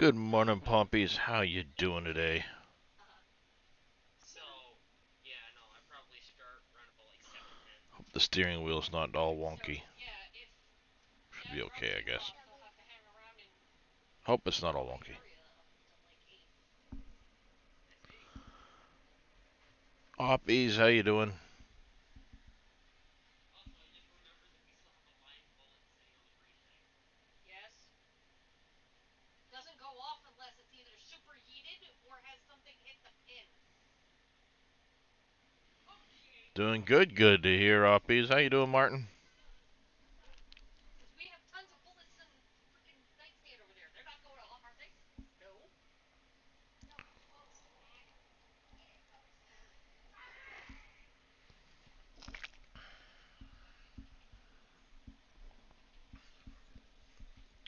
Good morning, Pompies. How you doing today? Hope the steering wheel's not all wonky. Should be okay, I guess. Hope it's not all wonky. Poppies, how you doing? Doing good. Good to hear, Poppies. How you doing, Martin?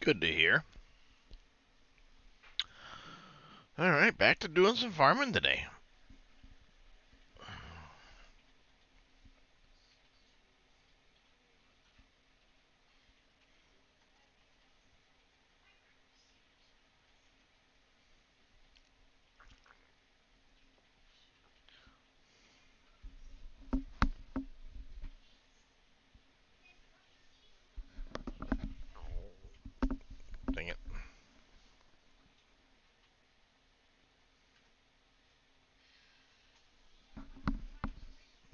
Good to hear. All right, back to doing some farming today. Dang it.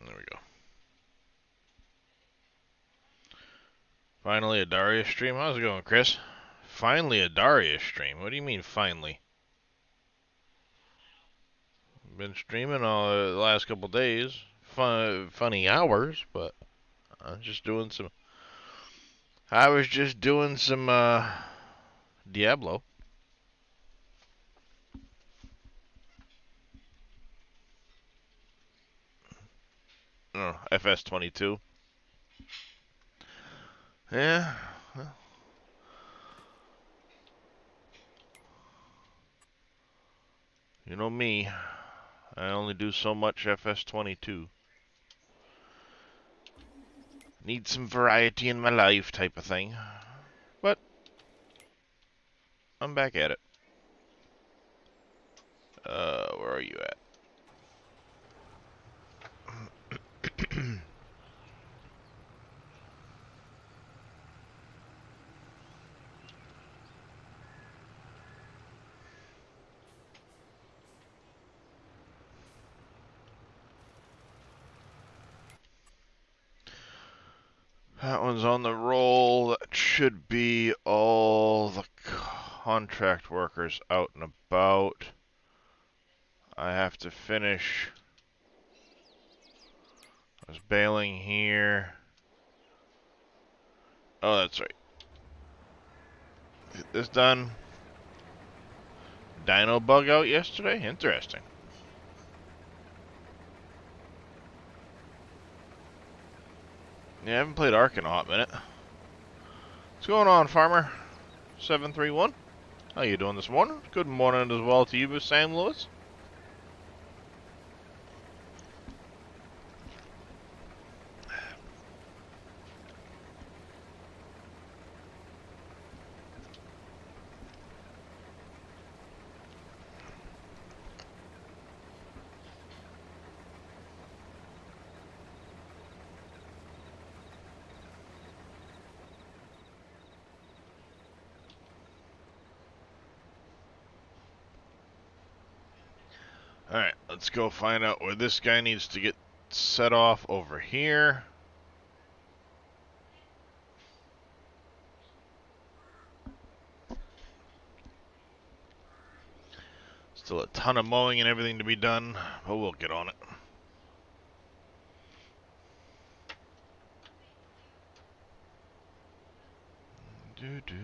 There we go. Finally a Darius stream. How's it going, Chris? Finally a Darius stream. What do you mean, finally? Been streaming all the last couple days. Funny hours, but I'm just doing some. I was just doing some Diablo. Oh, FS22. Yeah. Well, you know me. I only do so much FS22. Need some variety in my life type of thing. But I'm back at it. Where are you at? That one's on the roll. That should be all the contract workers out and about. I have to finish. I was bailing here. Oh, that's right. Get this done. Dino bug out yesterday? Interesting. Yeah, I haven't played Ark in a hot minute. What's going on, Farmer? 731? How you doing this morning? Good morning as well to you, Sam Lewis. Alright, let's go find out where this guy needs to get set off over here. Still a ton of mowing and everything to be done, but we'll get on it. Doo-doo.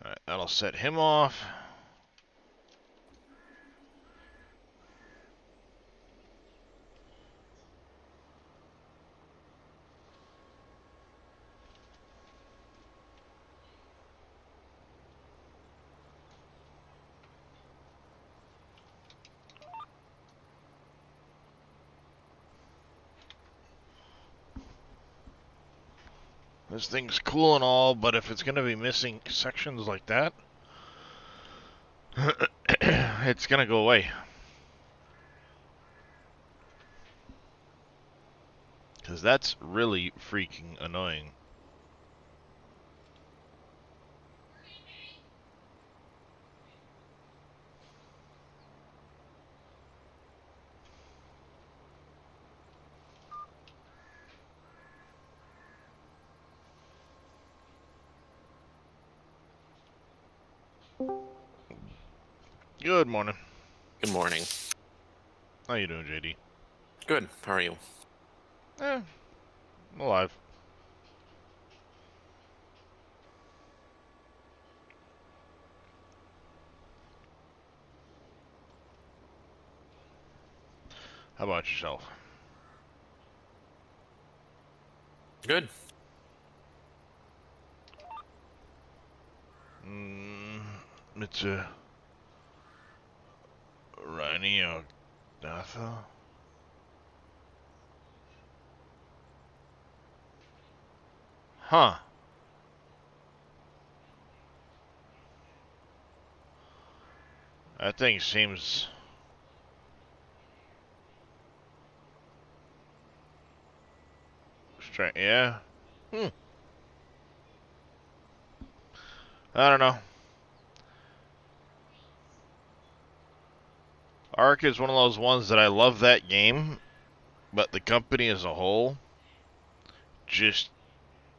Alright, that'll set him off. This thing's cool and all, but if it's gonna be missing sections like that, it's gonna go away. Because that's really freaking annoying. Good morning. Good morning. How you doing, JD? Good. How are you? I'm alive. How about yourself? Good. It's a Rhino Datha. Huh. That thing seems strange. Yeah. I don't know. Ark is one of those ones that I love that game, but the company as a whole just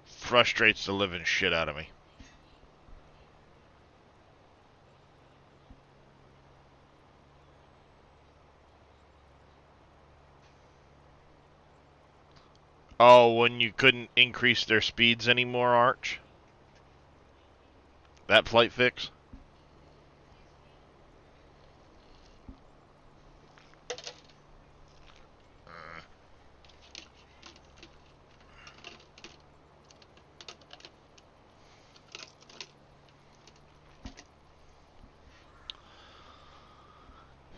frustrates the living shit out of me. Oh, when you couldn't increase their speeds anymore, Arch? That flight fix?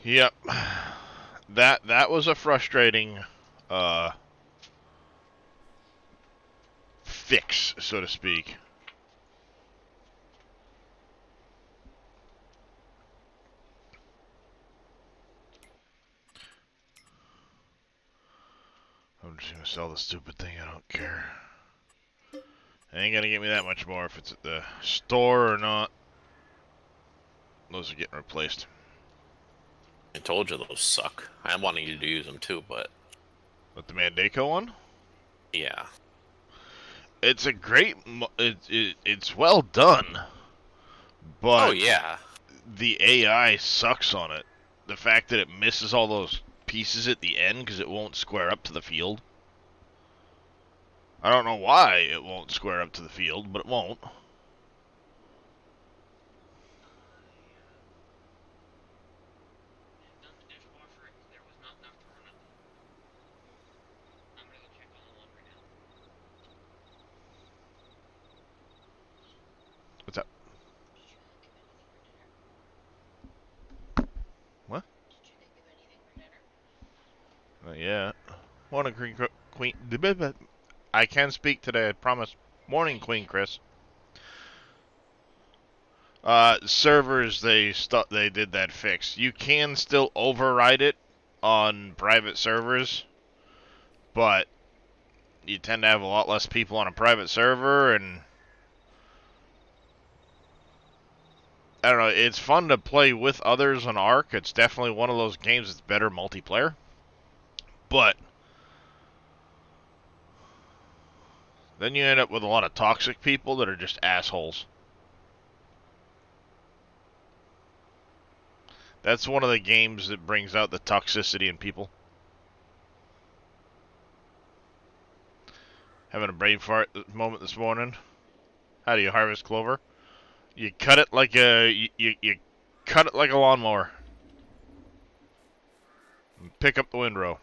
Yep. That was a frustrating fix, so to speak. I'm just gonna sell the stupid thing, I don't care. It ain't gonna get me that much more if it's at the store or not. Those are getting replaced. I told you those suck. I'm wanting you to use them too, but But the Mandako one? yeah. It's a great... it's well done. Oh But yeah. the AI sucks on it. The fact that it misses all those pieces at the end because it won't square up to the field. I don't know why it won't square up to the field, but it won't. What's up? What? Yeah. Morning, Queen. I can speak today, I promise. Morning, Queen Chris. Servers, they did that fix. You can still override it on private servers, but you tend to have a lot less people on a private server, and I don't know. It's fun to play with others on Ark. It's definitely one of those games that's better multiplayer, but then you end up with a lot of toxic people that are just assholes. That's one of the games that brings out the toxicity in people. Having a brain fart moment this morning. How do you harvest clover? You cut it like you cut it like a lawnmower. And pick up the windrow.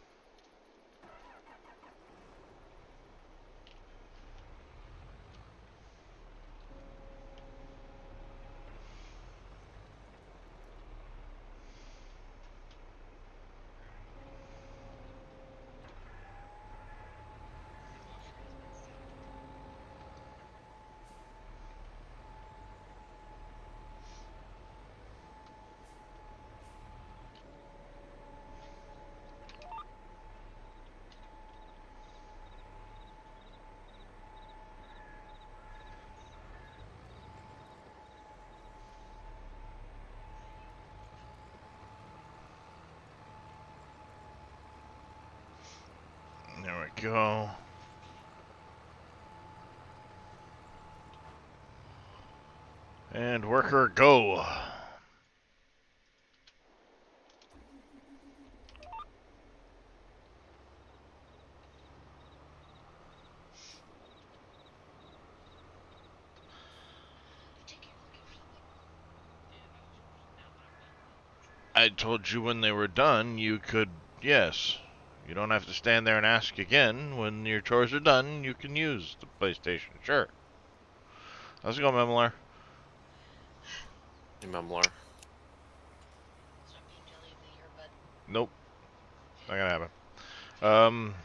go. And worker, go. I told you when they were done, you could, yes. You don't have to stand there and ask again. When your chores are done, you can use the PlayStation. Sure. How's it going, Memlar? Hey, Memlar. Nope. Not gonna happen. Um,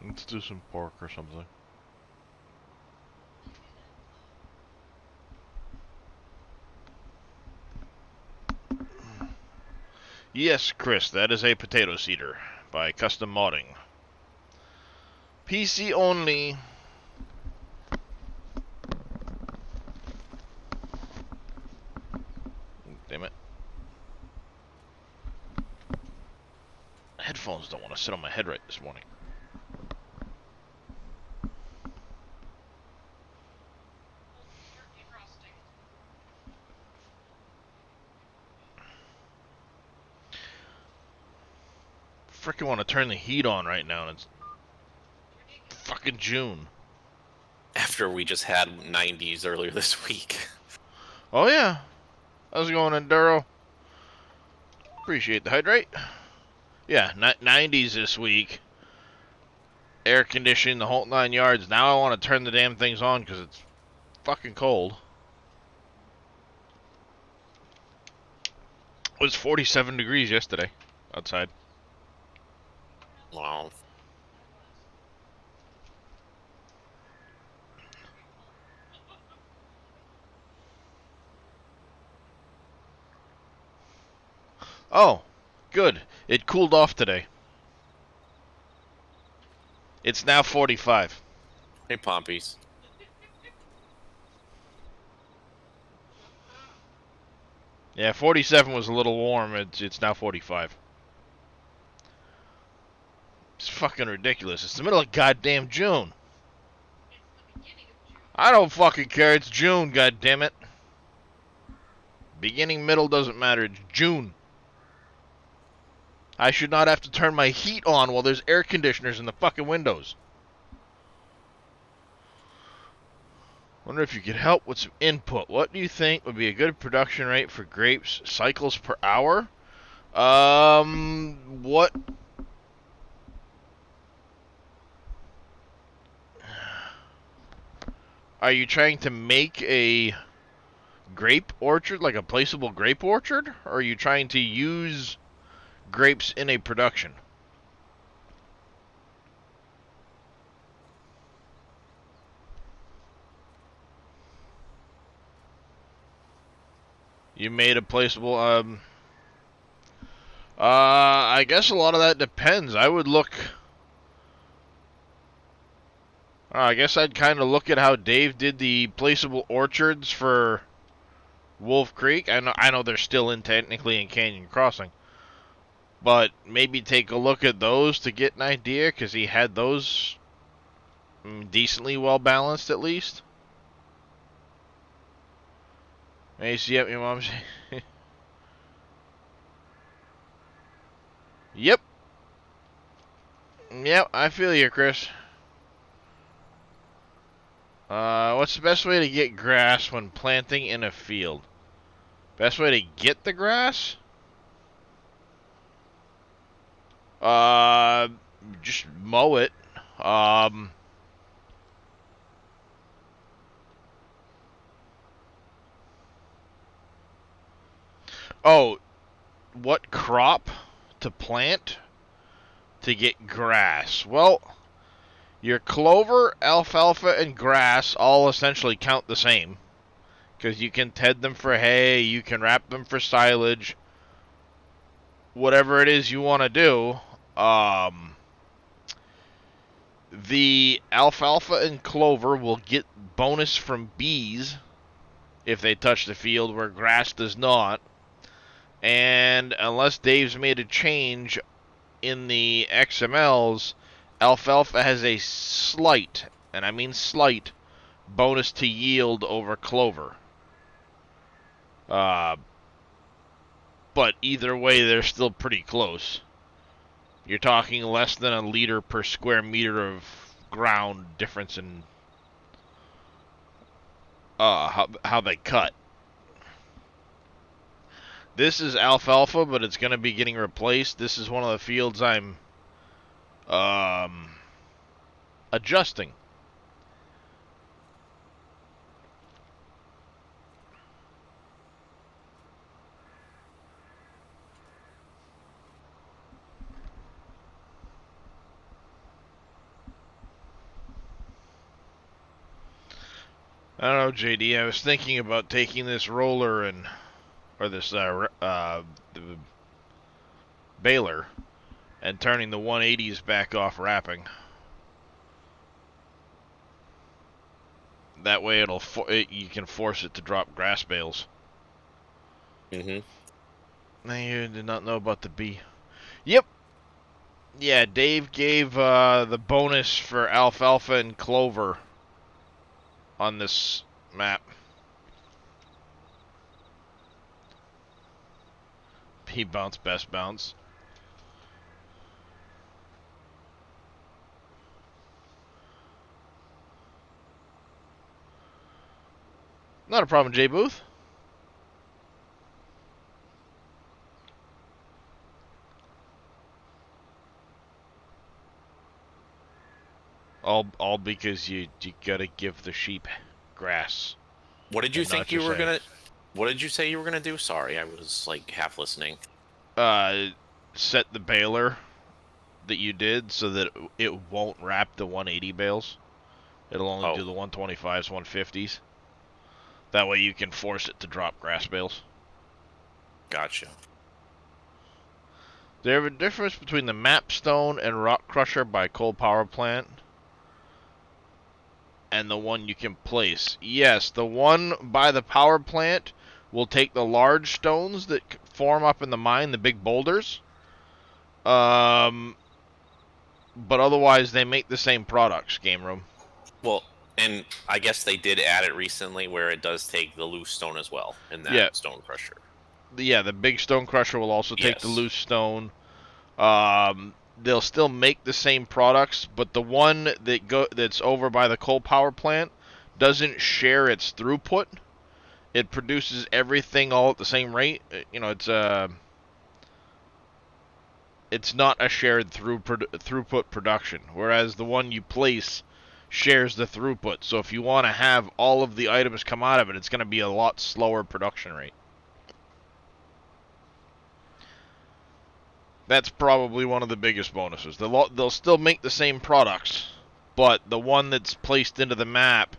let's do some pork or something. Yes, Chris, that is a potato seeder by Custom Modding. PC only. Damn it. Headphones don't want to sit on my head right this morning. Frickin' want to turn the heat on right now, and it's fucking June. After we just had 90s earlier this week. Oh yeah. How's it going, Enduro? Appreciate the hydrate. Yeah, 90s this week. Air conditioning, the whole 9 yards. Now I want to turn the damn things on because it's fucking cold. It was 47 degrees yesterday outside. Wow. Oh, good. It cooled off today. It's now 45. Hey, Pompies. Yeah, 47 was a little warm. It's now 45. It's fucking ridiculous. It's the middle of goddamn June. I don't fucking care. It's June, goddammit. Beginning, middle doesn't matter. It's June. I should not have to turn my heat on while there's air conditioners in the fucking windows. Wonder if you could help with some input. What do you think would be a good production rate for grapes cycles per hour? What? Are you trying to make a grape orchard, like a placeable grape orchard? Or are you trying to use grapes in a production? You made a placeable, I guess a lot of that depends. I would look... I guess I'd kind of look at how Dave did the placeable orchards for Wolf Creek. I know they're still in technically in Canyon Crossing. But maybe take a look at those to get an idea, because he had those decently well balanced at least. Macy, yep, your mom's... Yep. Yep, I feel you, Chris. What's the best way to get grass when planting in a field? Best way to get the grass? Just mow it. Oh, what crop to plant to get grass? Well, your clover, alfalfa, and grass all essentially count the same. because you can ted them for hay, you can wrap them for silage, whatever it is you want to do. Um, the alfalfa and clover will get bonus from bees if they touch the field where grass does not. And unless Dave's made a change in the XMLs, alfalfa has a slight, and I mean slight, bonus to yield over clover. Uh, but either way, they're still pretty close. You're talking less than a liter per square meter of ground difference in how they cut. This is alfalfa, but it's going to be getting replaced. This is one of the fields I'm um, adjusting. I don't know, JD. I was thinking about taking this roller or this the baler and turning the 180s back off wrapping. That way, you can force it to drop grass bales. Now you did not know about the bee. Yep. Yeah, Dave gave the bonus for alfalfa and clover on this map. He bounce, best bounce. Not a problem, J Booth. All because you gotta give the sheep grass. What did you And not think you just were hay. gonna? What did you say you were gonna do? Sorry, I was like half listening. Uh, set the baler that you did so that it won't wrap the 180 bales. It'll only Oh, do the 125s, 150s. That way you can force it to drop grass bales. gotcha. There's a difference between the Mapstone and Rock Crusher by Coal Power Plant and the one you can place. Yes, the one by the power plant will take the large stones that form up in the mine, the big boulders. Um, but otherwise they make the same products, Game Room. Well, and I guess they did add it recently where it does take the loose stone as well in that Yeah, stone crusher. the big stone crusher will also take the Yes. loose stone. They'll still make the same products, but the one that's over by the coal power plant doesn't share its throughput. It produces everything all at the same rate. You know, it's not a shared throughput production, whereas the one you place shares the throughput. So if you want to have all of the items come out of it, it's going to be a lot slower production rate. That's probably one of the biggest bonuses. They'll still make the same products, but the one that's placed into the map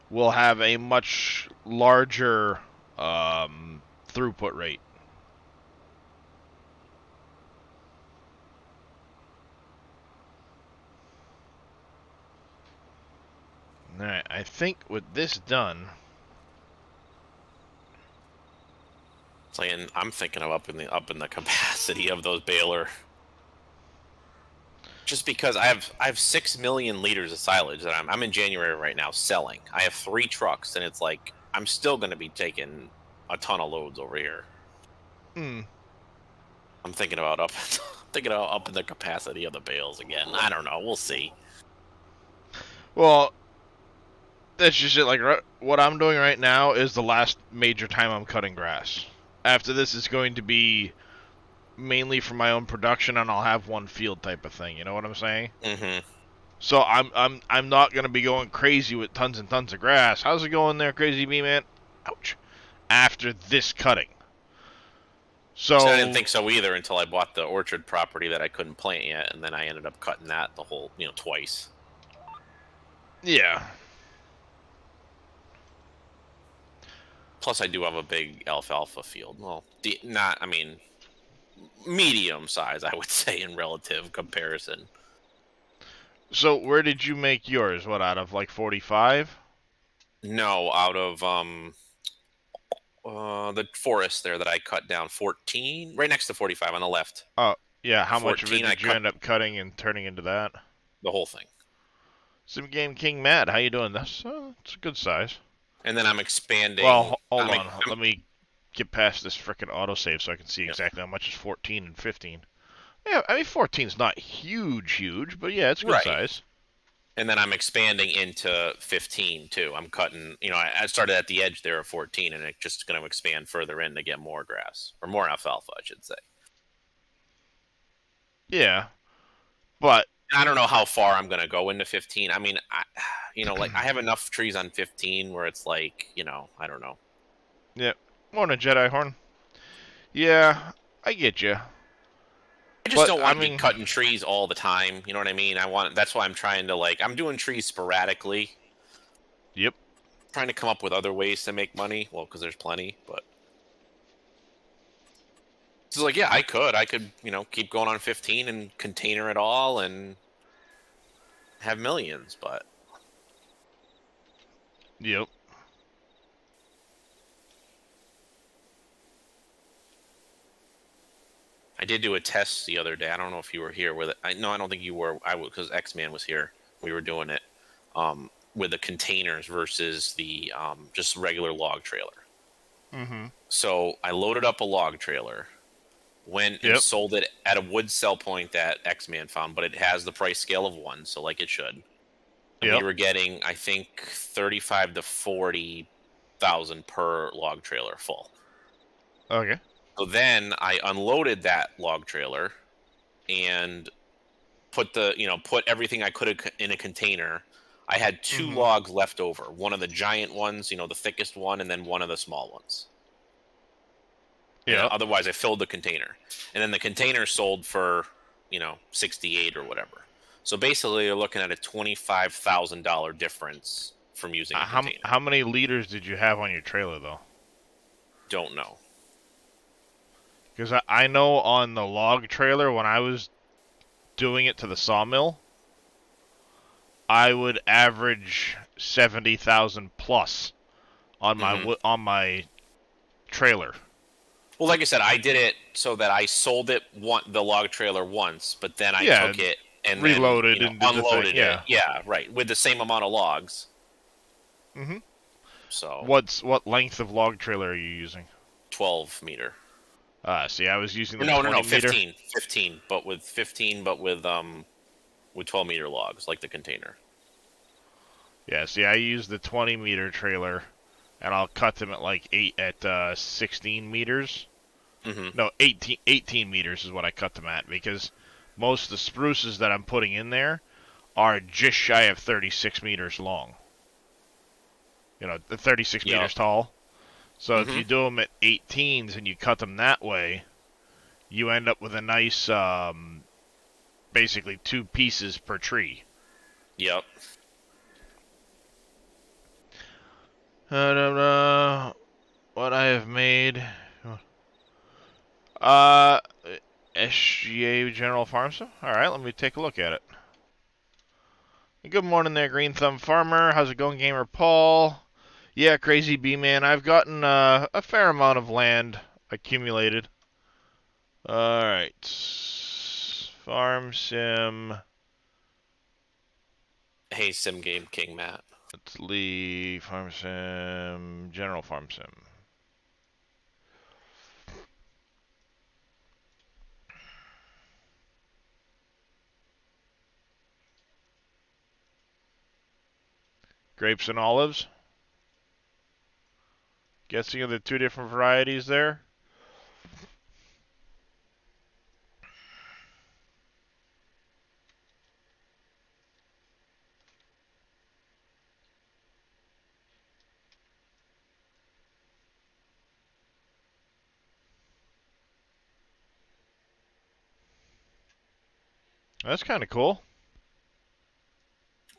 will have a much larger throughput rate. Alright, I think with this done, It's like, and I'm thinking of up in the capacity of those baler. Just because I have 6 million liters of silage that I'm in January right now selling. I have 3 trucks, and it's like I'm still going to be taking a ton of loads over here. hmm, I'm thinking about up, thinking about up in the capacity of the bales again. I don't know. We'll see. well, that's just it. Like what I'm doing right now is the last major time I'm cutting grass. After this is going to be mainly for my own production, and I'll have one field type of thing. You know what I'm saying? Mm-hmm. So I'm not gonna be going crazy with tons and tons of grass. How's it going there, Crazy Bee Man? Ouch. After this cutting. So I didn't So think so either until I bought the orchard property that I couldn't plant yet, and then I ended up cutting that the whole, twice. yeah. Plus, I do have a big alfalfa field. Well, not, I mean, medium size, I would say, in relative comparison. So where did you make yours? What, out of like 45? No, out of the forest there that I cut down 14, right next to 45 on the left. Oh, yeah. How much of it 14, I did you cut end up cutting and turning into that? the whole thing. Sim Game King Matt, how you doing? It's a good size. And then I'm expanding. Well, hold on. Let me get past this frickin' autosave so I can see Yeah, exactly how much is 14 and 15. Yeah, I mean 14's not huge, huge, but yeah, it's a good right. size. And then I'm expanding into 15 too. I'm cutting, I started at the edge there at 14, and it's just going to expand further in to get more grass or more alfalfa, I should say. Yeah, but I don't know how far I'm going to go into 15. I mean, like I have enough trees on 15 where it's like, I don't know. yeah, morning Jedi Horn. Yeah, I get you, I just but don't I want to be mean, cutting trees all the time. You know what I mean? That's why I'm trying to I'm doing trees sporadically, yep, trying to come up with other ways to make money. Well, because there's plenty, but it's like, yeah, I could, keep going on 15 and container it all and have millions, but yep. I did do a test the other day. I don't know if you were here with it. No, I don't think you were. I because X Man was here. We were doing it with the containers versus the just regular log trailer. Mhm. So I loaded up a log trailer, went and Yep. sold it at a wood sell point that X Man found, but it has the price scale of one, so like it should. And we Yep. were getting, I think, 35 to 40,000 per log trailer full. Okay. So then I unloaded that log trailer and put everything I could in a container. I had two Mhm. logs left over. One of the giant ones, the thickest one, and then one of the small ones. And Yep. otherwise, I filled the container. And then the container sold for 68 or whatever. So basically, you're looking at a $25,000 difference from using a container. How many liters did you have on your trailer though? Don't know. Because I know on the log trailer when I was doing it to the sawmill, I would average 70,000 plus Hmm. on my trailer. Well, like I said, I did it so that I sold the log trailer once, but then I Yeah, took it and then reloaded and did the thing. unloaded it. Yeah. Yeah, right, with the same amount of logs. Mhm. So What length of log trailer are you using? 12 meter. See, I was using Or the no, no, no, 20 meter. 15, but with 12-meter logs like the container. Yeah, see, I use the 20 meter trailer, and I'll cut them at like 16 meters. Hmm. No, 18 meters is what I cut them at because most of the spruces that I'm putting in there are just shy of 36 meters long. The 36 Yep. meters tall. So if Hmm. you do them at 18s and you cut them that way, you end up with a nice, basically two pieces per tree. Yep. What I have made. Uh, SGA General Farm Stuff? Alright, let me take a look at it. Good morning there, Green Thumb Farmer. How's it going, Gamer Paul? Yeah, Crazy Bee Man. I've gotten a fair amount of land accumulated. Alright. Farm Sim. Hey, Sim Game King Matt. Let's leave Farm Sim. General Farm Sim. Grapes and olives. Guessing of the two different varieties there. That's kind of cool.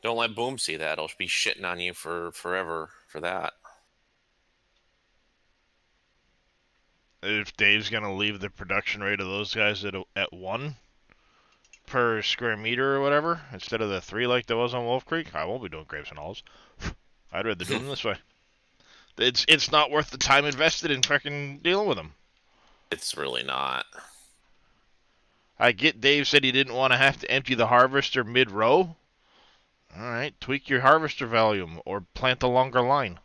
Don't let Boom see that. He'll be shitting on you for forever for that. if Dave's gonna leave the production rate of those guys at 1 per square meter or whatever instead of the 3 like there was on Wolf Creek, I won't be doing grapes and olives. I'd rather do them this way. It's not worth the time invested in fucking dealing with them. It's really not. I get Dave said he didn't want to have to empty the harvester mid-row. All right, tweak your harvester volume or plant a longer line.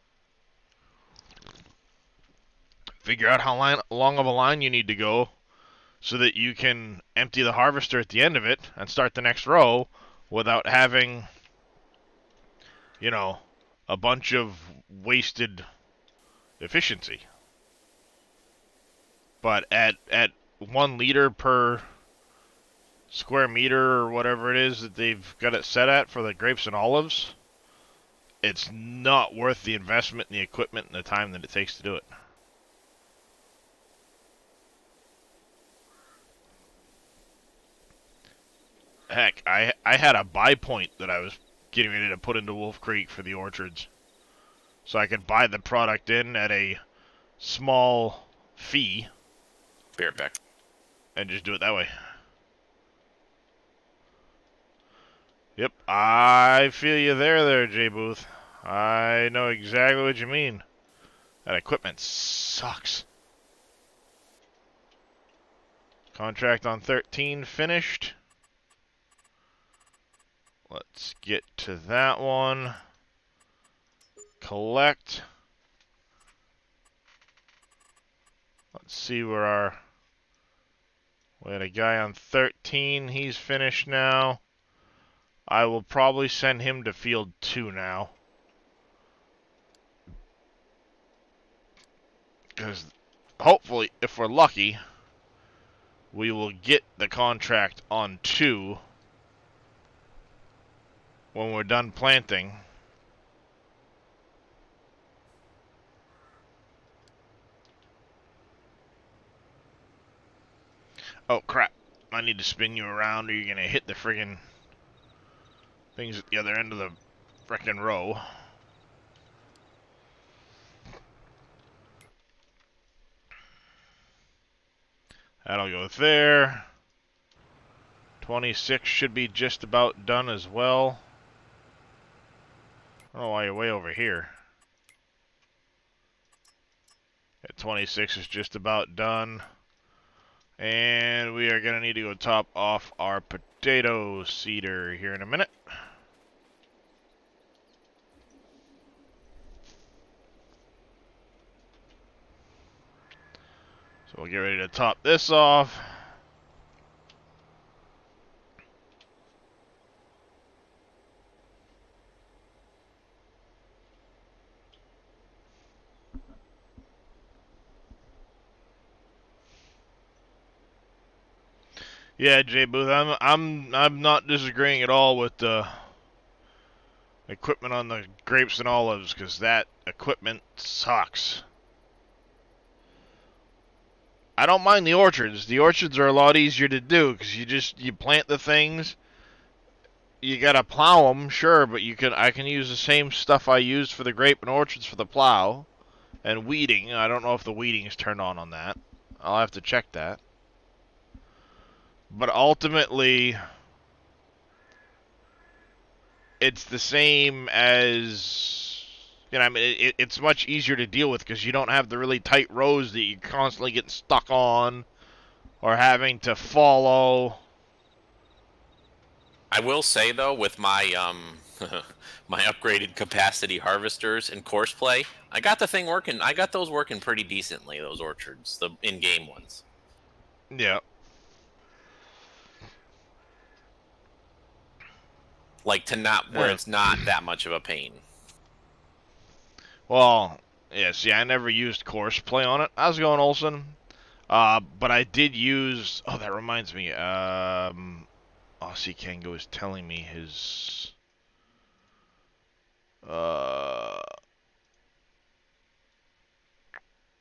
Figure out how long of a line you need to go so that you can empty the harvester at the end of it and start the next row without having, you know, a bunch of wasted efficiency. But at 1 liter per square meter or whatever it is that they've got it set at for the grapes and olives, it's not worth the investment in the equipment and the time that it takes to do it. Heck, I had a buy point that I was getting ready to put into Wolf Creek for the orchards. So I could buy the product in at a small fee Bear back. and just do it that way. Yep, I feel you there, Jay Booth. I know exactly what you mean. That equipment sucks. Contract on 13 finished. Let's get to that one. Collect. Let's see where we had a guy on 13. He's finished now. I will probably send him to field 2 now. Because hopefully, if we're lucky, we will get the contract on 2 when we're done planting. Oh, crap. I need to spin you around or you're going to hit the friggin' things at the other end of the frickin' row. That'll go there. 26 should be just about done as well. I don't know why you're way over here. At 26 is just about done. And we are going to need to go top off our potato seeder here in a minute. So we'll get ready to top this off. Yeah, Jay Booth, I'm not disagreeing at all with the equipment on the grapes and olives, because that equipment sucks. I don't mind the orchards. The orchards are a lot easier to do because you plant the things. You gotta plow them, sure, but I can use the same stuff I used for the grape and orchards for the plow and weeding. I don't know if the weeding is turned on that. I'll have to check that. But ultimately, it's the same as, I mean, it's much easier to deal with because you don't have the really tight rows that you're constantly getting stuck on or having to follow. I will say though, with my my upgraded capacity harvesters and course play, I got the thing working. I got those working pretty decently. Those orchards, the in-game ones, Yeah. like to not where Yeah. it's not that much of a pain. Well, yeah, see, I never used course play on it. How's it going, Olson? But I did use. Oh, that reminds me. Aussie Kango is telling me his. Uh,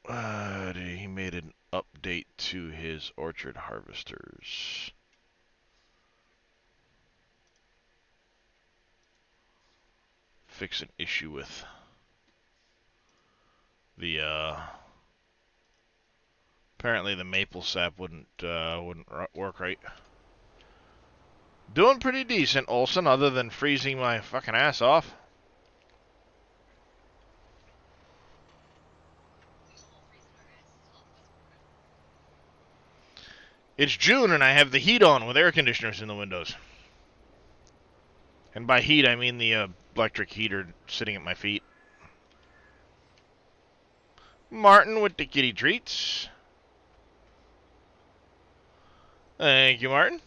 he made an update to his orchard harvesters. Fix an issue with the Apparently the maple sap wouldn't work right. Doing pretty decent, Olson, other than freezing my fucking ass off. It's June and I have the heat on with air conditioners in the windows. And by heat, I mean the electric heater sitting at my feet. Martin with the kitty treats. Thank you, Martin.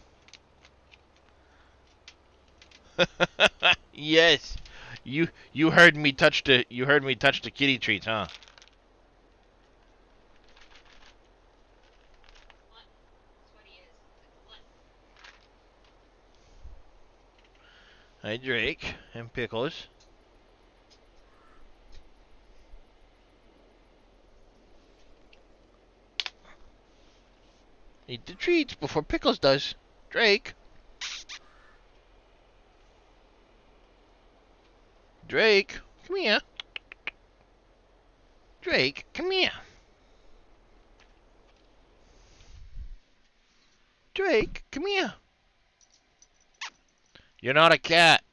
Yes. You heard me touch the kitty treats, huh? Hi, Drake and Pickles. Eat the treats before Pickles does. Drake. Drake, come here. Drake, come here. Drake, come here. You're not a cat.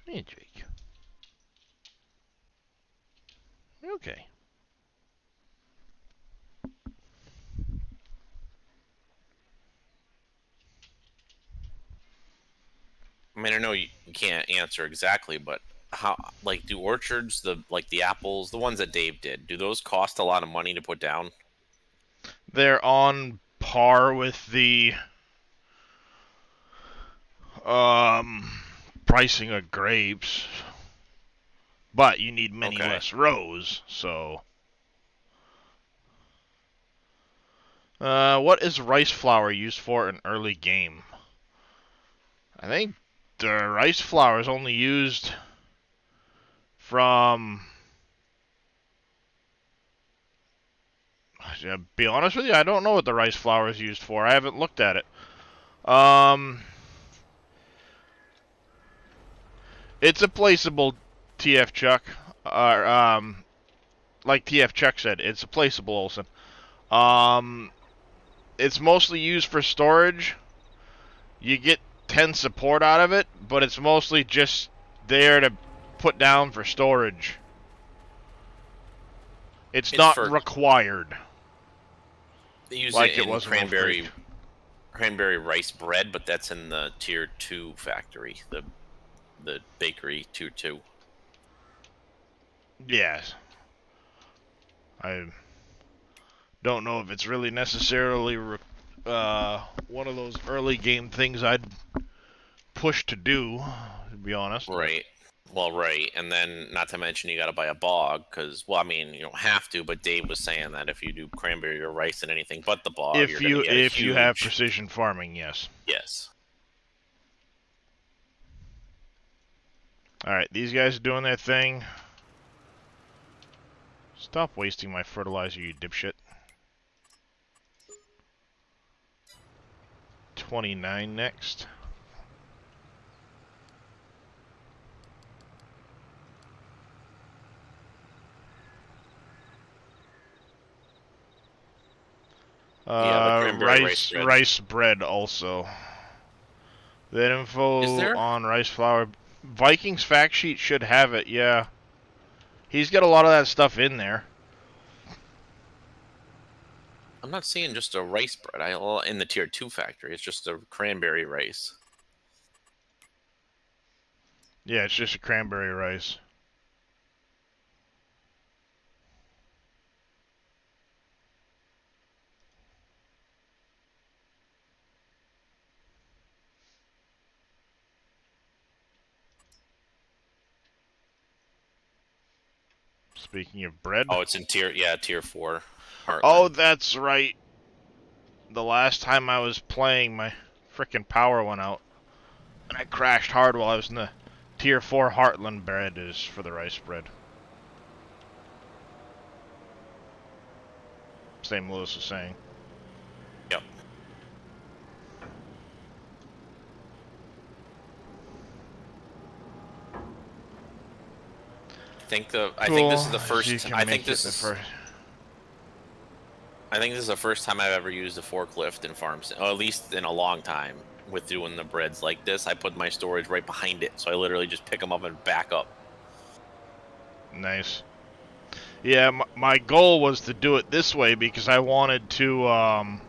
Hey, Drake. Okay. I mean, I know you can't answer exactly, but how, like, do orchards, the apples, the ones that Dave did, do those cost a lot of money to put down? They're on par with the um pricing of grapes, but you need many Okay. less rows, so what is rice flour used for in early game? I think the rice flour is only used from. To be honest with you, I don't know what the rice flour is used for. I haven't looked at it. Um, it's a placeable TF Chuck. Like TF Chuck said, it's a placeable Olsen. Um, it's mostly used for storage. You get 10 support out of it, but it's mostly just there to put down for storage. It's It's not for required they use it like it in was in 11th grade. cranberry rice bread, but that's in the tier 2 factory, the bakery tier 2. Yes. I don't know if it's really necessarily one of those early game things I'd push to do, to be honest. But Right. Well, right, and then not to mention you got to buy a bog because, well, I mean, you don't have to, but Dave was saying that if you do cranberry or rice and anything but the bog, you're if going to you get a if you have huge precision farming, yes. yes. All right, these guys are doing their thing. Stop wasting my fertilizer, you dipshit. 29 next. Yeah, the cranberry rice bread. Rice bread also. That Is info there? on rice flour. Vikings fact sheet should have it, yeah. He's got a lot of that stuff in there. I'm not seeing just a rice bread. Well, in the tier 2 factory, it's just a cranberry rice. Yeah, it's just a cranberry rice. Speaking of bread. Oh, it's in tier 4 Oh, Heartland. that's right. The last time I was playing, my frickin' power went out. And I crashed hard while I was in the Tier 4 Heartland bread is for the rice bread. Same Lewis was saying. Yep. I think Cool. this is the So you first. can make it the first. I think this is the first time I've ever used a forklift in farms, or at least in a long time. With doing the breads like this, I put my storage right behind it, so I literally just pick them up and back up. Nice. Yeah, my goal was to do it this way because I wanted to. I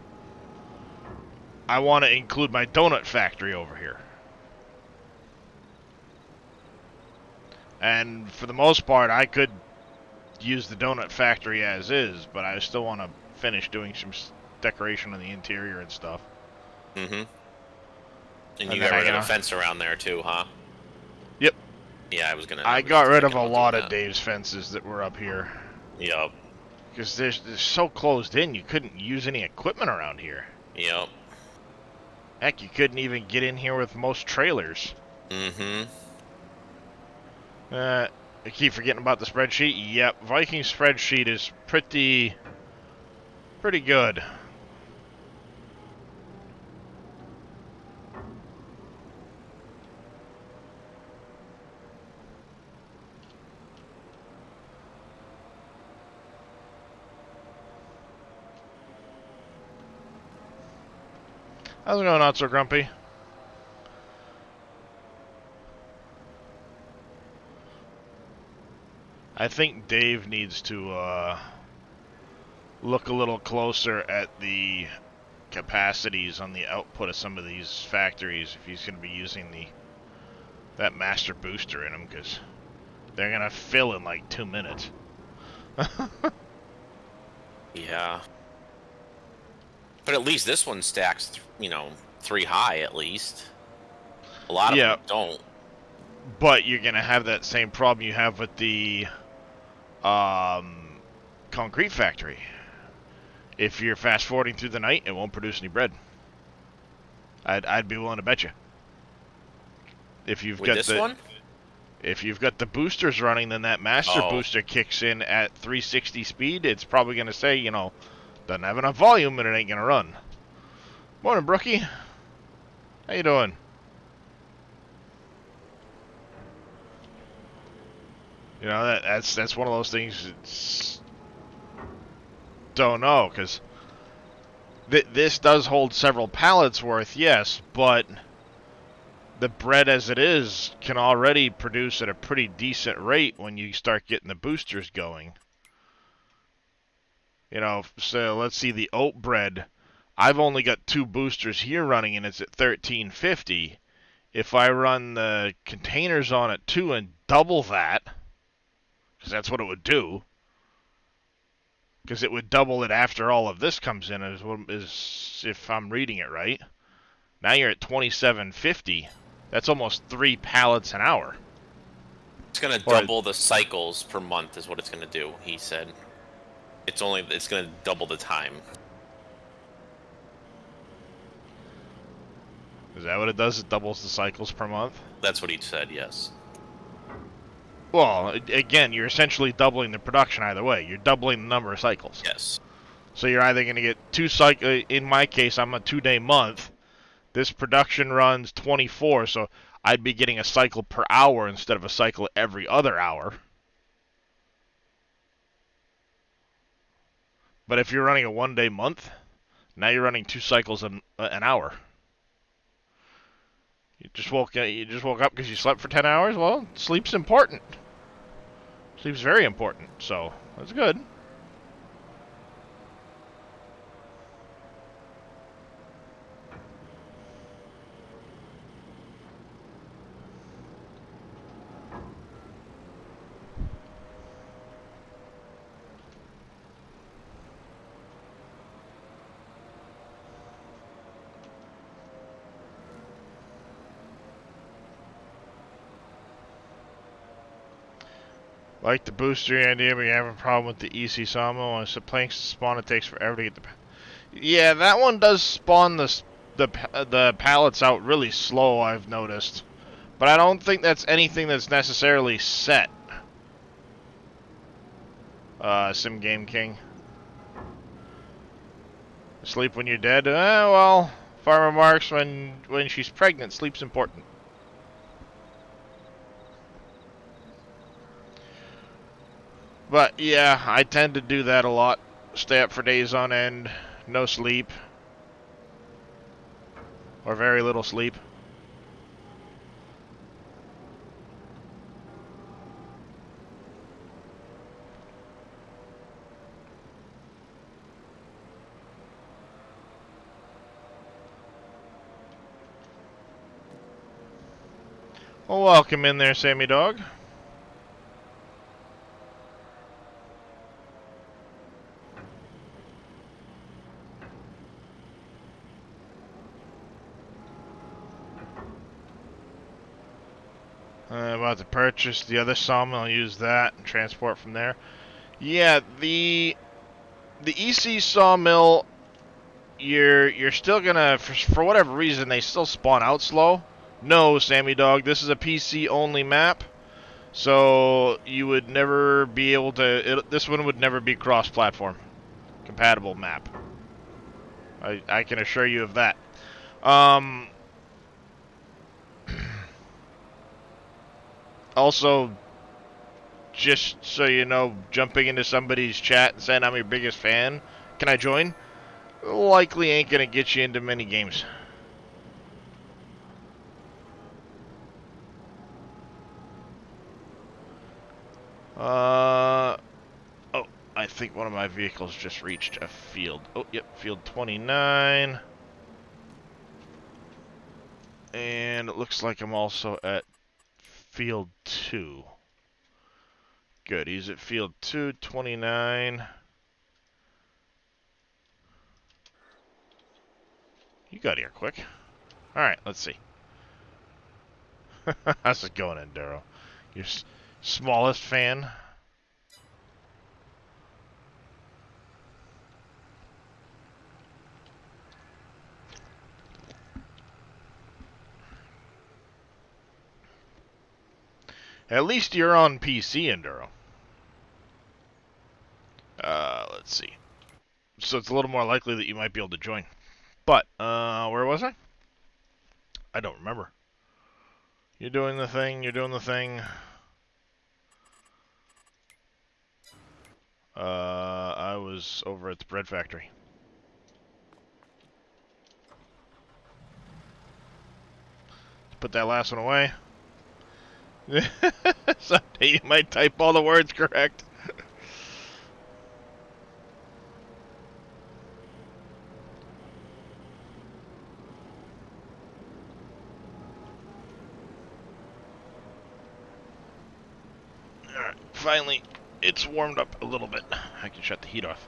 want to include my donut factory over here. And for the most part, I could use the donut factory as is, but I still want to finish doing some decoration on the interior and stuff. Mm-hmm. And you And then got I, rid of the fence around there too, huh? Yep. Yeah, I was I got rid of thinking a about doing lot of that. Dave's fences that were up here. Yep. Because they're so closed in, you couldn't use any equipment around here. Yep. Heck, you couldn't even get in here with most trailers. Mm-hmm. I keep forgetting about the spreadsheet. Yep, Viking spreadsheet is pretty good. How's it going, Not So Grumpy? I think Dave needs to look a little closer at the capacities on the output of some of these factories if he's going to be using that master booster in them, because they're going to fill in like 2 minutes. Yeah. But at least this one stacks, 3 high at least. A lot of Yeah, them don't. but you're going to have that same problem you have with the concrete factory. If you're fast forwarding through the night, it won't produce any bread. I'd be willing to bet you. If you've With got this one? if you've got the boosters running, then that master Oh. booster kicks in at 360 speed. It's probably going to say, doesn't have enough volume and it ain't going to run. Morning, Brookie. How you doing? That's one of those things. It's don't know, because this does hold several pallets worth, yes, but the bread as it is can already produce at a pretty decent rate when you start getting the boosters going. So let's see, the oat bread. I've only got 2 boosters here running, and it's at 1350. If I run the containers on it too and double that, because that's what it would do, because it would double it after all of this comes in, is if I'm reading it right. Now you're at 2750. That's almost 3 pallets an hour. It's going to Or double the cycles per month is what it's going to do, he said. It's going to double the time. is that what it does? It doubles the cycles per month? That's what he said, yes. Well, again, you're essentially doubling the production either way. You're doubling the number of cycles. Yes. So you're either going to get 2 cycles. In my case, I'm a 2-day month. This production runs 24, so I'd be getting a cycle per hour instead of a cycle every other hour. But if you're running a 1-day month, now you're running 2 cycles an hour. You just woke up because you slept for 10 hours? Well, sleep's important. Sleep's very important, so that's good. Like the booster idea, but you have a problem with the EC sawmill. When the planks spawn, it takes forever to get the... Yeah, that one does spawn the pallets out really slow, I've noticed. But I don't think that's anything that's necessarily set. Sim Game King. Sleep when you're dead? Well, Farmer Marks, when she's pregnant, sleep's important. But yeah, I tend to do that a lot. Stay up for days on end, no sleep, or very little sleep. Well, welcome in there, Sammy Dog. I'm about to purchase the other sawmill. I'll use that and transport from there. Yeah, the EC sawmill, you're still gonna for whatever reason they still spawn out slow. No, Sammy Dog, this is a PC only map, so you would never be able to. This one would never be cross-platform compatible map. I can assure you of that. Um, also, just so you know, jumping into somebody's chat and saying I'm your biggest fan, can I join? Likely ain't gonna get you into many games. Uh, oh, I think one of my vehicles just reached a field. Oh, yep, field 29. And it looks like I'm also at field 2. Good, he's at field 2, 29. You got here quick. Alright, let's see. How's it going, Enduro? Your smallest fan? At least you're on PC, Enduro. Let's see. So it's a little more likely that you might be able to join. But, where was I? I don't remember. You're doing the thing, you're doing the thing. I was over at the bread factory. Put that last one away. Someday you might type all the words correct. Alright, finally, it's warmed up a little bit. I can shut the heat off.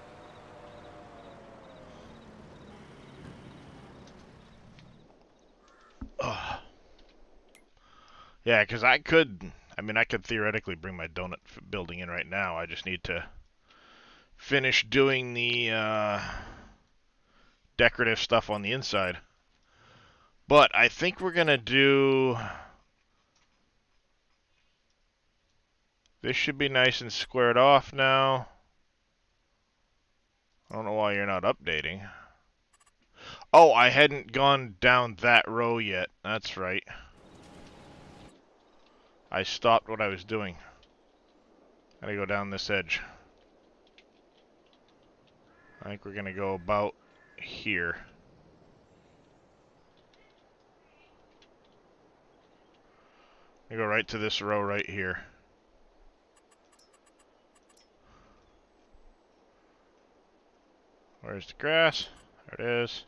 Ugh. Yeah, because I could theoretically bring my donut building in right now. I just need to finish doing the decorative stuff on the inside. But I think we're going to do... This should be nice and squared off now. I don't know why you're not updating. Oh, I hadn't gone down that row yet. That's right. I stopped what I was doing. Gotta go down this edge. I think we're gonna go about here. I go right to this row right here. Where's the grass? There it is.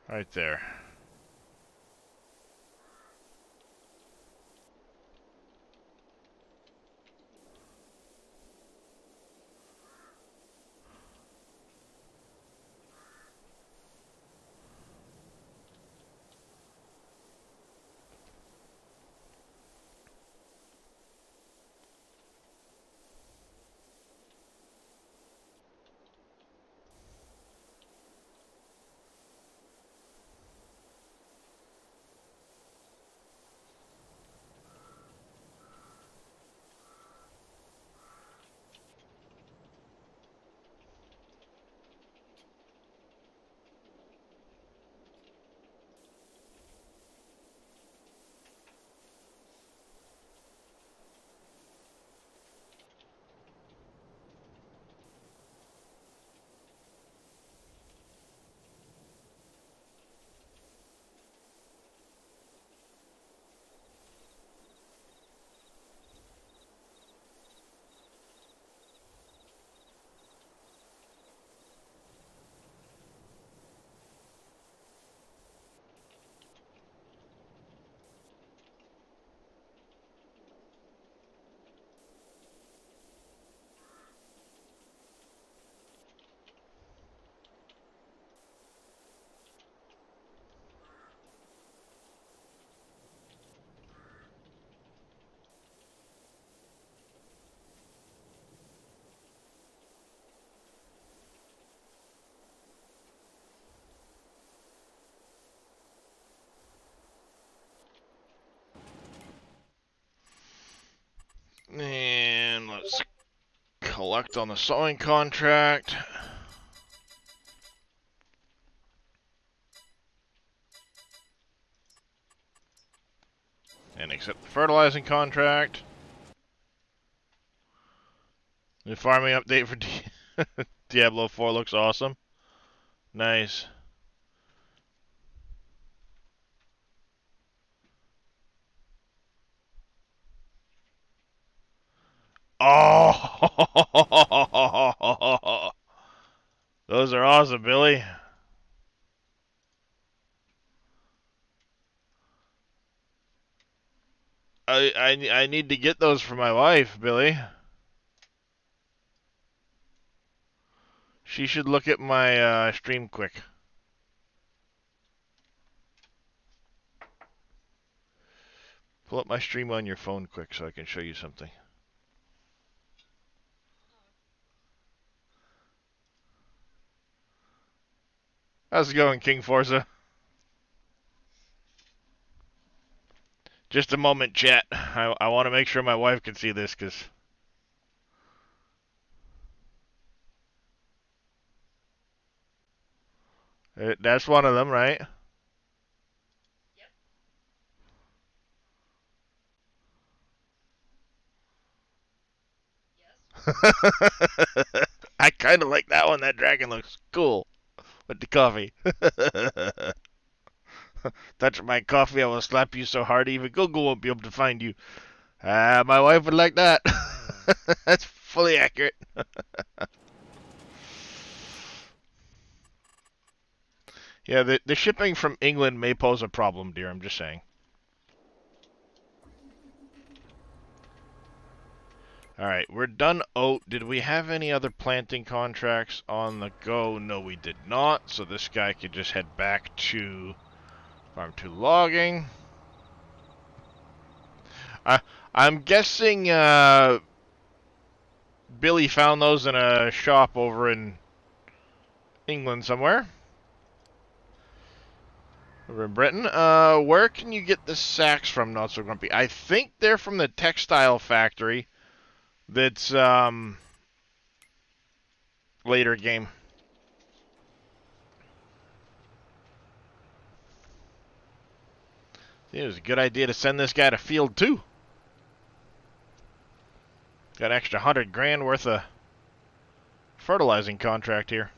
Right there. And let's collect on the sewing contract. And accept the fertilizing contract. The farming update for Diablo 4 looks awesome. Nice. Oh! Those are awesome, Billy. I need to get those for my wife, Billy. She should look at my stream quick. Pull up my stream on your phone quick so I can show you something. How's it going, King Forza? Just a moment, chat. I want to make sure my wife can see this, because that's one of them, right? I kind of like that one. That dragon looks cool with the coffee. Touch my coffee, I will slap you so hard even Google won't be able to find you. My wife would like that. That's fully accurate. Yeah, the shipping from England may pose a problem, dear. I'm just saying. Alright, we're done oat. Did we have any other planting contracts on the go? No, we did not. So this guy could just head back to Farm 2 logging. I'm guessing Billy found those in a shop over in England somewhere. Over in Britain. Where can you get the sacks from, Not So Grumpy? I think they're from the textile factory that's later game. It was a good idea to send this guy to field 2. Got an extra 100 grand worth of fertilizing contract here.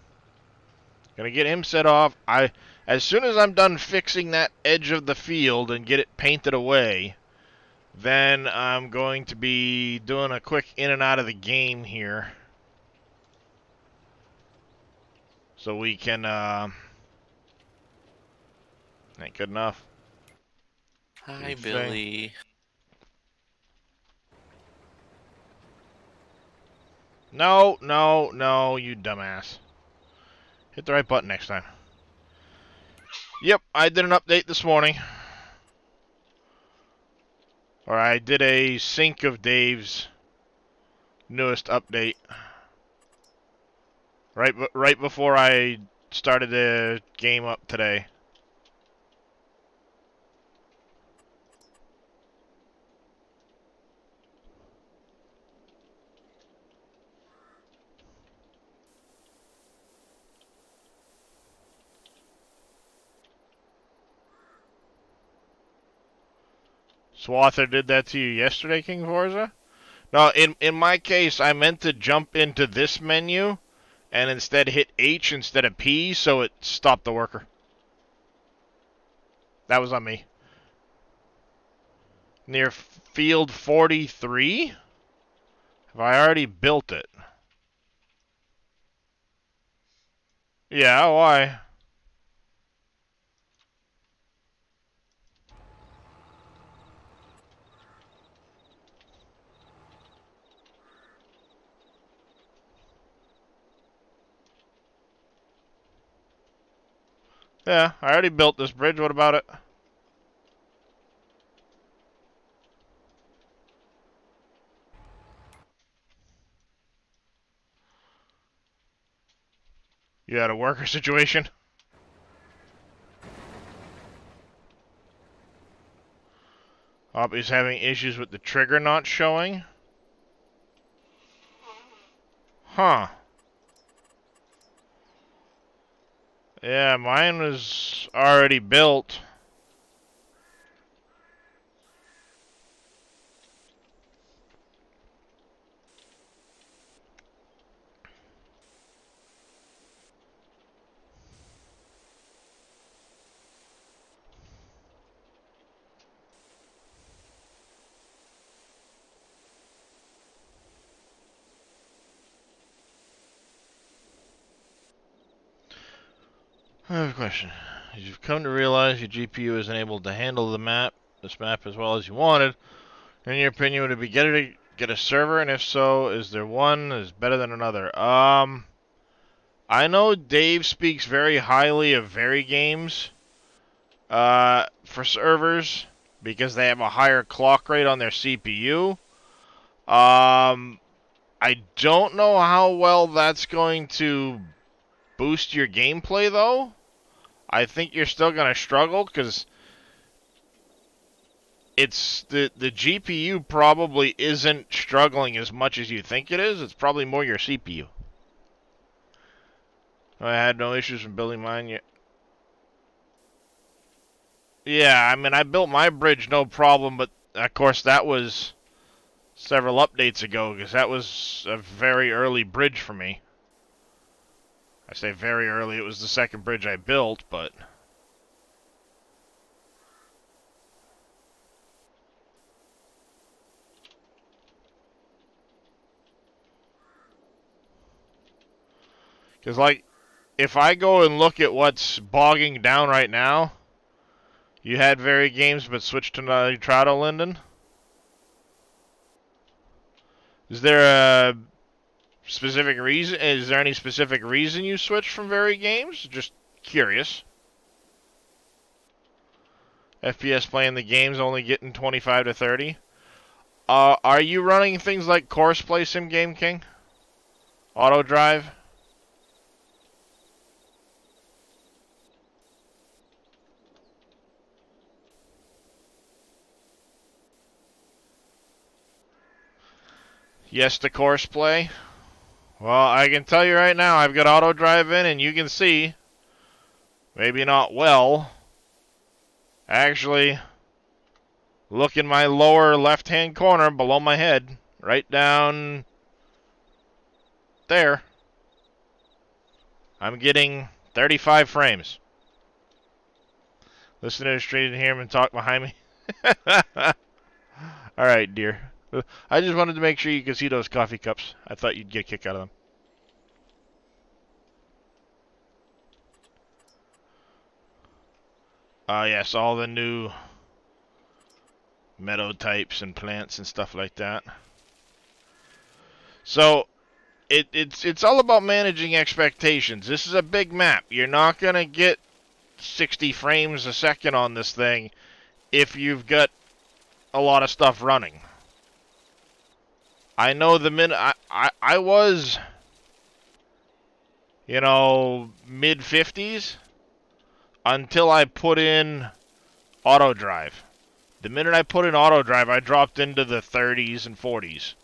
Gonna get him set off. As soon as I'm done fixing that edge of the field and get it painted away, then I'm going to be doing a quick in and out of the game here. So we can, ain't good enough. Hi, Billy. No, no, no, you dumbass. Hit the right button next time. Yep, I did an update this morning. Or I did a sync of Dave's newest update. Right before I started the game up today. Swather did that to you yesterday, King Forza? No, in my case, I meant to jump into this menu and instead hit H instead of P, so it stopped the worker. That was on me. Near field 43? Have I already built it? Yeah, why? Yeah, I already built this bridge. What about it? You had a worker situation? He's having issues with the trigger not showing. Huh. Yeah, mine was already built. I have a question. You've come to realize your GPU isn't able to handle this map as well as you wanted. In your opinion, would it be better to get a server? And if so, is there one that is better than another? I know Dave speaks very highly of Very Games for servers because they have a higher clock rate on their CPU. I don't know how well that's going to boost your gameplay though. I think you're still going to struggle because it's the GPU probably isn't struggling as much as you think it is. It's probably more your CPU. I had no issues in building mine yet. Yeah, I mean I built my bridge no problem, but of course that was several updates ago because that was a very early bridge for me. I say very early. It was the second bridge I built, but because like if I go and look at what's bogging down right now, you had Very Games but switched to Nitrado, Linden. Is there a specific reason? Is there any specific reason you switched from Very Games? Just curious. FPS playing the games only getting 25 to 30. Are you running things like Courseplay Sim Game King? Auto Drive? Yes to Courseplay. Well, I can tell you right now, I've got Auto Drive in, and you can see, maybe not well, actually, look in my lower left-hand corner below my head, right down there. I'm getting 35 frames. Listen to the street and hear him and talk behind me. All right, dear. I just wanted to make sure you could see those coffee cups. I thought you'd get a kick out of them. Yes, all the new meadow types and plants and stuff like that. So, it's all about managing expectations. This is a big map. You're not going to get 60 frames a second on this thing if you've got a lot of stuff running. I know the minute I was, mid 50s until I put in auto drive. The minute I put in auto drive, I dropped into the 30s and 40s.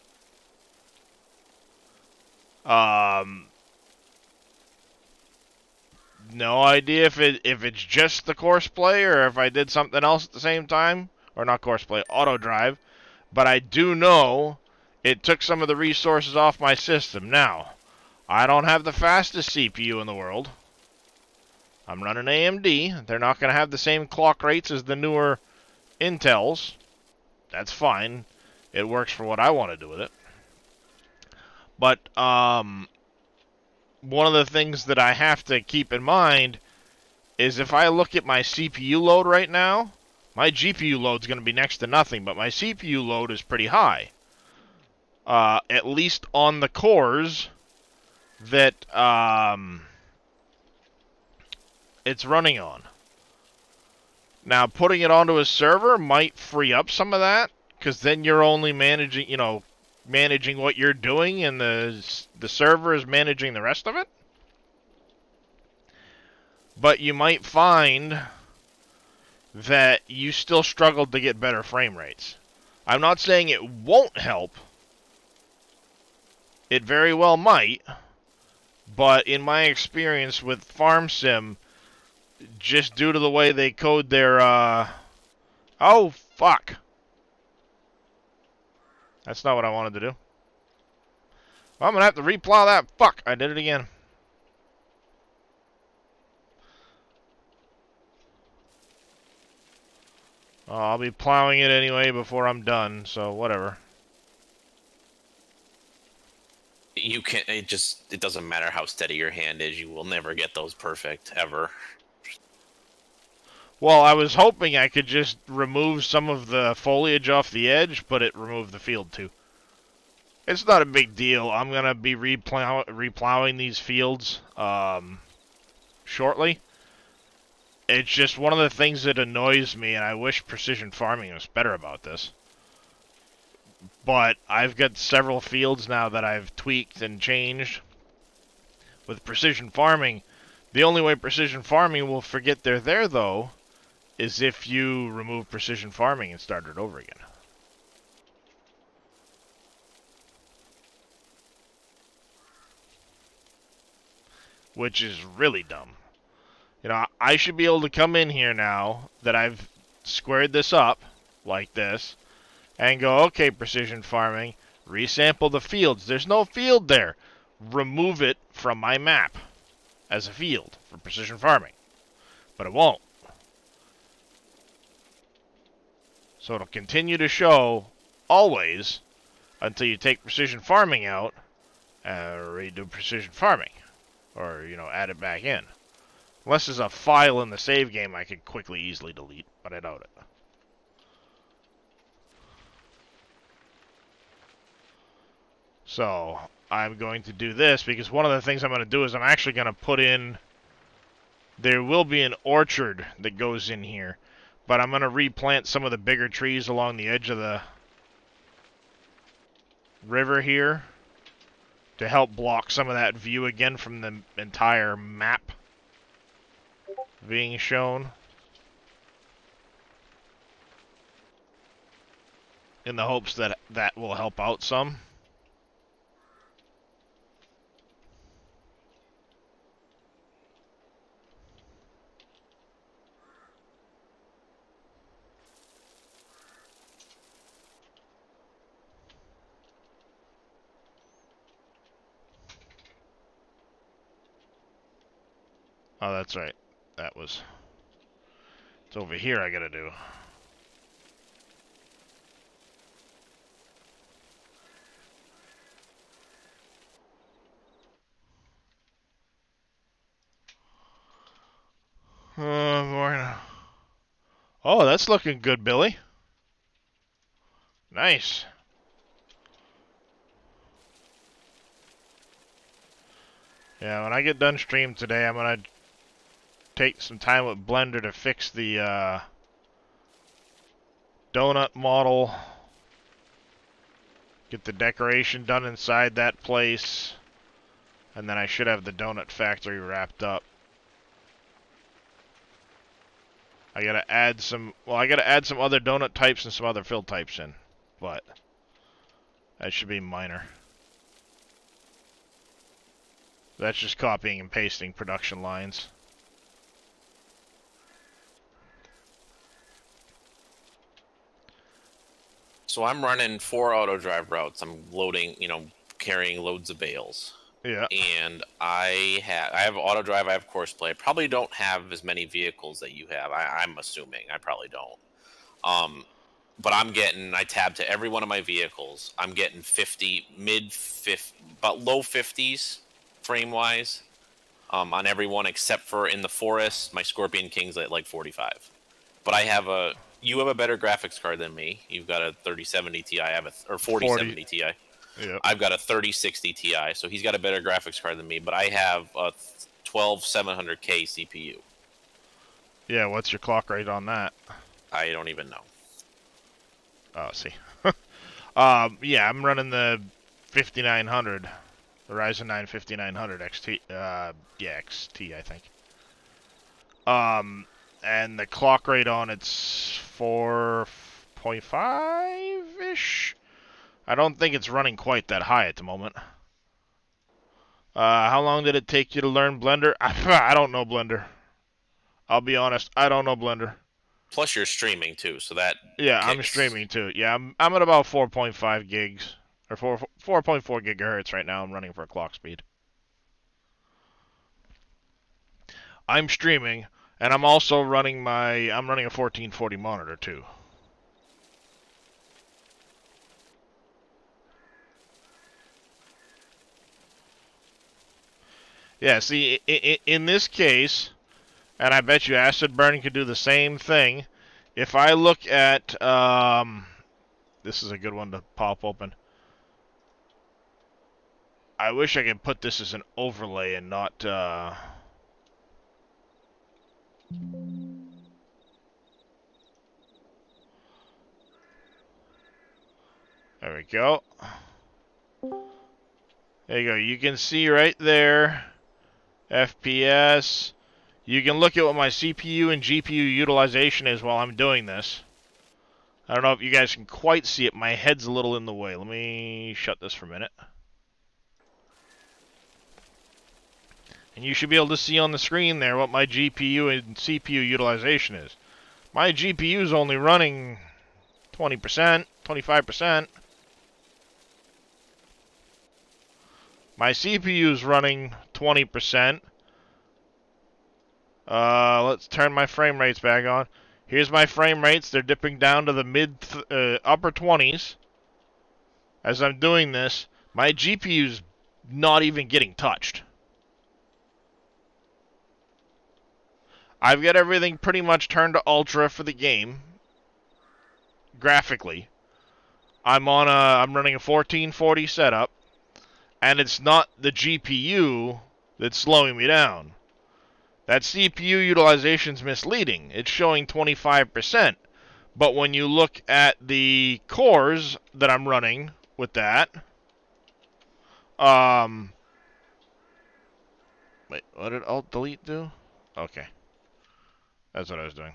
No idea if it's just the course play or if I did something else at the same time, or not course play, auto drive. But I do know it took some of the resources off my system. Now, I don't have the fastest CPU in the world. I'm running AMD. They're not going to have the same clock rates as the newer Intels. That's fine. It works for what I want to do with it. But one of the things that I have to keep in mind is if I look at my CPU load right now, my GPU load is going to be next to nothing, but my CPU load is pretty high. At least on the cores that it's running on. Now, putting it onto a server might free up some of that, because then you're only managing what you're doing, and the server is managing the rest of it. But you might find that you still struggled to get better frame rates. I'm not saying it won't help, It very well might, but in my experience with Farm Sim, just due to the way they code their, oh, fuck. That's not what I wanted to do. Well, I'm gonna have to replow that. Fuck, I did it again. I'll be plowing it anyway before I'm done, so whatever. You can't. It doesn't matter how steady your hand is. You will never get those perfect ever. Well, I was hoping I could just remove some of the foliage off the edge, but it removed the field too. It's not a big deal. I'm gonna be replowing these fields shortly. It's just one of the things that annoys me, and I wish precision farming was better about this. But I've got several fields now that I've tweaked and changed. With precision farming, the only way precision farming will forget they're there, though, is if you remove precision farming and start it over again. Which is really dumb. You know, I should be able to come in here now that I've squared this up like this and go, okay, precision farming, resample the fields. There's no field there. Remove it from my map as a field for precision farming. But it won't. So it'll continue to show always until you take precision farming out and redo precision farming. Or, you know, add it back in. Unless there's a file in the save game I could quickly, easily delete, but I doubt it. So, I'm going to do this because one of the things I'm going to do is I'm actually going to put in... There will be an orchard that goes in here, but I'm going to replant some of the bigger trees along the edge of the river here to help block some of that view again from the entire map being shown. In the hopes that that will help out some. Oh, that's right. That was... It's over here I gotta do. More. Oh, that's looking good, Billy. Nice. Yeah, when I get done stream today, I'm gonna take some time with Blender to fix the donut model. Get the decoration done inside that place. And then I should have the donut factory wrapped up. I gotta add some... Well, I gotta add some other donut types and some other fill types in. But that should be minor. That's just copying and pasting production lines. So I'm running 4 auto drive routes. I'm loading, carrying loads of bales. Yeah. And I have auto drive. I have courseplay. I probably don't have as many vehicles that you have. I'm assuming I probably don't. But I tab to every one of my vehicles. I'm getting 50, about low 50s frame wise on every one except for in the forest. My Scorpion King's at like 45. But you have a better graphics card than me. You've got a 3070 Ti. I have or 4070 Ti. Yep. I've got a 3060 Ti, so he's got a better graphics card than me. But I have a 12700K CPU. Yeah, what's your clock rate on that? I don't even know. Oh, see. Yeah, I'm running the 5900, the Ryzen 9 5900 XT. XT, I think. And the clock rate on it's 4.5-ish. I don't think it's running quite that high at the moment. How long did it take you to learn Blender? I don't know Blender. I'll be honest, I don't know Blender. Plus, you're streaming too, so that Yeah, I'm kicks. streaming too. Yeah, I'm at about 4.5 gigs or 4.4 gigahertz right now. I'm running for a clock speed. I'm streaming, and I'm also running I'm running a 1440 monitor too. Yeah, see, in this case, and I bet you acid burn could do the same thing. If I look at, this is a good one to pop open. I wish I could put this as an overlay and not, there we go. There you go. You can see right there, FPS. You can look at what my CPU and GPU utilization is while I'm doing this. I don't know if you guys can quite see it. My head's a little in the way. Let me shut this for a minute. And you should be able to see on the screen there what my GPU and CPU utilization is. My GPU is only running 20%, 25%. My CPU is running 20%. Let's turn my frame rates back on. Here's my frame rates. They're dipping down to the upper 20s. As I'm doing this, my GPU's not even getting touched. I've got everything pretty much turned to ultra for the game, graphically. I'm running a 1440 setup, and it's not the GPU that's slowing me down. That CPU utilization's misleading. It's showing 25%. But when you look at the cores that I'm running with that, um, wait, what did Alt Delete do? Okay, that's what I was doing.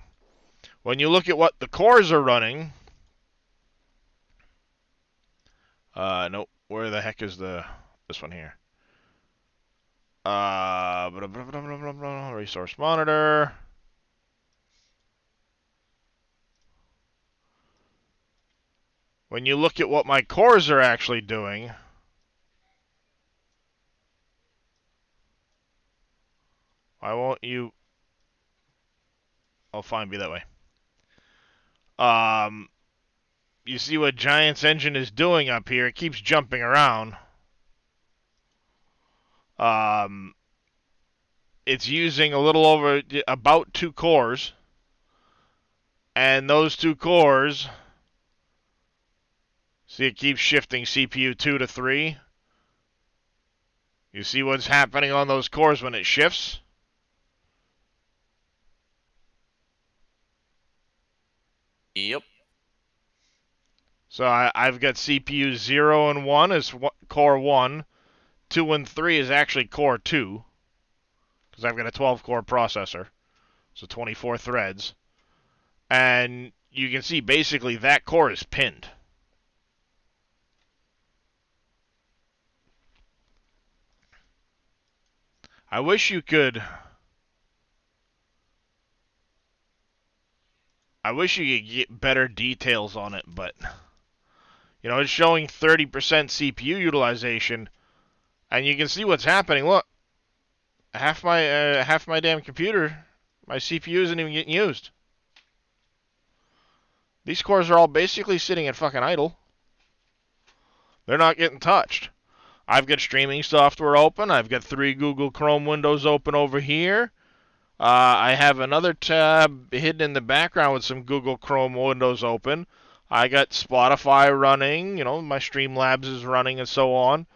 When you look at what the cores are running, nope, where the heck is this one here? Resource monitor. When you look at what my cores are actually doing, why won't you? Oh, fine, be that way. Um, you see what Giant's engine is doing up here? It keeps jumping around. Um, it's using a little over about 2 cores, and those 2 cores. See, it keeps shifting CPU 2 to 3. You see what's happening on those cores when it shifts? Yep. So I've got CPU 0 and 1 is core 1. 2 and 3 is actually core 2. Because I've got a 12-core processor. So 24 threads. And you can see basically that core is pinned. I wish you could get better details on it, but it's showing 30% CPU utilization, and you can see what's happening. Look, half my damn computer, my CPU isn't even getting used. These cores are all basically sitting at fucking idle. They're not getting touched. I've got streaming software open. I've got 3 Google Chrome windows open over here. I have another tab hidden in the background with some Google Chrome windows open. I got Spotify running, my Streamlabs is running and so on.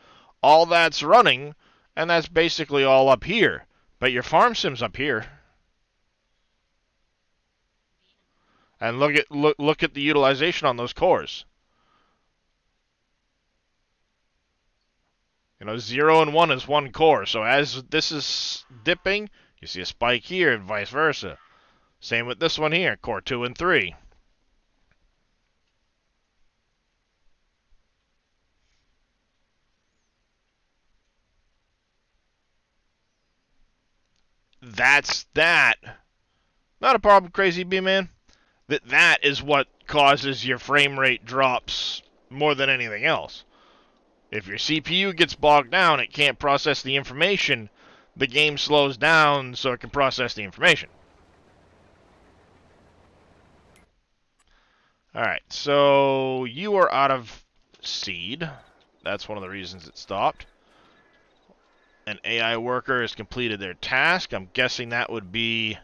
All that's running, and that's basically all up here. But your farm sim's up here. And look at the utilization on those cores. 0 and 1 is 1 core. So as this is dipping, you see a spike here and vice versa. Same with this one here, core 2 and 3. that's that. Not a problem, Crazy B-Man. That is what causes your frame rate drops more than anything else. If your CPU gets bogged down, it can't process the information. The game slows down so it can process the information. Alright, so you are out of seed. That's one of the reasons it stopped. An AI worker has completed their task. I'm guessing that would be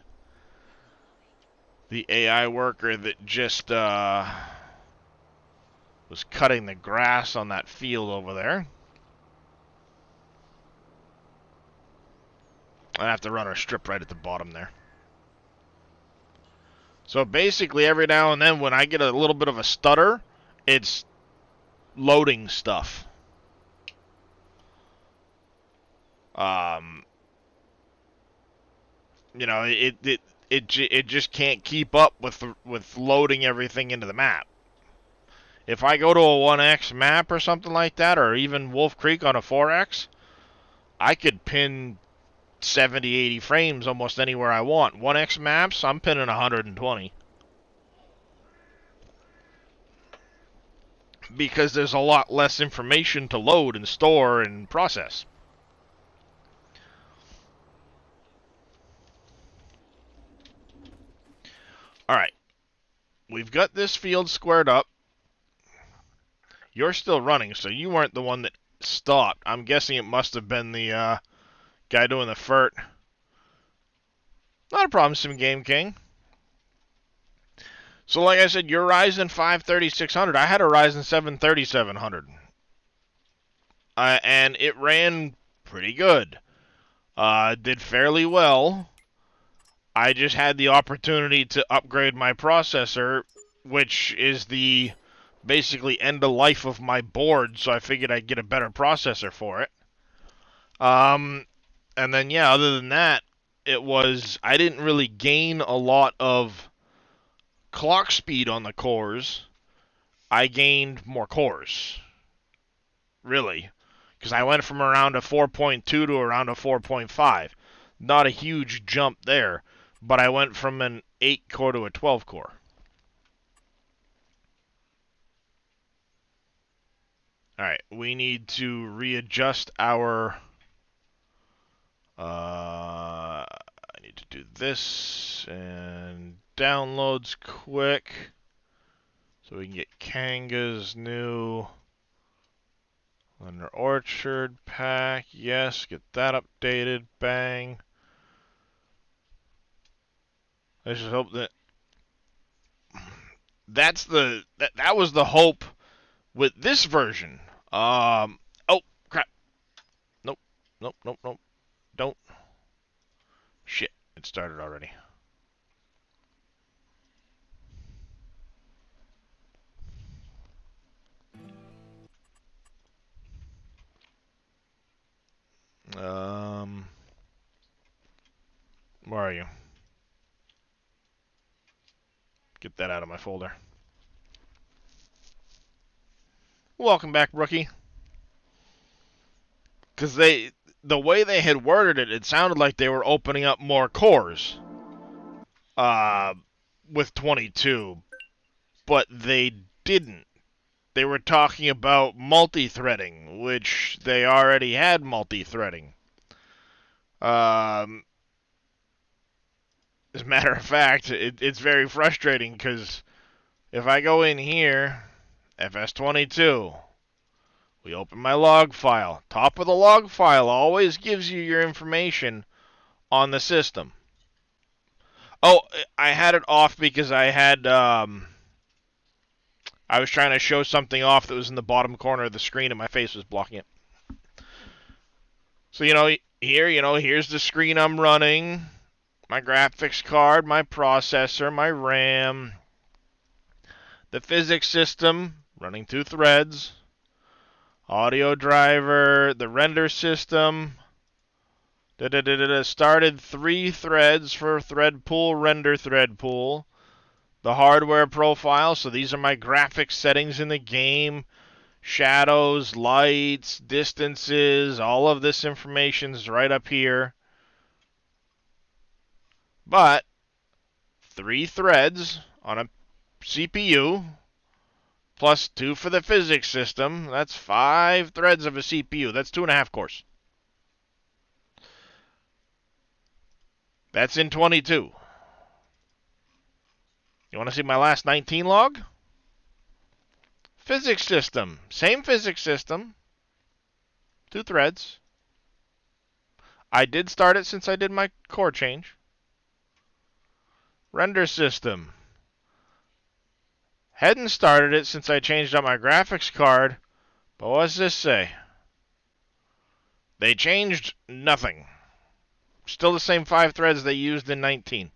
the AI worker that just was cutting the grass on that field over there. I have to run a strip right at the bottom there. So basically every now and then when I get a little bit of a stutter, it's loading stuff. It just can't keep up with loading everything into the map. If I go to a 1x map or something like that, or even Wolf Creek on a 4x, I could pin 70, 80 frames almost anywhere I want. 1x maps, I'm pinning 120. Because there's a lot less information to load and store and process. Alright. We've got this field squared up. You're still running, so you weren't the one that stopped. I'm guessing it must have been the guy doing the FERT. Not a problem, Sim Game King. So like I said, your Ryzen 5 3600, I had a Ryzen 7 3700. And it ran pretty good. Did fairly well. I just had the opportunity to upgrade my processor, which is the basically end of life of my board, so I figured I'd get a better processor for it. And then yeah, other than that, I didn't really gain a lot of clock speed on the cores. I gained more cores, really, because I went from around a 4.2 to around a 4.5. Not a huge jump there, but I went from an 8 core to a 12 core. Alright, we need to readjust our... I need to do this, and downloads quick, so we can get Kanga's new Under Orchard pack. Yes, get that updated. Bang. I just hope that that was the hope with this version. Oh crap! Nope, nope, nope, nope. Don't. Shit! It started already. Where are you? Get that out of my folder. Welcome back, rookie. Because the way they had worded it, it sounded like they were opening up more cores with 22, but they didn't. They were talking about multi-threading, which they already had multi-threading. As a matter of fact, it's very frustrating because if I go in here, FS22, we open my log file. Top of the log file always gives you your information on the system. Oh, I had it off because I was trying to show something off that was in the bottom corner of the screen and my face was blocking it. So, here's the screen I'm running. My graphics card, my processor, my RAM. The physics system, running 2 threads. Audio driver, the render system. Started 3 threads for thread pool, render thread pool. The hardware profile, so these are my graphics settings in the game. Shadows, lights, distances, all of this information is right up here. But 3 threads on a CPU plus 2 for the physics system, that's 5 threads of a CPU. That's 2.5 cores. That's in 22. You want to see my last 19 log? Physics system. Same physics system. 2 threads. I did start it since I did my core change. Render system. Hadn't started it since I changed out my graphics card. But what does this say? They changed nothing. Still the same 5 threads they used in 19.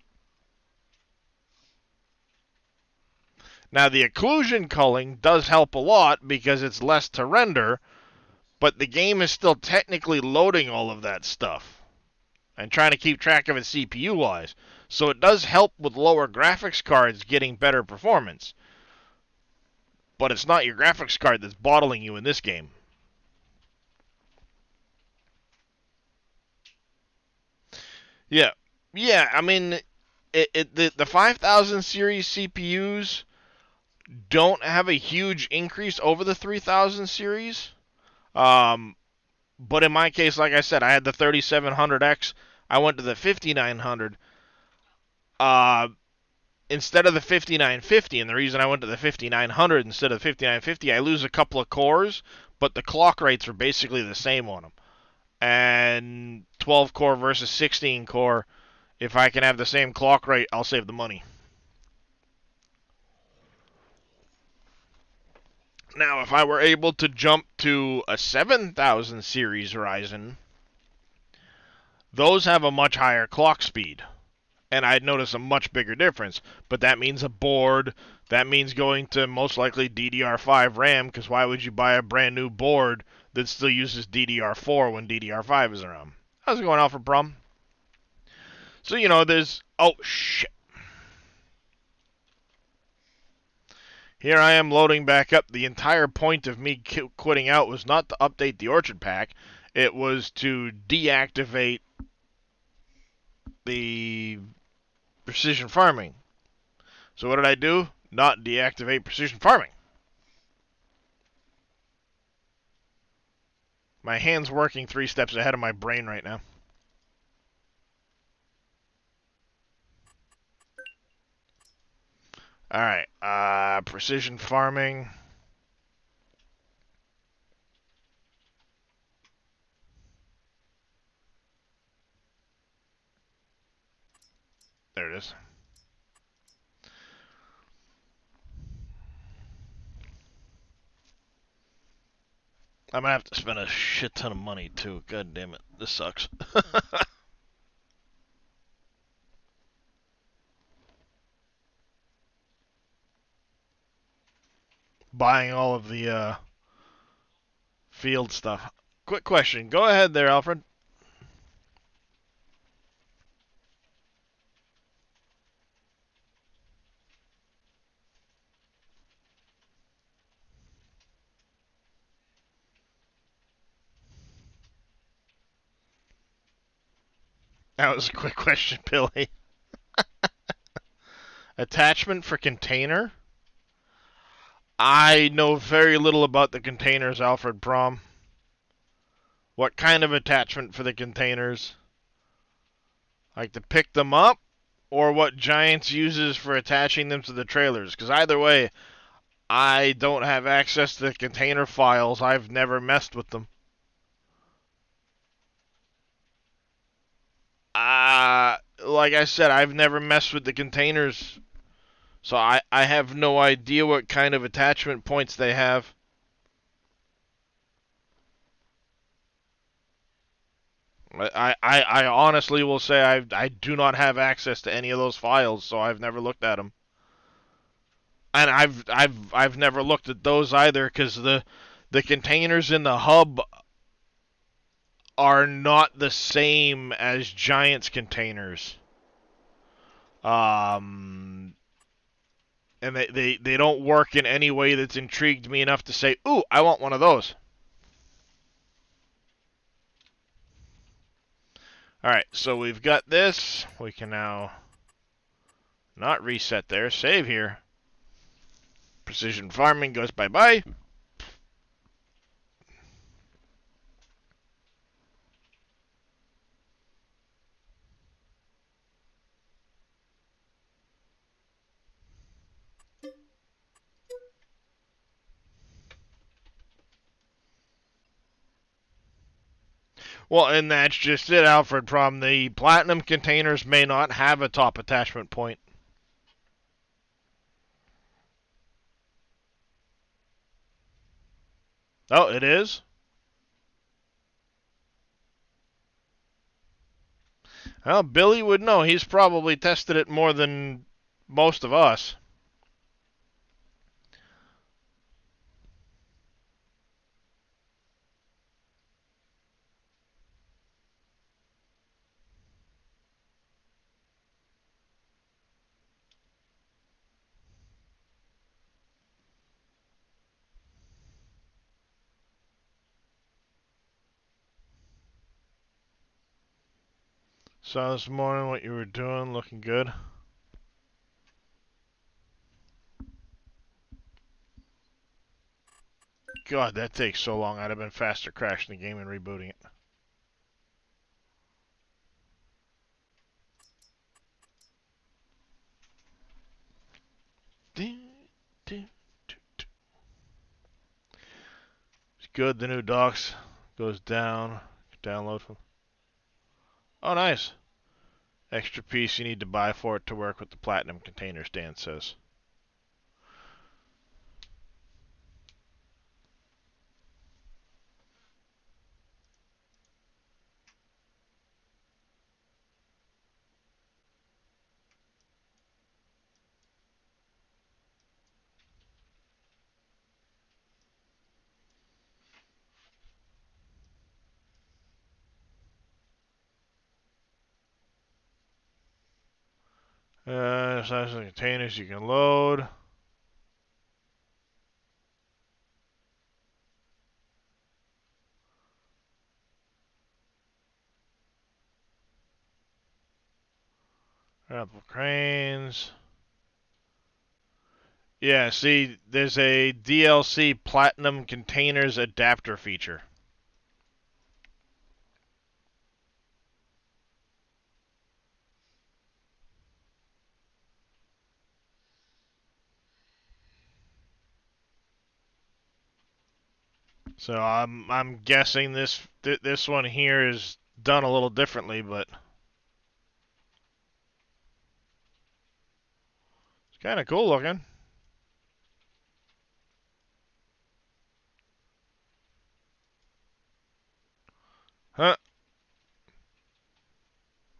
Now the occlusion culling does help a lot because it's less to render, but the game is still technically loading all of that stuff and trying to keep track of its CPU wise. So it does help with lower graphics cards getting better performance. But it's not your graphics card that's bottling you in this game. Yeah. Yeah, I mean, the 5000 series CPUs don't have a huge increase over the 3000 series. Um, but in my case, like I said, I had the 3700X. I went to the 5900. Uh, Instead of the 5950, and the reason I went to the 5900 instead of the 5950, I lose a couple of cores, but the clock rates are basically the same on them. And 12 core versus 16 core, if I can have the same clock rate, I'll save the money. Now, if I were able to jump to a 7000 series Ryzen, those have a much higher clock speed. And I'd notice a much bigger difference. But that means a board. That means going to most likely DDR5 RAM, because why would you buy a brand new board that still uses DDR4 when DDR5 is around? How's it going, Alfred Brum? So, there's... Oh, shit. Here I am loading back up. The entire point of me quitting out was not to update the Orchard Pack. It was to deactivate the precision farming. So what did I do? Not deactivate precision farming. My hand's working 3 steps ahead of my brain right now. Alright, precision farming. There it is. I'm gonna have to spend a shit ton of money too. God damn it. This sucks. Buying all of the field stuff. Quick question. Go ahead there, Alfred. That was a quick question, Billy. Attachment for container? I know very little about the containers, Alfred Prom. What kind of attachment for the containers? Like to pick them up? Or what Giants uses for attaching them to the trailers? Because either way, I don't have access to the container files. I've never messed with them. Like I said, I've never messed with the containers. So I have no idea what kind of attachment points they have. I honestly will say I do not have access to any of those files, so I've never looked at them. And I've never looked at those either, because the containers in the hub are not the same as Giants containers. And they don't work in any way that's intrigued me enough to say, ooh, I want one of those. Alright, so we've got this. We can now Not reset there. Save here. Precision farming goes bye-bye. Well, and that's just it, Alfred. Problem: the platinum containers may not have a top attachment point. Oh, it is? Well, Billy would know. He's probably tested it more than most of us. Saw this morning what you were doing, looking good. God, that takes so long. I'd have been faster crashing the game and rebooting it. It's good. The new docs goes down. Download from. Oh, nice. Extra piece you need to buy for it to work with the platinum containers, Dan says. Size of the containers you can load. Apple cranes. Yeah, see, there's a DLC Platinum Containers adapter feature. So I'm guessing this one here is done a little differently, but it's kind of cool looking. Huh?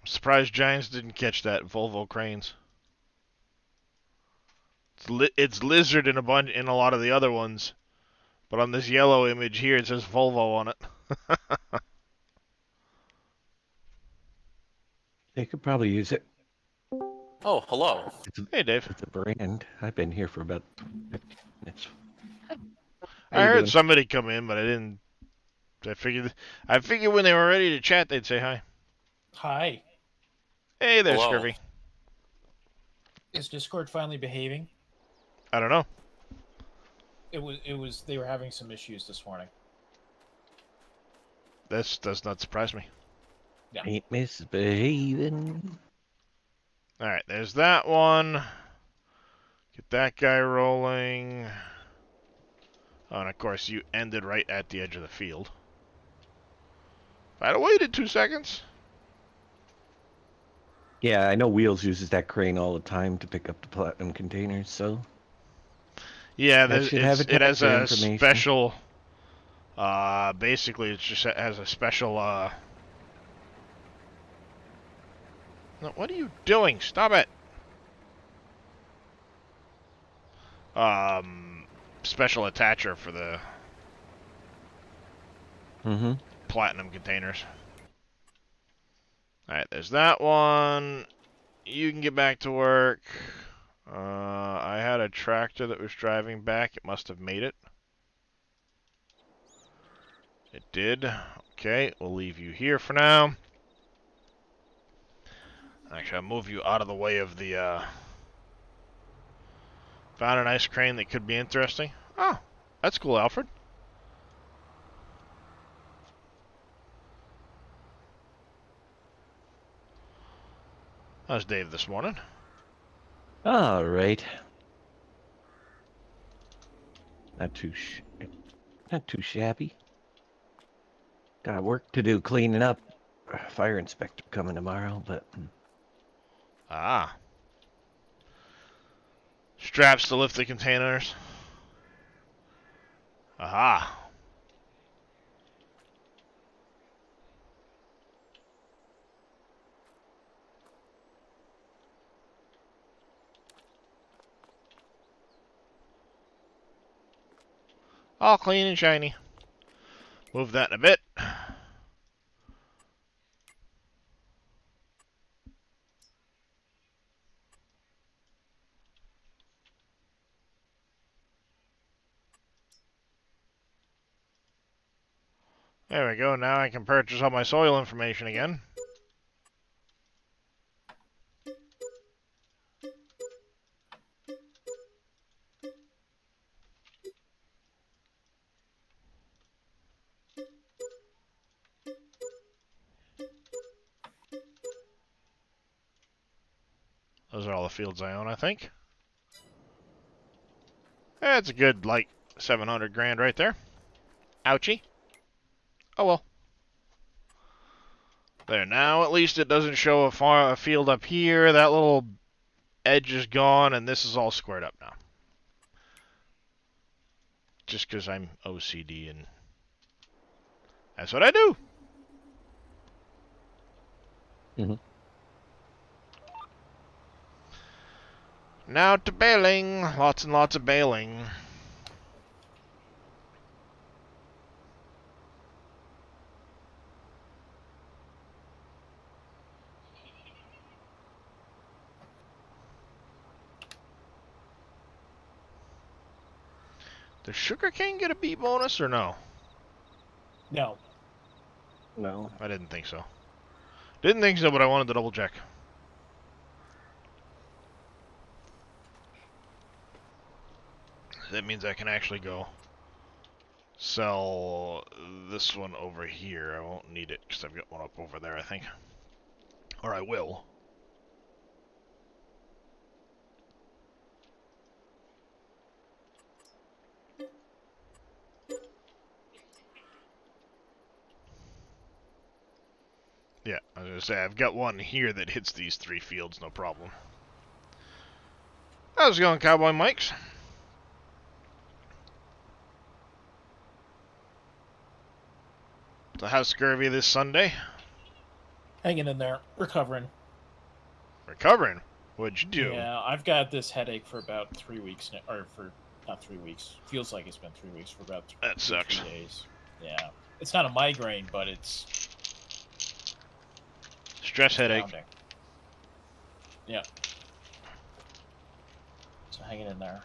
I'm surprised Giants didn't catch that Volvo cranes. It's lizard in a lot of the other ones, but on this yellow image here it says Volvo on it. They could probably use it. Oh, hello. Hey, Dave. It's a brand. I've been here for about 15 minutes. How I you heard doing? somebody come in, but I didn't. I figured when they were ready to chat, they'd say hi. Hi. Hey there, Hello. Scurvy. Is Discord finally behaving? I don't know. They were having some issues this morning. This does not surprise me. Yeah. Ain't misbehaving. All right, there's that one. Get that guy rolling. Oh, and of course, you ended right at the edge of the field. If I'd have waited 2 seconds. Yeah, I know Wheels uses that crane all the time to pick up the platinum containers, so Yeah, that should have it has attached their a information. special. Basically, it just has a special. No, what are you doing? Stop it. Special attacher for the platinum containers. Alright, there's that one. You can get back to work. I had a tractor that was driving back. It must have made it. It did. Okay, we'll leave you here for now. Actually, I'll move you out of the way of the Found an ice crane that could be interesting. Oh, that's cool, Alfred. How's Dave this morning? All right. Not too shabby. Got work to do cleaning up. Fire inspector coming tomorrow, but Ah. Straps to lift the containers. Aha. All clean and shiny. Move that in a bit. There we go. Now I can purchase all my soil information again. Those are all the fields I own, I think. That's a good, like, 700 grand right there. Ouchie. Oh well. There, now at least it doesn't show a field up here. That little edge is gone, and this is all squared up now. Just because I'm OCD, and that's what I do. Mm-hmm. Now to baling. Lots and lots of baling. Does sugarcane get a B bonus or no? No. No. I didn't think so. Didn't think so, but I wanted to double check. That means I can actually go sell this one over here. I won't need it because I've got one up over there, I think. Or I will. Yeah, I was going to say, I've got one here that hits these 3 fields, no problem. How's it going, Cowboy Mikes? So how's scurvy this Sunday? Hanging in there, recovering. Recovering? What'd you do? Yeah, I've got this headache for about 3 weeks now, or for not 3 weeks. Feels like it's been 3 weeks for about That sucks. 3 days. Yeah, it's not a migraine, but it's Stress headache. pounding. Yeah. So hanging in there.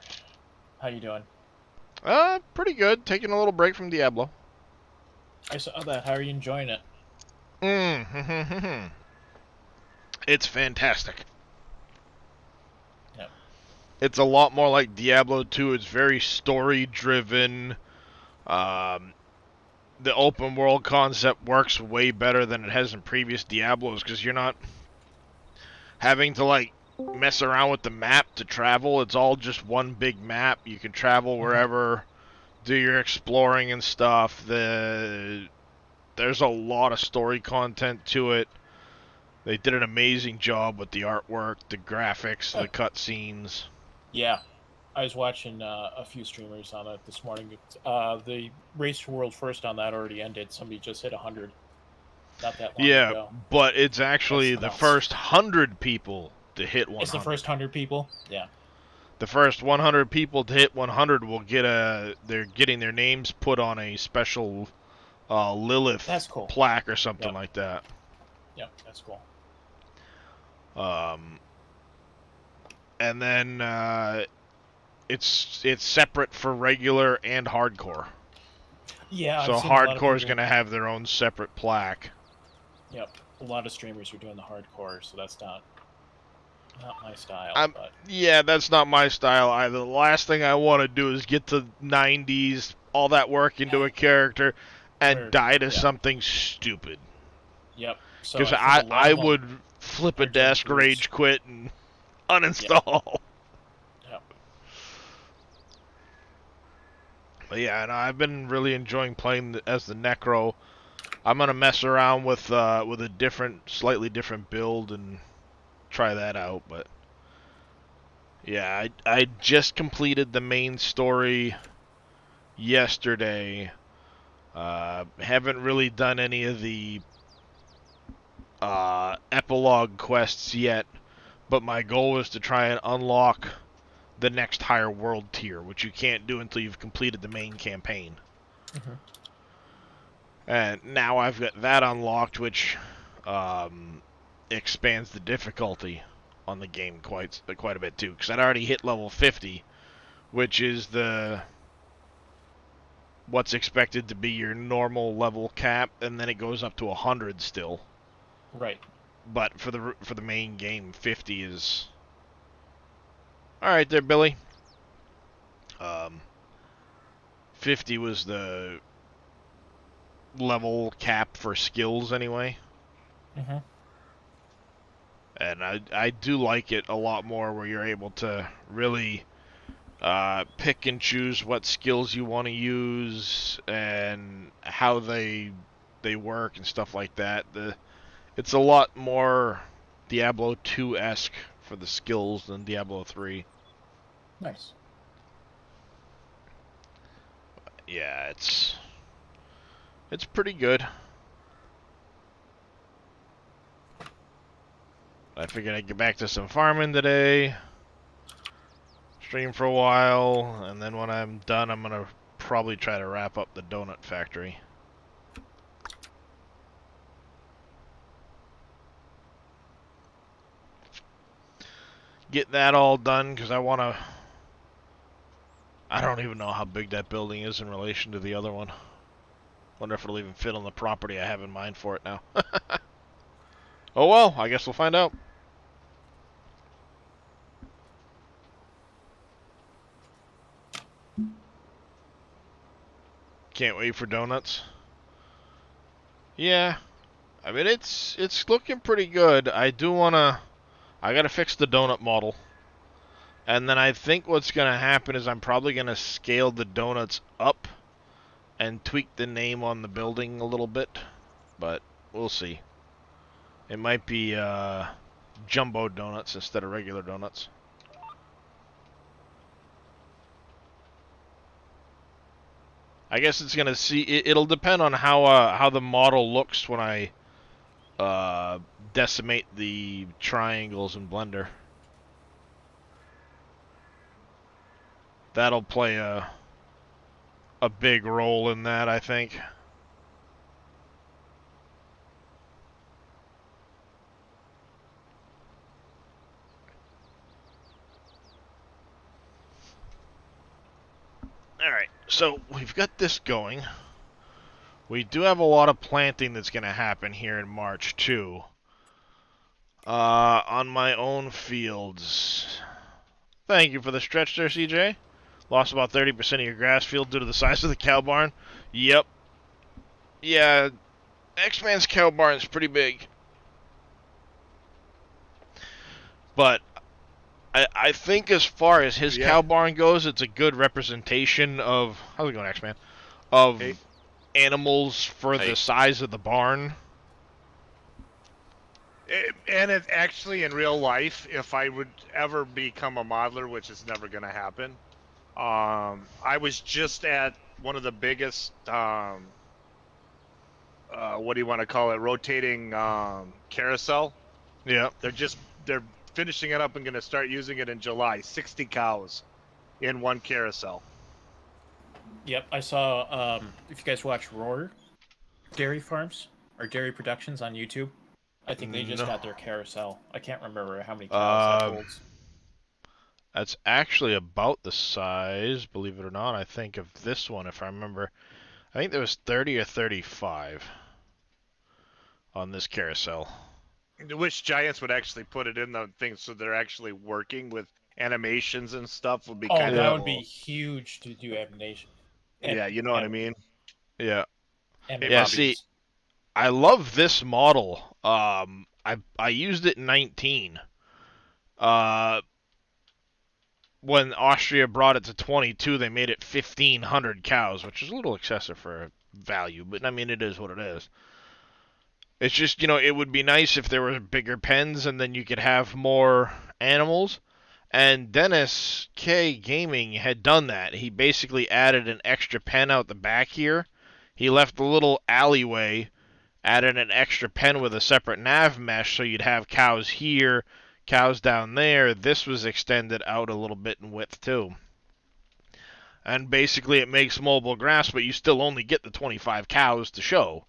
How you doing? Pretty good. Taking a little break from Diablo. I saw that. How are you enjoying it? It's fantastic. Yep. It's a lot more like Diablo 2. It's very story-driven. The open world concept works way better than it has in previous Diablos because you're not having to, like, mess around with the map to travel. It's all just one big map. You can travel wherever, do your exploring and stuff. There's a lot of story content to it. They did an amazing job with the artwork, the graphics, the cutscenes. Yeah. I was watching a few streamers on it this morning. The race to world first on that already ended. Somebody just hit 100 not that long Yeah, ago. but it's actually That's the nuts. first 100 people to hit 100. It's the first 100 people? Yeah. The first 100 people to hit 100 will get they're getting their names put on a special Lilith That's cool. plaque or something Yep. like that. Yep, that's cool. And then it's separate for regular and hardcore. Yeah, So I've seen a lot of hardcore is people- going to have their own separate plaque. Yep, a lot of streamers are doing the hardcore, so that's not Not my style, I'm but yeah, that's not my style either. The last thing I want to do is get to 90s, all that work into a character, and where die to yeah, something stupid. yep. So Because I think a lot I of them would flip a are getting desk, boots. rage quit, and Yeah, uninstall. yeah. But yeah, and I've been really enjoying playing as the Necro. I'm gonna mess around with a different, slightly different build and try that out. But yeah, I just completed the main story yesterday. Haven't really done any of the epilogue quests yet, but my goal is to try and unlock the next higher world tier, which you can't do until you've completed the main campaign. Hmm. And now I've got that unlocked, which expands the difficulty on the game quite a bit too. Because I'd already hit level 50, which is the what's expected to be your normal level cap, and then it goes up to 100 still. Right. But for the main game, 50 is all right there, Billy. Um, 50 was the level cap for skills anyway. Hmm. And I do like it a lot more where you're able to really pick and choose what skills you want to use and how they work and stuff like that. It's a lot more Diablo 2-esque for the skills than Diablo 3. Nice. Yeah, it's pretty good. I figured I'd get back to some farming today, stream for a while, and then when I'm done, I'm gonna probably try to wrap up the donut factory. Get that all done because I want to. I don't even know how big that building is in relation to the other one. Wonder if it'll even fit on the property I have in mind for it now. Oh well, I guess we'll find out. Can't wait for donuts. Yeah, I mean it's looking pretty good. I gotta fix the donut model. And then I think what's gonna happen is I'm probably gonna scale the donuts up and tweak the name on the building a little bit. But we'll see. It might be jumbo donuts instead of regular donuts. I guess it's gonna see. It'll depend on how the model looks when I uh, decimate the triangles in Blender. That'll play a big role in that, I think. All right, so we've got this going. We do have a lot of planting that's going to happen here in March too. On my own fields. Thank you for the stretch there, CJ. Lost about 30% of your grass field due to the size of the cow barn. Yep. Yeah, X-Man's cow barn is pretty big. But I think as far as his Yeah. cow barn goes, it's a good representation of... How's it going, X-Man? Of Hey. animals for Hey. the size of the barn. And it's actually in real life, if I would ever become a modeler, which is never going to happen, I was just at one of the biggest, what do you want to call it, rotating carousel. Yeah. They're finishing it up and going to start using it in July. 60 cows in one carousel. Yep, I saw. If you guys watch Roar Dairy Farms or Dairy Productions on YouTube, I think they just No. got their carousel. I can't remember how many cows that Uh, holds. that's actually about the size, believe it or not, I think, of this one, if I remember. I think there was 30 or 35 on this carousel. I wish Giants would actually put it in the thing so they're actually working with animations and stuff. Would be Oh, kind that of would be huge to do animation. yeah, you know what I mean. Yeah. Hey, Yeah, Bobby. see, I love this model. I used it in 19. Uh, when Austria brought it to 22, they made it 1,500 cows, which is a little excessive for value, but I mean, it is what it is. It's just, it would be nice if there were bigger pens and then you could have more animals. And Dennis K Gaming had done that. He basically added an extra pen out the back here. He left a little alleyway, added an extra pen with a separate nav mesh so you'd have cows here, cows down there. This was extended out a little bit in width too. And basically it makes mobile grass, but you still only get the 25 cows to show.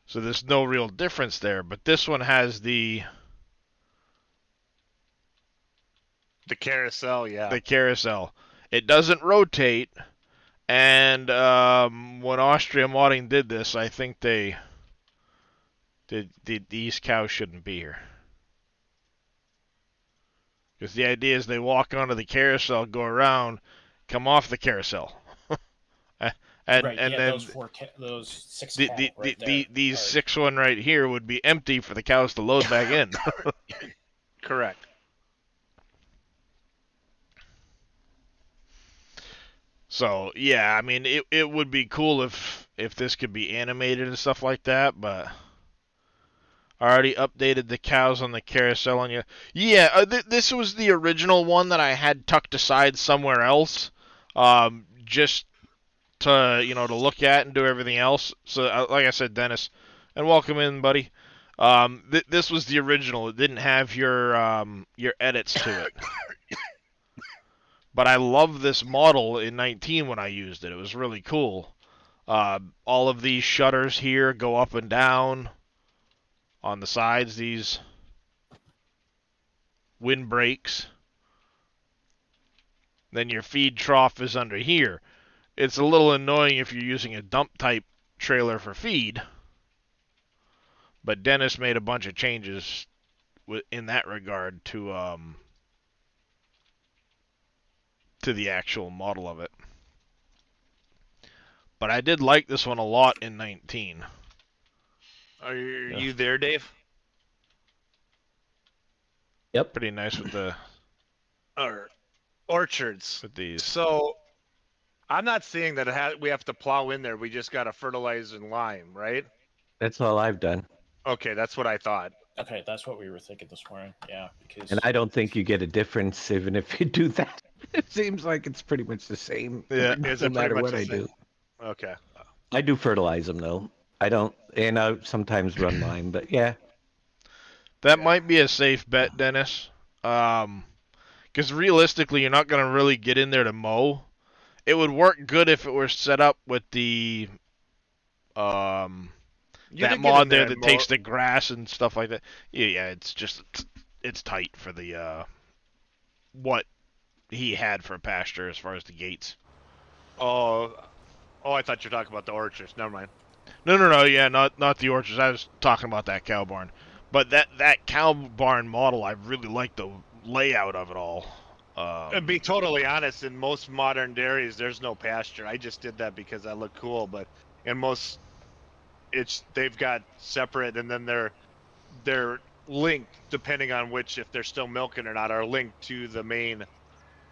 So there's no real difference there. But this one has the carousel, yeah. carousel. It doesn't rotate, and when Austria Modding did this, I think these cows shouldn't be here. Because the idea is they walk onto the carousel, go around, come off the carousel. and right, and yeah, then those six cattle right there. these 6-1 right here would be empty for the cows to load back in. Correct. So yeah, I mean it would be cool if this could be animated and stuff like that, but I already updated the cows on the carousel on you. Yeah, this was the original one that I had tucked aside somewhere else, just to to look at and do everything else. So like I said, Dennis, and welcome in, buddy. This was the original. It didn't have your edits to it. But I love this model in 19 when I used it. It was really cool. All of these shutters here go up and down. On the sides, these windbreaks. Then your feed trough is under here. It's a little annoying if you're using a dump type trailer for feed. But Dennis made a bunch of changes in that regard to the actual model of it. But I did like this one a lot in 19. Are you there, Dave? Yep. Pretty nice with the orchards. with these. So I'm not saying that we have to plow in there. We just got to fertilize and lime, right? That's all I've done. Okay, that's what I thought. Okay, that's what we were thinking this morning. Yeah, because And I don't think you get a difference even if you do that. It seems like it's pretty much the same. Yeah. Is no it pretty matter much what the I same? do. Okay. I do fertilize them though. I don't, and I sometimes run lime, but yeah. That might be a safe bet, Dennis. Because realistically, you're not going to really get in there to mow. It would work good if it were set up with the that mod there that takes the grass and stuff like that. Yeah, it's just it's tight for the what he had for pasture as far as the gates. Oh, I thought you were talking about the orchards. Never mind. No. Yeah, not the orchards. I was talking about that cow barn. But that cow barn model, I really like the layout of it all. To be totally honest, in most modern dairies, there's no pasture. I just did that because I look cool. But in most, they've got separate, and then they're linked depending on if they're still milking or not, are linked to the main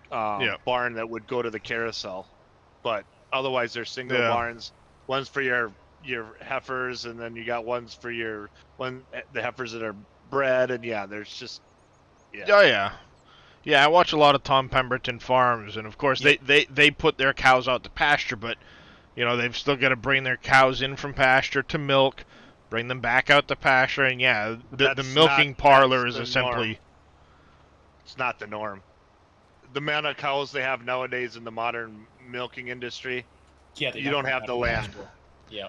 barn that would go to the carousel. But otherwise, they're single barns. One's for your heifers, and then you got ones for the heifers that are bred, and there's just Oh yeah. Yeah, I watch a lot of Tom Pemberton farms, and of course they put their cows out to pasture, but they've still got to bring their cows in from pasture to milk, bring them back out to pasture, and the milking parlor is essentially. It's not the norm. The amount of cows they have nowadays in the modern milking industry, you don't have the land. Yeah.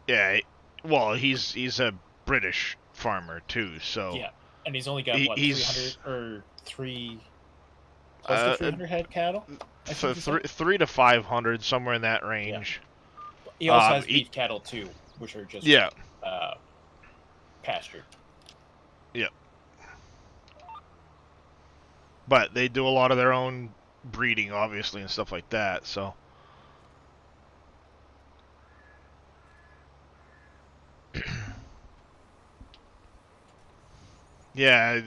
Yeah, well, he's a British farmer too, so. Yeah, and he's only got 300 or close to 300 head cattle. 300 to 500, somewhere in that range. Yeah. He also has beef cattle too, which are just pastured. but they do a lot of their own breeding, obviously, and stuff like that. So. Yeah,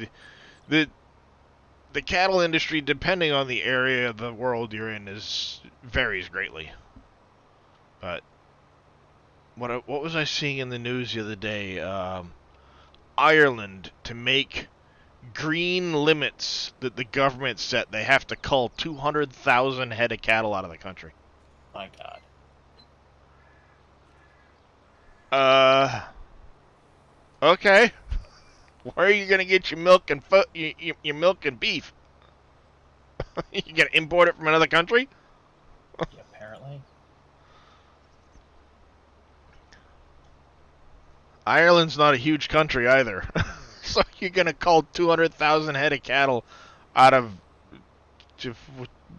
the cattle industry, depending on the area of the world you're in, varies greatly. But what was I seeing in the news the other day? Ireland, to make green limits that the government set, they have to cull 200,000 head of cattle out of the country. My God. Okay. Where are you gonna get your milk and your milk and beef? You gonna import it from another country? Yeah, apparently. Ireland's not a huge country either. So you're gonna cull 200,000 head of cattle out of.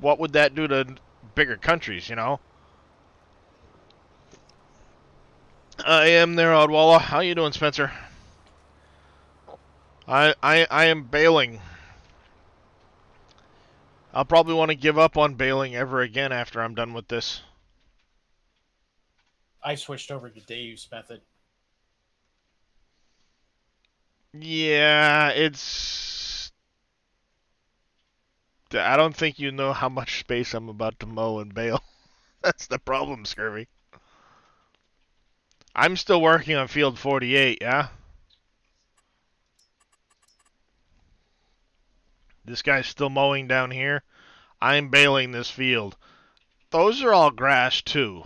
What would that do to bigger countries? I am there, Oddwalla. How you doing, Spencer? I am bailing. I'll probably want to give up on bailing ever again after I'm done with this. I switched over to Dave's method. Yeah, I don't think you know how much space I'm about to mow and bale. That's the problem, Scurvy. I'm still working on field 48, yeah? This guy's still mowing down here. I'm baling this field. Those are all grass, too.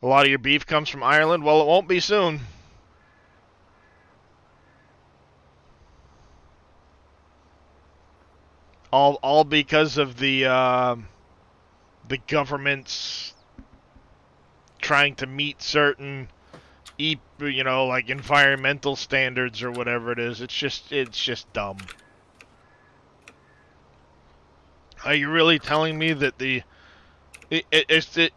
A lot of your beef comes from Ireland? Well, it won't be soon. All because of the government's trying to meet certain like environmental standards or whatever it is. It's just dumb. Are you really telling me that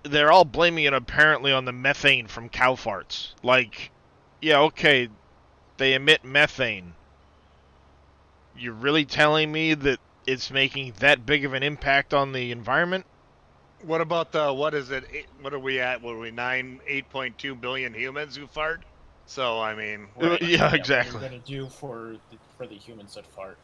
they're all blaming it apparently on the methane from cow farts? Like, yeah, okay, they emit methane. You're really telling me that it's making that big of an impact on the environment? What about what is it? What are we at? What are we 8.2 billion humans who fart? So I mean, Yeah, Yeah, exactly. what are you gonna do for the humans that fart?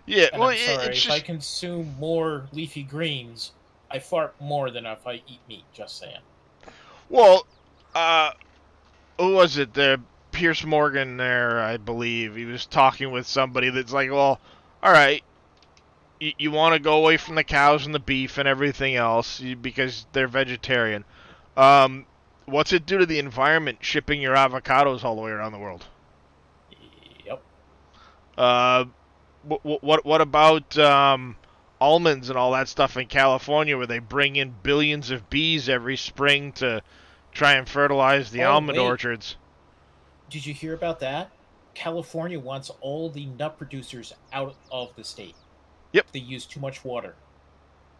Yeah, And well, I'm sorry, it's if I just consume more leafy greens, I fart more than if I eat meat. Just saying. well, who was it? Pierce Morgan there, I believe. He was talking with somebody that's like, well, all right, you want to go away from the cows and the beef and everything else because they're vegetarian. What's it do to the environment shipping your avocados all the way around the world? Yep. What about almonds and all that stuff in California, where they bring in billions of bees every spring to try and fertilize the almond wait. orchards? Did you hear about that? California wants all the nut producers out of the state. Yep. They use too much water.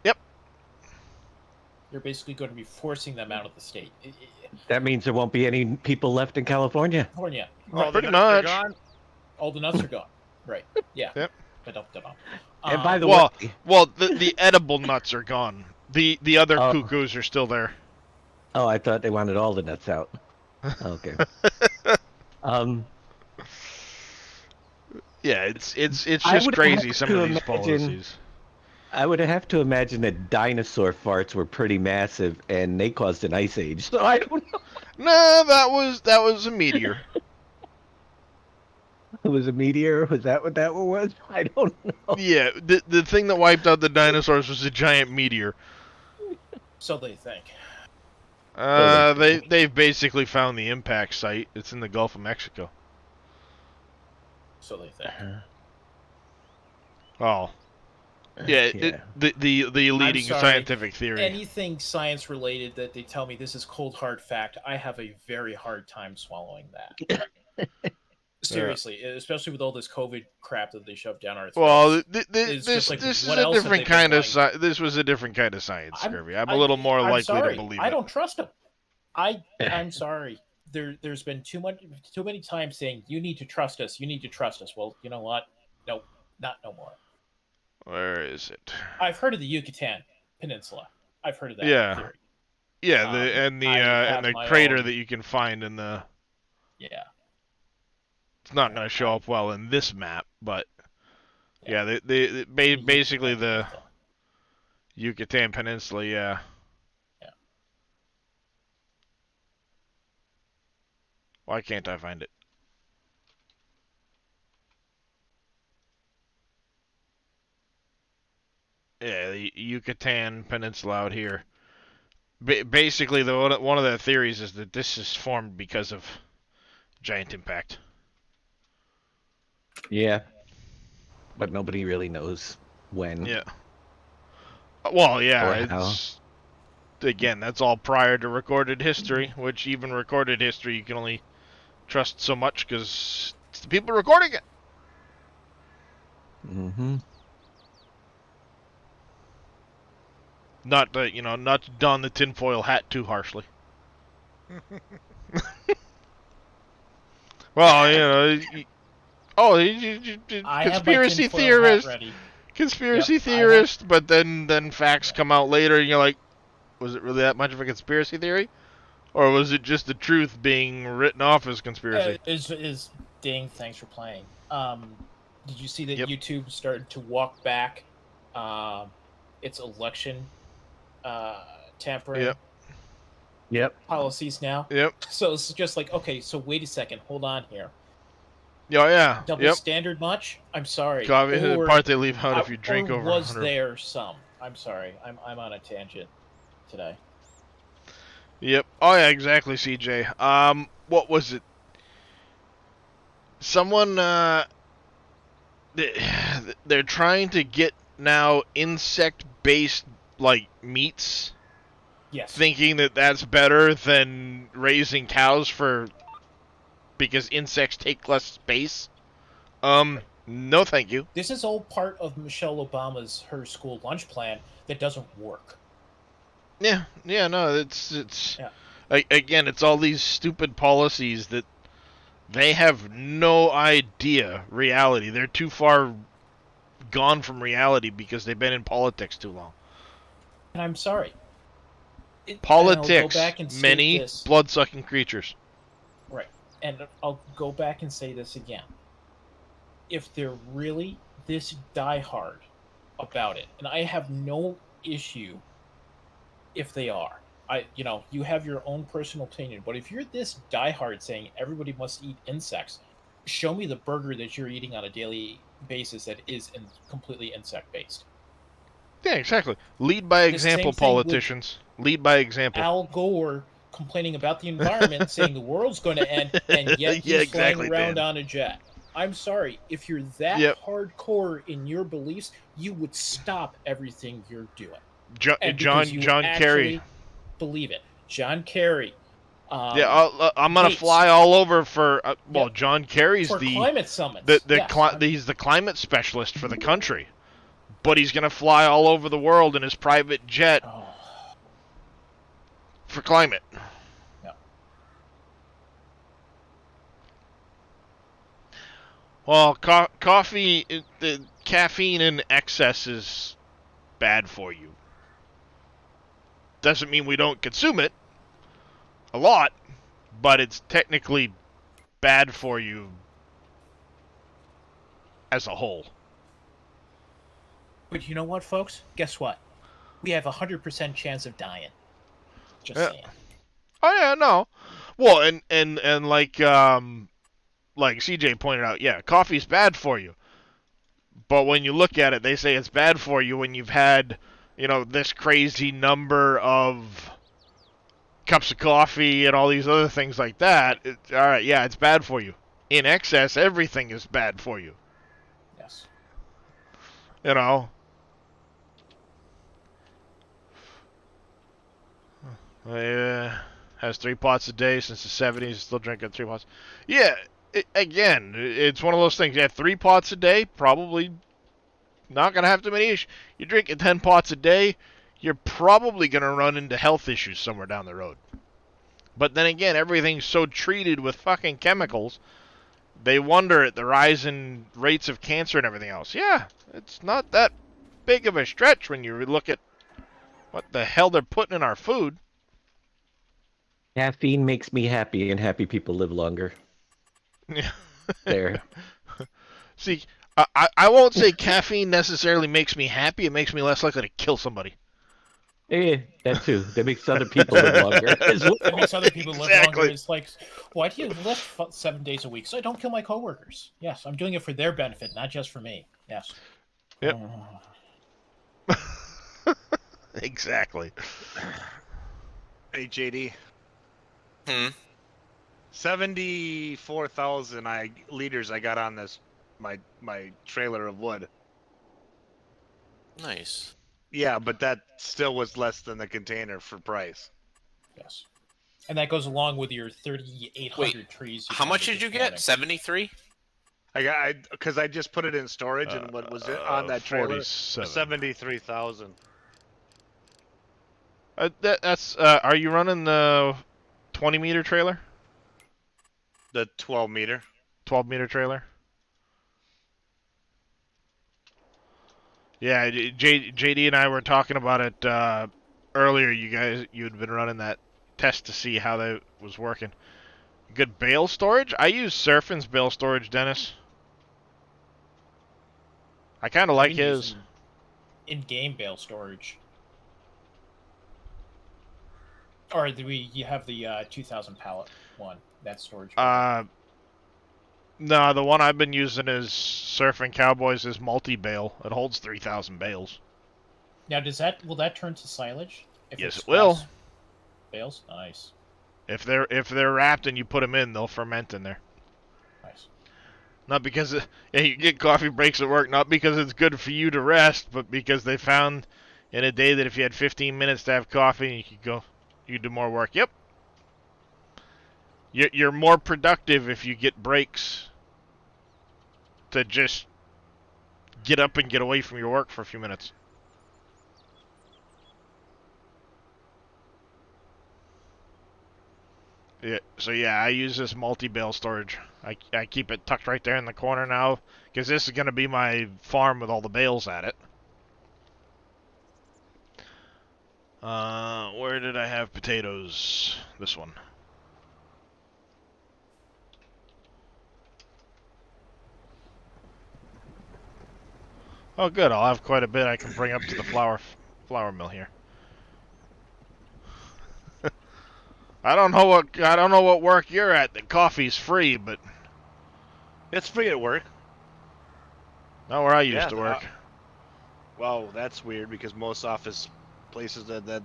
Yep. You're basically going to be forcing them out of the state. That means there won't be any people left in California. California. all Pretty the nuts are much. gone? All the nuts are gone. Right. Yeah. Yep. And by the Well, way, the edible nuts are gone. The other Oh. cuckoos are still there. oh, I thought they wanted all the nuts out. Okay. Yeah, it's I just would crazy, have some to of these imagine- policies. I would have to imagine that dinosaur farts were pretty massive and they caused an ice age. So I don't know. No, that was a meteor. It was a meteor. Was that what that one was? I don't know. Yeah, the thing that wiped out the dinosaurs was a giant meteor. So they think. They've basically found the impact site. It's in the Gulf of Mexico. So they think. Oh, yeah. Yeah. The leading sorry. scientific theory. Anything science related that they tell me this is cold hard fact, I have a very hard time swallowing that. Seriously, especially with all this COVID crap that they shoved down our throats. Well, It's this just like, this is what a else have different they been kind of lying? this was a different kind of science, I'm- Scurvy. I'm a little more I'm likely sorry. to believe I it. don't trust them. I'm sorry. there's been too many times saying you need to trust us. You need to trust us. Well, you know what? No, not no more. Where is it? I've heard of the Yucatan Peninsula. I've heard of that Yeah. theory. Yeah, I and have the my crater own. that you can find in the. Yeah. It's not Yeah, going to show up well in this map, but Yeah. basically Yucatan the Peninsula. Yucatan Peninsula. Yeah. Yeah. Why can't I find it? Yeah, the Yucatan Peninsula out here. Basically, one of the theories is that this is formed because of giant impact. Yeah, but nobody really knows when Yeah. Well, yeah, or how. it's again, that's all prior to recorded history, which even recorded history you can only trust so much because it's the people recording it. Mm-hmm. Not to, not to don the tinfoil hat too harshly. Well, I have my conspiracy tinfoil hat theorist, ready. conspiracy Yep, I have. theorist, but then facts Yeah. come out later, and you're like, was it really that much of a conspiracy theory, or was it just the truth being written off as conspiracy? Is Ding? Thanks for playing. Did you see that Yep. YouTube started to walk back its election tampering Yep. Yep. policies now? Yep. So it's just like, okay, so wait a second, hold on here. Yeah. Double Yep. standard much? I'm sorry. Coffee, the Or, part they leave out if you drink or over was 100. there some? I'm sorry. I'm on a tangent today. Yep. Oh yeah, exactly, CJ. What was it? Someone they're trying to get now insect-based like meats, Yes. thinking that that's better than raising cows because insects take less space. No, thank you. This is all part of Michelle Obama's her school lunch plan that doesn't work. Yeah, no, it's Yeah. again, it's all these stupid policies that they have no idea reality. They're too far gone from reality because they've been in politics too long. And I'm sorry. And Politics, I'll go back and state many this. blood-sucking creatures. Right. And I'll go back and say this again. If they're really this diehard about it, and I have no issue if they are. You have your own personal opinion, but if you're this diehard saying everybody must eat insects, show me the burger that you're eating on a daily basis that is completely insect based. Yeah, exactly. Lead by example, same thing with politicians. Lead by example. Al Gore complaining about the environment, saying the world's going to end, and yet he's Yeah, exactly, flying around Dan. on a jet. I'm sorry, if you're that Yep. hardcore in your beliefs, you would stop everything you're doing. John Because you Kerry. actually believe it. John Kerry. Yeah, I'm gonna Gates. fly all over for. Yeah. John Kerry's For the climate summits. he's the climate specialist for the country, but he's gonna fly all over the world in his private jet Oh, for climate. yeah. Well, coffee, the caffeine in excess is bad for you. Doesn't mean we don't consume it a lot, but it's technically bad for you as a whole. But you know what, folks? Guess what? We have 100% chance of dying. Just Yeah. saying. Oh yeah, no. Well, and like CJ pointed out, yeah, coffee's bad for you. But when you look at it, they say it's bad for you when you've had, this crazy number of cups of coffee and all these other things like that. All right, yeah, it's bad for you. In excess, everything is bad for you. Yes. You know. Has 3 pots a day since the 70s. Still drinking 3 pots. Yeah, again, it's one of those things. Yeah, 3 pots a day, probably not going to have too many issues. You're drinking 10 pots a day, you're probably going to run into health issues somewhere down the road. But then again, everything's so treated with fucking chemicals. They wonder at the rise in rates of cancer and everything else. Yeah, it's not that big of a stretch when you look at what the hell they're putting in our food. Caffeine makes me happy, and happy people live longer. There. See, I won't say caffeine necessarily makes me happy. It makes me less likely to kill somebody. That too. That makes other people live longer as well. That makes other people live Exactly. longer. It's like, why do you lift 7 days a week? So I don't kill my coworkers. Yes, I'm doing it for their benefit, not just for me. Yes. Yep. Exactly. Hey, JD. Hmm. 74,000 liters I got on this my trailer of wood. Nice. Yeah, but that still was less than the container for price. Yes. And that goes along with your 3,800 trees. How much did you get? 73? Because I just put it in storage, and what was it on that trailer? 47. 73,000. That's. Are you running the 20-meter trailer? The 12-meter. 12-meter trailer? Yeah, JD and I were talking about it earlier. You had been running that test to see how that was working. Good bale storage? I use Surfin's bale storage, Dennis. I kind of like his. In-game bale storage. Or you have the 2,000 pallet one. That storage. No, the one I've been using is Surfing Cowboys is multi-bale. It holds 3,000 bales. Now, will that turn to silage? Yes, it will. Bales? Nice. If they're wrapped and you put them in, they'll ferment in there. Nice. Not because you get coffee breaks at work, not because it's good for you to rest, but because they found in a day that if you had 15 minutes to have coffee, you could do more work. Yep. You're more productive if you get breaks to just get up and get away from your work for a few minutes. Yeah, so yeah, I use this multi-bale storage. I keep it tucked right there in the corner now, because this is going to be my farm with all the bales at it. Where did I have potatoes? This one. Oh, good. I'll have quite a bit I can bring up to the flour mill here. I don't know what work you're at. The coffee's free, but It's free at work. not where I used to work. Well, that's weird because most office places that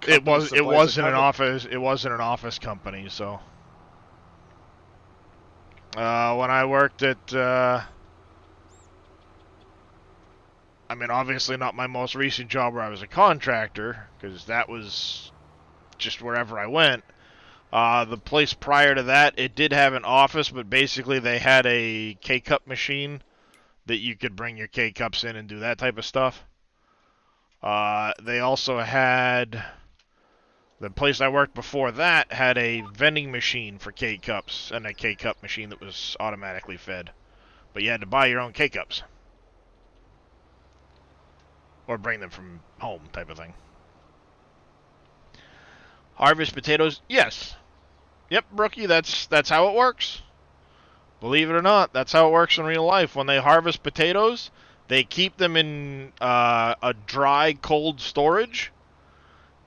It wasn't an office company, so when I worked at I mean, obviously not my most recent job where I was a contractor, because that was just wherever I went. The place prior to that, it did have an office, but basically they had a K-Cup machine that you could bring your K-Cups in and do that type of stuff. They also had... The place I worked before that had a vending machine for K-Cups, and a K-Cup machine that was automatically fed. But you had to buy your own K-Cups. Or bring them from home, type of thing. Harvest potatoes? Yes. Yep, Brookie, that's how it works. Believe it or not, that's how it works in real life. When they harvest potatoes, they keep them in a dry, cold storage.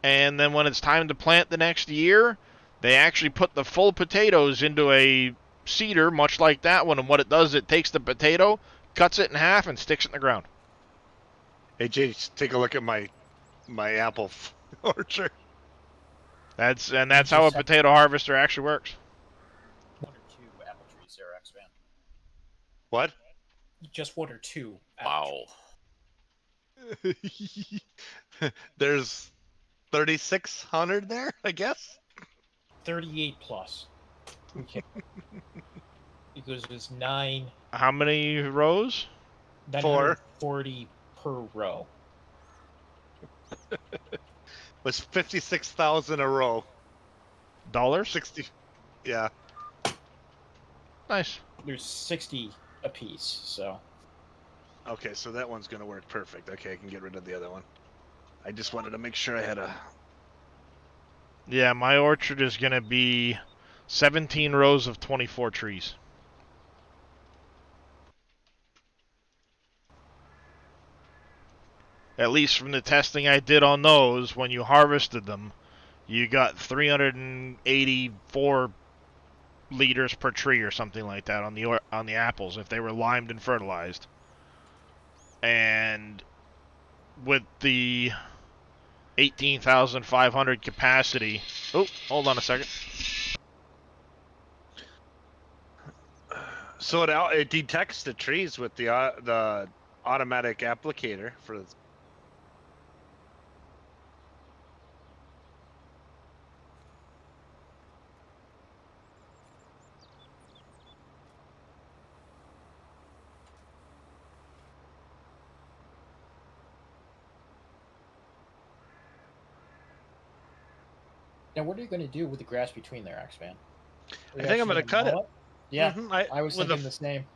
And then when it's time to plant the next year, they actually put the full potatoes into a seeder, much like that one. And what it does, it takes the potato, cuts it in half, and sticks it in the ground. Hey, Jay, take a look at my apple orchard. That's how a potato harvester actually works. 1 or 2 apple trees there, X-Man. What? Just 1 or 2. Wow. There's 3,600 there, I guess. 38 plus. Okay. Because it's 9. How many rows? 940 per row. Was 56,000 a row. Dollars? 60. Yeah. Nice. There's 60 a piece, so Okay, so that one's gonna work perfect. Okay, I can get rid of the other one. I just wanted to make sure I had a. Yeah, my orchard is going to be 17 rows of 24 trees. At least from the testing I did on those, when you harvested them, you got 384 liters per tree or something like that on the apples if they were limed and fertilized. And with the 18,500 capacity. Oh, hold on a second. So it detects the trees with the automatic applicator for. now what are you going to do with the grass between there, X-Man? I think I'm gonna cut it. Yeah, I was with thinking the same.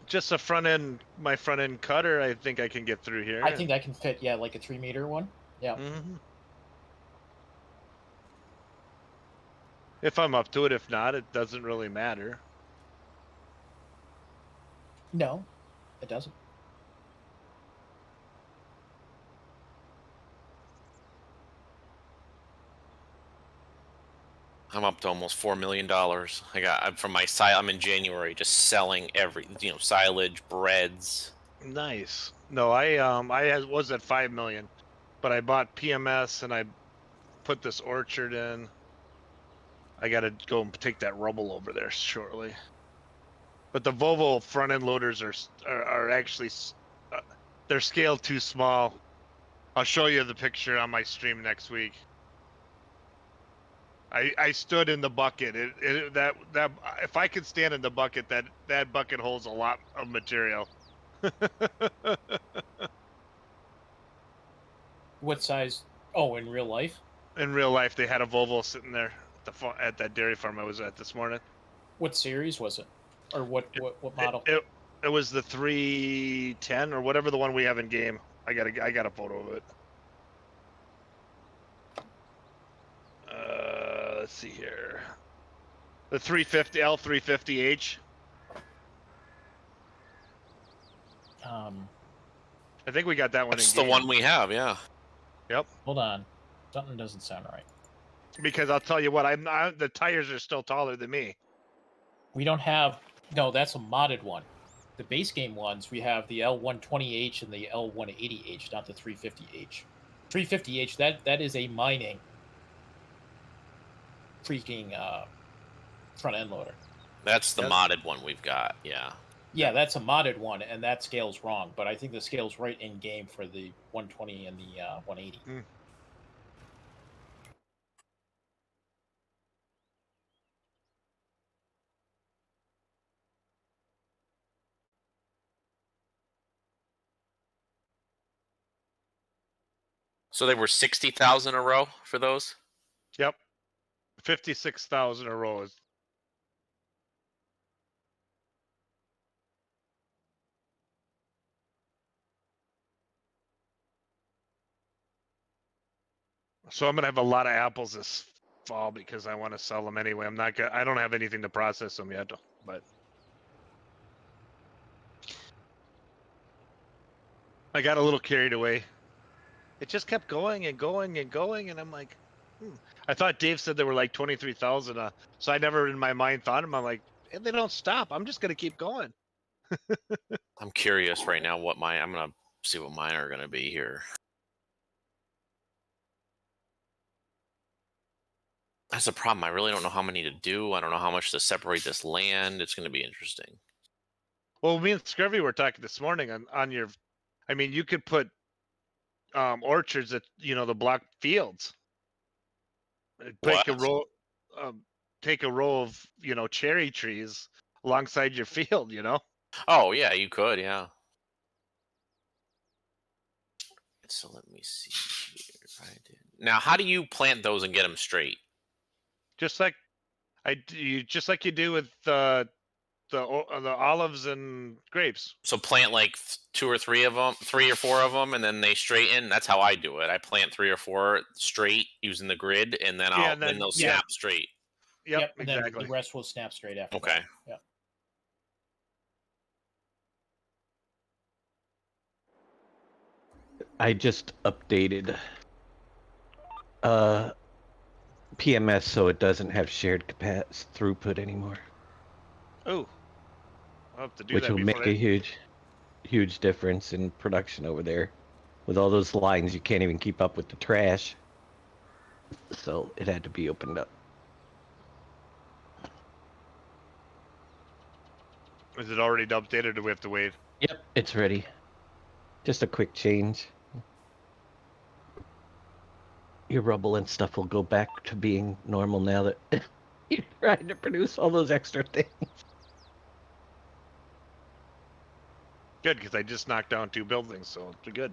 just a front end, my front end cutter. I think I can get through here. I think that can fit, yeah, like a 3-meter one. Yeah. Mm-hmm. If I'm up to it, if not, it doesn't really matter. No, it doesn't. I'm up to almost $4 million. I'm from my side. I'm in January, just selling silage, breads. Nice. No, was at 5 million, but I bought PMS and I put this orchard in. I got to go and take that rubble over there shortly. But the Volvo front end loaders are actually they're scaled too small. I'll show you the picture on my stream next week. I stood in the bucket. That if I could stand in the bucket, that bucket holds a lot of material. What size? Oh, in real life? In real life, they had a Volvo sitting there at that dairy farm I was at this morning. What series was it? Or what model? It was the 310 or whatever the one we have in game. I got a photo of it. Let's see here. The 350 L350H. I think we got that one. That's the one we have, yeah. Yep. Hold on, something doesn't sound right. Because I'll tell you what, the tires are still taller than me. We don't have. No, that's a modded one. The base game ones, we have the L120H and the L180H, not the 350H. 350H, that is a mining freaking front end loader. That's the modded one we've got, yeah. Yeah, that's a modded one, and that scale's wrong. But I think the scale's right in game for the 120 and the 180. Mm. So they were 60,000 a row for those? Yep. 56,000 a row is. So I'm gonna have a lot of apples this fall because I want to sell them anyway. I don't have anything to process them yet, but I got a little carried away. It just kept going and going and going, and I'm like, I thought Dave said there were like 23,000. So I never in my mind thought of them. I'm like, hey, they don't stop. I'm just gonna keep going. I'm curious right now I'm gonna see what mine are gonna be here. That's a problem. I really don't know how many to do. I don't know how much to separate this land. It's gonna be interesting. Well, me and Scurvy were talking this morning on your. I mean, you could put orchards at the block fields. Take a row, take a row of cherry trees alongside your field. Oh yeah, you could, yeah. So let me see here. Now, how do you plant those and get them straight? Just like You just like you do with the olives and grapes. So plant like 3 or 4 of them, and then they straighten. That's how I do it. I plant 3 or 4 straight using the grid, and then Yeah, and then then they'll yeah, snap straight. yep, and then exactly. the rest will snap straight after Okay. that. Yep. I just updated PMS so it doesn't have shared capacity throughput anymore, Oh, I'll have to do which that will before make a huge difference in production over there. With all those lines, you can't even keep up with the trash. So it had to be opened up. Is it already updated, or do we have to wait? Yep, it's ready. Just a quick change. Your rubble and stuff will go back to being normal now that you're trying to produce all those extra things. Good, because I just knocked down 2 buildings, so it's good.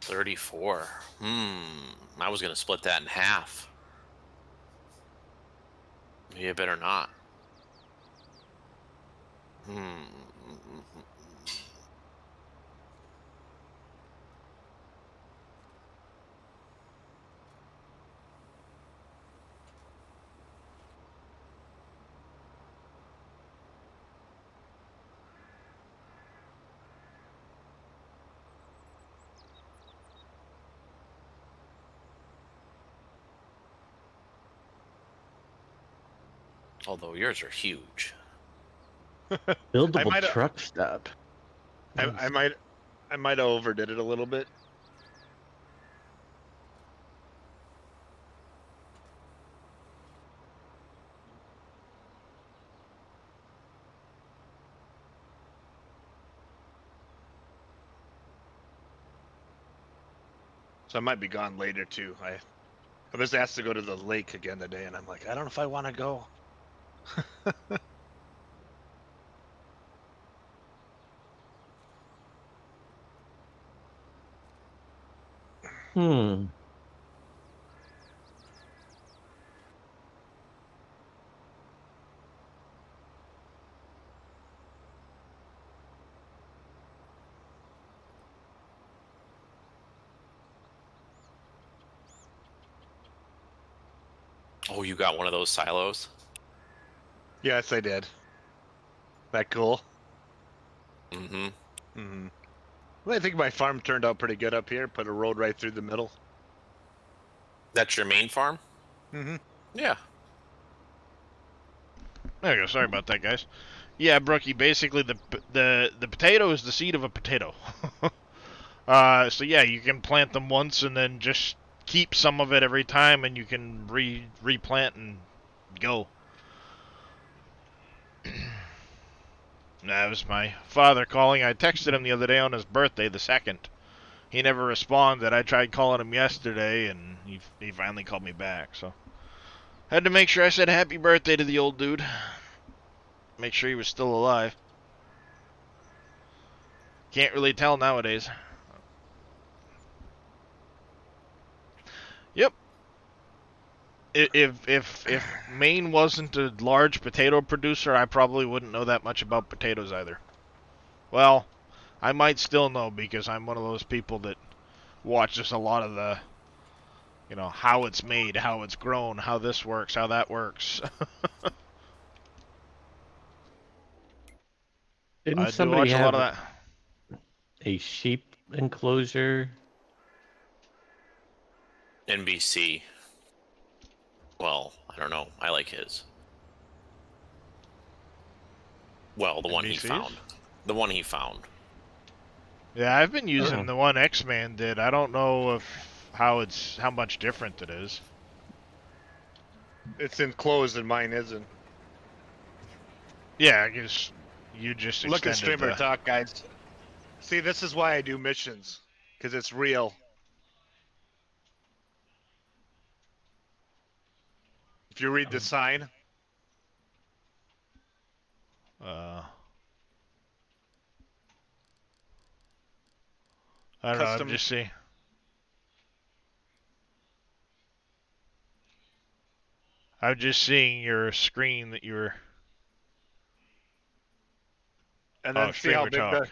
34. I was gonna split that in half. You better not. Although yours are huge. I Buildable might have, truck stop. I, Nice. I might have overdid it a little bit. So I might be gone later too. I was asked to go to the lake again today, and I'm like, I don't know if I want to go. Hmm. Oh, you got one of those silos? Yes, I did. That cool. Mm-hmm. Mm-hmm. Well, I think my farm turned out pretty good up here. Put a road right through the middle. That's your main farm? Mm-hmm. Yeah. There you go. Sorry about that, guys. Yeah, Brookie. Basically, the potato is the seed of a potato. So yeah, you can plant them once and then just keep some of it every time, and you can replant and go. That was my father calling. I texted him the other day on his birthday, the 2nd. He never responded. I tried calling him yesterday, and he finally called me back. So had to make sure I said happy birthday to the old dude. Make sure he was still alive. Can't really tell nowadays. Yep. If Maine wasn't a large potato producer, I probably wouldn't know that much about potatoes either. Well, I might still know because I'm one of those people that watches a lot of the, how it's made, how it's grown, how this works, how that works. Didn't I do somebody watch a lot of have that. a sheep enclosure? NBC. Well, I don't know. I like his. Well, the one he NBCs? found. The one he found. Yeah, I've been using Oh. the one X-Man did. I don't know if how much different it is. It's enclosed, and mine isn't. Yeah, I guess you just Look at extended streamer the. talk, guys. See, this is why I do missions, because it's real. If you read the sign, Uh, I don't know. I'm custom. just seeing. I'm just seeing your screen that you're. And Oh, then see how streamer big talk.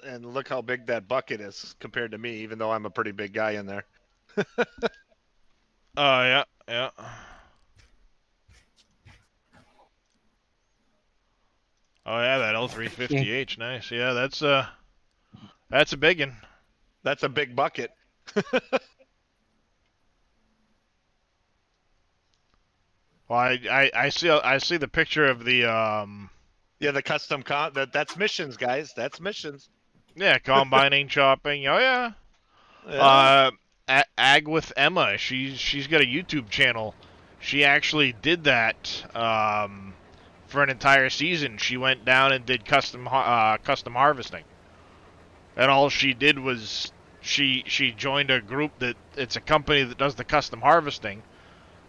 and look how big that bucket is compared to me, even though I'm a pretty big guy in there. Oh yeah, yeah. Oh yeah, that L350H, nice. Yeah, that's a big one. That's a big bucket. Well, I see the picture of the Yeah, the that's missions, guys. That's missions. yeah, combining chopping. Oh yeah. Yeah. Uh, Ag with Emma. She's got a YouTube channel. She actually did that for an entire season. She went down and did custom harvesting. And all she did was she joined a group that it's a company that does the custom harvesting,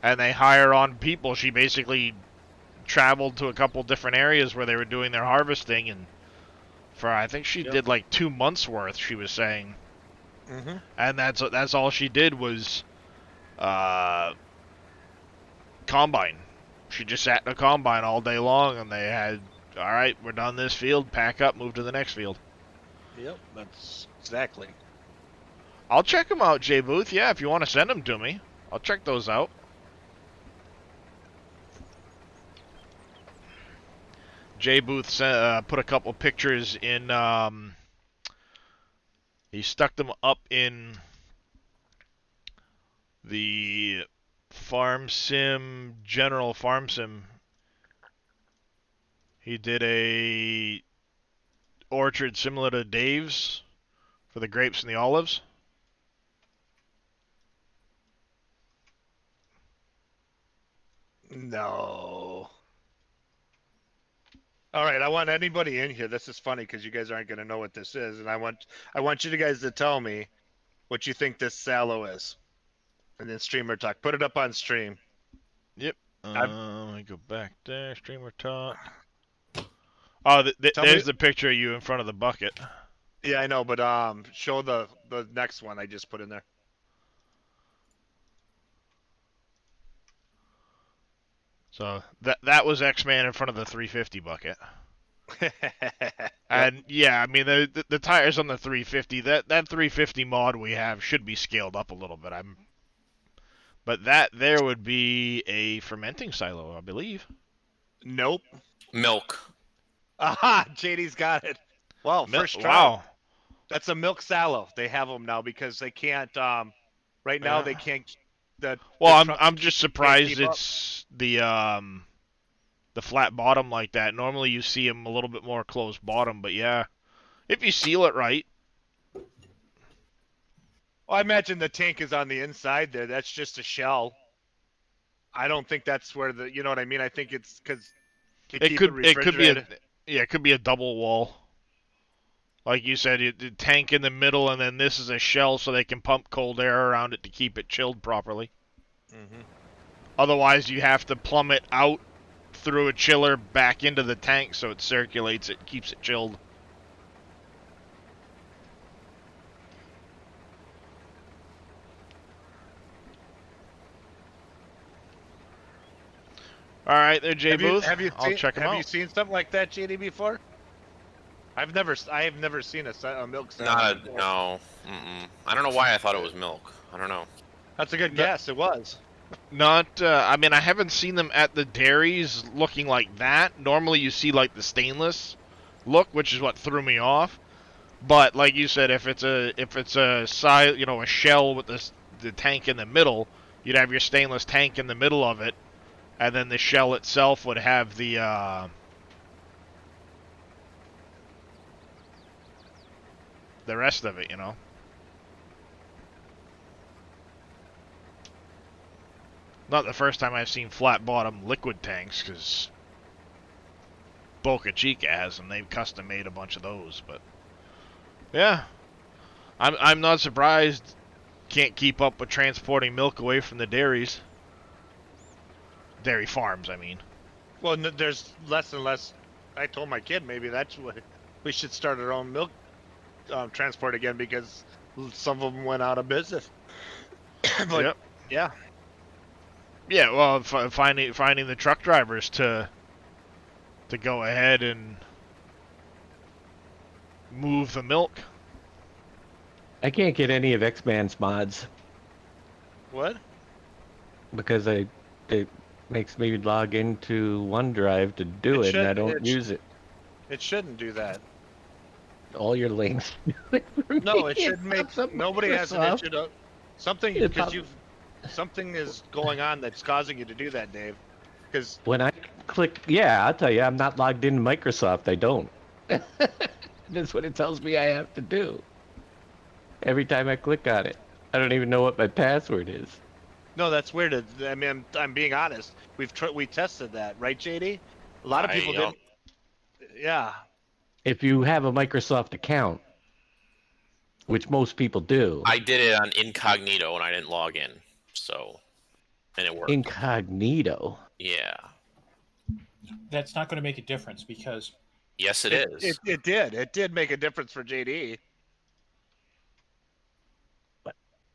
and they hire on people. She basically traveled to a couple different areas where they were doing their harvesting, and for I think she Yep. did like 2 months worth. She was saying, Mhm. and that's all she did was uh, combine. She just sat in a combine all day long, and they had, all right, we're done this field, pack up, move to the next field. Yep. That's exactly. I'll check them out, Jay Booth. Yeah, if you want to send them to me, I'll check those out. Jay Booth put a couple pictures in. He stuck them up in the Farm Sim General Farm Sim. He did a orchard similar to Dave's for the grapes and the olives. No. All right, I want anybody in here. This is funny because you guys aren't going to know what this is, and I want you guys to tell me what you think this sallow is. And then streamer talk. Put it up on stream. Yep. I Let me go back there. Streamer talk. Oh, tell me. there's the picture of you in front of the bucket. Yeah, I know, but show the next one I just put in there. So that was X-Man in front of the 350 bucket. Yep. And yeah, I mean the tires on the 350, that 350 mod we have should be scaled up a little bit. But that there would be a fermenting silo, I believe. Nope. Milk. Aha! JD's got it. Well, first try. Wow. That's a milk sallow. They have them now because they can't. Right now Yeah. they can't. The Well, trucks I'm just can't surprised keep up. it's the flat bottom like that. Normally you see them a little bit more closed bottom, but yeah, if you seal it right. Well, I imagine the tank is on the inside there. That's just a shell. I don't think that's where the. You know what I mean? I think it's because they keep it It could be refrigerated. it could be a double wall. Like you said, the tank in the middle, and then this is a shell so they can pump cold air around it to keep it chilled properly. Mm-hmm. Otherwise, you have to plumb it out through a chiller back into the tank so it circulates it, keeps it chilled. All right, there, Jay Booth. I'll check them Have out. you seen something like that, JD, before? I have never seen a milk salad. Not a, before. no. Mm-mm. I don't know why I thought it was milk. I don't know. That's a good No- guess. It was. Not, I mean, I haven't seen them at the dairies looking like that. Normally, you see like the stainless look, which is what threw me off. But like you said, if it's a side, a shell with the tank in the middle, you'd have your stainless tank in the middle of it, and then the shell itself would have the rest of it, Not the first time I've seen flat bottom liquid tanks, because Boca Chica has them. They've custom made a bunch of those, but yeah, I'm not surprised. Can't keep up with transporting milk away from the dairies. Dairy farms, I mean. Well, there's less and less. I told my kid maybe that's what we should start our own milk transport again because some of them went out of business. But Yep. yeah, Yeah, well, finding the truck drivers to go ahead and move the milk. I can't get any of X-Man's mods What? because it makes me log into OneDrive to do It it, and I should. don't use it. It shouldn't do that. All your links do it for me. No, it It shouldn't make. pops up Nobody has an Microsoft. issue to something It because pop- something is going on that's causing you to do that, Dave. Because When I click, yeah, I'll tell you, I'm not logged into Microsoft. I don't. That's what it tells me I have to do. Every time I click on it, I don't even know what my password is. no, that's weird. I mean, I'm being honest. We tested that, right, JD? A lot of people don't- didn't. Yeah. If you have a Microsoft account, which most people do, I did it on incognito and I didn't log in, so and it worked. incognito. Yeah. That's not going to make a difference because Yes, it is. It did. It did make a difference for JD.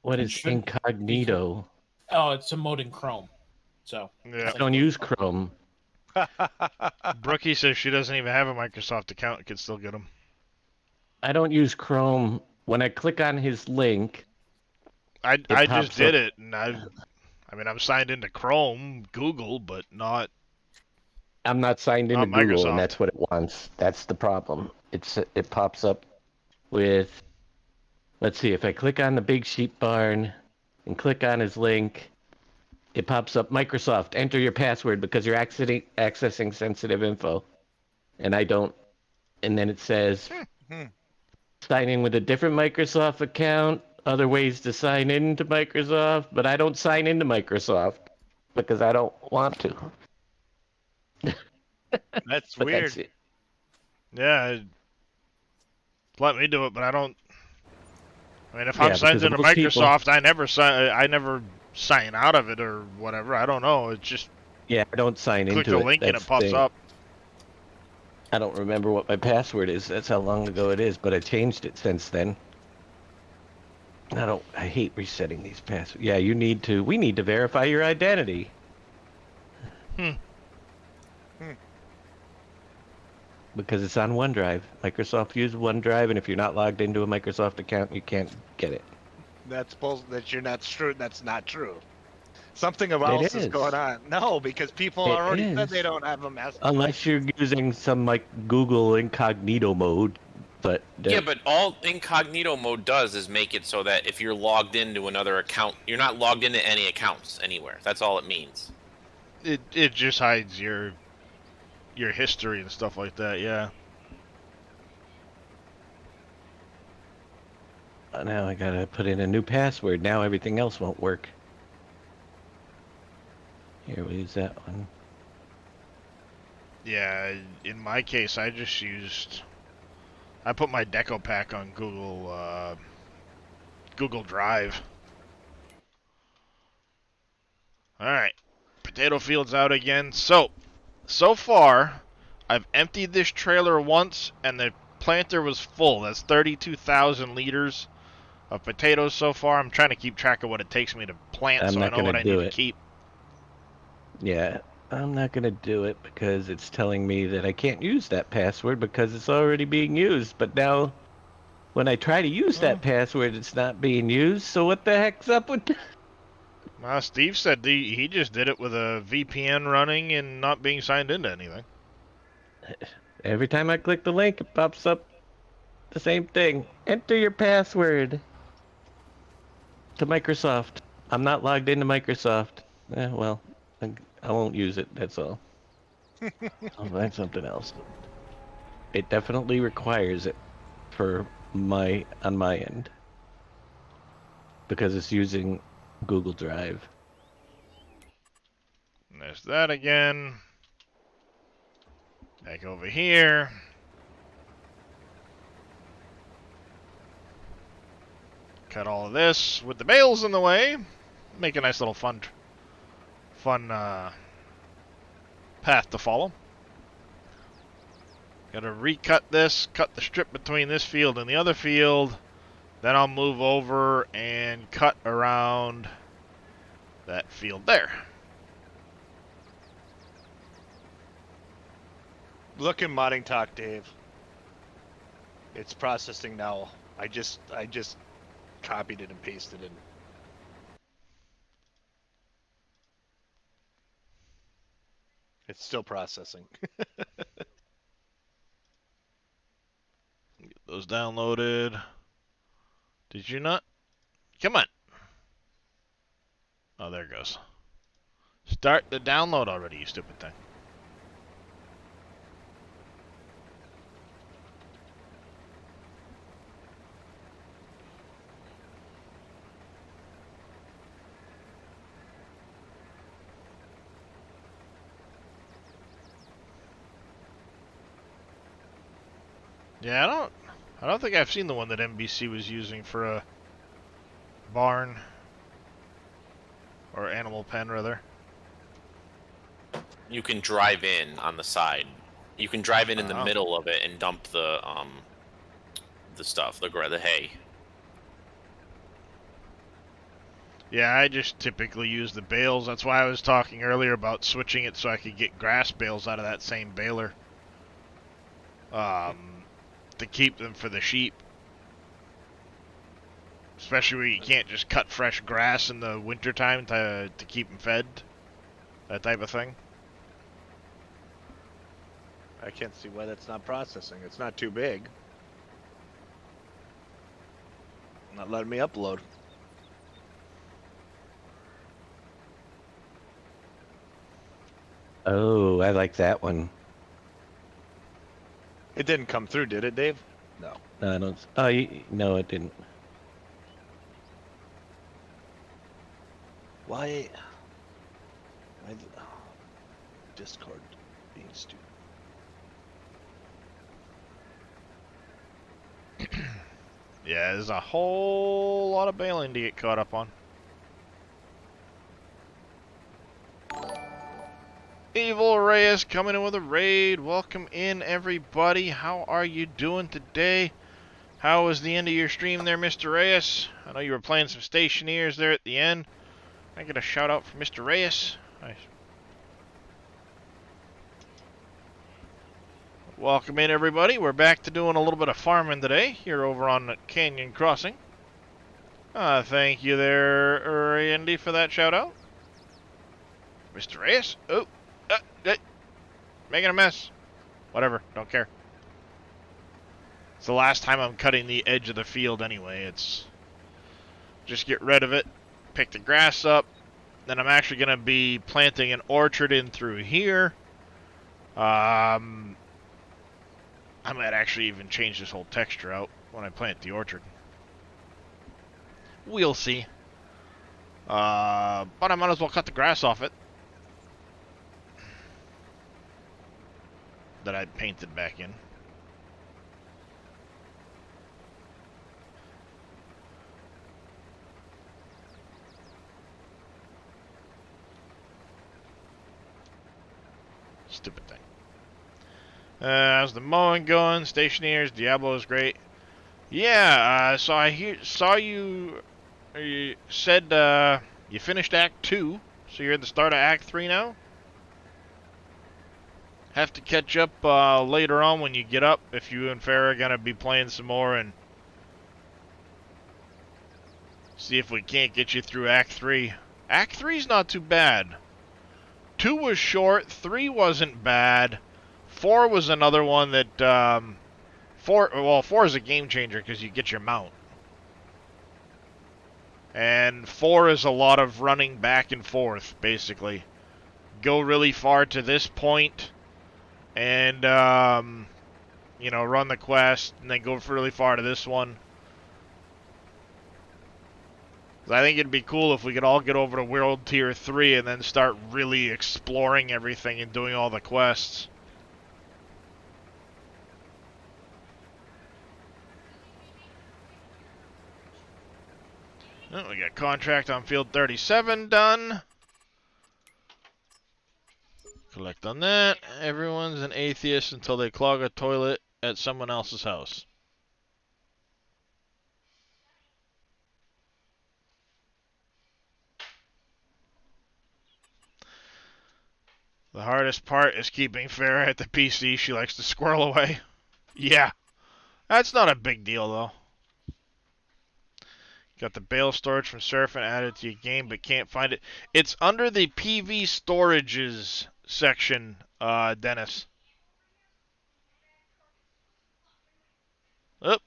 What It is shouldn't, incognito? it's a mode in Chrome. So Yeah. I don't use Chrome. Brookie says she doesn't even have a Microsoft account and can still get them. I don't use Chrome. When I click on his link, I just pops did up. it, and I mean, I'm signed into Chrome, Google, but not. I'm not signed into Not Google, and Microsoft. that's what it wants. That's the problem. It pops up with. Let's see, if I click on the big sheep barn and click on his link, it pops up Microsoft. Enter your password because you're accessing sensitive info, and I don't. And then it says Hmm. sign in with a different Microsoft account. Other ways to sign into Microsoft, but I don't sign into Microsoft because I don't want to. That's But weird. that's it. Yeah, let me do it, but I don't. I mean, if I'm Yeah, signed because into most people. Microsoft, I never sign out of it or whatever. I don't know. It's just Yeah, I don't sign click into the it. link and That's it the pops thing. up. I don't remember what my password is. That's how long ago it is, but I changed it since then. I hate resetting these passwords. Yeah, we need to verify your identity. Hmm. Because it's on OneDrive. Microsoft uses OneDrive, and if you're not logged into a Microsoft account, you can't get it. That you're not true. That's not true. Something It else is going is. on. No, because people It already said they is. don't have a master. Unless you're using some like Google incognito mode, but Yeah, but all incognito mode does is make it so that if you're logged into another account, you're not logged into any accounts anywhere. That's all it means. It just hides your history and stuff like that. Yeah. now I gotta put in a new password. Now everything else won't work. Here, we'll use that one. Yeah. In my case, I put my Deco pack on Google Drive. All right. Potato fields out again. So far, I've emptied this trailer once, and the planter was full. That's 32,000 liters of potatoes so far. I'm trying to keep track of what it takes me to plant, I'm so I not know gonna what I need do to it. keep. Yeah, I'm not gonna do it because it's telling me that I can't use that password because it's already being used. But now, when I try to use Oh. that password, it's not being used. So what the heck's up with that? Steve said he just did it with a VPN running and not being signed into anything. Every time I click the link, it pops up the same thing. Enter your password to Microsoft. I'm not logged into Microsoft. Well, I won't use it. That's all. I'll find something else. It definitely requires it on my end because it's using Google Drive. And there's that again. Back over here. Cut all of this with the bales in the way. Make a nice little fun path to follow. Gotta recut this, cut the strip between this field and the other field. Then I'll move over and cut around that field there. Look in modding talk, Dave. It's processing now. I just copied it and pasted it. It's still processing. Get those downloaded. Did you not? Come on. Oh, there it goes. Start the download already, you stupid thing. Yeah, I don't think I've seen the one that NBC was using for a barn or animal pen, rather. You can drive in on the side. You can drive in the Oh. middle of it and dump the stuff, the hay. Yeah, I just typically use the bales. That's why I was talking earlier about switching it so I could get grass bales out of that same baler. To keep them for the sheep. Especially where you can't just cut fresh grass in the wintertime to keep them fed. That type of thing. I can't see why that's not processing. It's not too big. Not letting me upload. Oh, I like that one. It didn't come through, did it, Dave? No. No, I don't. Oh, no, it didn't. Why? Discord being stupid. Yeah, there's a whole lot of baling to get caught up on. Evil Reyes coming in with a raid. Welcome in, everybody. How are you doing today? How was the end of your stream there, Mr. Reyes? I know you were playing some Stationeers there at the end. Can I get a shout out for Mr. Reyes? Nice. Welcome in, everybody. We're back to doing a little bit of farming today here over on Canyon Crossing. Thank you there, Randy, for that shout out. Mr. Reyes? Oh, making a mess. Whatever, don't care. It's the last time I'm cutting the edge of the field anyway. It's just get rid of it, pick the grass up. Then I'm actually going to be planting an orchard in through here. I might actually even change this whole texture out when I plant the orchard. We'll see. But I might as well cut the grass off it that I painted back in. Stupid thing. How's the mowing going? Stationeers, Diablo is great. Yeah, so I saw you said you finished Act 2, so you're at the start of Act 3 now? Have to catch up later on when you get up, if you and Farrah are going to be playing some more, and see if we can't get you through Act 3. Act 3's not too bad. 2 was short, 3 wasn't bad, 4 was another one that, 4 is a game changer because you get your mount. And 4 is a lot of running back and forth, basically. Go really far to this point, and, run the quest, and then go really far to this one. I think it'd be cool if we could all get over to World Tier 3 and then start really exploring everything and doing all the quests. Oh, we got contract on field 37 done. Collect on that. Everyone's an atheist until they clog a toilet at someone else's house. The hardest part is keeping Farrah at the PC. She likes to squirrel away. Yeah, that's not a big deal, though. Got the bale storage from Surfing added to your game, but can't find it. It's under the PV storages section, Dennis. Oop.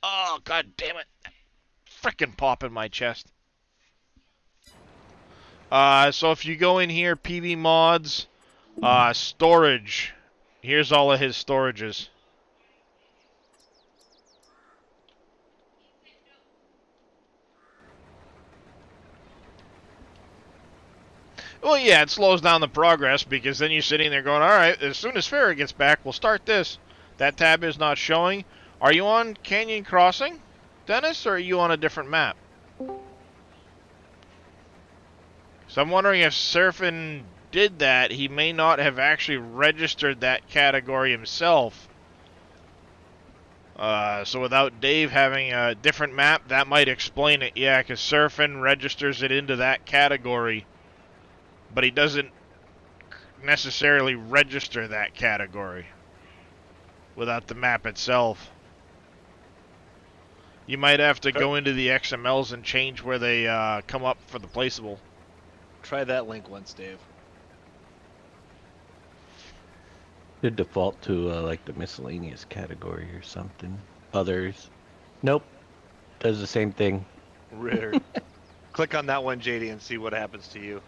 Oh, god damn it. Frickin' pop in my chest. So if you go in here, PV mods, storage. Here's all of his storages. Well, yeah, it slows down the progress because then you're sitting there going, all right, as soon as Farrah gets back, we'll start this. That tab is not showing. Are you on Canyon Crossing, Dennis, or are you on a different map? So I'm wondering if Surfin did that, he may not have actually registered that category himself. So without Dave having a different map, that might explain it. Yeah, because Surfin registers it into that category, but he doesn't necessarily register that category without the map itself. You might have to go into the XMLs and change where they come up for the placeable. Try that link once, Dave. Should default to like the miscellaneous category or something. Others. Nope. Does the same thing. Weird. Click on that one, JD, and see what happens to you.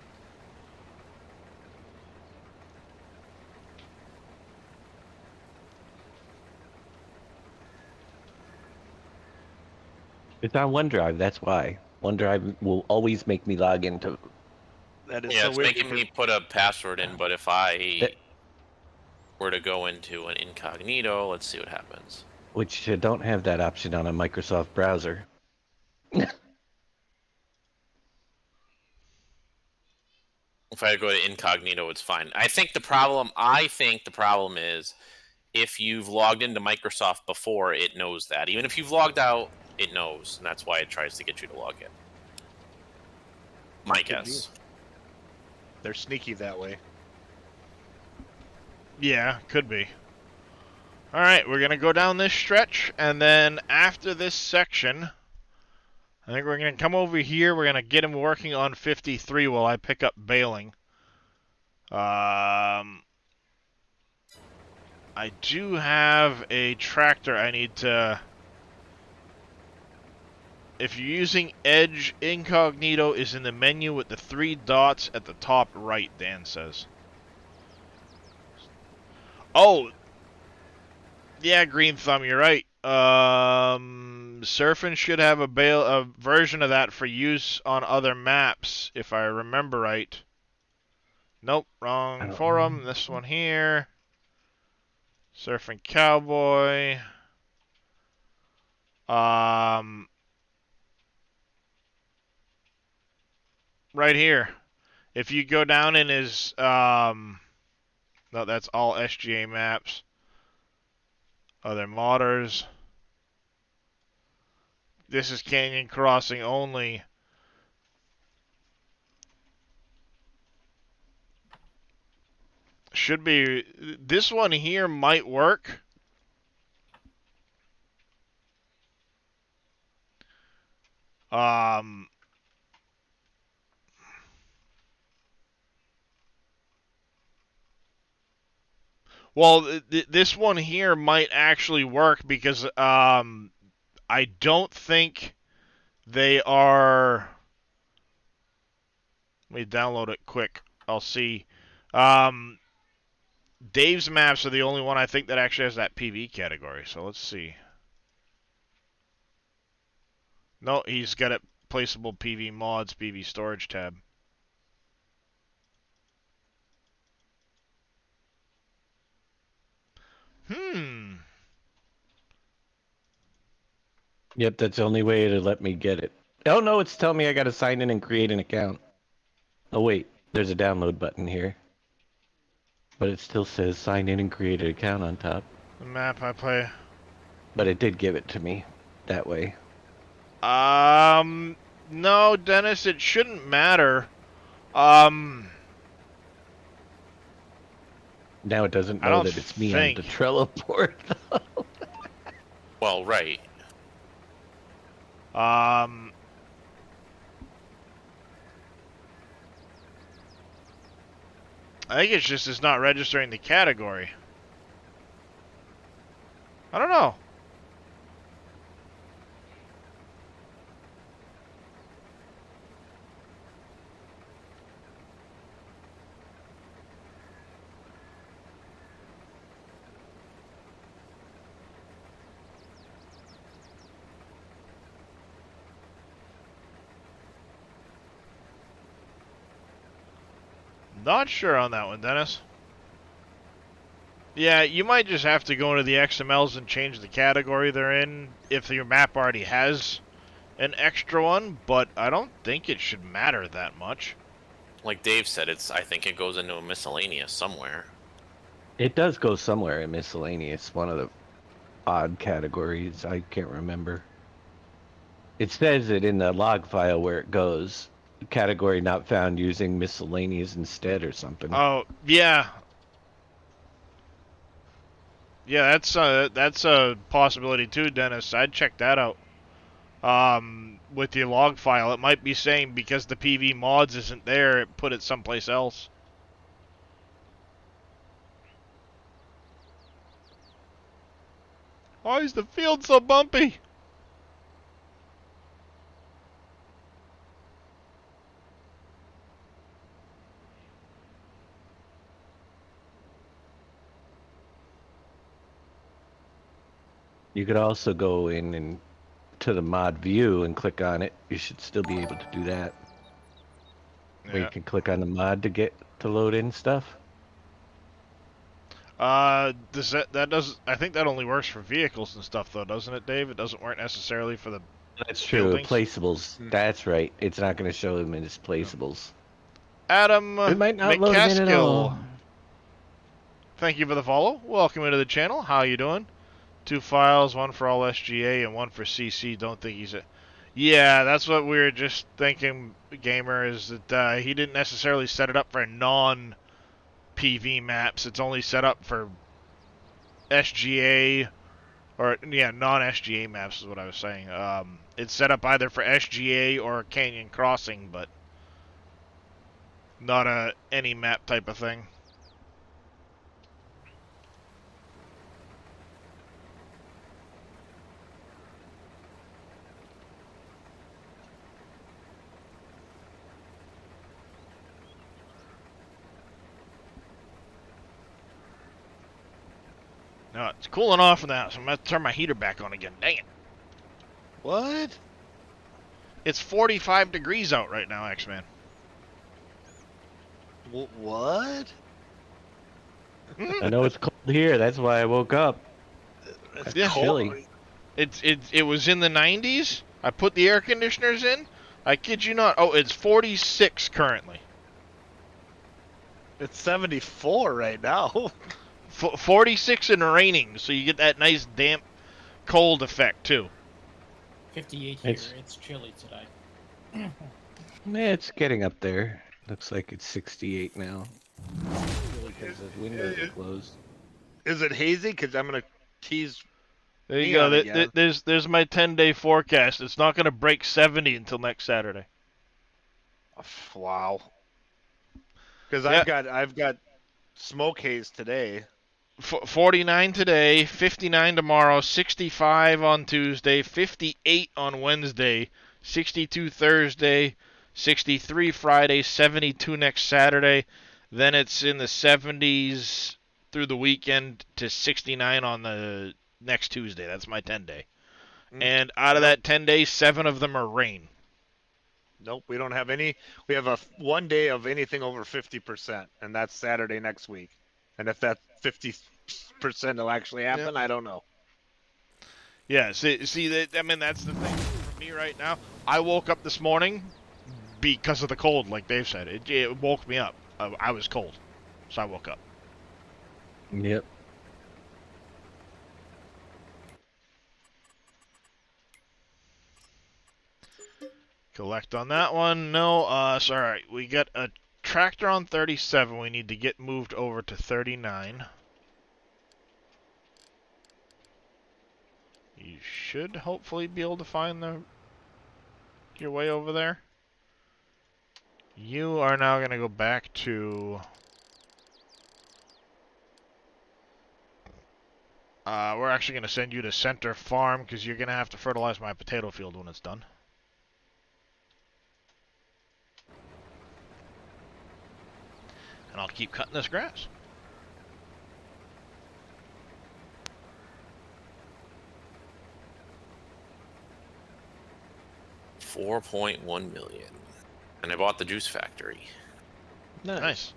It's on OneDrive, that's why. OneDrive will always make me log into. That is Yeah, so it's weird. making me put a password in, but if I were to go into an incognito, let's see what happens. Which you don't have that option on a Microsoft browser. If I go to incognito, it's fine. I think the problem is if you've logged into Microsoft before, it knows that. Even if you've logged out, it knows, and that's why it tries to get you to log in. My guess. They're sneaky that way. Yeah, could be. Alright, we're going to go down this stretch, and then after this section, I think we're going to come over here. We're going to get him working on 53 while I pick up baling. I do have a tractor I need to... If you're using Edge, incognito is in the menu with the 3 dots at the top right, Dan says. Oh! Yeah, Green Thumb, you're right. Surfing should have a version of that for use on other maps, if I remember right. Nope, wrong forum. This one here. Surfing Cowboy. Right here. If you go down in his, no, that's all SGA maps. Other modders. This is Canyon Crossing only. Should be, this one here might work. Well, this one here might actually work because I don't think they are. Let me download it quick. I'll see. Dave's maps are the only one I think that actually has that PV category. So let's see. No, he's got it placeable PV mods, PV storage tab. Yep, that's the only way to let me get it. Oh no, it's telling me I gotta sign in and create an account. Oh wait, there's a download button here. But it still says sign in and create an account on top. The map I play. But it did give it to me that way. No, Dennis, it shouldn't matter. Now it doesn't I know don't that it's me on the think. Trello board. Well, right. Um, I think it's not registering the category. I don't know. Not sure on that one, Dennis. Yeah, you might just have to go into the XMLs and change the category they're in if your map already has an extra one, but I don't think it should matter that much. Like Dave said, I think it goes into a miscellaneous somewhere. It does go somewhere in miscellaneous, one of the odd categories. I can't remember. It says it in the log file where it goes. Category not found using miscellaneous instead or something. Oh, yeah. Yeah, that's a possibility too, Dennis. I'd check that out. With your log file, it might be saying because the PV mods isn't there, it put it someplace else. Why is the field so bumpy? You could also go in and to the mod view and click on it. You should still be able to do that. Where you Yeah. can click on the mod to get to load in stuff. Does that does I think that only works for vehicles and stuff though, doesn't it, Dave? It doesn't work necessarily for the That's true. buildings. Placeables. That's right. It's not going to show them as placeables. Adam It might not load them in at McCaskill, all. thank you for the follow. Welcome into the channel. How you doing? 2 files, one for all SGA and one for CC. Don't think he's a... Yeah, that's what we were just thinking, Gamer, is that he didn't necessarily set it up for non-PV maps. It's only set up for SGA, or, yeah, non-SGA maps is what I was saying. It's set up either for SGA or Canyon Crossing, but not a any map type of thing. No, it's cooling off now, so I'm going to turn my heater back on again. Dang it. What? It's 45 degrees out right now, X-Man. What? I know it's cold here. That's why I woke up. It's Yeah. cold. It was in the 90s. I put the air conditioners in. I kid you not. Oh, it's 46 currently. It's 74 right now. 46 and raining, so you get that nice damp, cold effect too. 58 here. It's- It's chilly today. It's getting up there. Looks like it's 68 now. Because the windows are closed. Is it hazy? Because I'm gonna tease. There you Neon go. again. There's my 10-day forecast. It's not going to break 70 until next Saturday. Wow. Because Yeah. I've got smoke haze today. 49 today, 59 tomorrow, 65 on Tuesday, 58 on Wednesday, 62 Thursday, 63 Friday, 72 next Saturday. Then it's in the 70s through the weekend to 69 on the next Tuesday. That's my 10-day. And out of that 10 days, 7 of them are rain. Nope, we don't have any. We have a 1 day of anything over 50%, and that's Saturday next week. And if that 50% will actually happen, I don't know. Yeah, see that, I mean, that's the thing for me right now. I woke up this morning because of the cold, like Dave said. It woke me up. I was cold, so I woke up. Yep. Collect on that one. No, sorry. We got a tractor on 37 we need to get moved over to 39. You should hopefully be able to find your way over there. You are now going to go back to... we're actually going to send you to Center Farm because you're going to have to fertilize my potato field when it's done. And I'll keep cutting this grass. $4.1 million. And I bought the juice factory. Nice.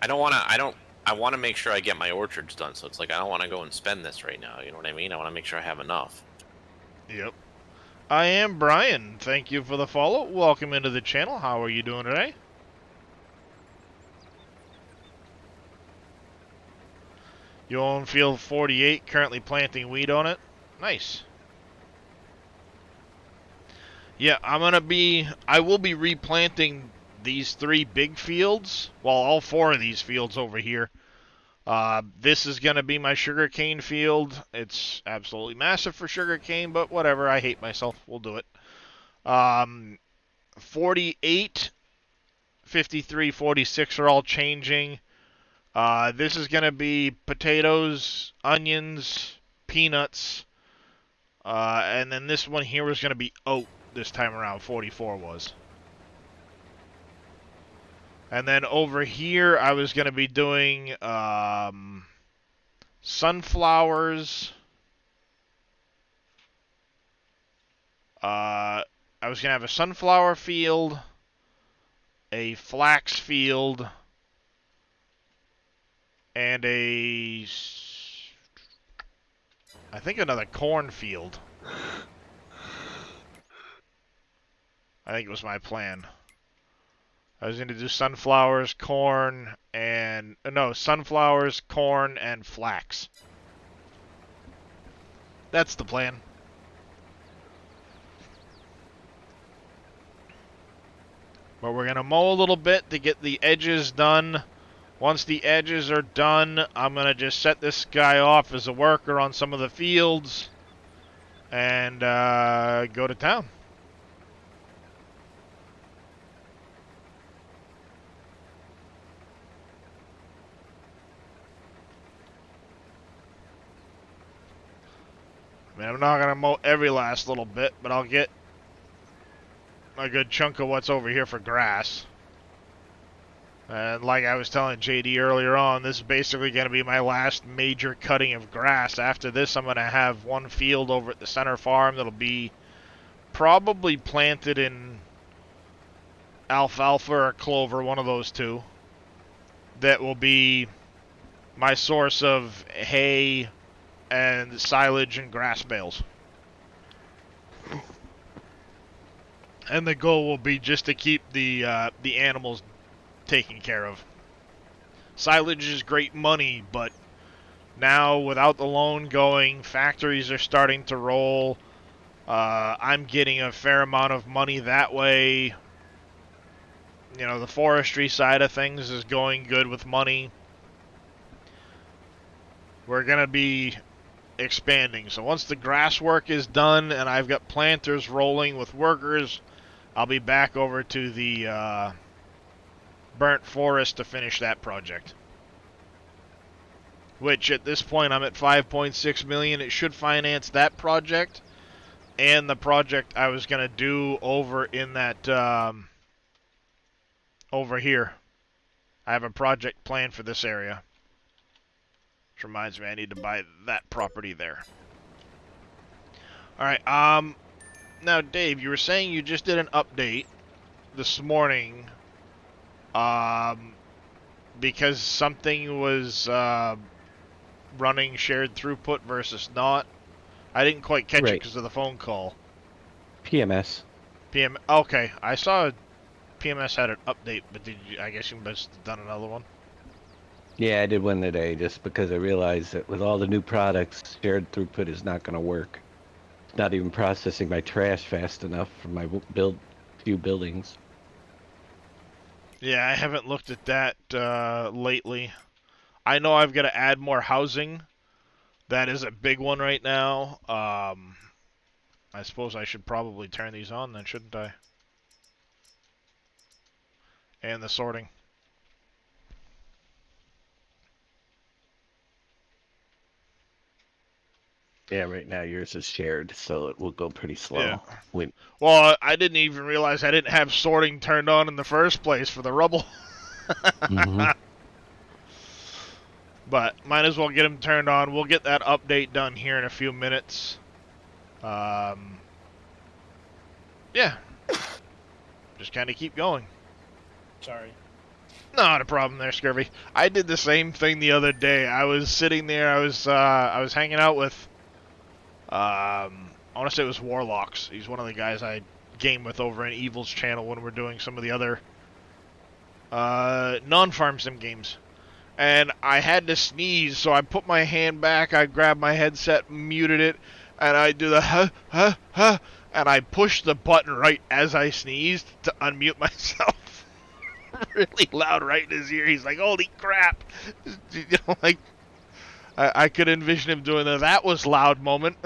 I want to make sure I get my orchards done, so it's like I don't want to go and spend this right now, you know what I mean? I want to make sure I have enough. Yep. I am Brian. Thank you for the follow. Welcome into the channel. How are you doing today? You own field 48, currently planting wheat on it. Nice. Yeah, I will be replanting these 3 big fields. Well, all 4 of these fields over here. This is going to be my sugarcane field. It's absolutely massive for sugarcane, but whatever. I hate myself. We'll do it. 48, 53, 46 are all changing. This is going to be potatoes, onions, peanuts, and then this one here was going to be oat this time around. 44 was. And then over here, I was going to be doing sunflowers. I was going to have a sunflower field, a flax field, and I think another corn field. I think it was my plan. I was going to do sunflowers, corn, and... No, sunflowers, corn, and flax. That's the plan. But we're going to mow a little bit to get the edges done. Once the edges are done, I'm going to just set this guy off as a worker on some of the fields and go to town. I mean, I'm not going to mow every last little bit, but I'll get a good chunk of what's over here for grass. And like I was telling JD earlier on, this is basically going to be my last major cutting of grass. After this, I'm going to have one field over at the center farm that'll be probably planted in alfalfa or clover, one of those two. That will be my source of hay and silage and grass bales. And the goal will be just to keep the animals taken care of. Silage is great money, but now without the loan going, factories are starting to roll. I'm getting a fair amount of money that way. You know, the forestry side of things is going good with money. We're going to be expanding. So once the grass work is done and I've got planters rolling with workers, I'll be back over to the burnt forest to finish that project. Which at this point I'm at 5.6 million. It should finance that project and the project I was going to do over in that over here. I have a project planned for this area. Which reminds me I need to buy that property there. Alright, now Dave, you were saying you just did an update this morning because something was running shared throughput versus not. I didn't quite catch it because of the phone call. PMS. Okay, I saw PMS had an update, but I guess you must have done another one. Yeah, I did one today just because I realized that with all the new products, shared throughput is not going to work. It's not even processing my trash fast enough for my few buildings. Yeah, I haven't looked at that lately. I know I've got to add more housing. That is a big one right now. I suppose I should probably turn these on then, shouldn't I? And the sorting. Yeah, right now yours is shared, so it will go pretty Yeah. slow. When Well, I didn't even realize I didn't have sorting turned on in the first place for the rubble. Mhm. But might as well get them turned on. We'll get that update done here in a few minutes. Yeah. Just kind of keep going. Sorry. Not a problem there, Scurvy. I did the same thing the other day. I was sitting there. I was hanging out with. I want to say it was Warlocks. He's one of the guys I game with over in Evil's channel when we're doing some of the other non-farm sim games. And I had to sneeze, so I put my hand back. I grabbed my headset, muted it, and I do the huh, and I pushed the button right as I sneezed to unmute myself. Really loud right in his ear. He's like, "Holy crap!" You know, like I could envision him doing that. That was loud moment.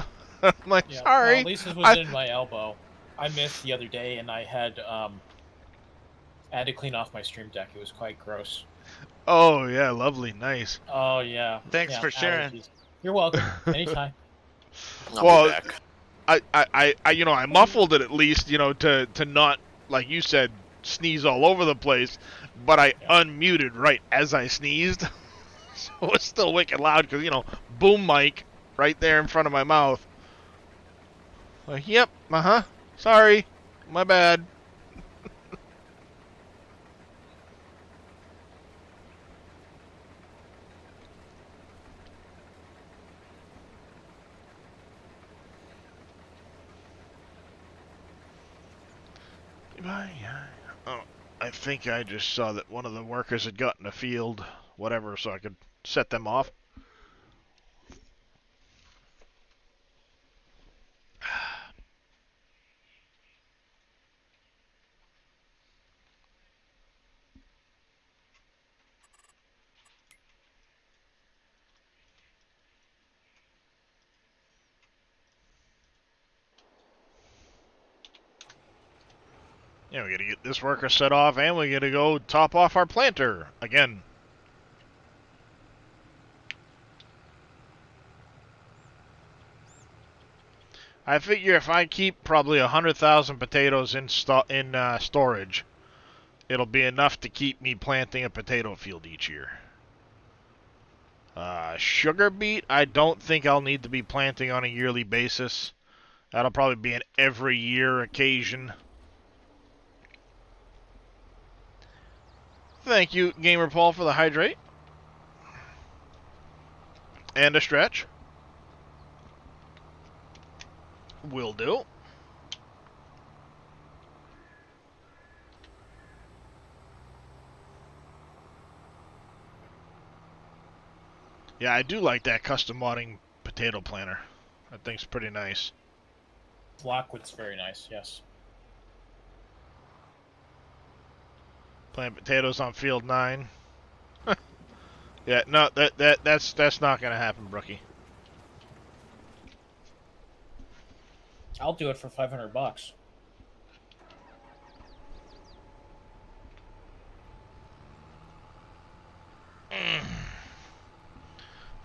I'm like, Yeah. sorry. Well, Lisa's was in my elbow. I missed the other day, and I had to clean off my stream deck. It was quite gross. Oh yeah, lovely, nice. Oh yeah. Thanks Yeah, for sharing. allergies. You're welcome. Anytime. I'll Well, be back. I muffled it at least, to not, like you said, sneeze all over the place, but I unmuted right as I sneezed, so it was still wicked loud because boom mic right there in front of my mouth. Like, yep, sorry, my bad. Oh, I think I just saw that one of the workers had gotten a field, whatever, so I could set them off. Yeah, we gotta get this worker set off, and we gotta go top off our planter again. I figure if I keep probably 100,000 potatoes in storage, it'll be enough to keep me planting a potato field each year. Sugar beet, I don't think I'll need to be planting on a yearly basis. That'll probably be an every year occasion. Thank you, Gamer Paul, for the hydrate. And a stretch. Will do. Yeah, I do like that custom modding potato planter. That thing's pretty nice. Blackwood's very nice. Yes. Plant potatoes on field 9. Yeah, no, that's not gonna happen, Brookie. I'll do it for $500.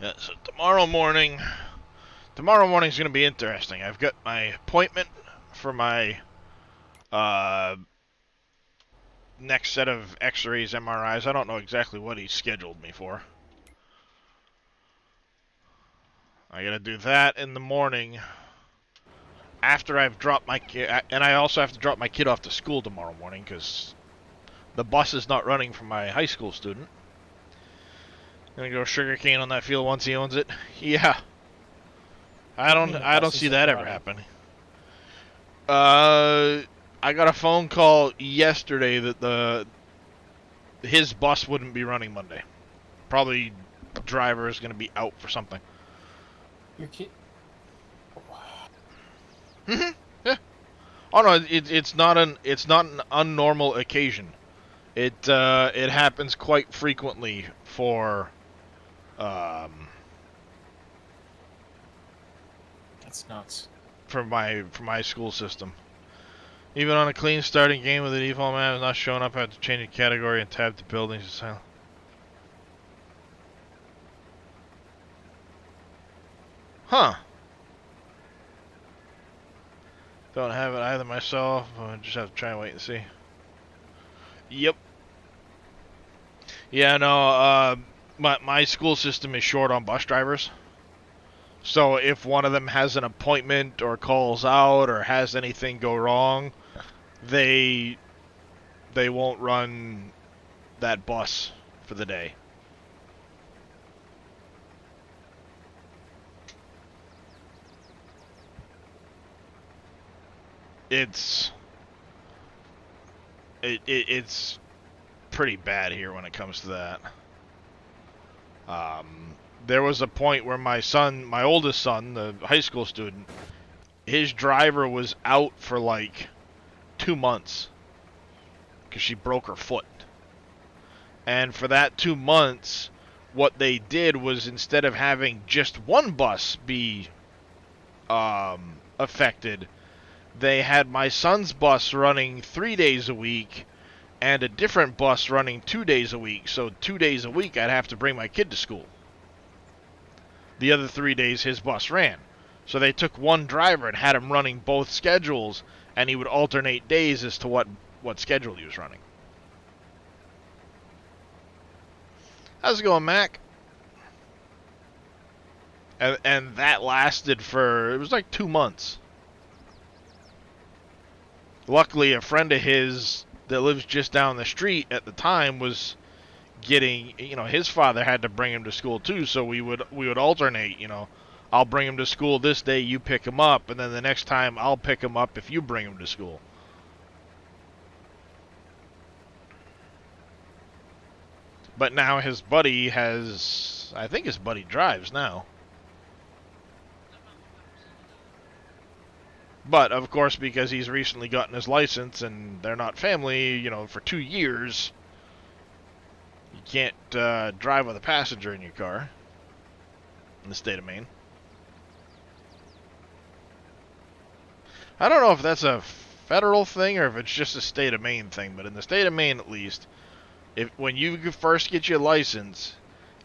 Yeah, so tomorrow morning's gonna be interesting. I've got my appointment for my next set of X-rays, MRIs. I don't know exactly what he scheduled me for. I gotta do that in the morning after I've dropped my kid, and I also have to drop my kid off to school tomorrow morning because the bus is not running for my high school student. Gonna go sugarcane on that field once he owns it. Yeah, I don't see that ever happening. I got a phone call yesterday that his bus wouldn't be running Monday. Probably the driver is gonna be out for something. Your kid. Yeah. Oh no, it's not an unnormal occasion. It happens quite frequently um, That's nuts. for my school system. Even on a clean starting game with the default map not showing up, I have to change the category and tab the buildings to silent. Huh. Don't have it either myself. I just have to try and wait and see. Yep. Yeah, no, my school system is short on bus drivers. So if one of them has an appointment or calls out or has anything go wrong, they won't run that bus for the day. It's it's pretty bad here when it comes to that. There was a point where my oldest son, the high school student, his driver was out for like 2 months because she broke her foot. And for that 2 months, what they did was instead of having just one bus be affected, they had my son's bus running 3 days a week and a different bus running 2 days a week. So 2 days a week I'd have to bring my kid to school. The other 3 days his bus ran. So they took one driver and had him running both schedules, and he would alternate days as to what schedule he was running. How's it going, Mac? And that lasted for, it was like 2 months. Luckily, a friend of his that lives just down the street at the time was getting, his father had to bring him to school too, so we would alternate, I'll bring him to school this day, you pick him up, and then the next time I'll pick him up if you bring him to school. But now his buddy I think his buddy drives now. But, of course, because he's recently gotten his license and they're not family, for 2 years, you can't drive with a passenger in your car in the state of Maine. I don't know if that's a federal thing or if it's just a state of Maine thing, but in the state of Maine, at least, when you first get your license,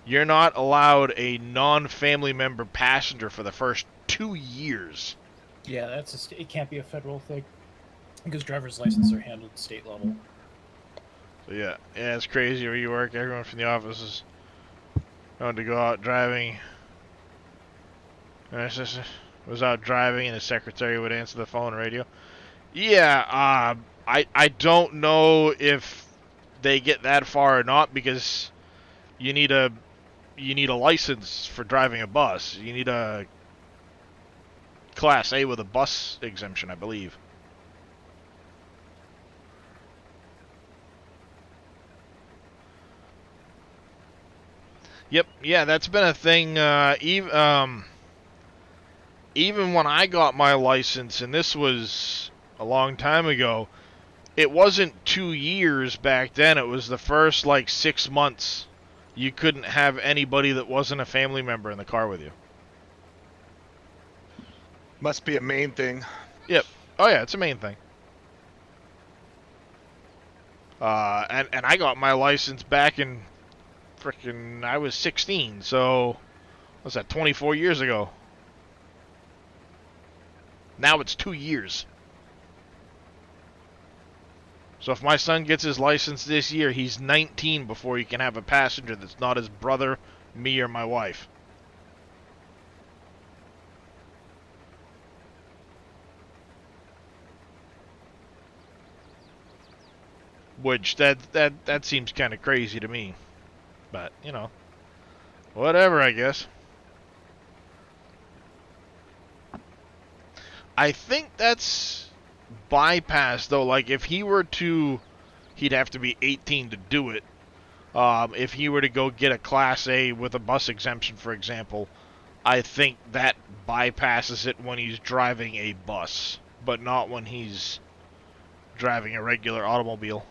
you're not allowed a non-family member passenger for the first 2 years. Yeah, it can't be a federal thing because driver's licenses are handled at state level. So yeah, it's crazy where you work. Everyone from the office is going to go out driving. Was out driving, and his secretary would answer the phone radio. Yeah, I don't know if they get that far or not, because you need a license for driving a bus. You need a Class A with a bus exemption, I believe. Yep, yeah, that's been a thing. Even when I got my license, and this was a long time ago, it wasn't 2 years back then. It was the first, 6 months. You couldn't have anybody that wasn't a family member in the car with you. Must be a main thing. Yep. Oh, yeah, it's a main thing. And I got my license back in I was 16, so what's that, 24 years ago? Now it's 2 years. So if my son gets his license this year, he's 19 before he can have a passenger that's not his brother, me, or my wife. Which, that seems kind of crazy to me. But, whatever, I guess. I think that's bypass, though. If he were to, he'd have to be 18 to do it. If he were to go get a Class A with a bus exemption, for example, I think that bypasses it when he's driving a bus, but not when he's driving a regular automobile.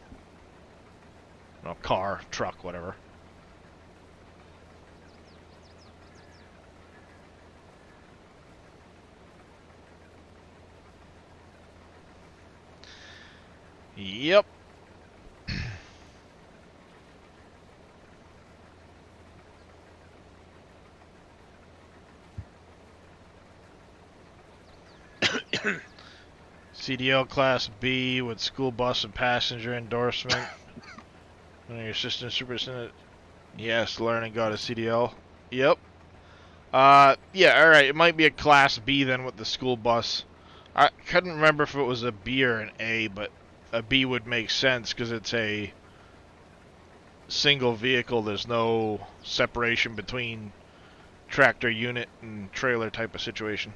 car, truck, whatever. Yep. CDL Class B with school bus and passenger endorsement. And your assistant superintendent. Yes, learning got a CDL. Yep. Yeah, alright, it might be a Class B then with the school bus. I couldn't remember if it was a B or an A, but a B would make sense because it's a single vehicle. There's no separation between tractor unit and trailer type of situation.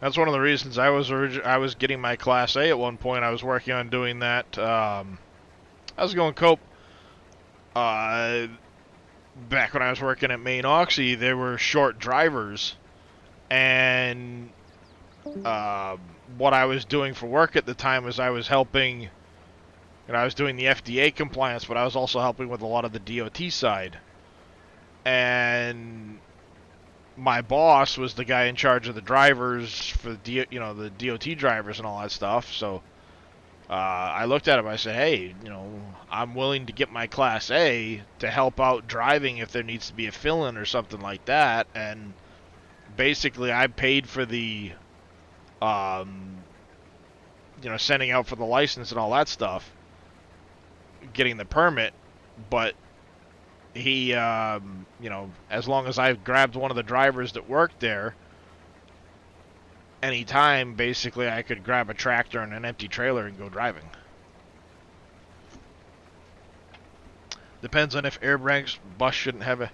That's one of the reasons I was getting my Class A at one point. I was working on doing that. I was going cope. Back when I was working at Maine Oxy, there were short drivers, and what I was doing for work at the time was I was helping, and I was doing the FDA compliance, but I was also helping with a lot of the DOT side. And my boss was the guy in charge of the drivers for the the DOT drivers and all that stuff. So I looked at him. I said, "Hey, I'm willing to get my Class A to help out driving if there needs to be a fill-in or something like that." And basically, I paid for the, sending out for the license and all that stuff, getting the permit. But he, as long as I grabbed one of the drivers that worked there, anytime, basically, I could grab a tractor and an empty trailer and go driving. Depends on if air brakes. Bus shouldn't have a...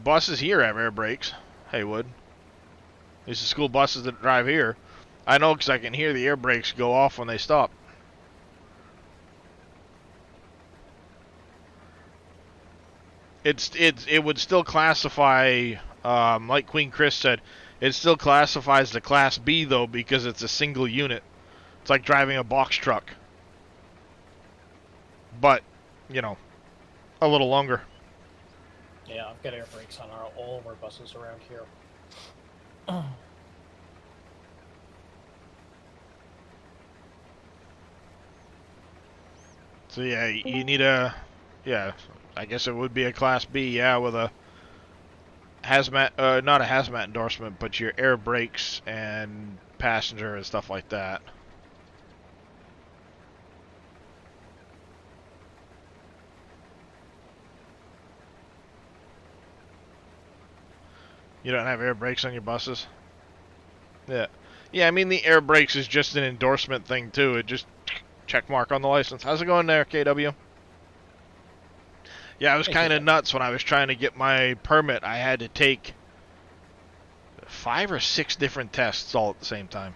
buses here have air brakes. Haywood. These are school buses that drive here. I know because I can hear the air brakes go off when they stop. It would still classify, like Queen Chris said, it still classifies the Class B, though, because it's a single unit. It's like driving a box truck. But, a little longer. Yeah, I've got air brakes on all of our buses around here. So, yeah, you need a... Yeah, I guess it would be a Class B, yeah, with a hazmat... not a hazmat endorsement, but your air brakes and passenger and stuff like that. You don't have air brakes on your buses? Yeah. Yeah, I mean, the air brakes is just an endorsement thing, too. It just check mark on the license. How's it going there, KW? Yeah, I was kind of nuts when I was trying to get my permit. I had to take 5 or 6 different tests all at the same time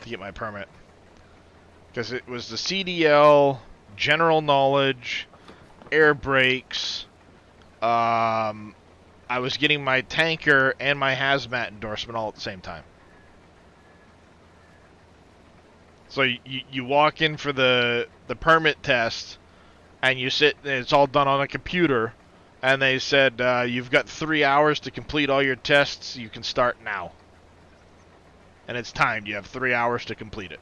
to get my permit. Because it was the CDL, general knowledge, air brakes, I was getting my tanker and my hazmat endorsement all at the same time. So you walk in for the permit test, and you sit, and it's all done on a computer, and they said, you've got 3 hours to complete all your tests, you can start now. And it's timed, you have 3 hours to complete it.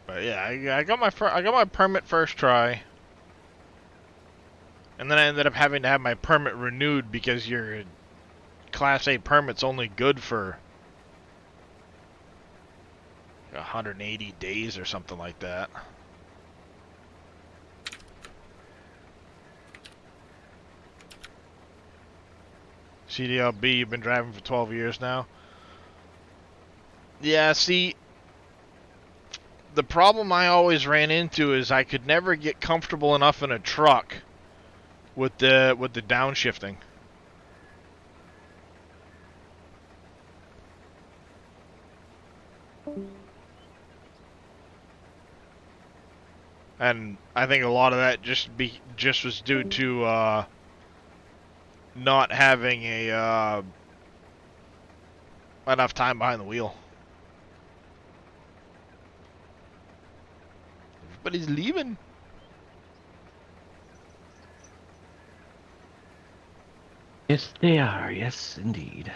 But yeah, I got my permit first try, and then I ended up having to have my permit renewed because your Class A permit's only good for 180 days or something like that. CDLB, you've been driving for 12 years now. Yeah, see, the problem I always ran into is I could never get comfortable enough in a truck with the downshifting. And I think a lot of that just was due to not having a enough time behind the wheel. Everybody's leaving. Yes, they are. Yes, indeed.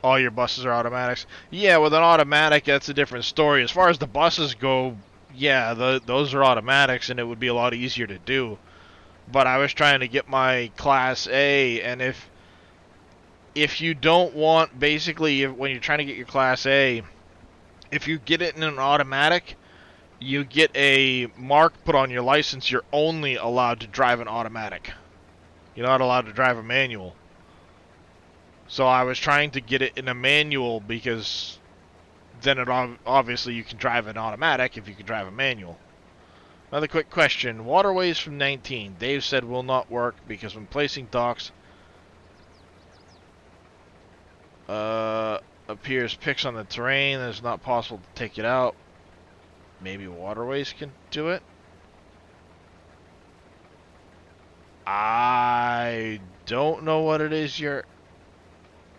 All your buses are automatics. Yeah, with an automatic, that's a different story. As far as the buses go, yeah, those are automatics, and it would be a lot easier to do. But I was trying to get my Class A, and if you don't want, basically, when you're trying to get your Class A, if you get it in an automatic, you get a mark put on your license. You're only allowed to drive an automatic. You're not allowed to drive a manual. So I was trying to get it in a manual because then obviously you can drive an automatic if you can drive a manual. Another quick question. Waterways from 19. Dave said will not work because when placing docks, appears picks on the terrain. It's not possible to take it out. Maybe waterways can do it. I don't know what it is you're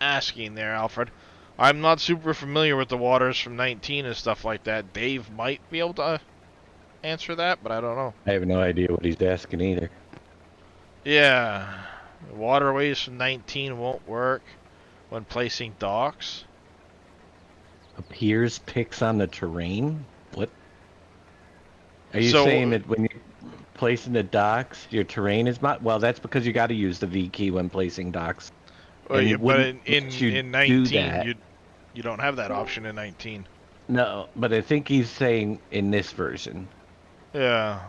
asking there, Alfred. I'm not super familiar with the waters from 19 and stuff like that. Dave might be able to answer that, but I don't know. I have no idea what he's asking either. Yeah, waterways from 19 won't work when placing docks. Appears picks on the terrain? What? Are you So- saying that when you're placing the docks, your terrain is well, that's because you got to use the V key when placing docks. Well, And yeah, it but wouldn't in let you in do 19 that. you don't have that option in 19. No, but I think he's saying in this version. Yeah.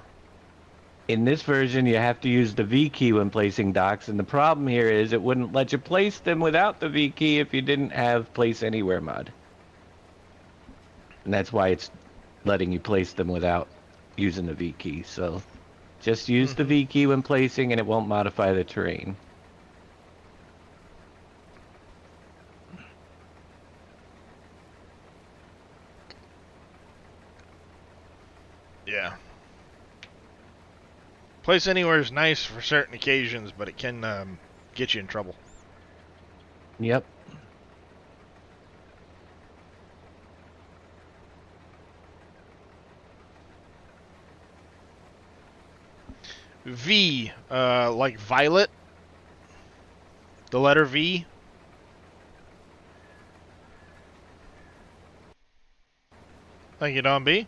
In this version, you have to use the V key when placing docks, and the problem here is it wouldn't let you place them without the V key if you didn't have Place Anywhere mod. And that's why it's letting you place them without using the V key. So just use the V key when placing, and it won't modify the terrain. Yeah. Place anywhere is nice for certain occasions, but it can get you in trouble. Yep. V, like violet. The letter V. Thank you, Don B.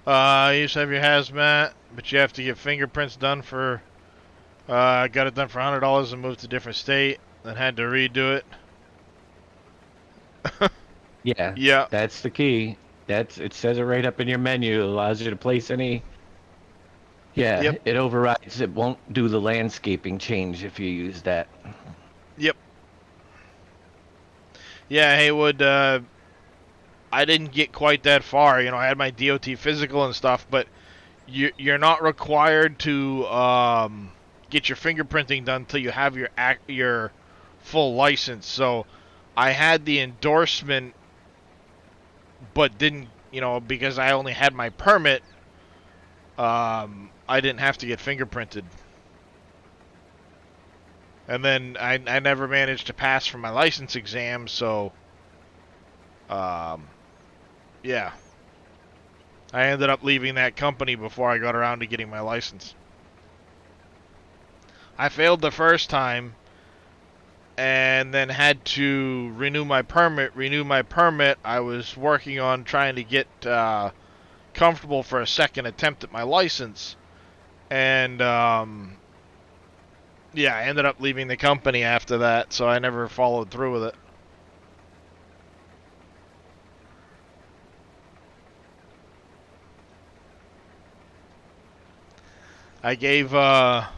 You used to have your hazmat, but you have to get fingerprints done for. Got it done for $100 and moved to a different state. Then had to redo it. Yeah. Yeah. That's the key. It says it right up in your menu. It allows you to place any. Yeah, Yep. it overrides. It won't do the landscaping change if you use that. Yep. Yeah, Haywood. I didn't get quite that far. You know, I had my DOT physical and stuff, but you're not required to get your fingerprinting done until you have your full license. So I had the endorsement, but didn't, because I only had my permit. I didn't have to get fingerprinted. And then I never managed to pass for my license exam, so yeah. I ended up leaving that company before I got around to getting my license. I failed the first time and then had to renew my permit. I was working on trying to get comfortable for a second attempt at my license. And yeah, I ended up leaving the company after that, so I never followed through with it. I gave a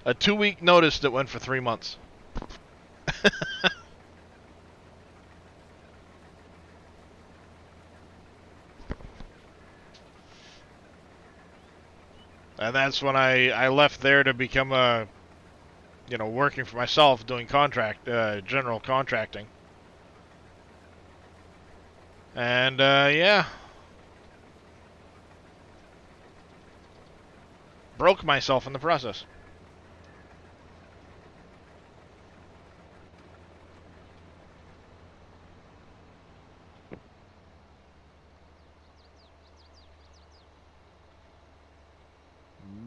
2-week notice that went for 3 months. And that's when I left there to become a, working for myself, doing general contracting. And, yeah. Broke myself in the process.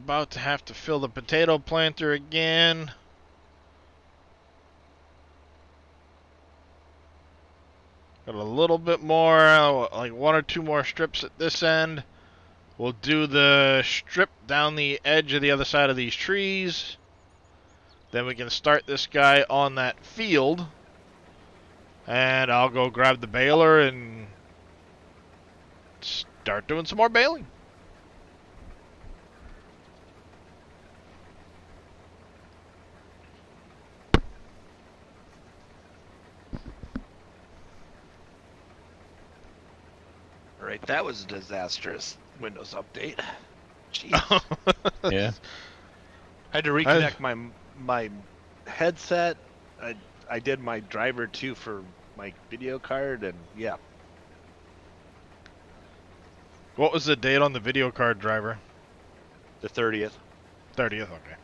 About to have to fill the potato planter again. Got a little bit more, like 1 or 2 more strips at this end. We'll do the strip down the edge of the other side of these trees. Then we can start this guy on that field. And I'll go grab the baler and start doing some more baling. All right, that was a disastrous Windows update. Jeez. Yeah. I had to reconnect my headset. I did my driver too for my video card, and yeah. What was the date on the video card driver? The 30th. 30th, okay.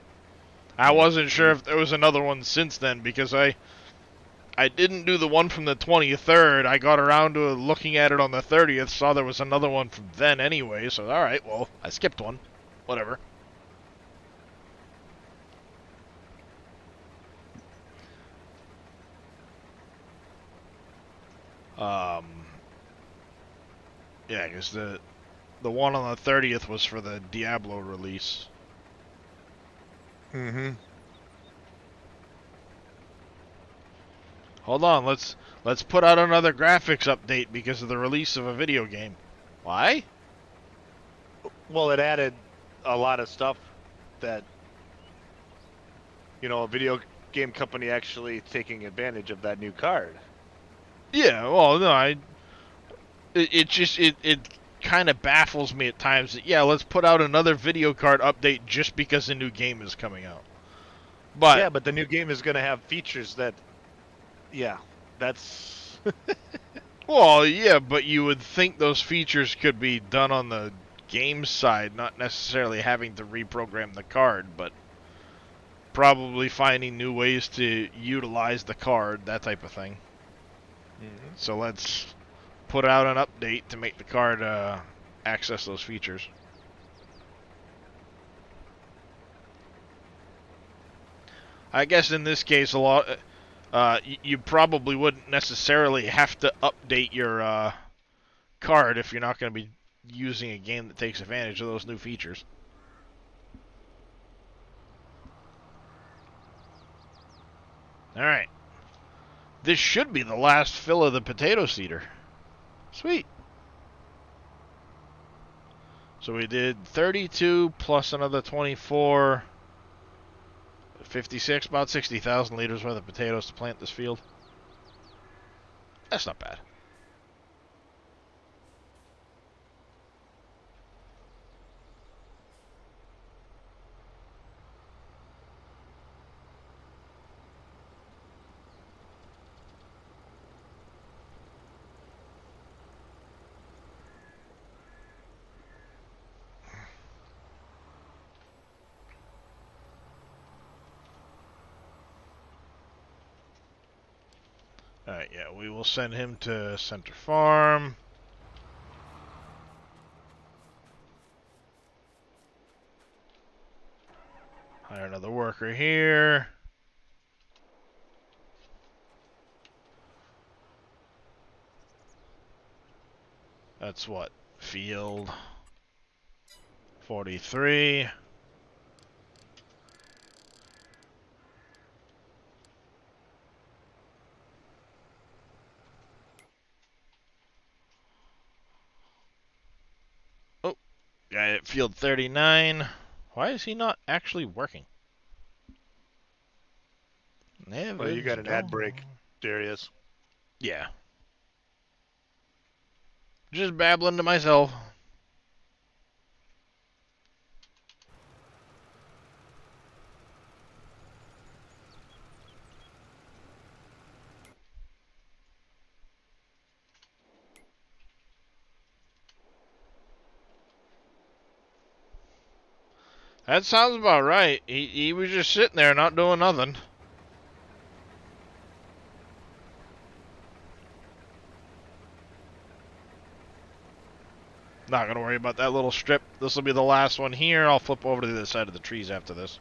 I wasn't sure if there was another one since then because I didn't do the one from the 23rd. I got around to looking at it on the 30th, saw there was another one from then anyway, so alright, well, I skipped one. Whatever. Yeah, because the one on the 30th was for the Diablo release. Mm-hmm. Hold on, let's put out another graphics update because of the release of a video game. Why? Well, it added a lot of stuff that, a video game company actually taking advantage of that new card. Yeah, well, no, it kind of baffles me at times that, yeah, let's put out another video card update just because a new game is coming out. But Yeah, but the new game is going to have features that, yeah, that's... well, yeah, but you would think those features could be done on the game side, not necessarily having to reprogram the card, but probably finding new ways to utilize the card, that type of thing. Mm-hmm. So let's put out an update to make the card access those features. I guess in this case, you probably wouldn't necessarily have to update your card if you're not going to be using a game that takes advantage of those new features. Alright. This should be the last fill of the potato seeder. Sweet. So we did 32 plus another 24. 56, about 60,000 liters worth of potatoes to plant this field. That's not bad. Alright, yeah, we will send him to Center Farm. Hire another worker here. That's what? Field 43. Oh, guy at field 39. Why is he not actually working? Well, you got an ad break, Darius. Yeah. Just babbling to myself. That sounds about right. He was just sitting there not doing nothing. Not gonna worry about that little strip. This will be the last one here. I'll flip over to the other side of the trees after this.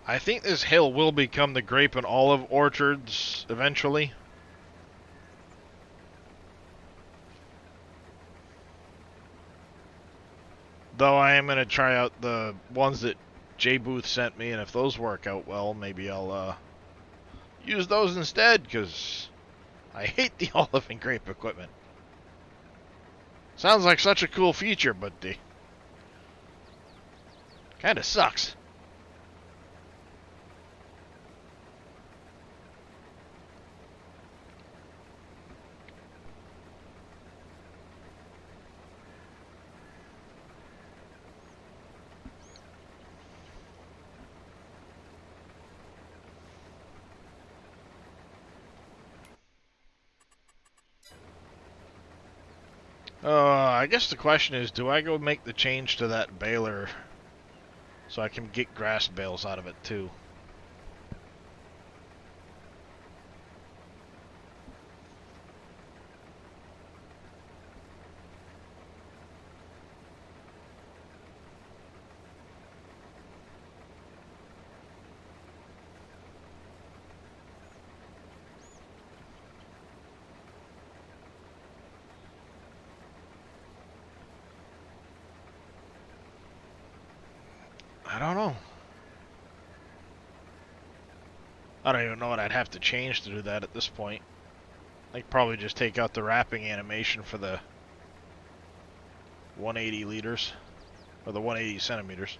I think this hill will become the grape and olive orchards eventually. Though I am gonna try out the ones that Jay Booth sent me, and if those work out well, maybe I'll use those instead, because I hate the olive and grape equipment. Sounds like such a cool feature, but the kinda sucks. I guess the question is, do I go make the change to that baler so I can get grass bales out of it too? I don't know. I don't even know what I'd have to change to do that at this point. I'd probably just take out the wrapping animation for the 180 liters, or the 180 centimeters.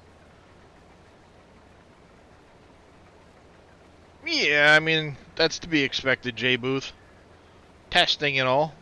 Yeah, I mean, that's to be expected, Jay Booth. Testing and all.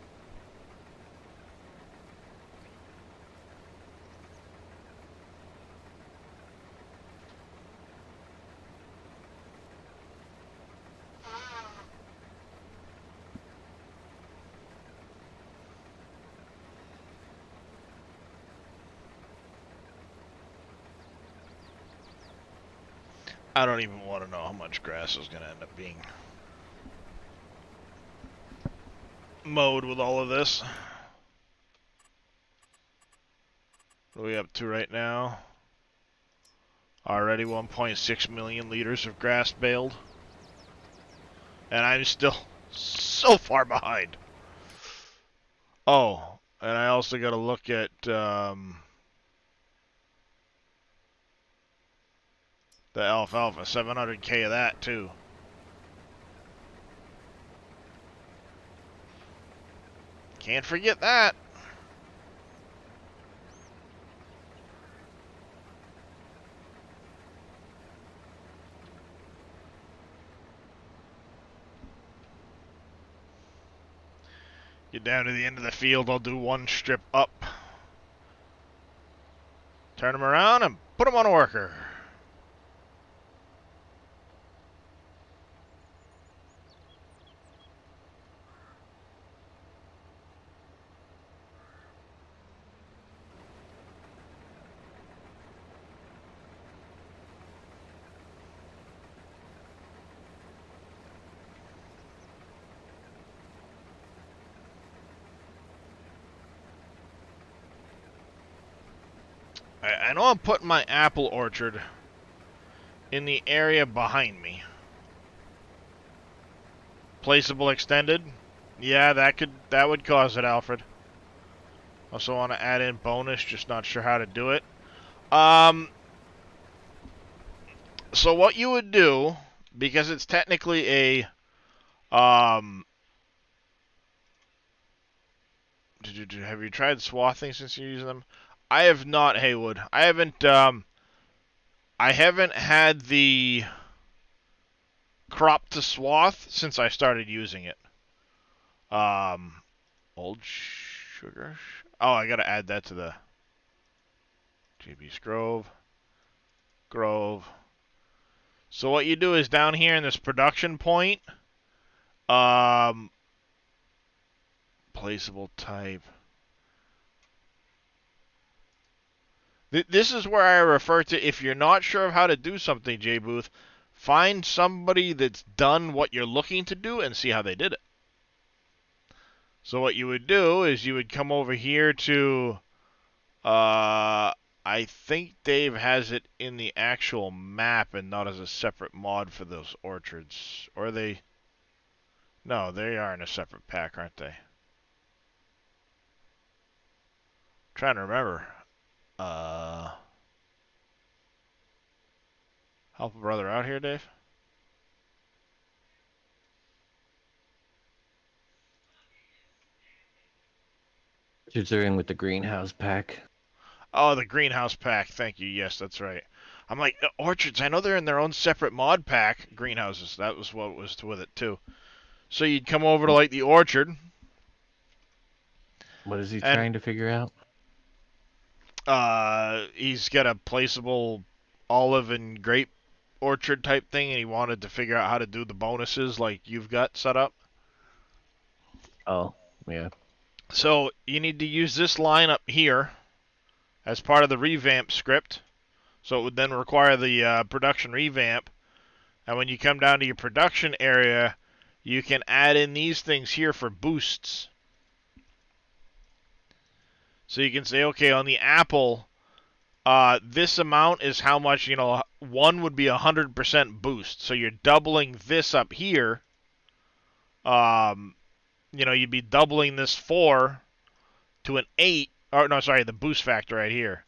I don't even want to know how much grass is going to end up being mowed with all of this. What are we up to right now? Already 1.6 million liters of grass baled. And I'm still so far behind. Oh, and I also got to look at the alfalfa, 700K of that too. Can't forget that. Get down to the end of the field, I'll do one strip up. Turn them around and put them on a worker. I know I'm putting my apple orchard in the area behind me. Placeable extended? Yeah, that would cause it, Alfred. Also want to add in bonus, just not sure how to do it. So what you would do, because it's technically a have you tried swathing since you're using them? I have not, Haywood. I haven't had the crop to swath since I started using it. Old sugar. Oh, I gotta add that to the JB's Grove. So what you do is down here in this production point, Um, placeable type. This is where I refer to, if you're not sure of how to do something, J Booth, find somebody that's done what you're looking to do and see how they did it. So what you would do is you would come over here to, I think Dave has it in the actual map and not as a separate mod for those orchards. Or they, no, they are in a separate pack, aren't they? Trying to remember. Help a brother out here, Dave. Orchards are in with the greenhouse pack. Oh, the greenhouse pack. Thank you. Yes, that's right. I'm like, orchards, I know they're in their own separate mod pack. Greenhouses, that was what was with it, too. So you'd come over to, like, the orchard. What is he And trying to figure out? he's got a placeable olive and grape orchard type thing, and he wanted to figure out how to do the bonuses like you've got set up. Oh, yeah. So you need to use this line up here as part of the revamp script. So it would then require the production revamp. And when you come down to your production area, you can add in these things here for boosts. So you can say, okay, on the apple, this amount is how much, you know, one would be 100% boost. So you're doubling this up here. You know, you'd be doubling this 4 to an 8. Or, no, sorry, the boost factor right here.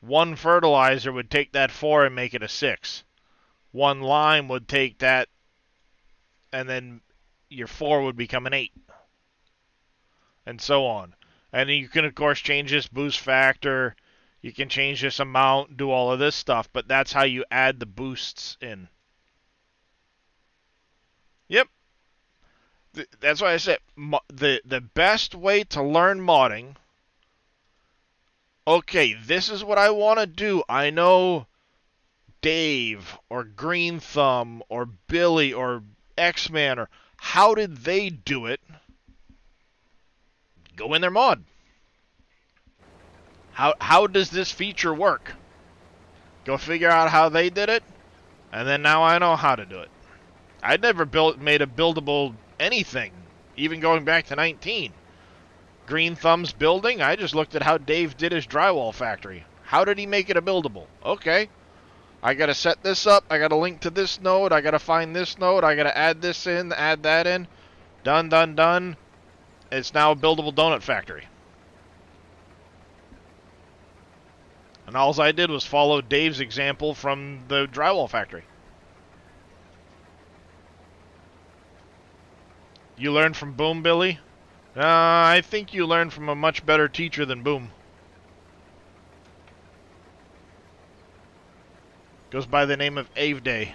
One fertilizer would take that 4 and make it a 6. One lime would take that, and then your 4 would become an 8. And so on. And you can, of course, change this boost factor. You can change this amount, do all of this stuff, but that's how you add the boosts in. Yep. That's why I said the best way to learn modding. Okay, this is what I want to do. I know Dave or Green Thumb or Billy or X-Man, or how did they do it? Go in their mod. How does this feature work? Go figure out how they did it, and then now I know how to do it. I'd never made a buildable anything, even going back to 19. Green Thumb's building, I just looked at how Dave did his drywall factory. How did he make it a buildable? Okay. I gotta set this up, I gotta link to this node, I gotta find this node, I gotta add this in, add that in. Done, done, done. It's now a buildable donut factory. And all I did was follow Dave's example from the drywall factory. You learned from Boom, Billy? I think you learned from a much better teacher than Boom. Goes by the name of Ave Day.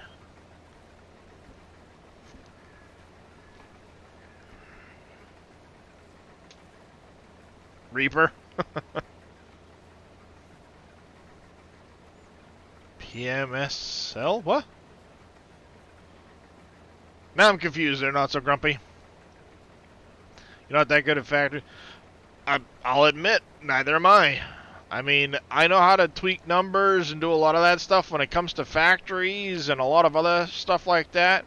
Reaper. PMSL? What? Now I'm confused. They're not so grumpy. You're not that good at factory. I'll admit, neither am I. I mean, I know how to tweak numbers and do a lot of that stuff when it comes to factories and a lot of other stuff like that.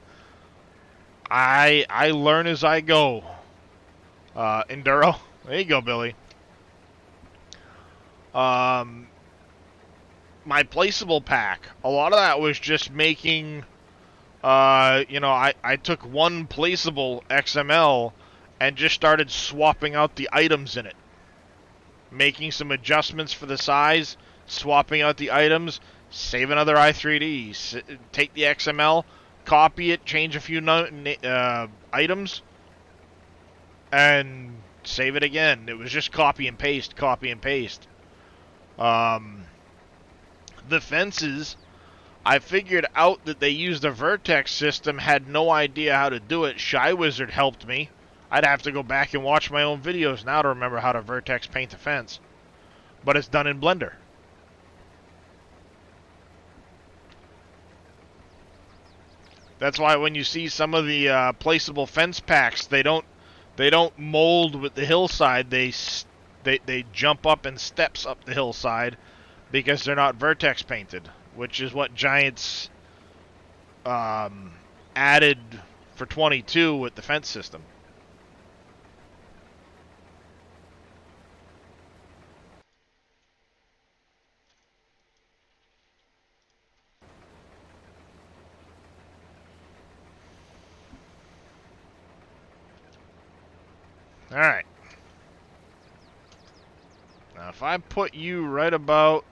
I learn as I go. Enduro. There you go, Billy. My placeable pack. A lot of that was just making, you know, I took one placeable XML and just started swapping out the items in it. Making some adjustments for the size, swapping out the items, save another i3D, take the XML, copy it, change a few items, and save it again. It was just copy and paste, copy and paste. The fences, I figured out that they used a vertex system, had no idea how to do it. Shy Wizard helped me. I'd have to go back and watch my own videos now to remember how to vertex paint a fence. But it's done in Blender. That's why when you see some of the placeable fence packs, they don't mold with the hillside. They jump up in steps up the hillside because they're not vertex painted, which is what Giants added for 22 with the fence system. All right. Now, if I put you right about,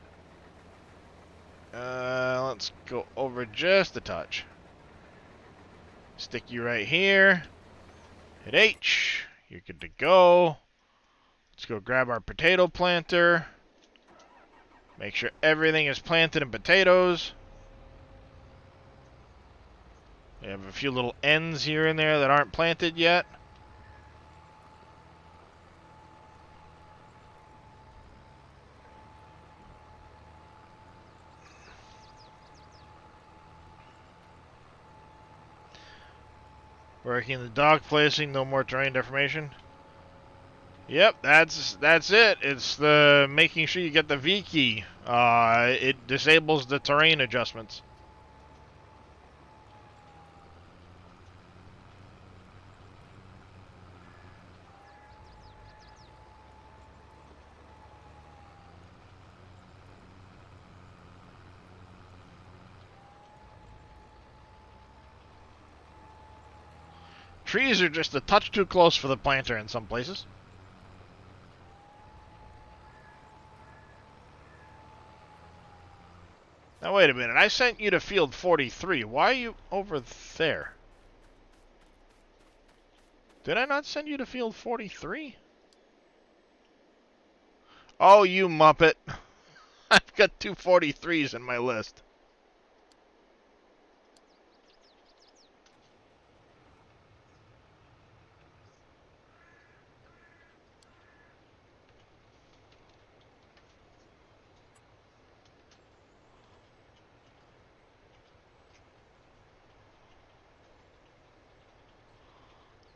let's go over just a touch. Stick you right here. Hit H. You're good to go. Let's go grab our potato planter. Make sure everything is planted in potatoes. We have a few little ends here and there that aren't planted yet. Working the dog placing, no more terrain deformation. Yep, that's it. It's the making sure you get the V key. It disables the terrain adjustments. Trees are just a touch too close for the planter in some places. Now wait a minute, I sent you to field 43. Why are you over there? Did I not send you to field 43? Oh, you muppet. I've got two 43s in my list.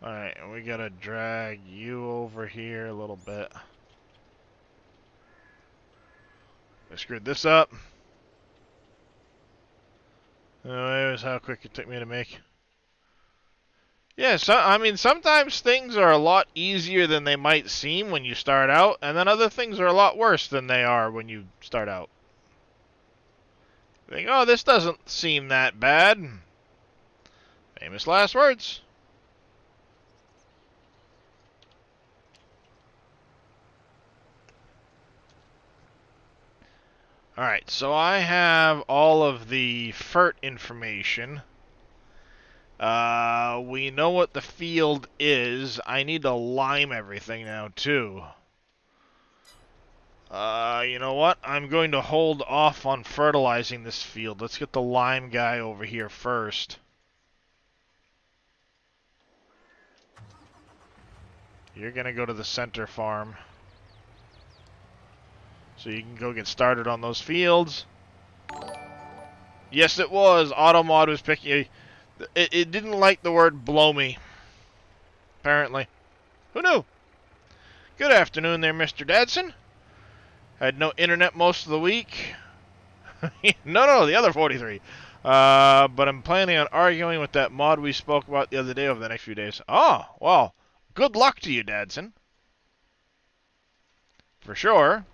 Alright, we gotta drag you over here a little bit. I screwed this up. Here's how quick it took me to make. Yeah, so, I mean, sometimes things are a lot easier than they might seem when you start out, and then other things are a lot worse than they are when you start out. You think, oh, this doesn't seem that bad. Famous last words. Alright, so I have all of the FERT information. We know what the field is. I need to lime everything now, too. You know what? I'm going to hold off on fertilizing this field. Let's get the lime guy over here first. You're going to go to the center farm. So you can go get started on those fields. Yes, it was. Automod was picking... It didn't like the word blow me. Apparently. Who knew? Good afternoon there, Mr. Dadson. Had no internet most of the week. No, the other 43. But I'm planning on arguing with that mod we spoke about the other day over the next few days. Oh, well, good luck to you, Dadson. For sure.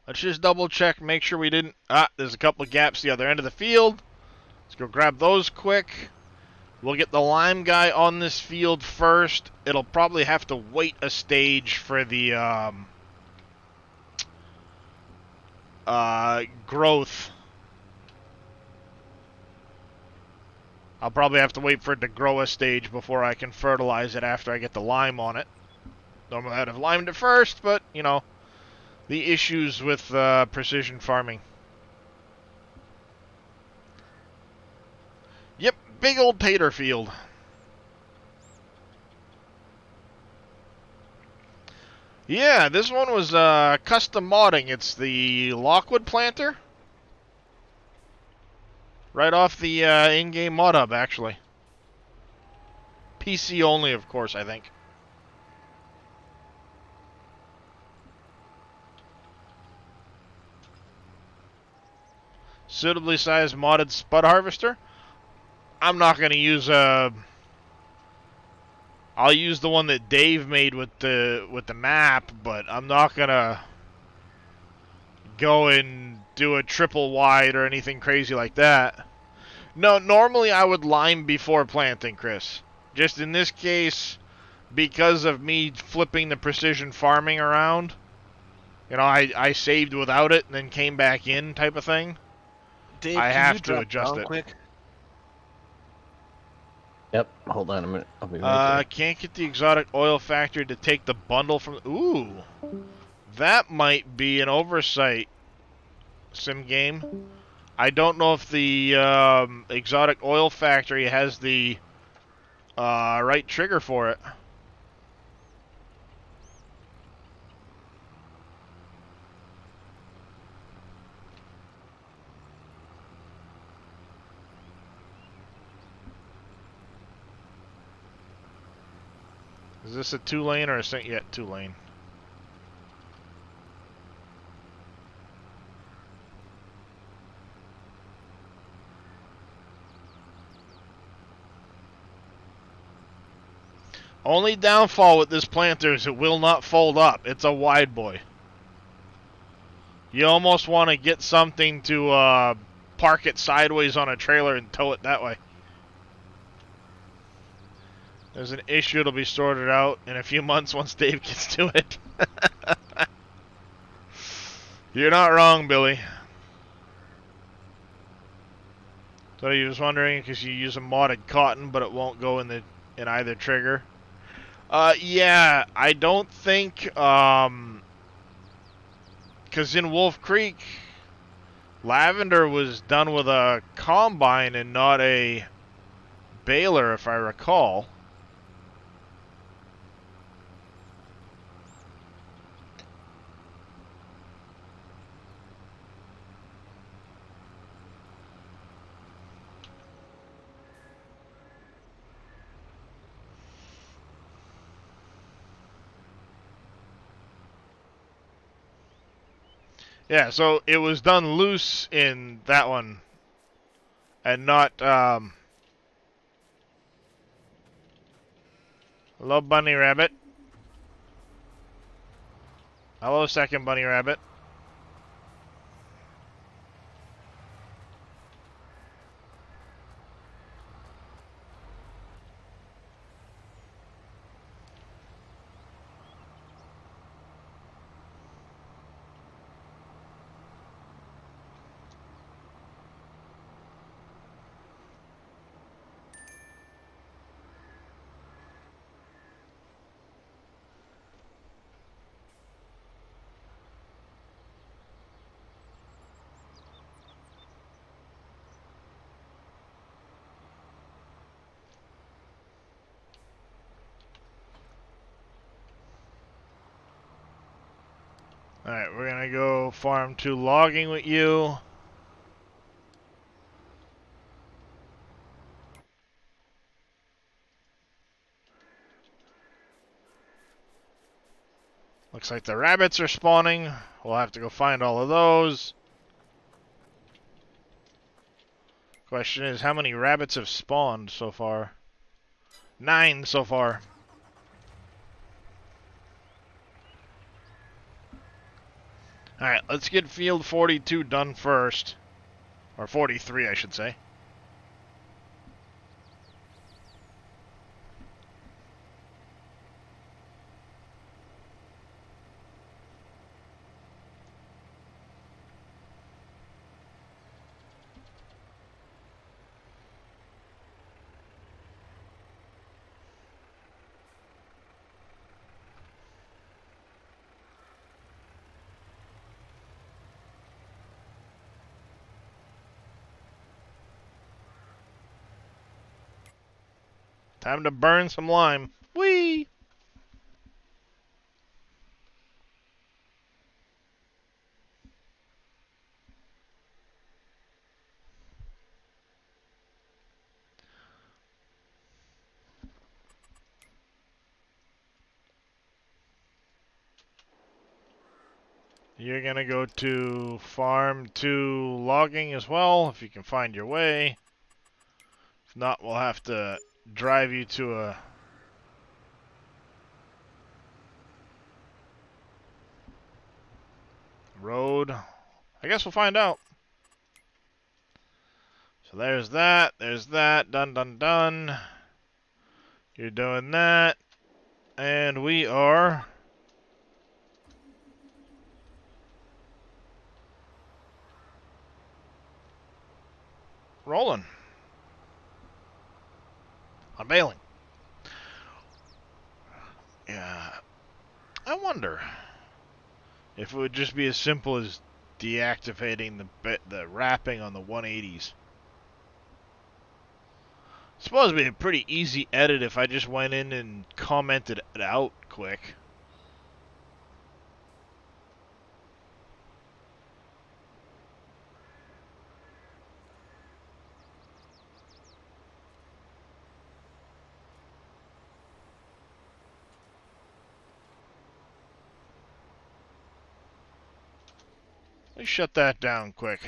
Let's just double check, make sure we didn't... there's a couple of gaps the other end of the field. Let's go grab those quick. We'll get the lime guy on this field first. It'll probably have to wait a stage for the growth. I'll probably have to wait for it to grow a stage before I can fertilize it after I get the lime on it. Normally I'd have limed it first, but, you know, the issues with precision farming. Yep, big old tater field. Yeah, this one was custom modding. It's the Lockwood planter. Right off the in-game mod hub, actually. PC only, of course, I think. Suitably sized modded spud harvester. I'm not going to use a... I'll use the one that Dave made with the map, but I'm not going to go and do a triple wide or anything crazy like that. No, normally I would lime before planting, Chris. Just in this case, because of me flipping the precision farming around, you know, I saved without it and then came back in type of thing. Dave, I can you have to drop adjust down it. quick? Yep. Hold on a minute. I'll be right there. Can't get the exotic oil factory to take the bundle from... Ooh. That might be an oversight, sim game. I don't know if the exotic oil factory has the right trigger for it. Is this a 2-lane or a single? Yeah, 2-lane. Only downfall with this planter is it will not fold up. It's a wide boy. You almost want to get something to park it sideways on a trailer and tow it that way. There's an issue, it'll be sorted out in a few months once Dave gets to it. You're not wrong, Billy. So you was wondering because you use a modded cotton, but it won't go in either trigger. Yeah, I don't think because in Wolf Creek, lavender was done with a combine and not a baler, if I recall. Yeah, so it was done loose in that one, and not, hello, bunny rabbit. Hello, second bunny rabbit. Alright, we're gonna go farm 2 logging with you. Looks like the rabbits are spawning. We'll have to go find all of those. Question is, how many rabbits have spawned so far? 9 so far. Alright, let's get field 42 done first. Or 43, I should say. Time to burn some lime. Whee! You're gonna go to farm 2 logging as well, if you can find your way. If not, we'll have to drive you to a road. I guess we'll find out. So there's that, done, done, done. You're doing that, and we are rolling on bailing. Yeah, I wonder if it would just be as simple as deactivating the wrapping on the 180s. It's supposed to be a pretty easy edit if I just went in and commented it out quick. Let's shut that down quick.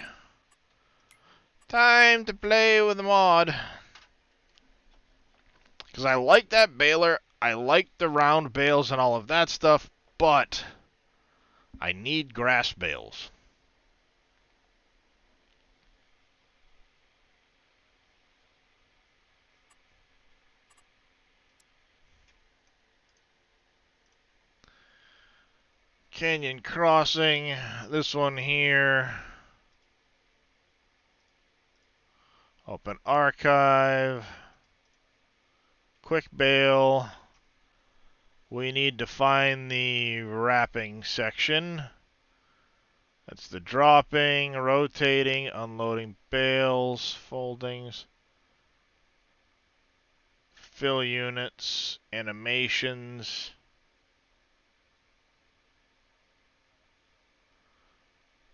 Time to play with the mod. Because I like that baler, I like the round bales and all of that stuff, but I need grass bales. Canyon Crossing, this one here. Open archive. Quick bale. We need to find the wrapping section. That's the dropping, rotating, unloading bales, foldings, fill units, animations.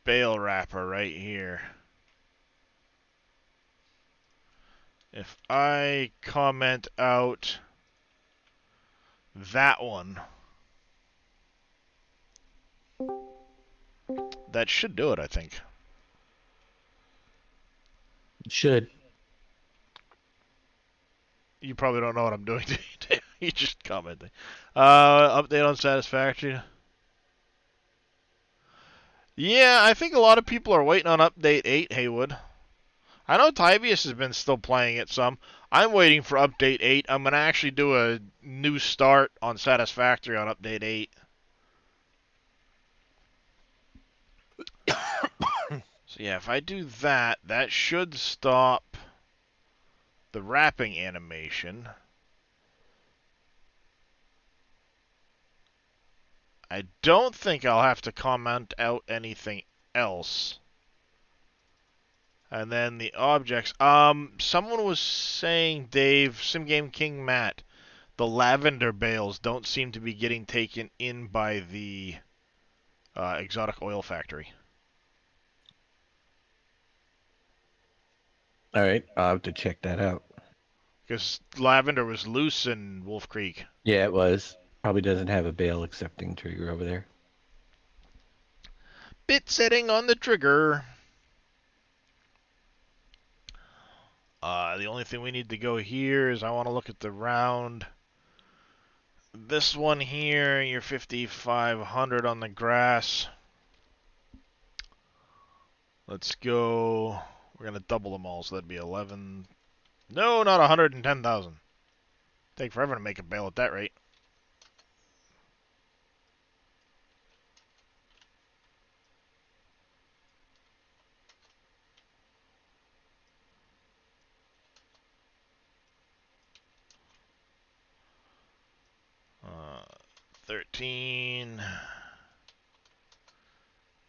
Bale wrapper right here. If I comment out that one, that should do it, I think. Should. You probably don't know what I'm doing. You just commenting. Update on Satisfactory. Yeah, I think a lot of people are waiting on update 8, Haywood. I know Tybius has been still playing it some. I'm waiting for update 8. I'm going to actually do a new start on Satisfactory on update 8. So yeah, if I do that, that should stop the wrapping animation. I don't think I'll have to comment out anything else. And then the objects. Someone was saying, Dave, SimGame King Matt, the lavender bales don't seem to be getting taken in by the exotic oil factory. All right, I'll have to check that out. Because lavender was loose in Wolf Creek. Yeah, it was. Probably doesn't have a bale accepting trigger over there. Bit setting on the trigger. The only thing we need to go here is I want to look at the round. This one here, you're 5,500 on the grass. Let's go. We're going to double them all, so that'd be 11. No, not 110,000. Take forever to make a bale at that rate. Uh, 13,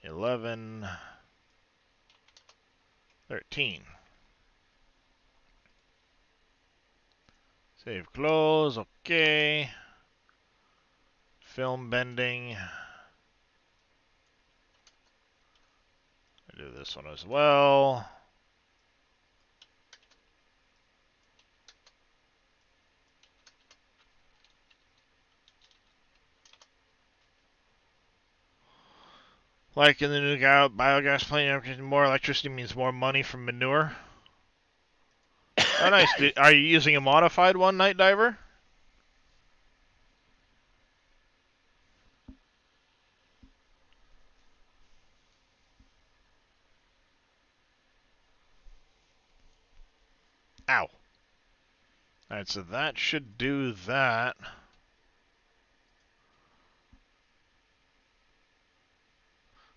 11, 13. Save close, okay. Film bending. I do this one as well. Like in the new biogas plant, more electricity means more money from manure. Oh, nice. Are you using a modified one, Night Diver? Ow. Alright, so that should do that.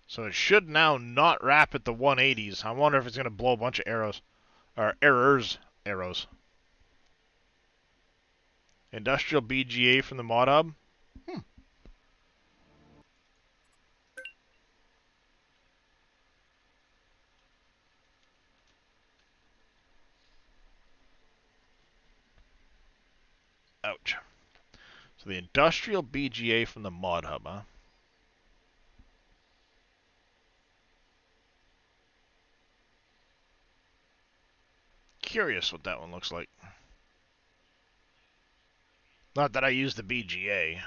So it should now not wrap at the 180s. I wonder if it's going to blow a bunch of arrows. Or errors. Arrows. Industrial BGA from the mod hub. Ouch. So the industrial BGA from the mod hub, huh? Curious what that one looks like. Not that I use the BGA.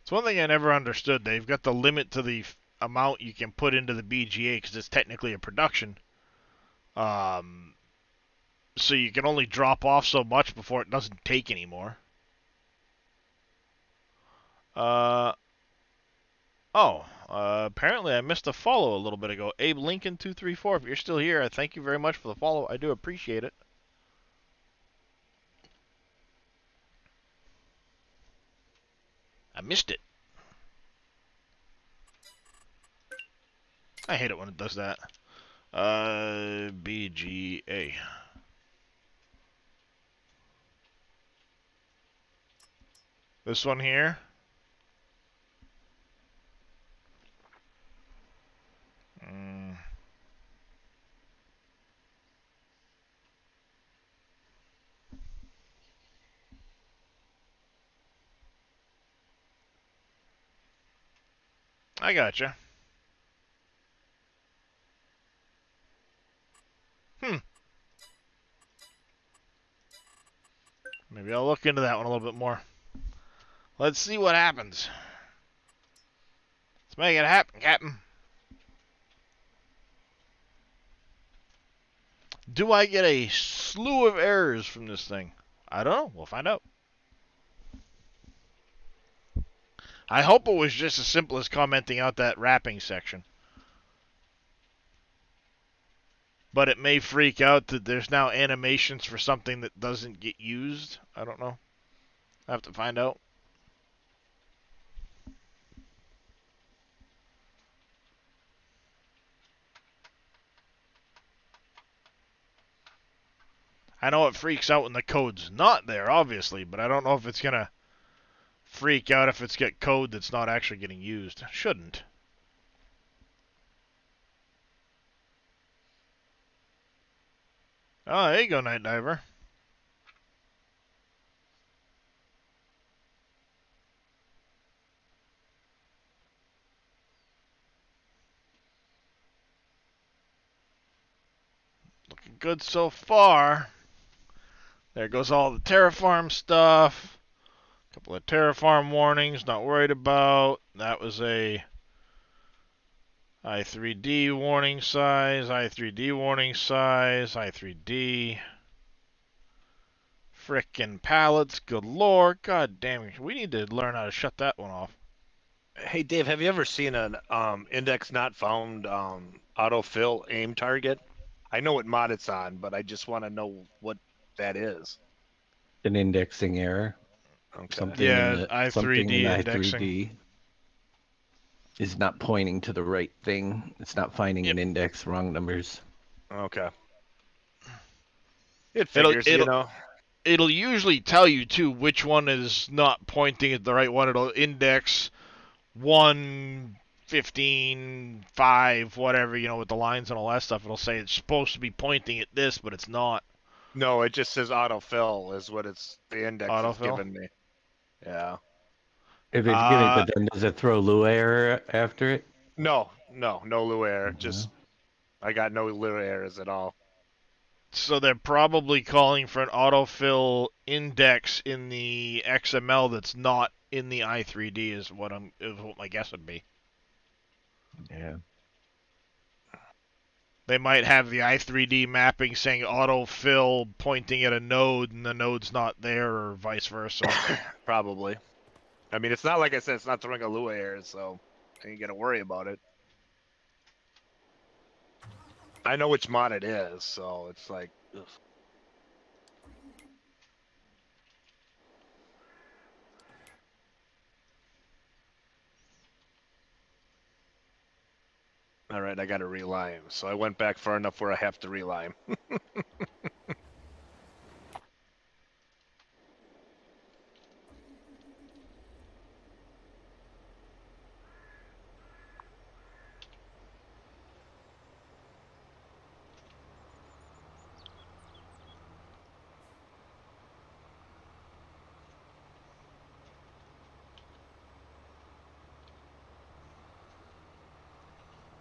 It's one thing I never understood. They've got the limit to the amount you can put into the BGA because it's technically a production. So you can only drop off so much before it doesn't take anymore. Apparently I missed a follow a little bit ago. Abe Lincoln 234. If you're still here, I thank you very much for the follow. I do appreciate it. I missed it. I hate it when it does that. BGA. This one here. I gotcha. Maybe I'll look into that one a little bit more. Let's see what happens. Let's make it happen, Captain. Do I get a slew of errors from this thing? I don't know. We'll find out. I hope it was just as simple as commenting out that wrapping section. But it may freak out that there's now animations for something that doesn't get used. I don't know. I have to find out. I know it freaks out when the code's not there, obviously, but I don't know if it's going to freak out if it's got code that's not actually getting used. Shouldn't. Oh, there you go, Night Diver. Looking good so far. There goes all the Terraform stuff. A couple of Terraform warnings, not worried about. That was a I3D warning size, I3D warning size, I3D. Frickin' pallets galore. God damn it. We need to learn how to shut that one off. Hey Dave, have you ever seen an index not found autofill aim target? I know what mod it's on, but I just want to know what that is. An indexing error. Okay. Something Yeah, in the I3D indexing. I3D is not pointing to the right thing. It's not finding an index, wrong numbers. Okay. It figures, you know. It'll usually tell you too which one is not pointing at the right one. It'll index 1, 15, 5, whatever, you know, with the lines and all that stuff. It'll say it's supposed to be pointing at this, but it's not. No, it just says autofill is what the index is Autofill? giving me. Yeah. If it's giving, but then does it throw Lua error after it? No Lua error. Just I got no Lua errors at all. So they're probably calling for an autofill index in the XML that's not in the i3D is what my guess would be. Yeah. They might have the i3D mapping saying autofill pointing at a node and the node's not there or vice versa. Probably. I mean, it's not like I said, it's not throwing a Lua error, so I ain't gotta worry about it. I know which mod it is, so it's like, ugh. All right, I got to relime. So I went back far enough where I have to relime.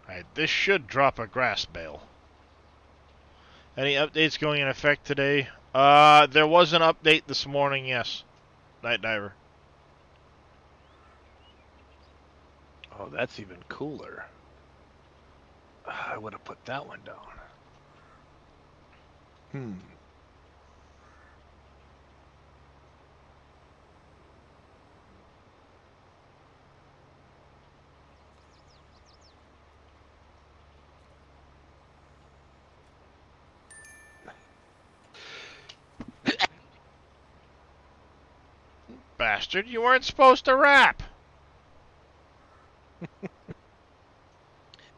Alright, this should drop a grass bale. Any updates going in effect today? There was an update this morning, yes. Night Diver. Oh, that's even cooler. I would have put that one down. Hmm. Bastard, you weren't supposed to rap!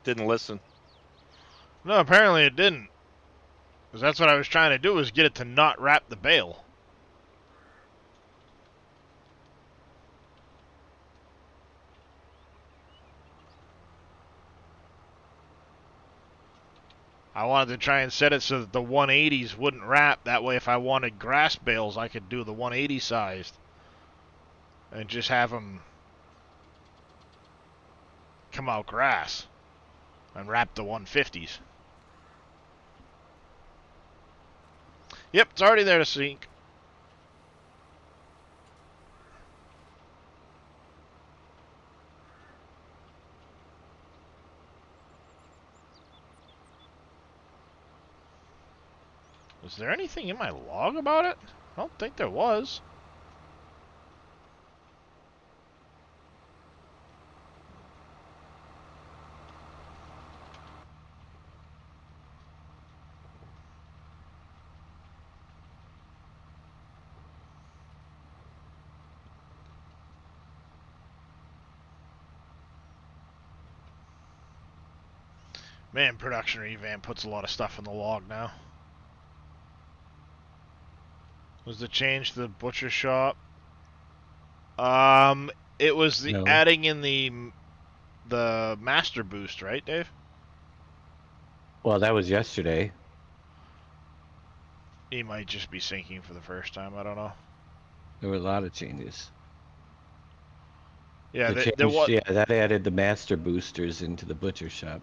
Didn't listen. No, apparently it didn't. Because that's what I was trying to do, was get it to not wrap the bale. I wanted to try and set it so that the 180s wouldn't wrap. That way if I wanted grass bales, I could do the 180 sized. And just have them come out grass. And wrap the 150s. Yep, it's already there to sink. Was there anything in my log about it? I don't think there was. Man, production revamp puts a lot of stuff in the log now. Was the change to the butcher shop? It was the No. adding in the master boost, right, Dave? Well, that was yesterday. He might just be syncing for the first time. I don't know. There were a lot of changes. Yeah, The there change, was. yeah, that added the master boosters into the butcher shop.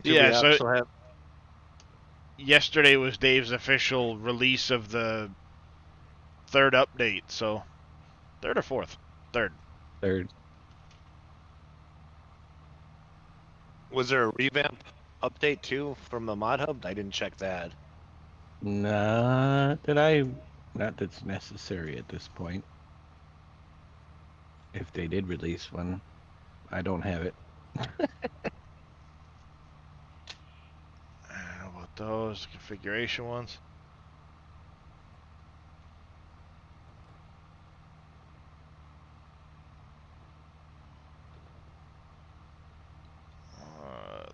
Do we Yeah, so also have? yesterday was Dave's official release of the third update. So third or fourth? Third. Third. Was there a revamp update too from the mod hub? I didn't check that. Not that's necessary at this point. If they did release one, I don't have it. I don't know about those configuration ones.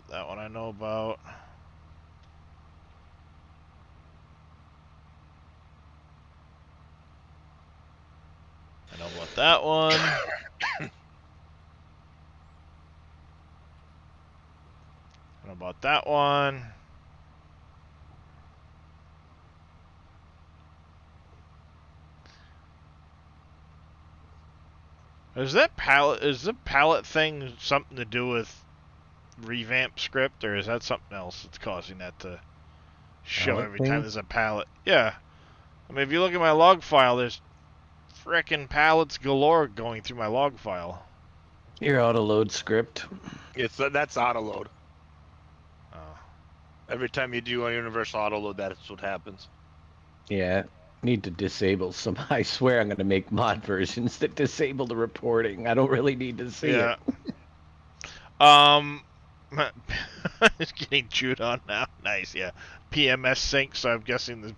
That one I know about. I know about that one. I know about that one. Is the pallet thing something to do with revamp script, or is that something else that's causing that to show Pallet every time thing? there's a pallet? Yeah. I mean, if you look at my log file, there's frickin' pallets galore going through my log file. Your auto load script. That's auto load. Oh. Every time you do a universal auto load, that's what happens. Yeah. Need to disable some. I swear I'm going to make mod versions that disable the reporting. I don't really need to see it. Yeah. It's getting chewed on now. Nice, yeah. PMS sync, so I'm guessing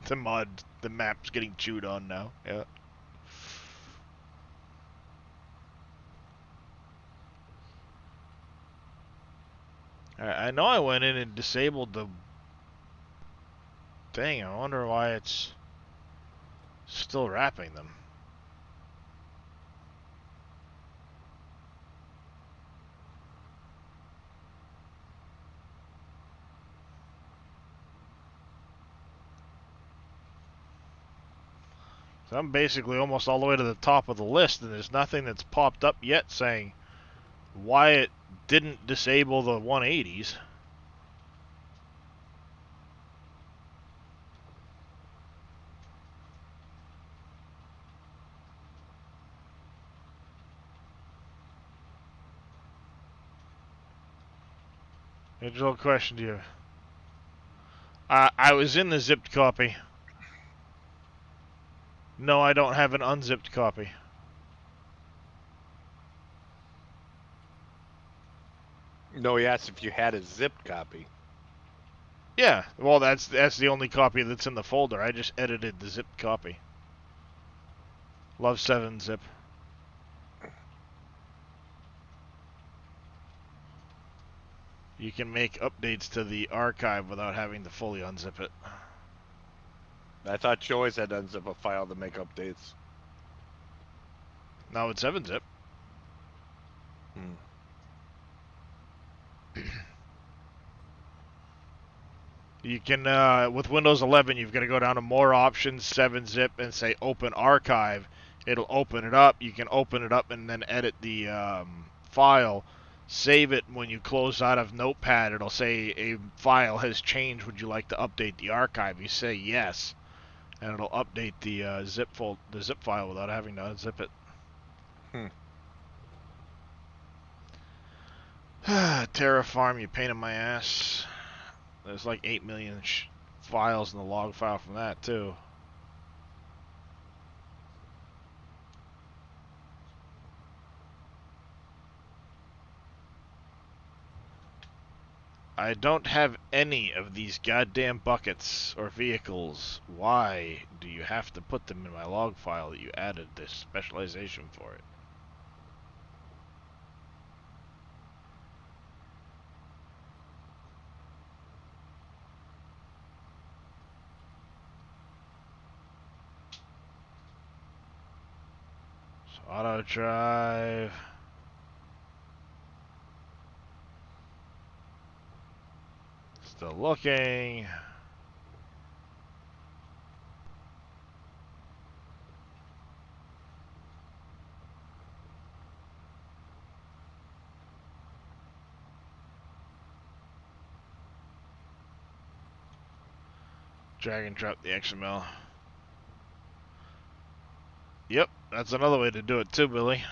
the map's getting chewed on now. Yeah. I know I went in and disabled the thing. I wonder why it's still wrapping them. So I'm basically almost all the way to the top of the list, and there's nothing that's popped up yet saying why it didn't disable the 180s. Digital question to you. I was in the zipped copy. No, I don't have an unzipped copy. No, he asked if you had a zipped copy. Yeah, well, that's the only copy that's in the folder. I just edited the zipped copy. Love 7 zip. You can make updates to the archive without having to fully unzip it. I thought you always had to unzip a file to make updates. Now it's 7 zip. Hmm. You can, with Windows 11, you've got to go down to More Options, 7 zip, and say Open Archive. It'll open it up. You can open it up and then edit the file. Save it. When you close out of Notepad, it'll say a file has changed. Would you like to update the archive? You say yes, and it'll update the zip file without having to unzip it. Hmm. Terraform, you pain in my ass. There's like 8 million files in the log file from that too. I don't have any of these goddamn buckets or vehicles. Why do you have to put them in my log file that you added this specialization for it? So auto drive. Still looking. Drag and drop the XML. Yep, that's another way to do it too, Billy.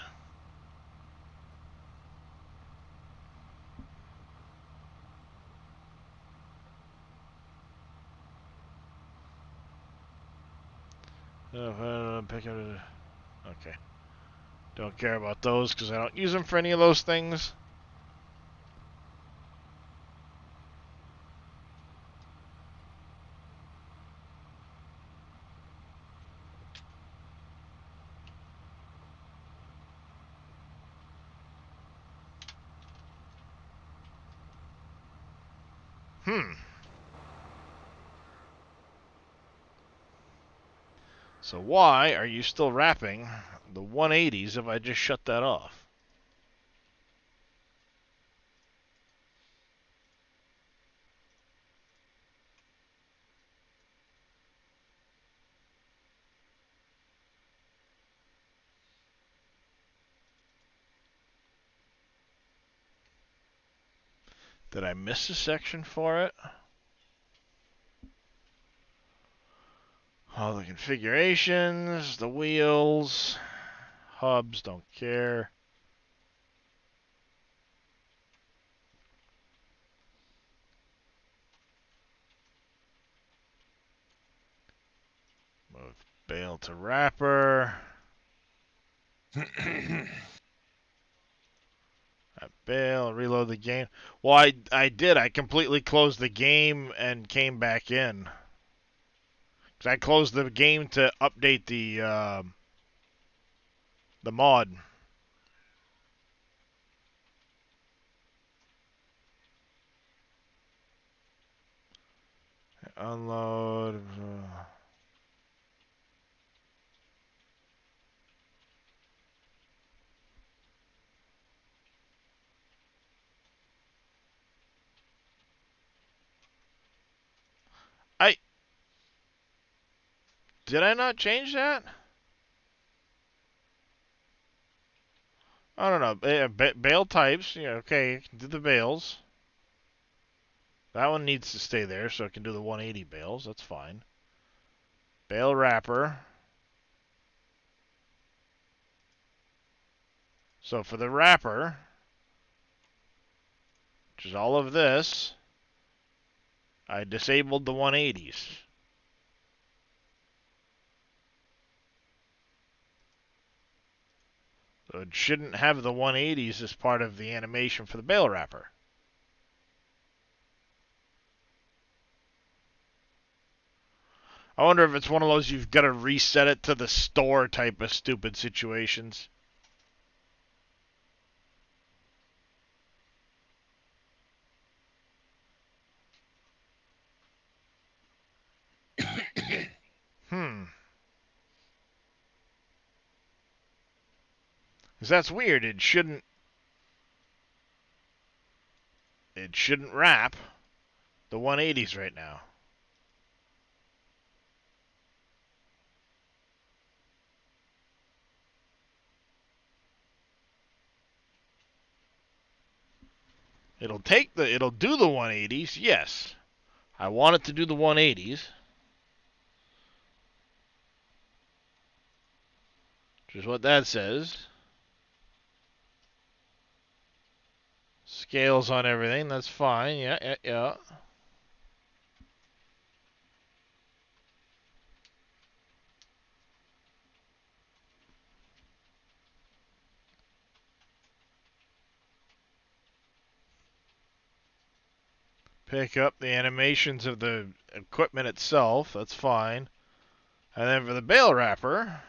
Okay. Don't care about those because I don't use them for any of those things. So why are you still wrapping the 180s if I just shut that off? Did I miss a section for it? All the configurations, the wheels, hubs, don't care. Move bale to wrapper. That bale, reload the game. Well, I did. I completely closed the game and came back in. 'Cause I closed the game to update the mod. Unload. I did I not change that? I don't know. Bale types. Yeah, okay. Do the bales. That one needs to stay there, so it can do the 180 bales. That's fine. Bale wrapper. So for the wrapper, which is all of this, I disabled the 180s. So it shouldn't have the 180s as part of the animation for the bale wrapper. I wonder if it's one of those you've got to reset it to the store type of stupid situations. Hmm. Because that's weird. It shouldn't wrap the 180s right now. It'll do the 180s, yes. I want it to do the 180s. Which is what that says. Scales on everything, that's fine. Yeah. Pick up the animations of the equipment itself, that's fine. And then for the bale wrapper,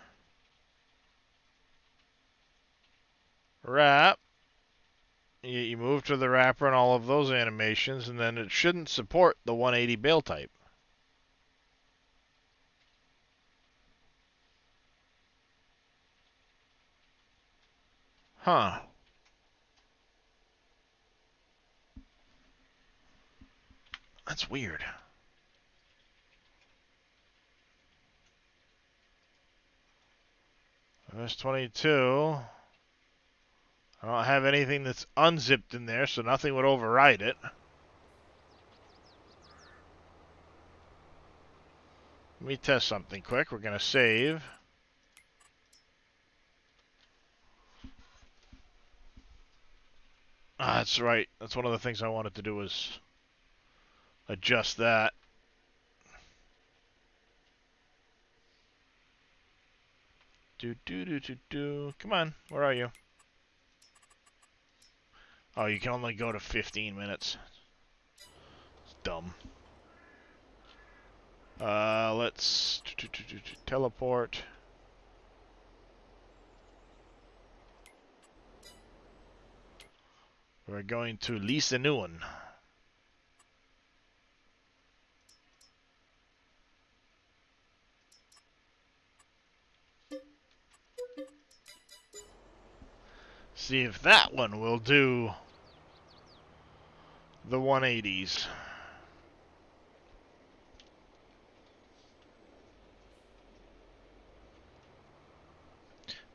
wrap, you move to the wrapper and all of those animations, and then it shouldn't support the 180 bale type. Huh. That's weird. There's 22. I don't have anything that's unzipped in there, so nothing would override it. Let me test something quick. We're going to save. That's right. That's one of the things I wanted to do was adjust that. Do. Come on. Where are you? Oh, you can only go to 15 minutes. It's dumb. Let's teleport. We're going to Lisa Newen. See if that one will do the 180s.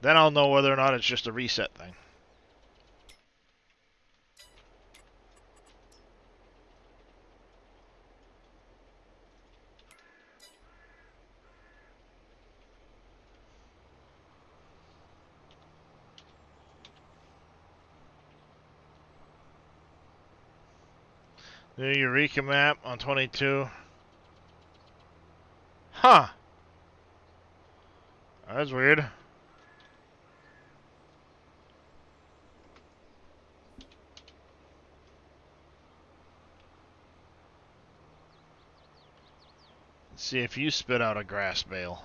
Then I'll know whether or not it's just a reset thing. The Eureka map on 22. Huh. That's weird. Let's see if you spit out a grass bale.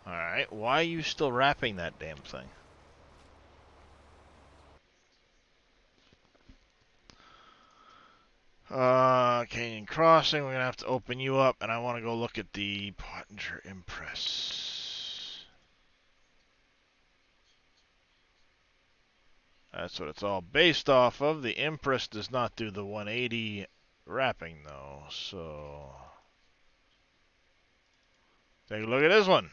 Alright, why are you still wrapping that damn thing? Canyon Crossing, we're gonna have to open you up, and I want to go look at the Pottinger Impress. That's what it's all based off of. The Impress does not do the 180 wrapping, though, so... Take a look at this one.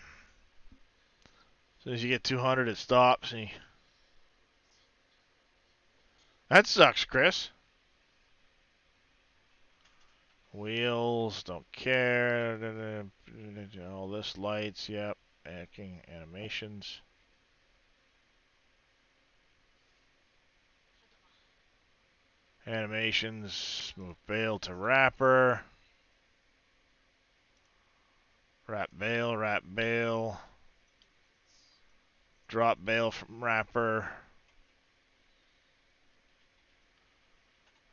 As soon as you get 200, it stops. And That sucks, Chris. Wheels, don't care. All this lights, yep. Acting animations. Animations, move bale to wrapper. Wrap bale. Drop bale from wrapper.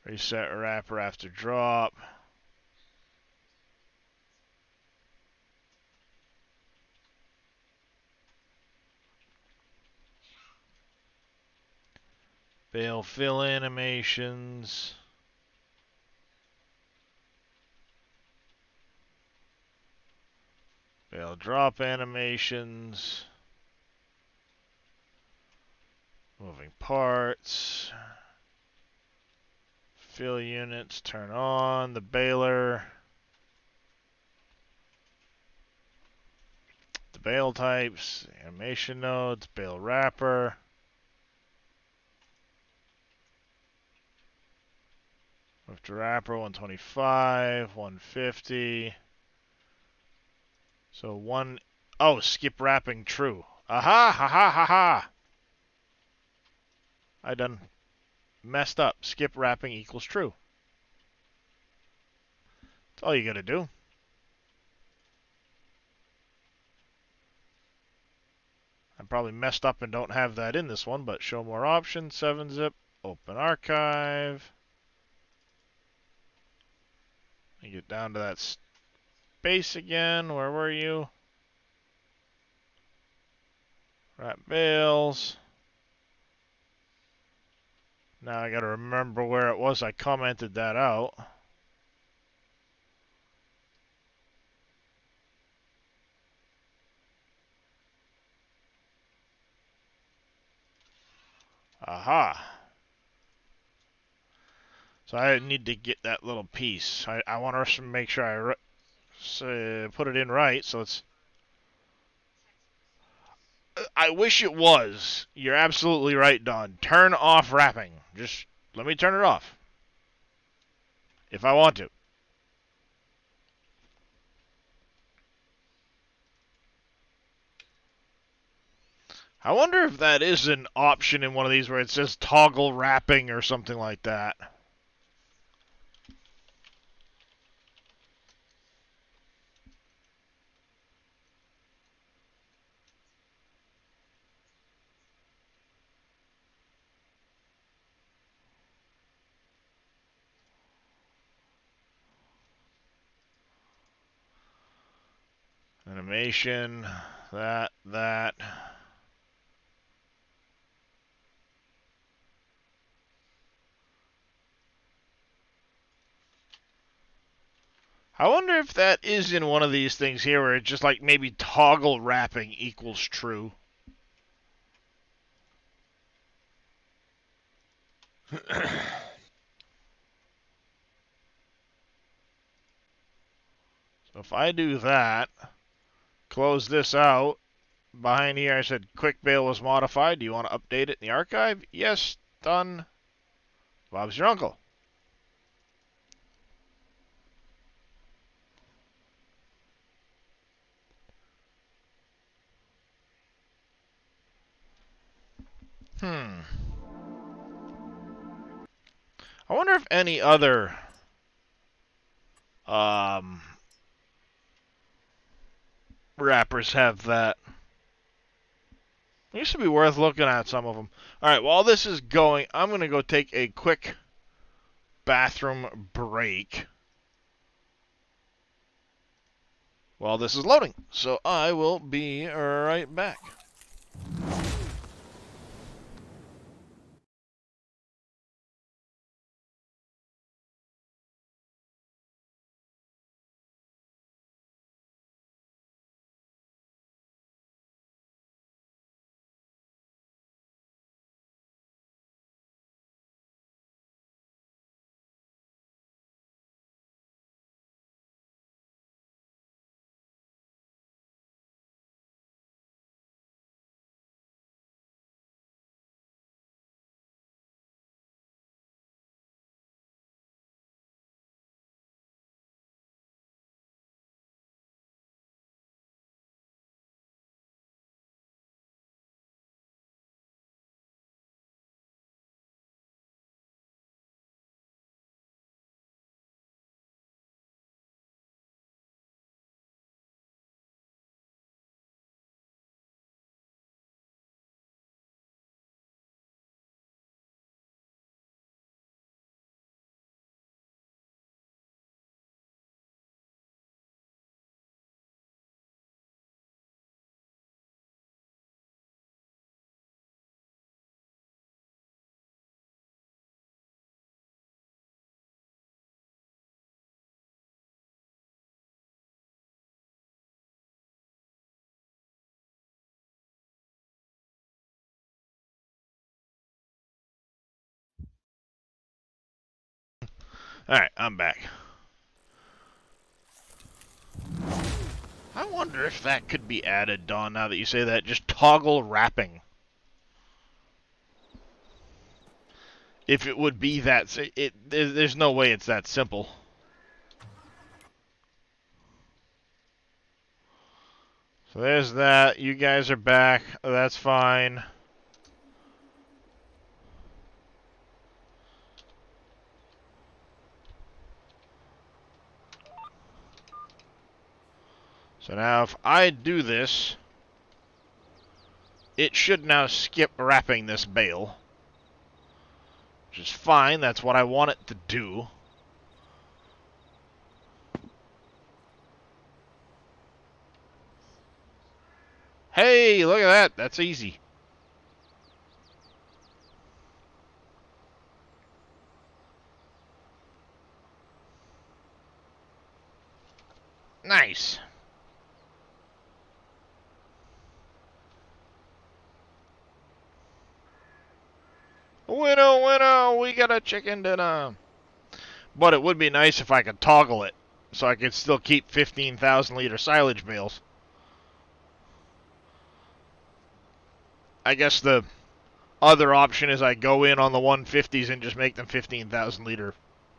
Reset wrapper after drop. Bale fill animations. Bale drop animations. Moving parts. Fill units, turn on the baler. The bale types, animation nodes, bale wrapper. Move to wrapper 125, 150. So oh, skip wrapping true. Aha, ha ha ha ha. I done messed up. Skip wrapping equals true. That's all you gotta do. I probably messed up and don't have that in this one, but show more options, 7-zip, open archive. You get down to that space again. Where were you? Wrap bales. Now I gotta remember where it was I commented that out. Aha. So I need to get that little piece. I want to make sure I put it in right, so it's... I wish it was. You're absolutely right, Don. Turn off wrapping. Just let me turn it off. If I want to. I wonder if that is an option in one of these where it says toggle wrapping or something like that. Animation, that. I wonder if that is in one of these things here where it's just like maybe toggle wrapping equals true. So if I do that, close this out, behind here I said quick bail was modified. Do you want to update it in the archive? Yes, done. Bob's your uncle. I wonder if any other wrappers have that. It used to be worth looking at some of them. Alright, while this is going, I'm going to go take a quick bathroom break while this is loading. So I will be right back. Alright, I'm back. I wonder if that could be added, Dawn, now that you say that. Just toggle wrapping. If it would be that... there's no way it's that simple. So there's that. You guys are back. That's fine. So now if I do this, it should now skip wrapping this bale. Which is fine. That's what I want it to do. Hey, look at that. That's easy. Nice. Winnow, winnow, we got a chicken dinner. But it would be nice if I could toggle it, so I could still keep 15,000 liter silage bales. I guess the other option is I go in on the 150s and just make them 15,000 liter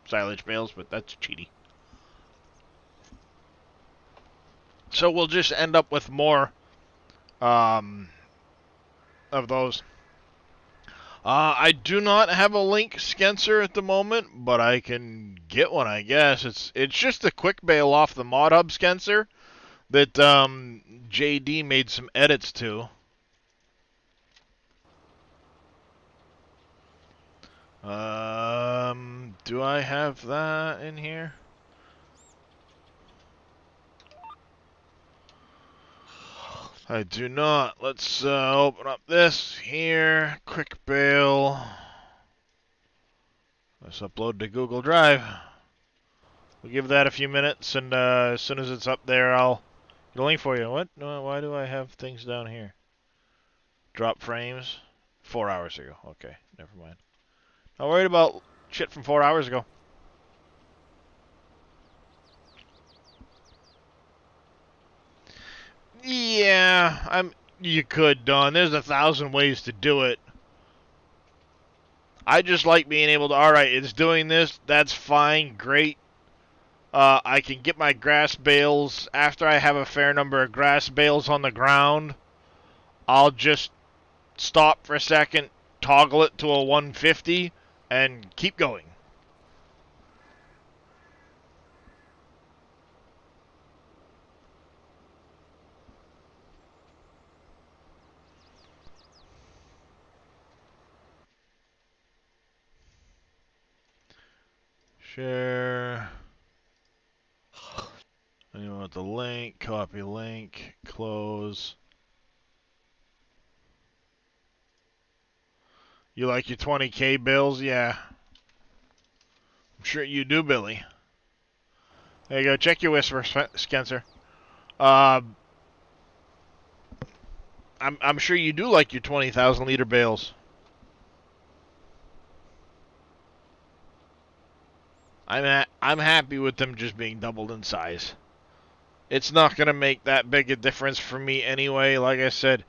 silage bales, but that's cheaty. So we'll just end up with more of those. I do not have a link skencer at the moment, but I can get one, I guess. It's just a quick bale off the mod hub skencer that JD made some edits to. Do I have that in here? I do not. Let's open up this here. Quick bale. Let's upload to Google Drive. We'll give that a few minutes, and as soon as it's up there, I'll get a link for you. What? No, why do I have things down here? Drop frames? 4 hours ago. Okay, never mind. Not worried about shit from 4 hours ago. Yeah, You could, Don. There's 1,000 ways to do it. I just like being able to. All right, it's doing this. That's fine. Great. I can get my grass bales after I have a fair number of grass bales on the ground. I'll just stop for a second, toggle it to a 150, and keep going. Share. And you want the link, copy link, close. You like your 20K bills? Yeah. I'm sure you do, Billy. There you go. Check your whisper, Spencer. I'm sure you do like your 20,000 liter bales. I'm happy with them just being doubled in size. It's not gonna make that big a difference for me anyway. Like I said,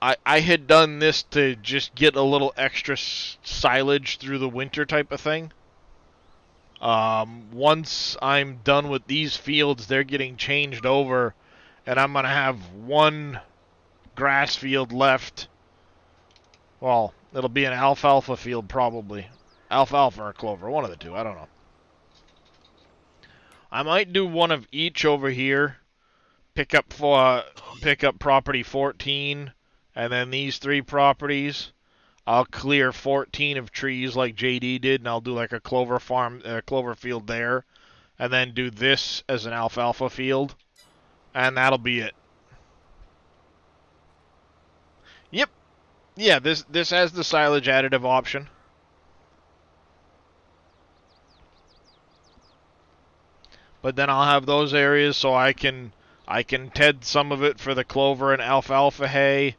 I had done this to just get a little extra silage through the winter type of thing. Once I'm done with these fields, they're getting changed over, and I'm gonna have one grass field left. Well, it'll be an alfalfa field probably. Alfalfa or clover, one of the two, I don't know. I might do one of each over here. Pick up property 14, and then these 3 properties. I'll clear 14 of trees like JD did, and I'll do like a clover farm, clover field there, and then do this as an alfalfa field, and that'll be it. Yep. Yeah, this has the silage additive option. But then I'll have those areas so I can ted some of it for the clover and alfalfa hay.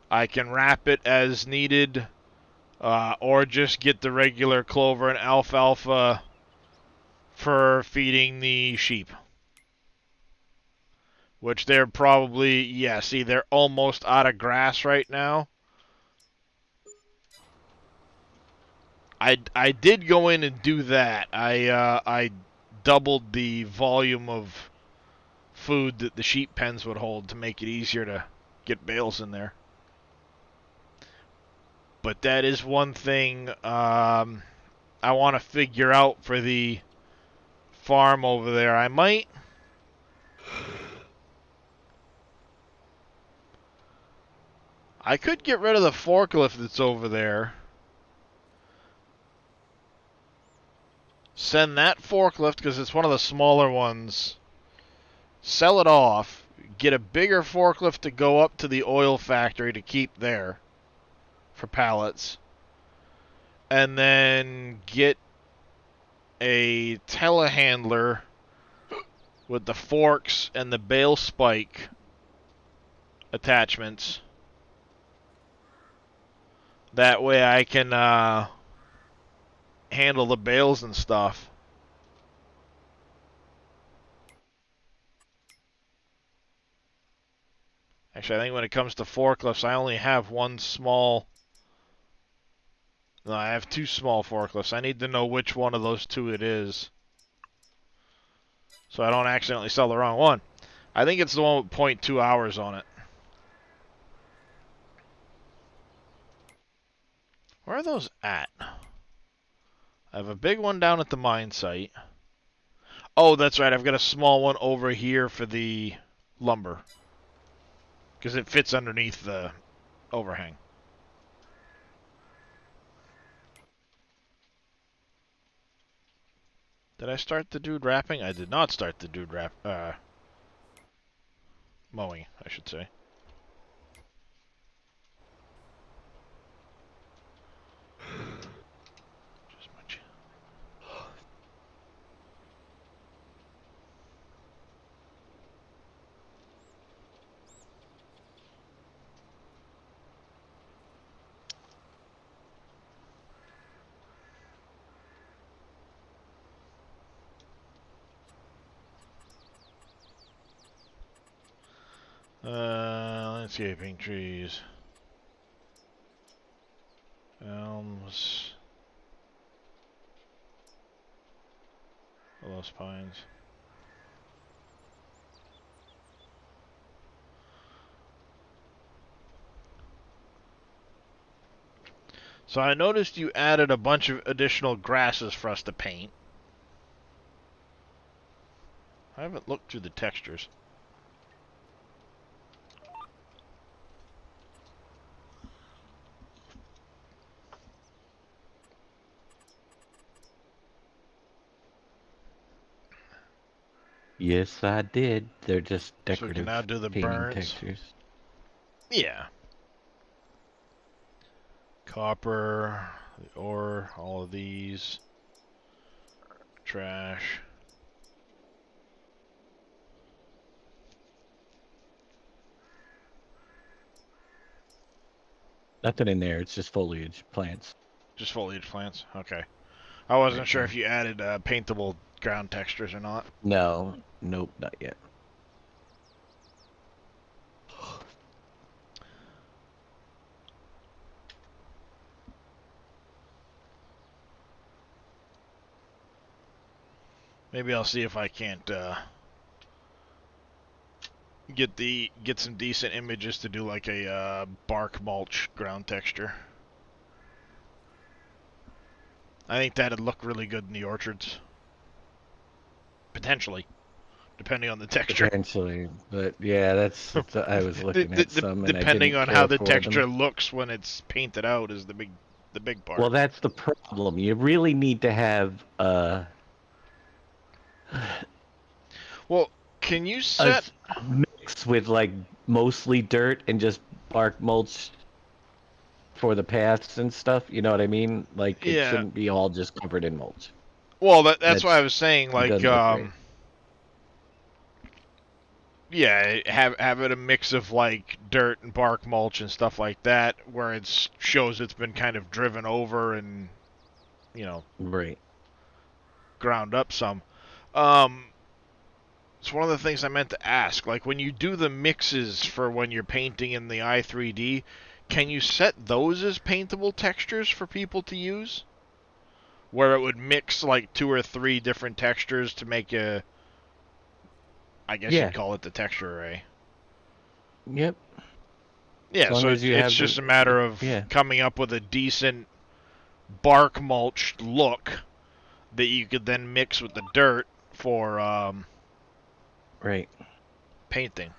I can wrap it as needed, or just get the regular clover and alfalfa for feeding the sheep. Which they're probably, yeah, see, they're almost out of grass right now. I did go in and do that. I doubled the volume of food that the sheep pens would hold to make it easier to get bales in there. But that is one thing I want to figure out for the farm over there. I could get rid of the forklift that's over there. Send that forklift, because it's one of the smaller ones. Sell it off. Get a bigger forklift to go up to the oil factory to keep there for pallets. And then get a telehandler with the forks and the bale spike attachments. That way I can handle the bales and stuff. Actually, I think when it comes to forklifts, I only have one small... No, I have 2 small forklifts. I need to know which one of those 2 it is, so I don't accidentally sell the wrong one. I think it's the one with 0.2 hours on it. Where are those at? I have a big one down at the mine site. Oh, that's right. I've got a small one over here for the lumber, because it fits underneath the overhang. Did I start the dude wrapping? I did not start the dude mowing, I should say. Just much. Landscaping trees. Elms. Willows, pines. So I noticed you added a bunch of additional grasses for us to paint. I haven't looked through the textures. Yes, I did. They're just So we can decorative now do the painting burns. textures. Yeah. Copper, the ore, all of these. Trash. Nothing in there. It's just foliage, plants. Just foliage plants. Okay. I wasn't Right sure now. if you added paintable ground textures or not. No, nope, not yet. Maybe I'll see if I can't get some decent images to do like a bark mulch ground texture. I think that'd look really good in the orchards. Potentially, depending on the texture. Potentially, but yeah, that's I was looking at some and I Depending didn't on how care the for texture them. looks when it's painted out is the big part. Well, that's the problem. You really need to have Well, can you a set? mix with like mostly dirt and just bark mulch for the paths and stuff. You know what I mean? Like it Yeah. shouldn't be all just covered in mulch. Well, that's why I That's was saying like doesn't look great. yeah, have it a mix of like dirt and bark mulch and stuff like that, where it shows it's been kind of driven over and Right. ground up some. It's one of the things I meant to ask. Like when you do the mixes for when you're painting in the i3D, can you set those as paintable textures for people to use? Where it would mix like 2 or 3 different textures to make I guess Yeah. you'd call it the texture array. Yep. Yeah, As long so as you it's have just a matter of yeah. coming up with a decent bark mulch look that you could then mix with the dirt for Right. painting.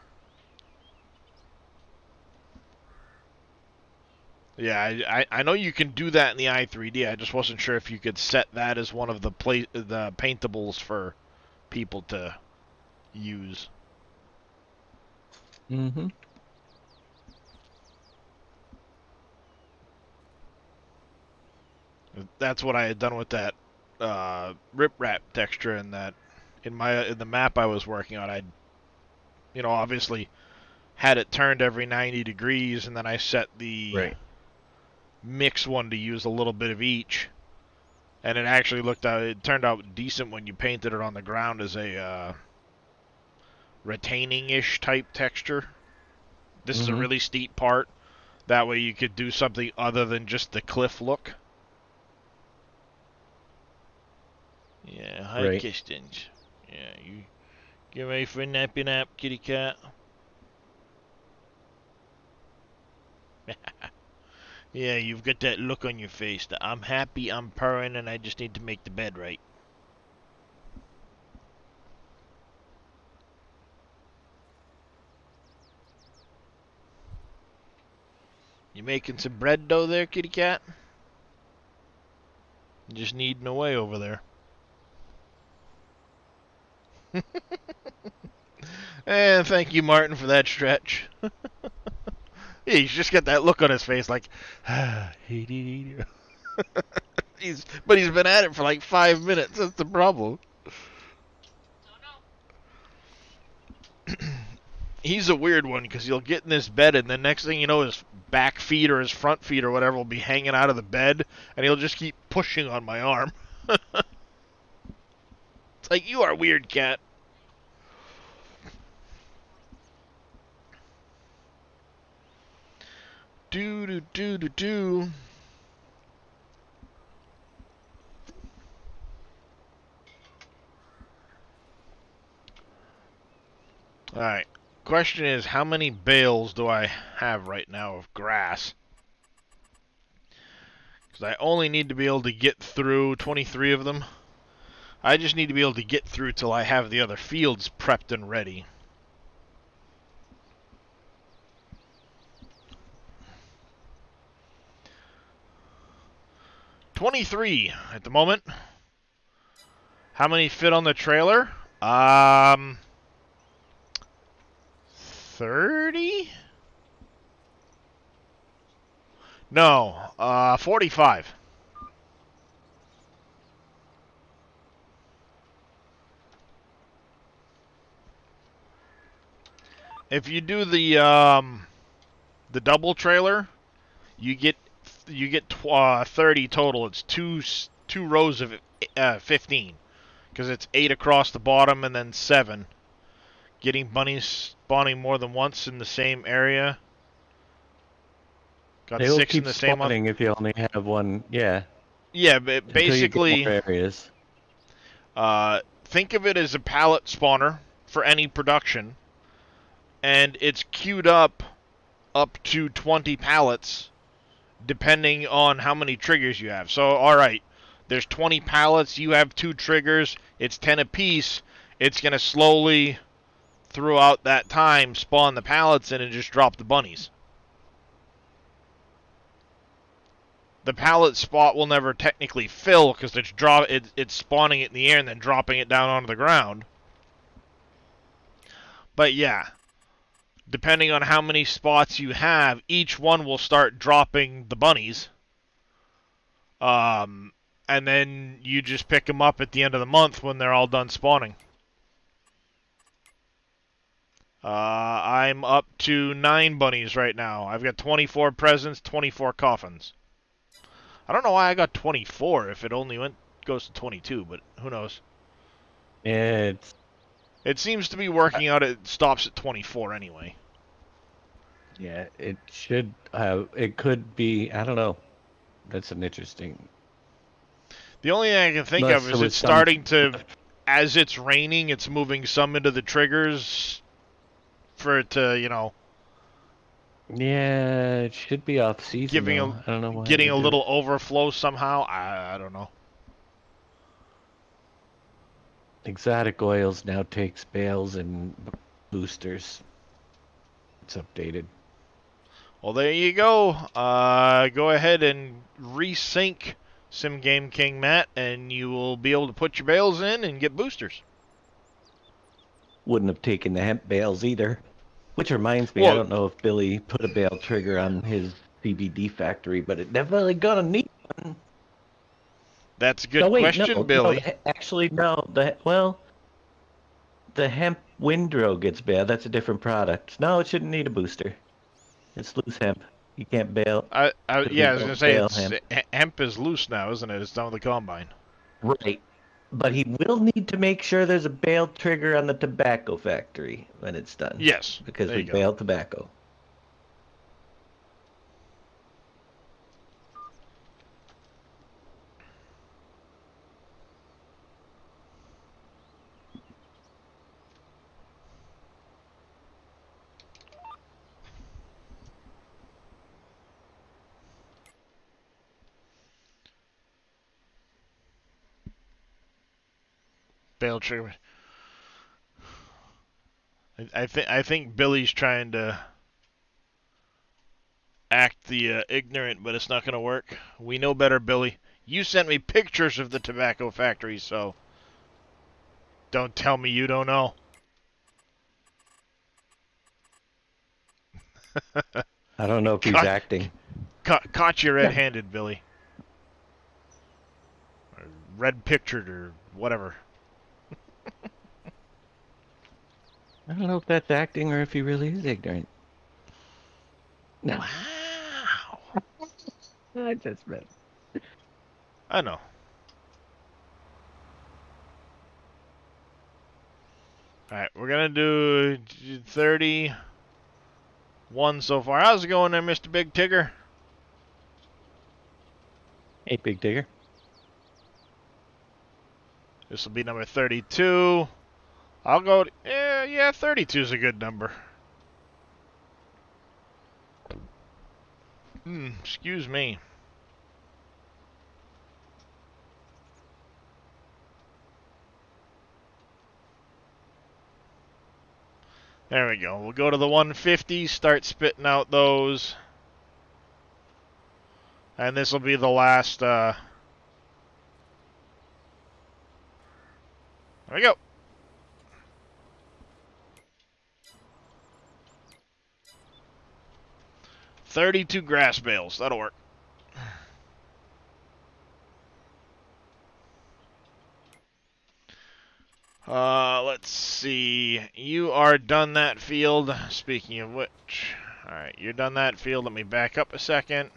Yeah, I know you can do that in the i3D. I just wasn't sure if you could set that as one of the paintables for people to use. Mm-hmm. That's what I had done with that rip-rap texture in that in the map I was working on. I obviously had it turned every 90 degrees, and then I set the Right. mix one to use a little bit of each, and it turned out decent when you painted it on the ground as a retaining-ish type texture. This is a Mm-hmm. really steep part. That way you could do something other than just the cliff look. Yeah, hi Right. Kistens. Yeah, you get ready for a nappy nap, kitty cat? Yeah, you've got that look on your face that I'm happy, I'm purring, and I just need to make the bed right. You making some bread dough there, kitty cat? Just kneading away over there. And thank you, Martin, for that stretch. Yeah, he's just got that look on his face like, he's been at it for like 5 minutes. That's the problem. He's a weird one because he'll get in this bed and the next thing you know his back feet or his front feet or whatever will be hanging out of the bed and he'll just keep pushing on my arm. It's like, you are weird, cat. Do do do do do. All right. Question is, how many bales do I have right now of grass? Because I only need to be able to get through 23 of them. I just need to be able to get through till I have the other fields prepped and ready. $23 at the moment. How many fit on the trailer? 30? No, 45. If you do the double trailer, you get 30 total. It's two rows of 15 because it's 8 across the bottom and then 7. Getting bunnies spawning more than once in the same area. Got They will 6 in keep the same month. spawning if you only have one. Yeah, Yeah, but until you get basically, more areas. think of it as a pallet spawner for any production, and it's queued up to 20 pallets, depending on how many triggers you have. So, all right, there's 20 pallets. You have 2 triggers. It's 10 apiece. It's gonna slowly, throughout that time, spawn the pallets in and just drop the bunnies. The pallet spot will never technically fill because it's spawning it in the air and then dropping it down onto the ground. But yeah, depending on how many spots you have, each one will start dropping the bunnies. And then you just pick them up at the end of the month when they're all done spawning. I'm up to 9 bunnies right now. I've got 24 presents, 24 coffins. I don't know why I got 24 if it only goes to 22, but who knows? Yeah, It seems to be working out. It stops at 24 anyway. it should have. It could be. I don't know. That's an interesting. The only thing I can think of Unless there is was it's some. starting to, as it's raining, it's moving some into the triggers for it to, Yeah, it should be off season giving though. I don't know why it getting a would do it. little overflow somehow. I don't know. Exotic oils now takes bales and boosters. It's updated. Well, there you go. Go ahead and resync Sim Game King Matt, and you will be able to put your bales in and get boosters. Wouldn't have taken the hemp bales either. Which reminds me, I Well, don't know if Billy put a bale trigger on his CBD factory, but it definitely gonna need one. that's a No, good wait, no, question, no. Billy. Actually, no. The hemp windrow gets baled. That's a different product. No, it shouldn't need a booster. It's loose hemp. You can't bale because they Yeah, I was gonna don't say bale it's hemp. hemp is loose now, isn't it? It's down with the combine. Right. But he will need to make sure there's a bale trigger on the tobacco factory when it's done, Yes, because there we you go. bale tobacco. Bale trigger. I think Billy's trying to act the ignorant, but it's not gonna work. We know better, Billy. You sent me pictures of the tobacco factory, so don't tell me you don't know. I don't know if he's caught, acting. caught you red-handed, Billy. Or red pictured or whatever. I don't know if that's acting or if he really is ignorant. No, Wow. I just meant. I know. Alright, we're gonna do 30. 1 so far. How's it going there, Mr. Big Tigger? Hey, Big Digger. This will be number 32. I'll go. Yeah, 32 is a good number. Excuse me. There we go. We'll go to the 150, start spitting out those. And this will be the last. There we go. 32 grass bales. That'll work. Let's see. You are done that field. Speaking of which. Alright, you're done that field. Let me back up a second.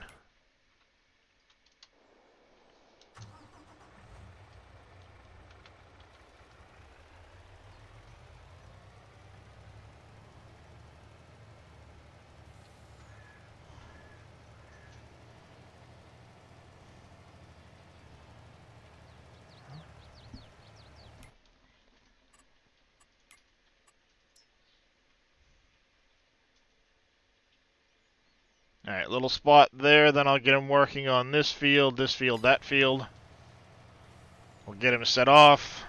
Alright, little spot there. Then I'll get him working on this field, that field. We'll get him set off.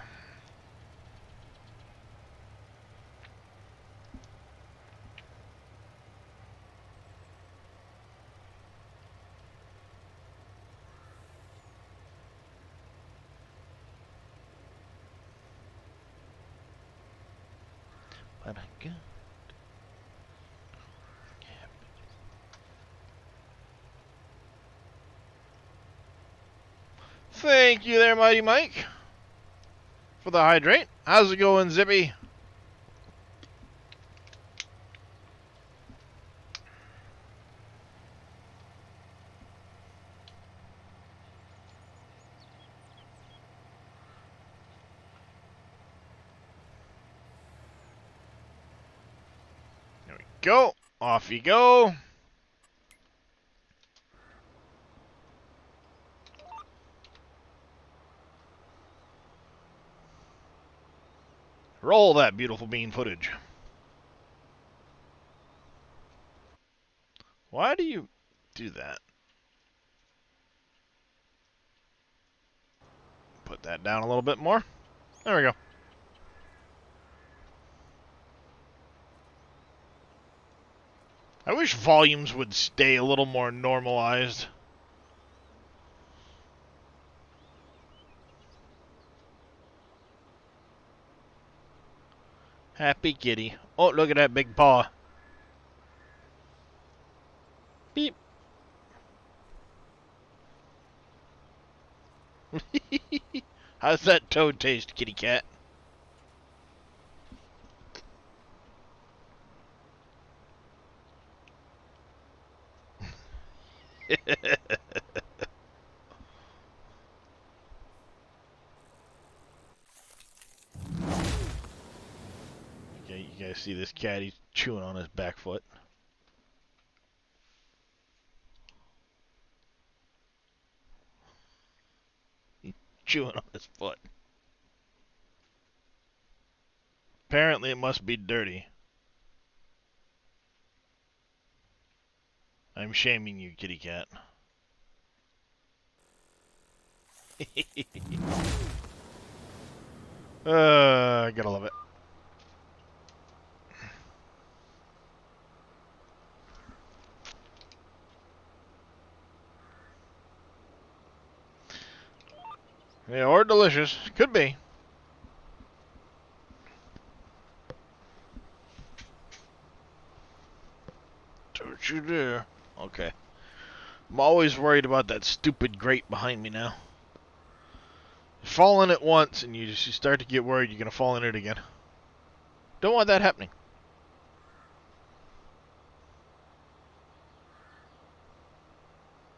But I got... Thank you there, Mighty Mike, for the hydrate. How's it going, Zippy? There we go. Off you go. Roll that beautiful bean footage. Why do you do that? Put that down a little bit more. There we go. I wish volumes would stay a little more normalized. Happy kitty. Oh, look at that big paw. Beep. How's that toad taste, kitty cat? Okay, you guys see this cat? He's chewing on his back foot. Chewing on his foot. Apparently it must be dirty. I'm shaming you, kitty cat. I gotta love it. Yeah, or delicious. Could be. Don't you dare. Okay. I'm always worried about that stupid grate behind me now. You fall in it once and you start to get worried you're gonna fall in it again. Don't want that happening.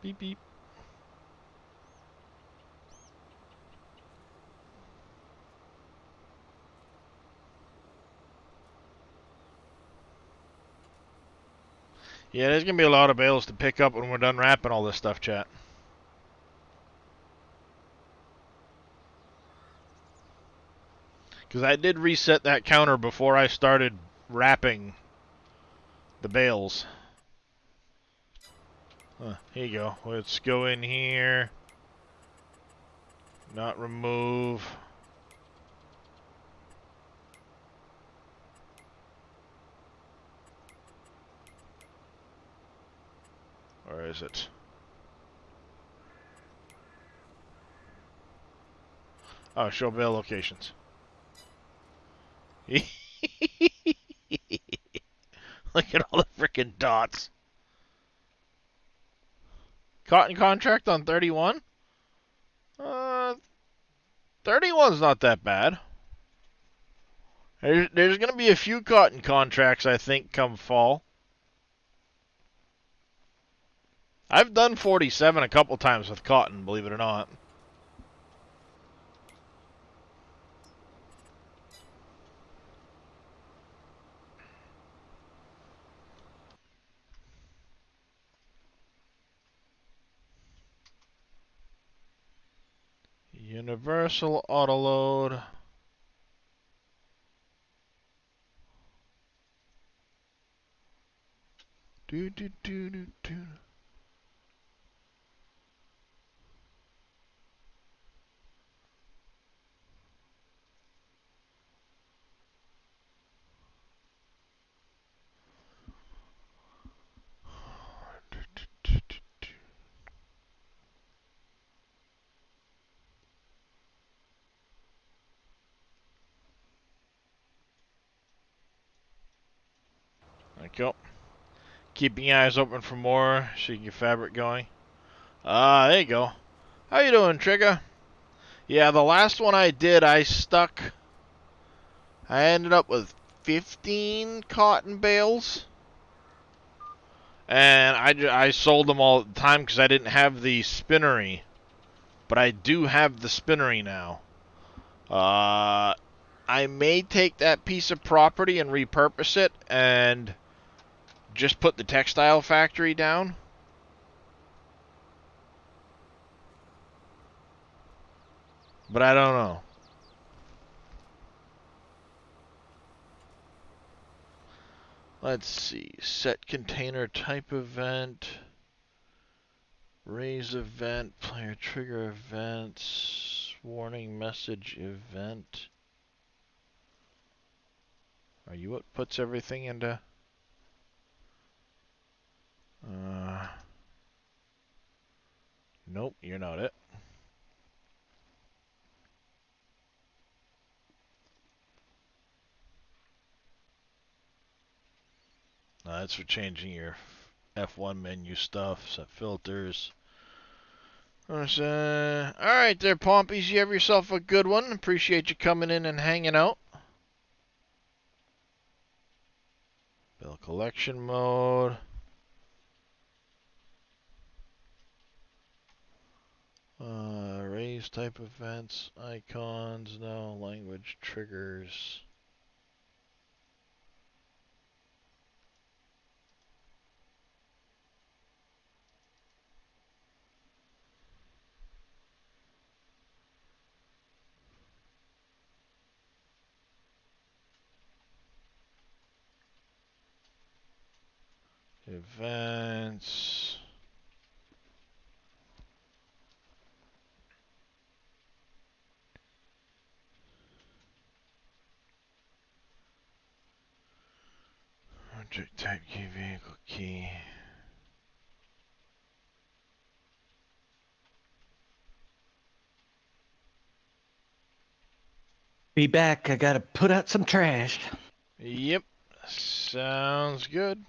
Beep beep. Yeah, there's gonna be a lot of bales to pick up when we're done wrapping all this stuff, chat. Because I did reset that counter before I started wrapping the bales. Here you go. Let's go in here. Not remove. Or is it? Oh, show bale locations. Look at all the freaking dots. Cotton contract on 31? 31's not that bad. There's going to be a few cotton contracts, I think, come fall. I've done 47 a couple times with cotton, believe it or not. Universal autoload. Do do do do do. There you go. Keeping your eyes open for more so you can get fabric going. There you go. How you doing, Trigger? Yeah, the last one I did, I ended up with 15 cotton bales. And I sold them all at the time because I didn't have the spinnery. But I do have the spinnery now. I may take that piece of property and repurpose it and just put the textile factory down. But I don't know. Let's see. Set container type event. Raise event. Player trigger events. Warning message event. Are you what puts everything into... Nope, you're not it. That's for changing your F1 menu stuff, set filters. Alright there, Pompies. You have yourself a good one. Appreciate you coming in and hanging out. Bill collection mode. Raise type events, icons, no, language triggers. Events. Object type key, vehicle key. Be back. I gotta put out some trash. Yep. Sounds good.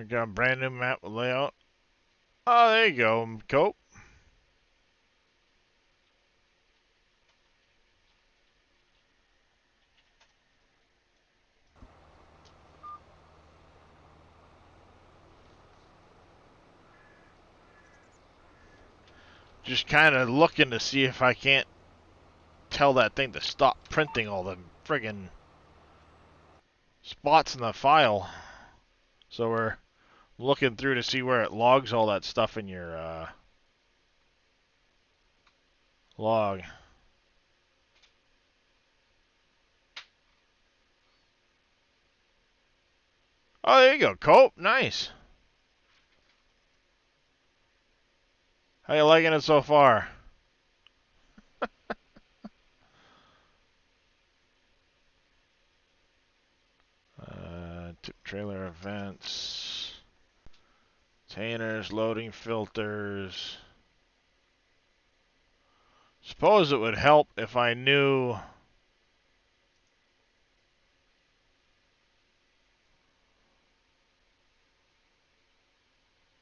I got a brand new map with layout. Oh, there you go, Cope. Just kind of looking to see if I can't tell that thing to stop printing all the friggin' spots in the file. So we're looking through to see where it logs all that stuff in your log. Oh, there you go, Cope. Nice. How you liking it so far? Trailer events, containers, loading filters. Suppose it would help if I knew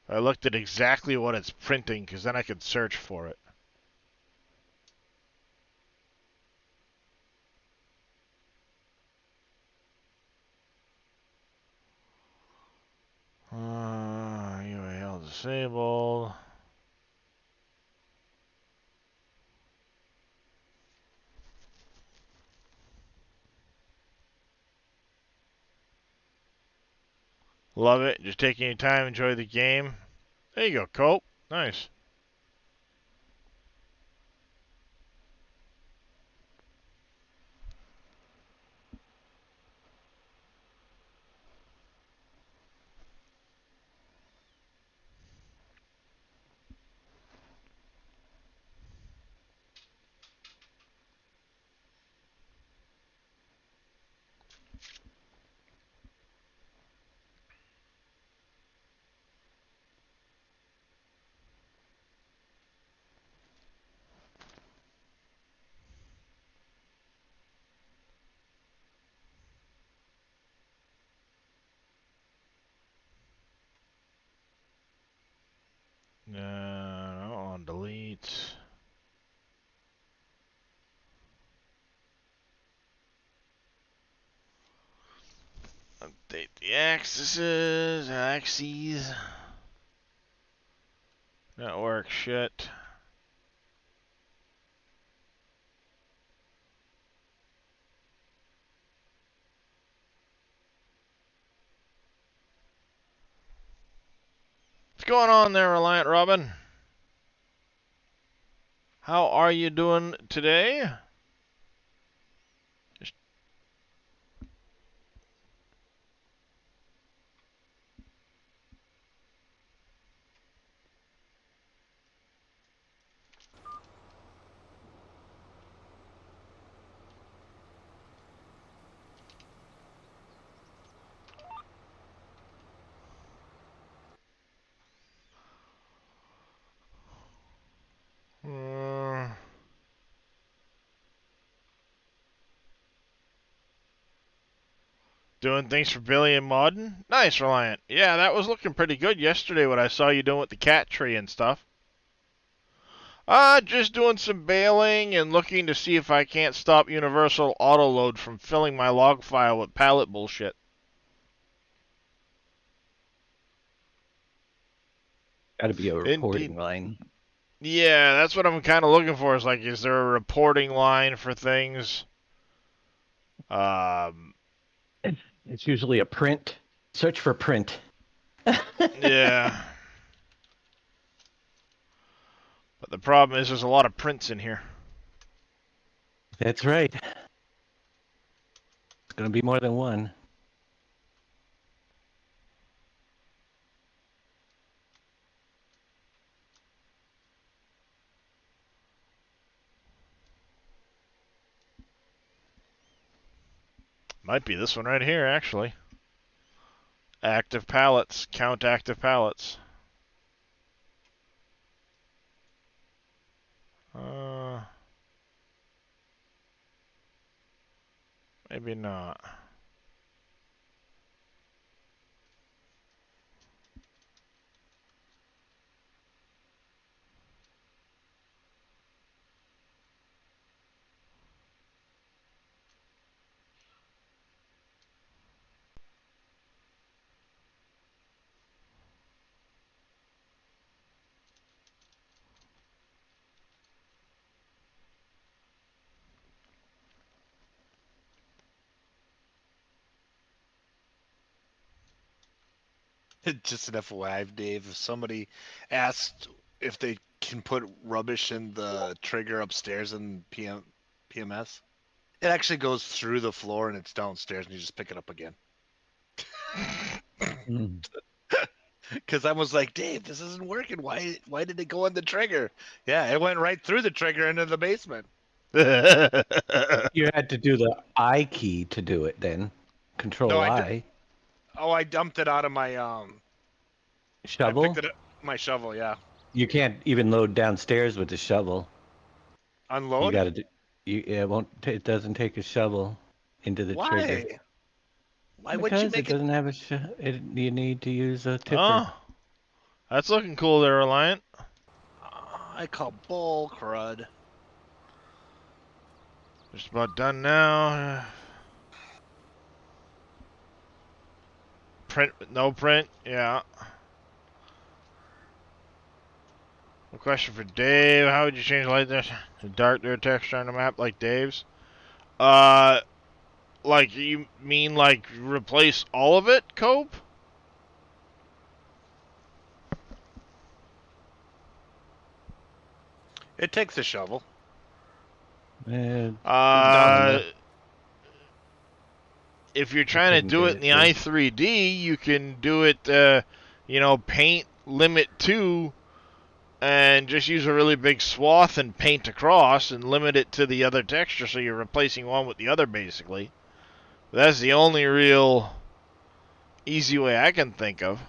I looked at exactly what it's printing, because then I could search for it. UAL disabled. Love it. Just taking your time, enjoy the game. There you go, Cope. Nice. No, on delete. Update the axes. Network shit. What's going on there, Reliant Robin? How are you doing today? Uh, Doing things for Billy and Modden? Nice, Reliant. Yeah, that was looking pretty good yesterday, what I saw you doing with the cat tree and stuff. Just doing some bailing and looking to see if I can't stop Universal Autoload from filling my log file with pallet bullshit. Got to be a reporting Indeed. line. Yeah, that's what I'm kind of looking for. Is like, is there a reporting line for things? Um, It's usually a print. Search for print. yeah. But the problem is there's a lot of prints in here. That's right. It's going to be more than one. Might be this one right here, actually. Active pallets. Count active pallets. Uh, Maybe not. Just an FYI, Dave. If somebody asked if they can put rubbish in the trigger upstairs in PMS, it actually goes through the floor and it's downstairs, and you just pick it up again. Mm. Because I was like, Dave, this isn't working. Why did it go on the trigger? Yeah, it went right through the trigger into the basement. You had to do the I key to do it then. No, Control I. I dumped it out of my I picked Shovel? it up my shovel. Yeah, You can't even load downstairs with the shovel. You unload. got to do. It won't. It doesn't take a shovel into the trigger Why? Why would you because it make it? doesn't have a. You need to use a tipper. Oh, that's looking cool there, Reliant. I call bull crud. Just about done now. Print, no print, yeah. A question for Dave. How would you change light there to dark their texture on the map like Dave's? Uh, like you mean like replace all of it, Cope? It takes a shovel. Eh, Uh, Down. if you're I trying to couldn't do get it in it the to. i3D, you can do it, paint limit 2 and just use a really big swath and paint across and limit it to the other texture so you're replacing one with the other basically. That's the only real easy way I can think of.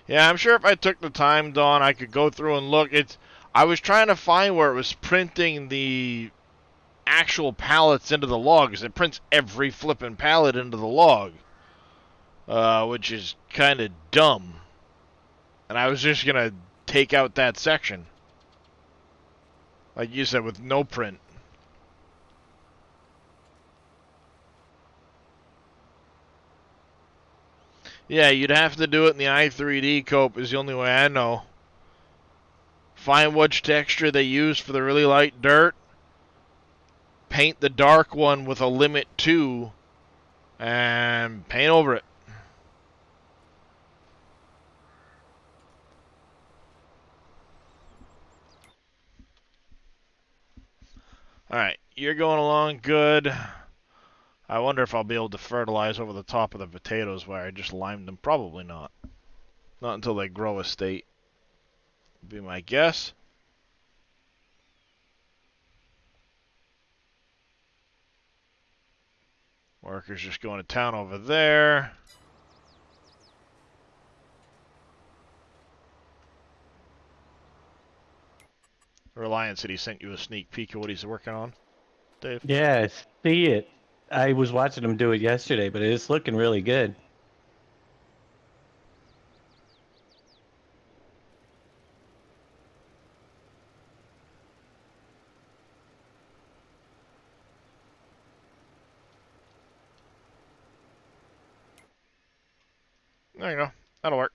Yeah, I'm sure if I took the time, Dawn, I could go through and look. I was trying to find where it was printing the actual pallets into the log, because it prints every flipping pallet into the log, which is kind of dumb. And I was just going to take out that section, like you said, with no print. Yeah, you'd have to do it in the i3D, Cope, is the only way I know. Find which texture they use for the really light dirt, paint the dark one with a limit 2, and paint over it. Alright, you're going along good. I wonder if I'll be able to fertilize over the top of the potatoes where I just limed them. Probably not. Not until they grow a state, would be my guess. Workers just going to town over there. Reliance said he sent you a sneak peek of what he's working on, Dave. Yeah, I see it. I was watching him do it yesterday, but it's looking really good. There you go. That'll work.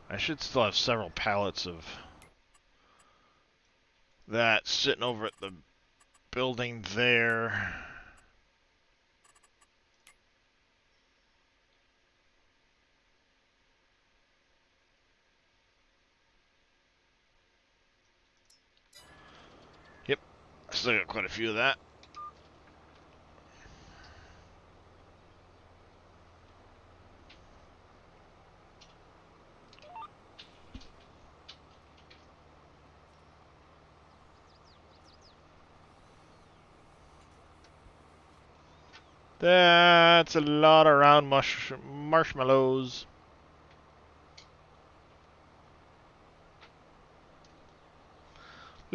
I should still have several pallets of that sitting over at the building there. Yep, I still got quite a few of that. That's a lot of round marshmallows.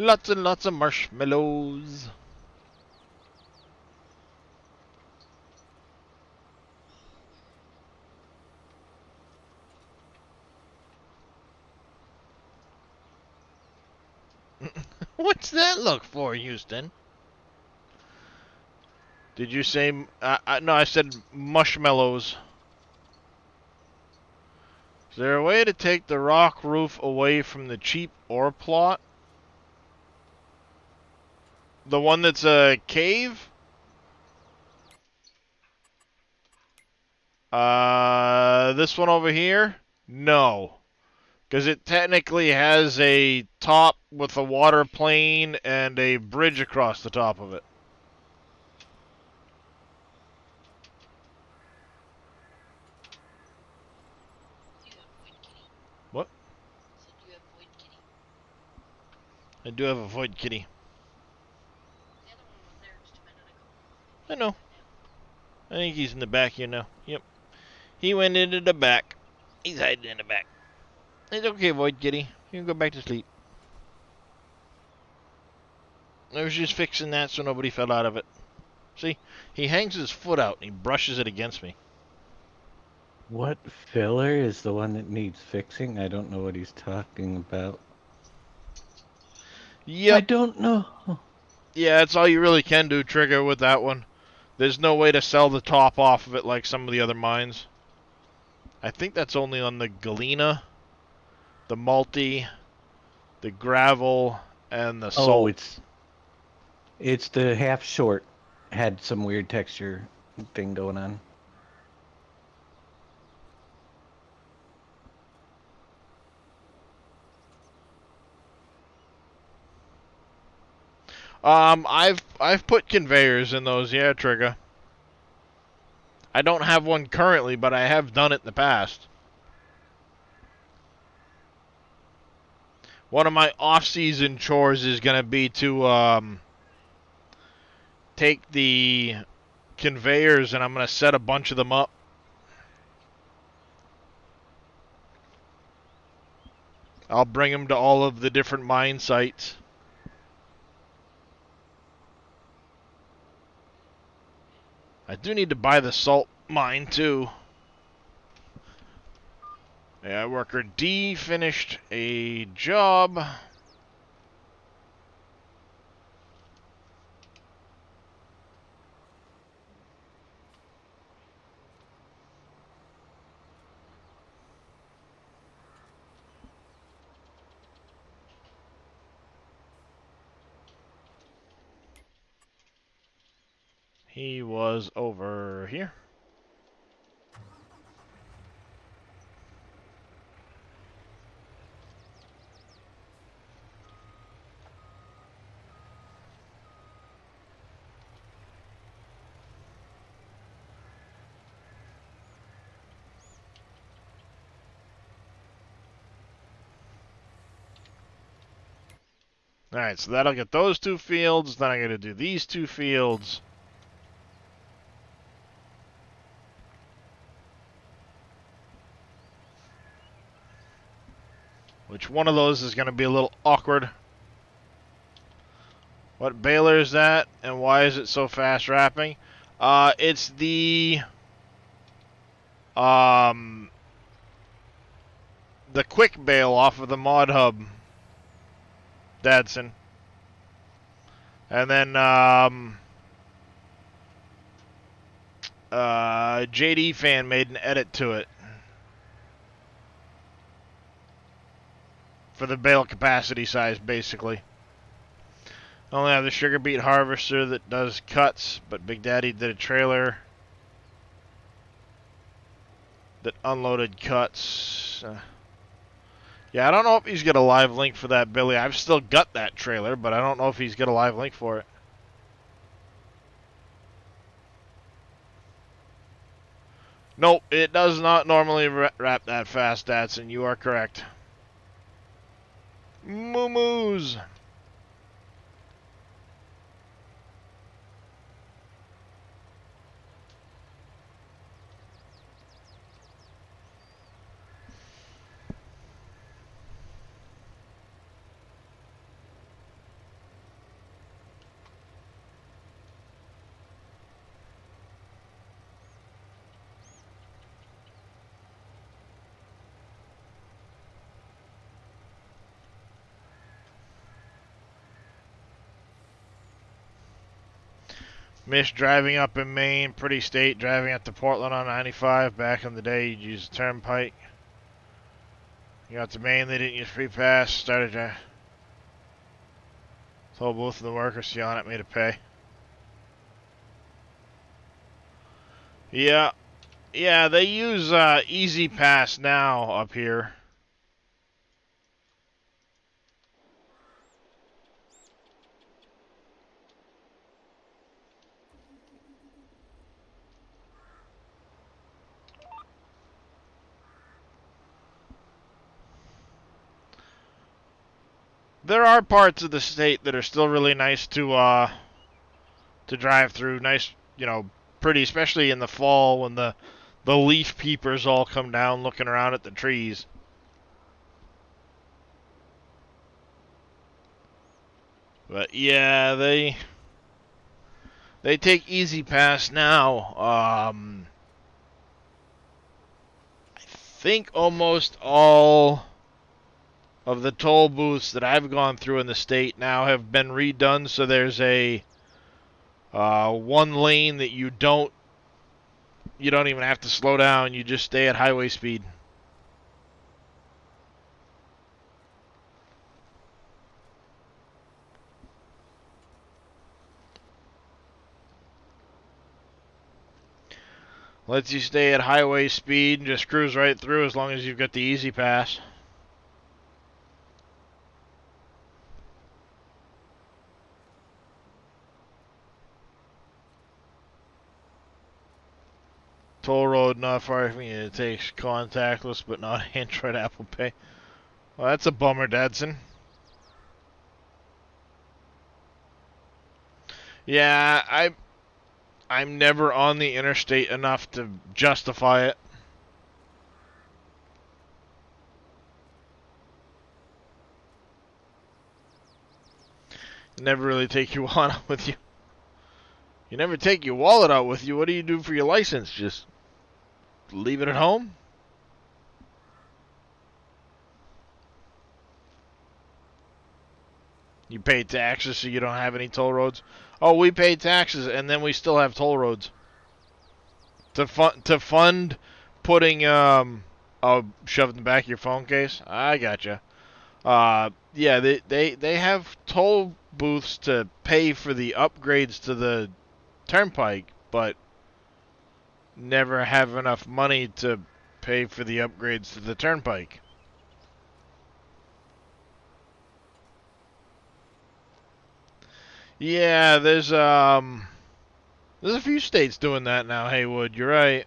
Lots and lots of marshmallows. What's that look for, Houston? Did you say... no, I said marshmallows. Is there a way to take the rock roof away from the cheap ore plot? The one that's a cave? This one over here? No. Because it technically has a top with a water plane and a bridge across the top of it. What? I do have a void kitty. I know. I think he's in the back here now. Yep. He went into the back. He's hiding in the back. It's okay, void kitty. You can go back to sleep. I was just fixing that so nobody fell out of it. See? He hangs his foot out and he brushes it against me. What filler is the one that needs fixing? I don't know what he's talking about. I Yep. don't know. Yeah, that's all you really can do, Trigger, with that one. There's no way to sell the top off of it like some of the other mines. I think that's only on the Galena, the Multi, the Gravel, and the Oh, Salt. it's the half short. Had some weird texture thing going on. I've put conveyors in those, yeah, Trigger. I don't have one currently, but I have done it in the past. One of my off-season chores is going to be to take the conveyors and I'm going to set a bunch of them up. I'll bring them to all of the different mine sites. I do need to buy the salt mine too. Yeah, worker D finished a job. He was over here. Alright, so that'll get those two fields. Then I'm going to do these two fields. Which one of those is going to be a little awkward. What baler is that? And why is it so fast wrapping? It's the quick bale off of the mod hub, Dadson. And then JD fan made an edit to it for the bale capacity size, basically. I only have the sugar beet harvester that does cuts, but Big Daddy did a trailer that unloaded cuts. Yeah, I don't know if he's got a live link for that, Billy. I've still got that trailer, but I don't know if he's got a live link for it. Nope, it does not normally wrap that fast, Datsun. You are correct. Moo-moos. Miss driving up in Maine, pretty state, driving up to Portland on 95. Back in the day, you'd use the turnpike. You got to Maine, they didn't use free pass. Started to told both of the workers yelling at me to pay. Yeah, yeah, they use Easy Pass now up here. There are parts of the state that are still really nice to drive through. Nice, you know, pretty, especially in the fall when the leaf peepers all come down looking around at the trees. But yeah, they take Easy Pass now. I think almost all of the toll booths that I've gone through in the state now have been redone, so there's a one lane that you don't even have to slow down. You just stay at highway speed. Lets you stay at highway speed and just cruise right through as long as you've got the Easy Pass. Toll road not far from you. It takes contactless but not Android Apple Pay. Well, that's a bummer, Dadson. Yeah, I'm never on the interstate enough to justify it. Never really take your wallet out with you. You never take your wallet out with you. What do you do for your license? Just leave it at home? You pay taxes so you don't have any toll roads? Oh, we pay taxes and then we still have toll roads. To fund putting oh, shove it in the back of your phone case? I gotcha. Yeah, they have toll booths to pay for the upgrades to the turnpike, but never have enough money to pay for the upgrades to the turnpike. Yeah, there's a few states doing that now, Haywood. You're right.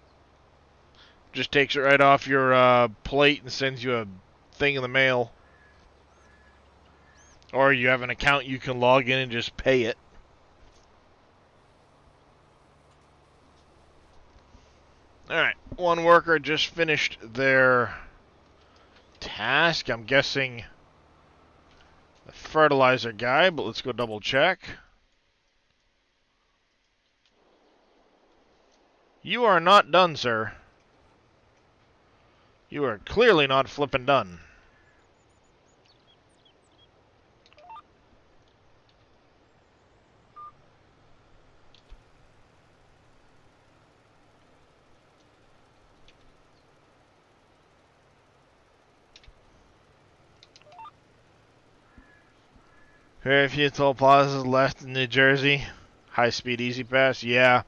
Just takes it right off your plate and sends you a thing in the mail. Or you have an account you can log in and just pay it. Alright, one worker just finished their task. I'm guessing the fertilizer guy, but let's go double check. You are not done, sir. You are clearly not flippin' done. Very few toll plazas left in New Jersey. High-speed Easy Pass, yeah.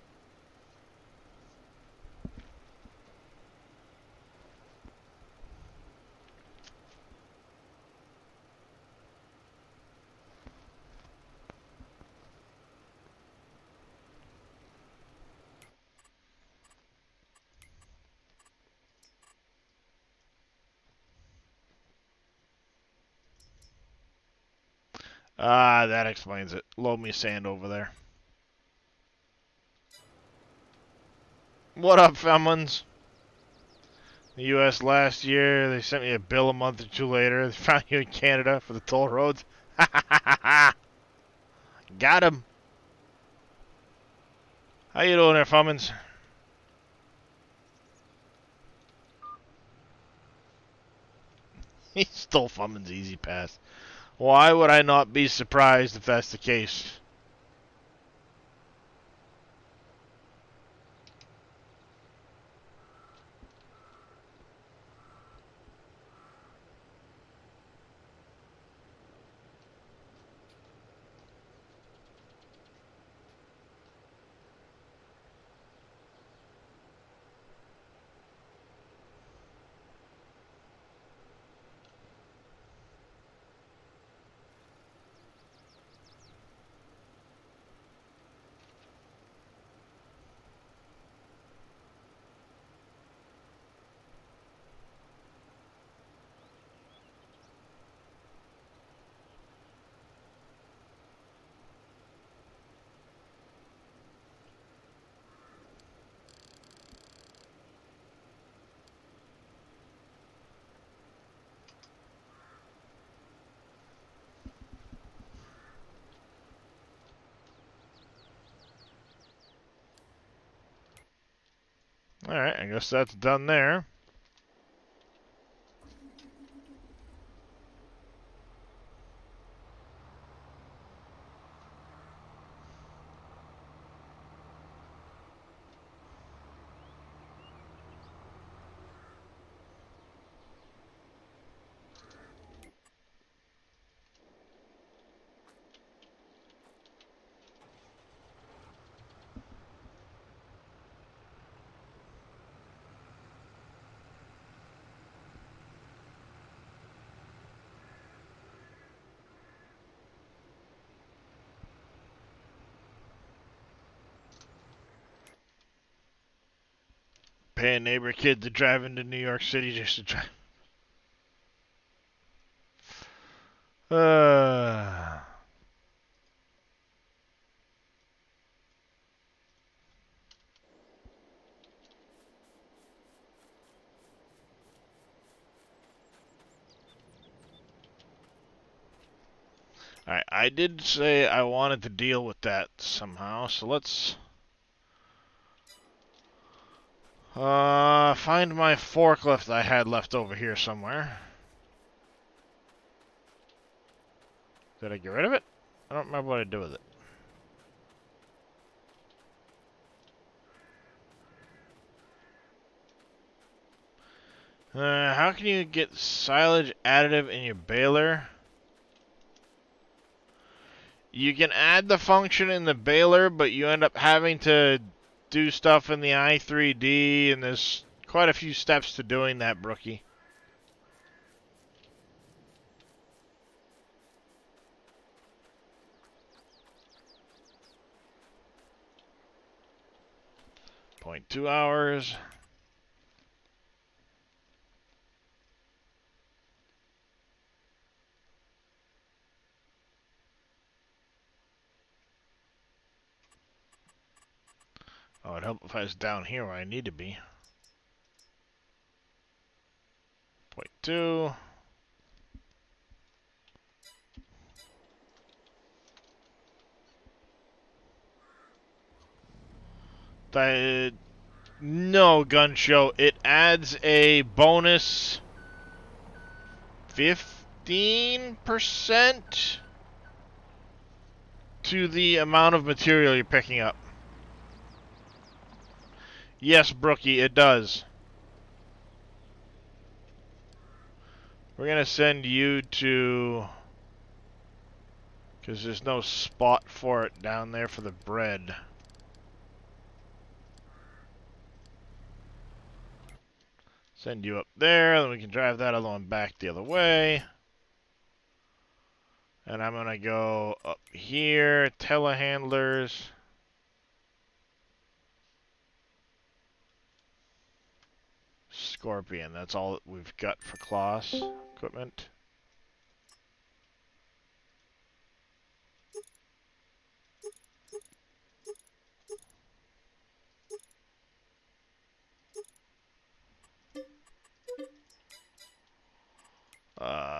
Ah, that explains it. Load me sand over there. What up, Femlins? The U.S. last year, they sent me a bill a month or two later. They found you in Canada for the toll roads. Got him. How you doing there, Fummins? He stole Fummins' Easy Pass. Why would I not be surprised if that's the case? Alright, I guess that's done there. Pay a neighbor kid to drive into New York City just to drive. Uh, Alright, I did say I wanted to deal with that somehow, so let's find my forklift I had left over here somewhere. Did I get rid of it? I don't remember what I did with it. How can you get silage additive in your baler? You can add the function in the baler, but you end up having to do stuff in the i3D, and there's quite a few steps to doing that, Brookie. .2 hours. Oh, it'd help if I was down here where I need to be. .2. No, gun show. It adds a bonus 15% to the amount of material you're picking up. Yes, Brookie, it does. We're going to send you to... because there's no spot for it down there for the bread. Send you up there, then we can drive that other one back the other way. And I'm going to go up here, telehandlers. Scorpion, that's all that we've got for class equipment.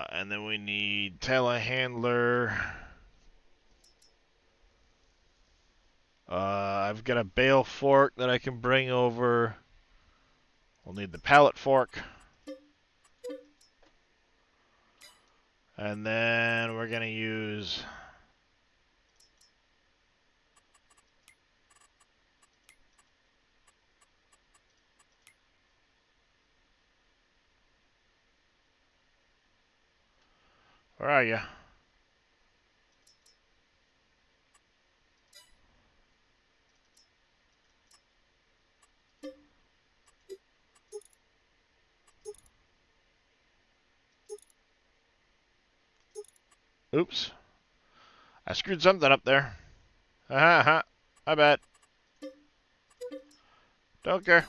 And then we need telehandler. I've got a bale fork that I can bring over. We'll need the pallet fork. And then we're going to use... where are you? Oops. I screwed something up there. Ha ha. My bad. Don't care.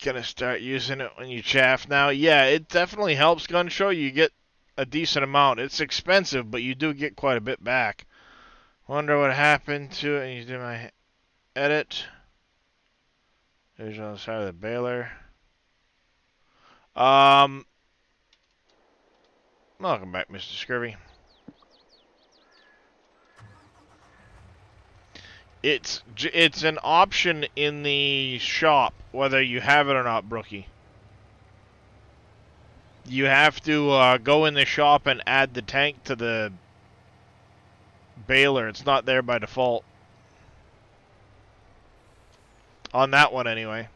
Gonna start using it when you chaff now. Yeah, it definitely helps, Gun Show. You get a decent amount. It's expensive, but you do get quite a bit back. Wonder what happened to it. You do my edit. There's on the side of the baler. Welcome back, Mr. Scurvy. It's an option in the shop whether you have it or not, Brookie. You have to go in the shop and add the tank to the baler. It's not there by default. On that one, anyway.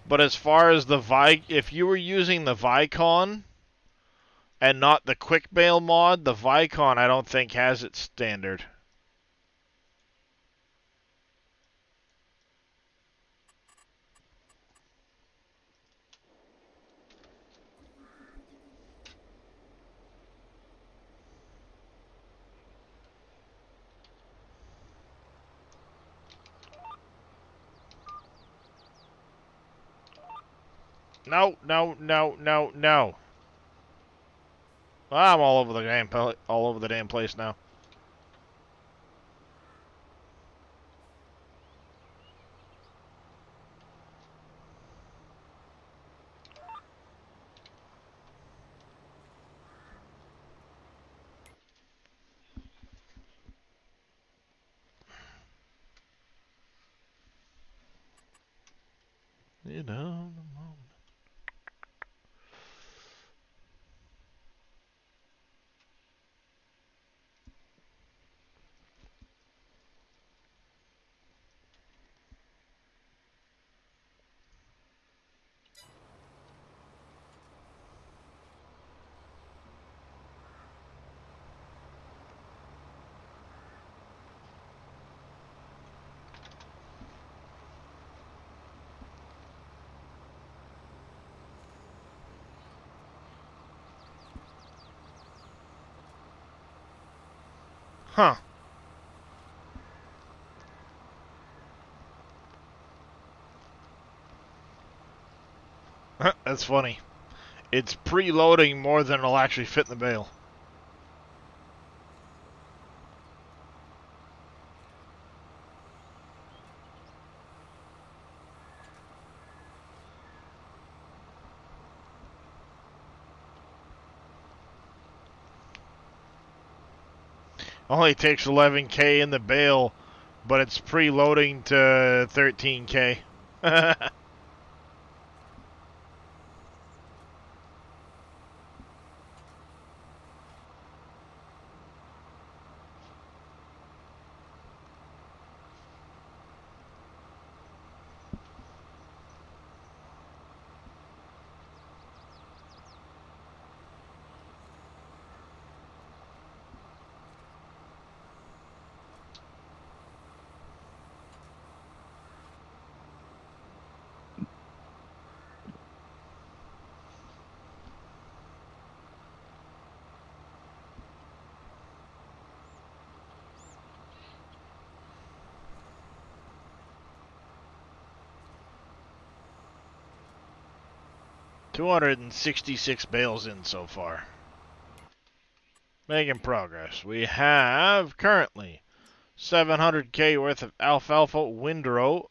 But as far as the if you were using the Vicon and not the quick bale mod, the Vicon I don't think has it standard. No, no, no, no, no. I'm all over the damn place now. You know. 'Huh. That's funny. It's preloading more than it'll actually fit in the bale. Only takes 11K in the bale, but it's preloading to 13K. 266 bales in so far. Making progress. We have currently 700K worth of alfalfa windrow.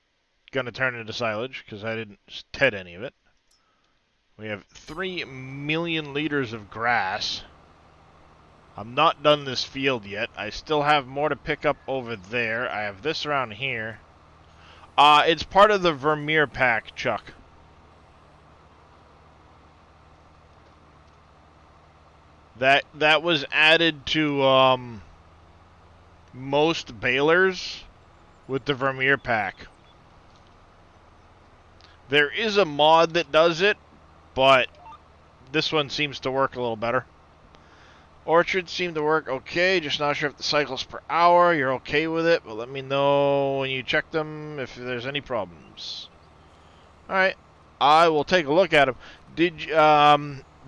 Gonna turn into silage because I didn't TED any of it. We have 3 million liters of grass. I'm not done this field yet. I still have more to pick up over there. I have this around here. It's part of the Vermeer pack, Chuck. That was added to most balers with the Vermeer pack. There is a mod that does it, but this one seems to work a little better. Orchards seem to work okay, just not sure if the cycles per hour, you're okay with it, but let me know when you check them if there's any problems. Alright, I will take a look at them.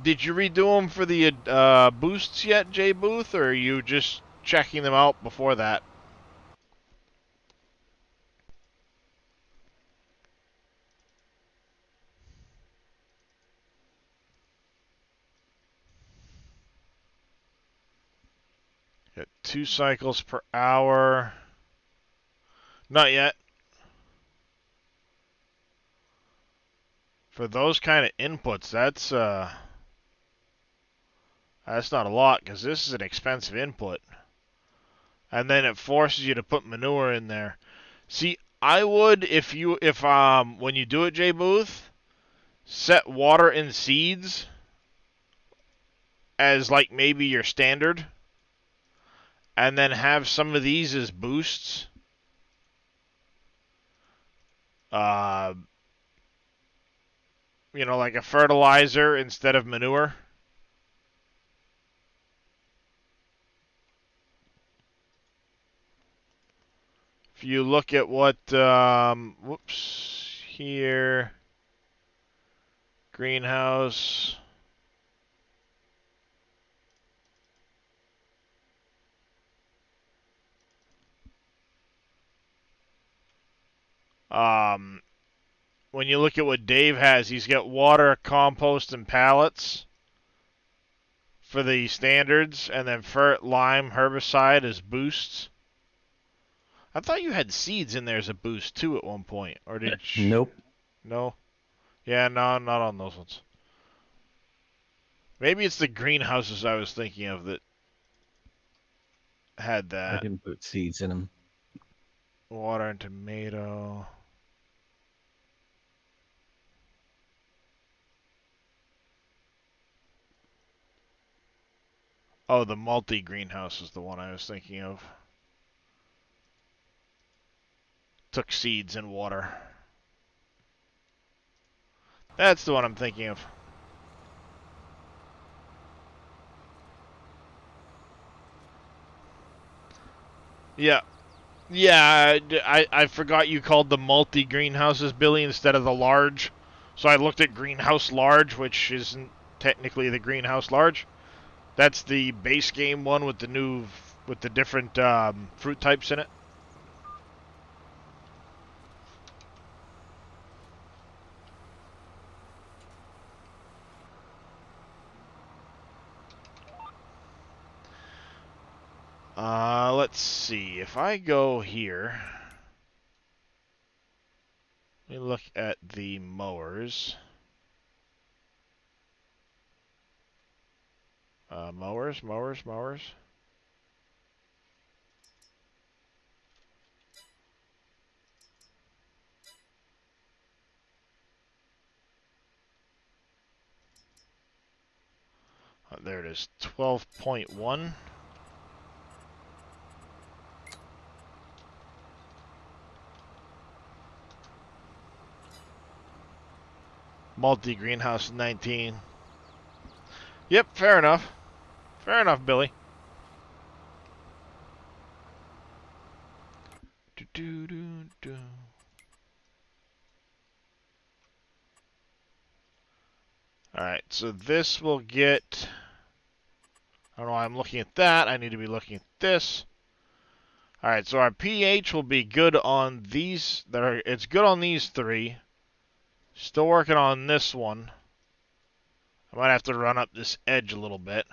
Did you redo them for the boosts yet, Jay Booth, or are you just checking them out before that? Got 2 cycles per hour. Not yet. For those kind of inputs, that's not a lot, because this is an expensive input. And then it forces you to put manure in there. See, I would, if when you do it, Jay Booth, set water and seeds as like maybe your standard, and then have some of these as boosts. Uh, like a fertilizer instead of manure. If you look at what, here, greenhouse. When you look at what Dave has, he's got water, compost, and pallets for the standards, and then fert, lime, herbicide as boosts. I thought you had seeds in there as a boost too at one point, or did you? Nope. No? Yeah, no, not on those ones. Maybe it's the greenhouses I was thinking of that had I that. didn't put seeds in them. Water and tomato. Oh, the multi-greenhouse is the one I was thinking of. Took seeds and water. That's the one I'm thinking of. Yeah. Yeah, I forgot you called the multi-greenhouses, Billy, instead of the large. So I looked at greenhouse large, which isn't technically the greenhouse large. That's the base game one with the different fruit types in it. Let's see. If I go here, let me look at the mowers. Mowers. There it is, 12.1. Multi-greenhouse 19. Yep, fair enough. Fair enough, Billy. Alright, so this will get... I don't know why I'm looking at that. I need to be looking at this. Alright, so our pH will be good on these. It's good on these three. Still working on this one. I might have to run up this edge a little bit.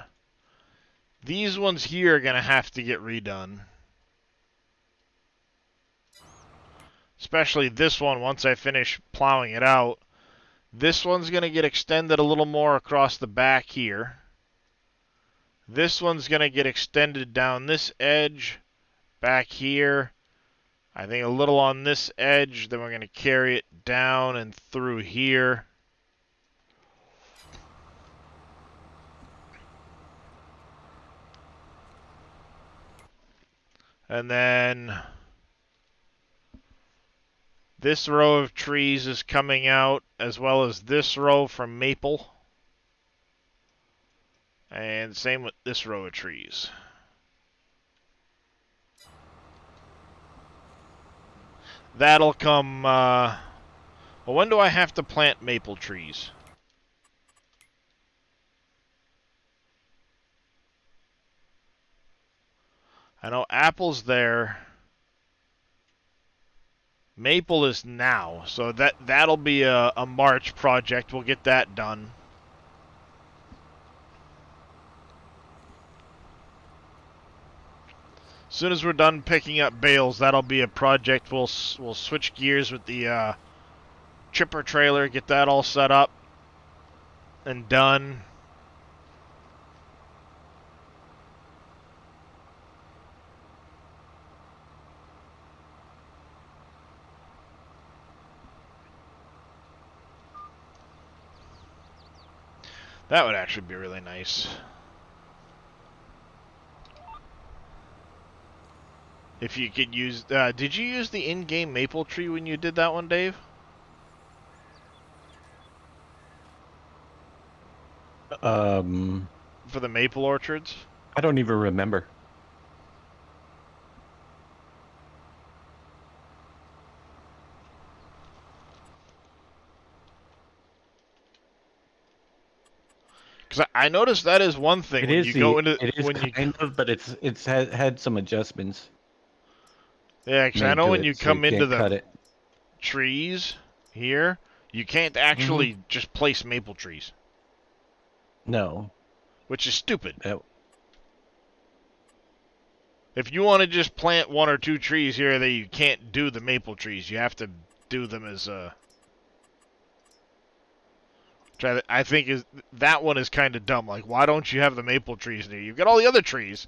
These ones here are going to have to get redone. Especially this one once I finish plowing it out. This one's going to get extended a little more across the back here. This one's going to get extended down this edge, back here. I think a little on this edge, then we're going to carry it down and through here. And then this row of trees is coming out, as well as this row from maple. And same with this row of trees. That'll come, well, when do I have to plant maple trees? I know apple's there. Maple is now, so that'll be a March project. We'll get that done. As soon as we're done picking up bales, that'll be a project. We'll switch gears with the chipper trailer, get that all set up and done. That would actually be really nice. If you could use... did you use the in-game maple tree when you did that one, Dave? For the maple orchards? I don't even remember. Because I noticed that is one thing when you go into... It is when you, kind of, but it's had some adjustments yeah, because I made know to when it, you so you come into can't cut the it. trees here, you can't actually just place maple trees, No. which is stupid. That, If you want to just plant 1 or 2 trees here, that you can't do the maple trees. You have to do them as I think is that one is kind of dumb. Like, why don't you have the maple trees there? You've got all the other trees,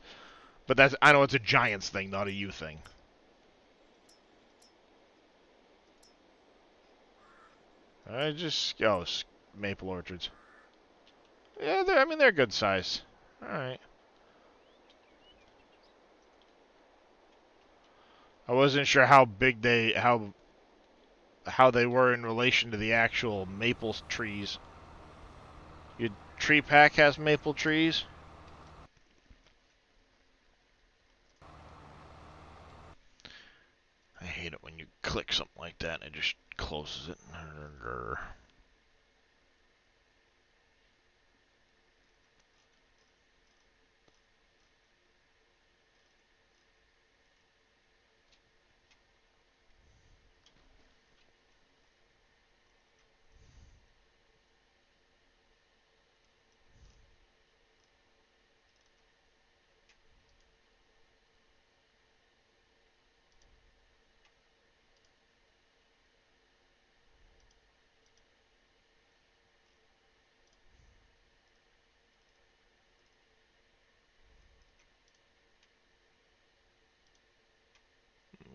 but that's I know it's a Giants thing, not a you thing. I just maple orchards. Yeah, they're good size. All right. I wasn't sure how big how they were in relation to the actual maple trees. Your tree pack has maple trees? I hate it when you click something like that and it just closes it.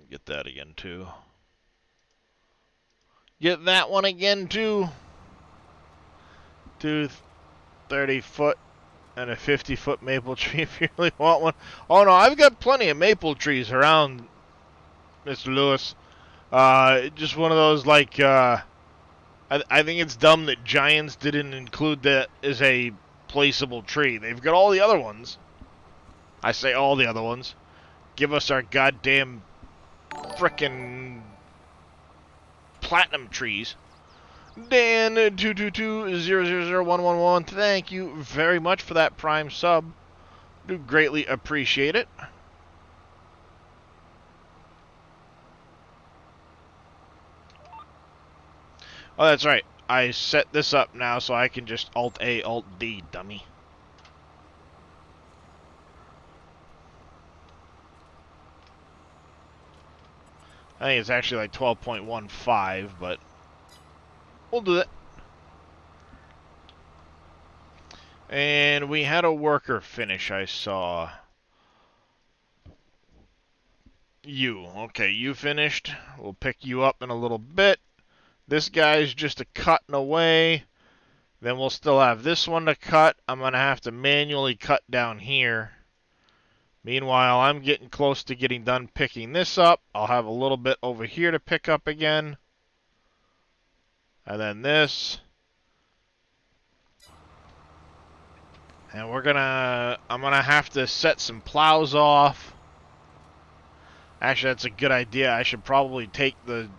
Get that again, too. Get that one again, too. 2 30-foot and a 50-foot maple tree if you really want one. Oh, no, I've got plenty of maple trees around, Mr. Lewis. Just one of those, like, I think it's dumb that Giants didn't include that as a placeable tree. They've got all the other ones. I say all the other ones. Give us our goddamn frickin' platinum trees. Dan 222000111. Thank you very much for that Prime sub. Do greatly appreciate it. Oh, that's right. I set this up now so I can just Alt-A, Alt-D, dummy. I think it's actually like 12.15, but we'll do that. And we had a worker finish, I saw. You. Okay, you finished. We'll pick you up in a little bit. This guy's just a cutting away. Then we'll still have this one to cut. I'm going to have to manually cut down here. Meanwhile, I'm getting close to getting done picking this up. I'll have a little bit over here to pick up again. And then this. And I'm going to have to set some plows off. Actually, that's a good idea. I should probably take the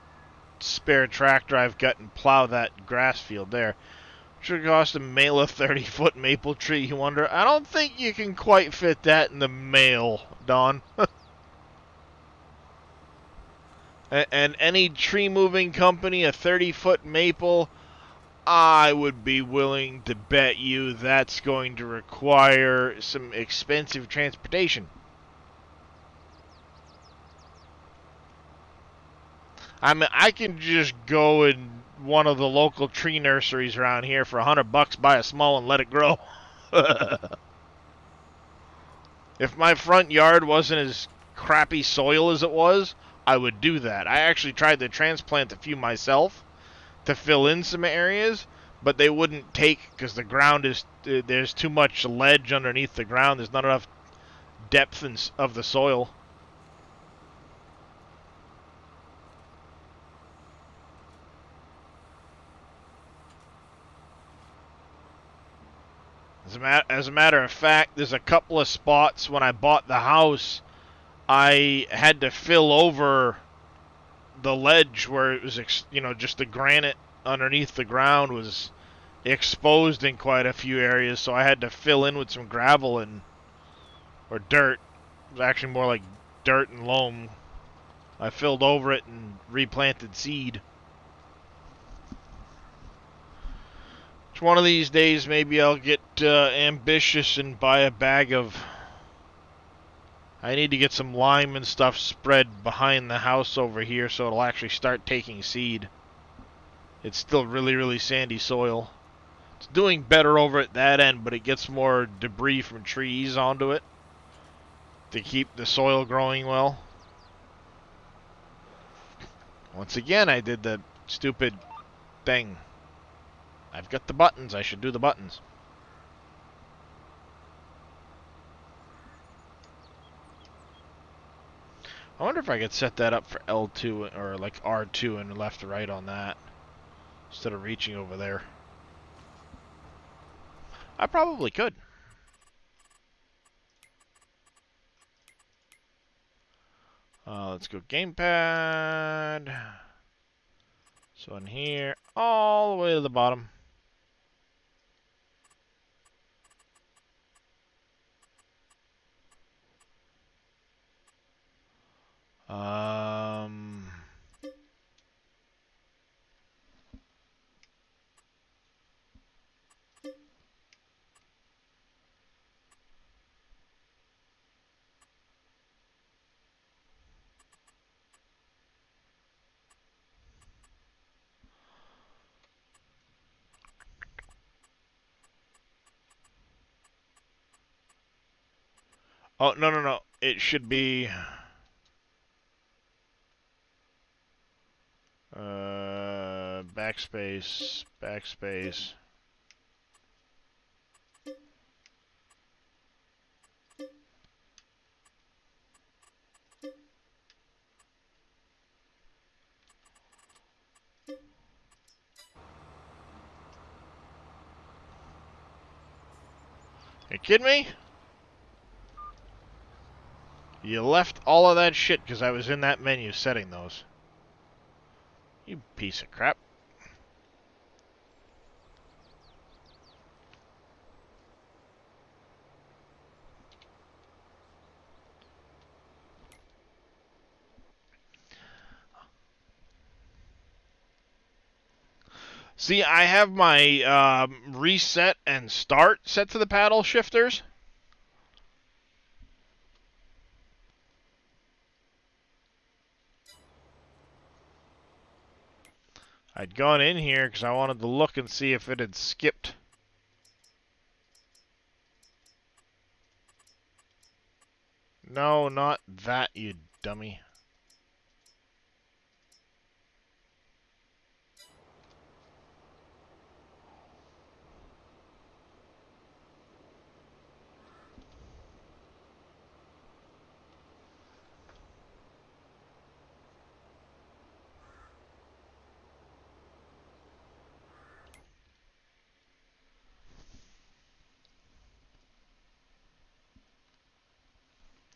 spare tractor I've got and plow that grass field there. Should cost a mail a 30-foot maple tree, you wonder? I don't think you can quite fit that in the mail, Don. And any tree moving company, a 30-foot maple, I would be willing to bet you that's going to require some expensive transportation. I mean, I can just go and one of the local tree nurseries around here for $100. Buy a small and let it grow. If my front yard wasn't as crappy soil as it was, I would do that. I actually tried to transplant a few myself to fill in some areas, but they wouldn't take because the ground is there's too much ledge underneath the ground. There's not enough depth of the soil. As a matter of fact, there's a couple of spots when I bought the house, I had to fill over the ledge where it was, just the granite underneath the ground was exposed in quite a few areas, so I had to fill in with some gravel or dirt. It was actually more like dirt and loam. I filled over it and replanted seed. One of these days, maybe I'll get ambitious and buy a bag of... I need to get some lime and stuff spread behind the house over here so it'll actually start taking seed. It's still really, really sandy soil. It's doing better over at that end, but it gets more debris from trees onto it to keep the soil growing well. Once again, I did the stupid thing. I've got the buttons. I should do the buttons. I wonder if I could set that up for L2 or like R2 and left to right on that instead of reaching over there. I probably could. Let's go gamepad. So in here, all the way to the bottom. Oh, no, no, no. It should be... backspace, backspace. You kidding me? You left all of that shit because I was in that menu setting those. You piece of crap. See, I have my reset and start set to the paddle shifters. I'd gone in here because I wanted to look and see if it had skipped. No, not that, you dummy.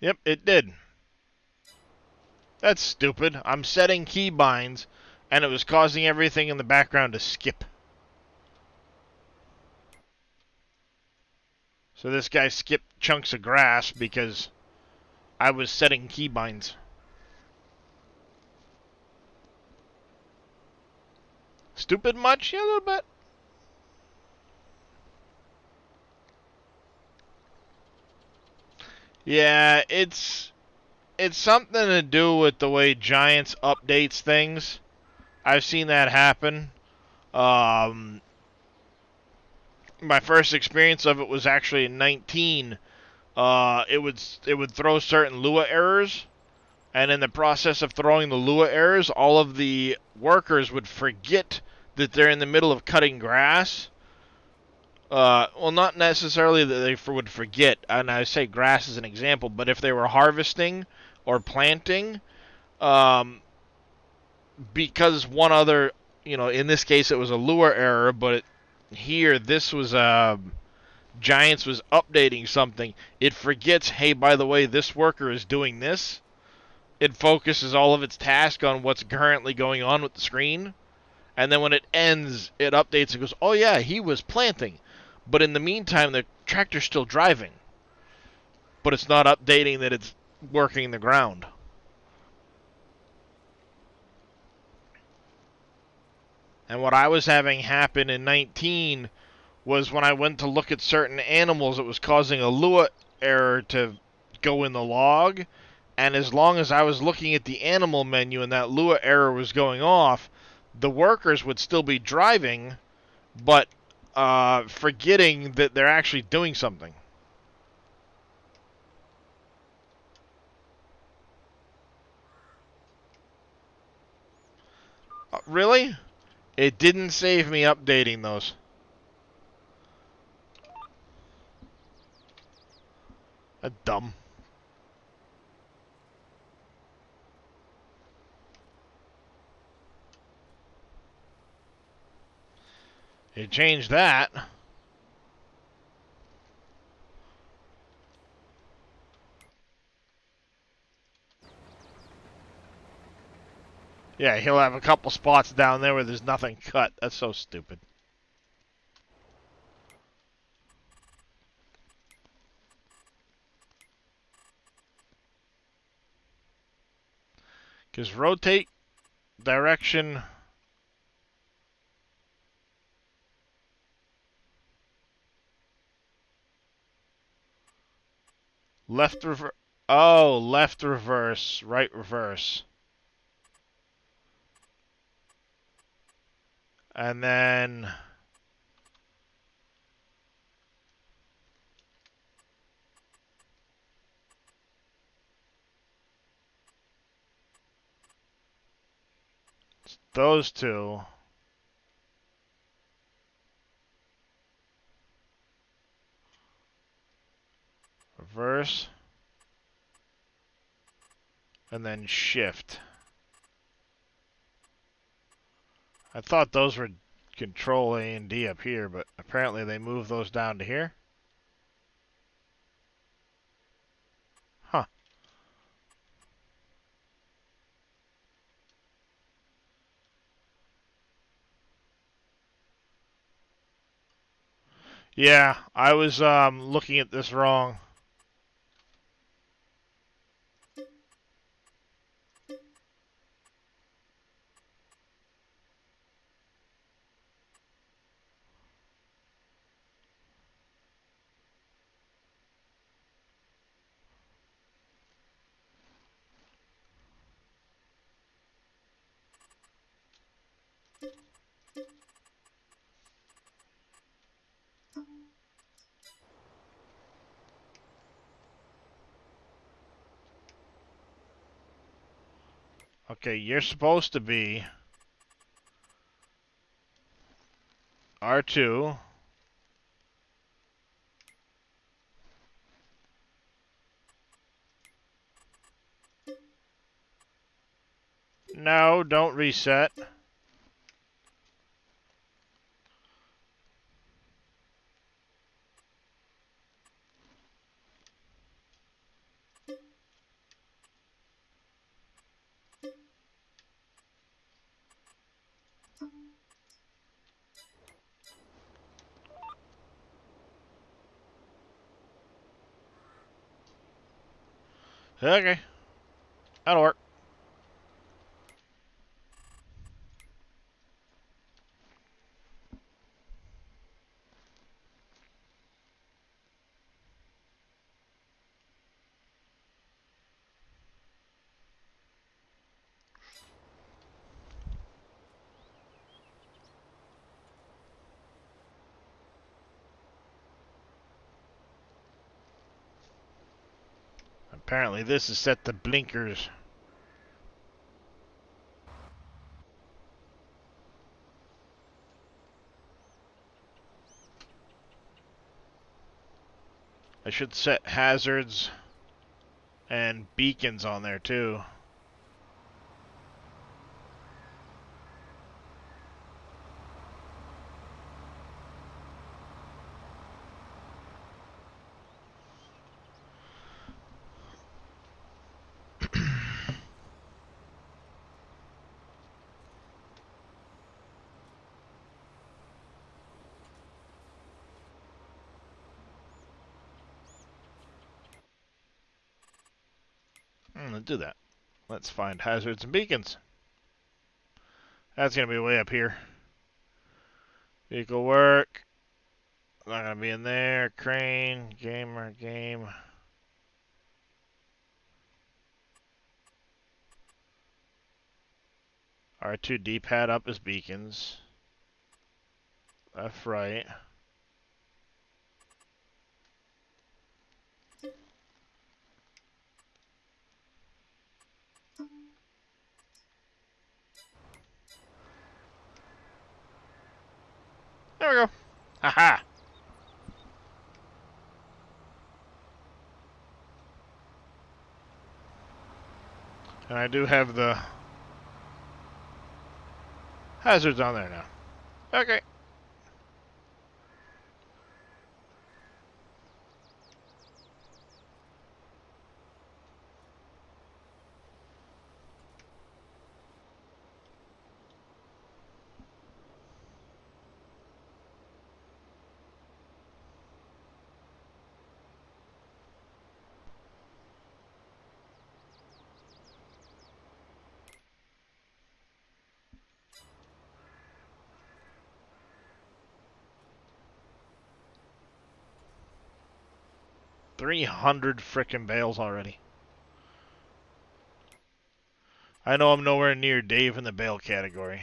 Yep, it did. That's stupid. I'm setting keybinds, and it was causing everything in the background to skip. So this guy skipped chunks of grass because I was setting keybinds. Stupid much? Yeah, a little bit. Yeah, it's something to do with the way Giants updates things. I've seen that happen. Um, my first experience of it was actually in 19. It would throw certain Lua errors, and in the process of throwing the Lua errors, all of the workers would forget that they're in the middle of cutting grass. Well, not necessarily that they would forget, and I say grass as an example, but if they were harvesting or planting, um, because one other, in this case it was a lure error, but here this was Giants was updating something. It forgets, hey, by the way, this worker is doing this. It focuses all of its task on what's currently going on with the screen, and then when it ends, it updates and goes, oh yeah, he was planting. But in the meantime, the tractor's still driving. But it's not updating that it's working the ground. And what I was having happen in 19 was when I went to look at certain animals, it was causing a Lua error to go in the log. And as long as I was looking at the animal menu and that Lua error was going off, the workers would still be driving, but forgetting that they're actually doing something. Really? It didn't save me updating those. Dumb. It changed that. Yeah, he'll have a couple spots down there where there's nothing cut. That's so stupid. Because rotate, direction, left reverse. Oh, left reverse, right reverse. And then those two. Reverse. And then shift. I thought those were control A and D up here, but apparently they moved those down to here. Huh. Yeah, I was looking at this wrong. Okay, you're supposed to be R2. No, don't reset. Okay, that'll work. Apparently this is set to blinkers. I should set hazards and beacons on there too. Let's do that. Let's find hazards and beacons. That's going to be way up here. Vehicle work. Not going to be in there. Crane. Gamer. Game. R2 D-pad up as beacons. Left, right. There we go. Haha. And I do have the hazards on there now. Okay. $300 frickin' bales already. I know I'm nowhere near Dave in the bale category.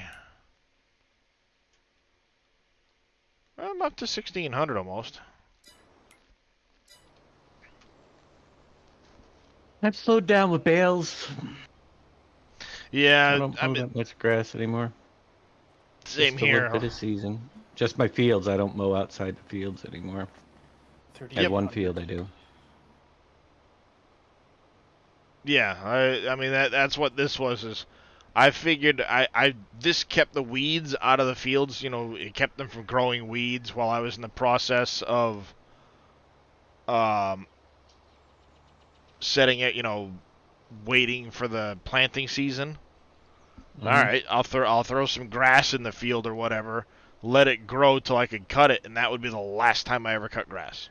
I'm up to 1,600 almost. I've slowed down with bales. I Yeah, don't I mow mean, that much grass anymore. same Just a little here. bit of season. Just my fields. I don't mow outside the fields anymore. I have one 3,800. field I do. Yeah, I mean that's what this was. Is I figured I this kept the weeds out of the fields. You know, it kept them from growing weeds while I was in the process of um setting it. You know, waiting for the planting season. All Mhm. right, I'll throw some grass in the field or whatever, let it grow till I could cut it, and that would be the last time I ever cut grass.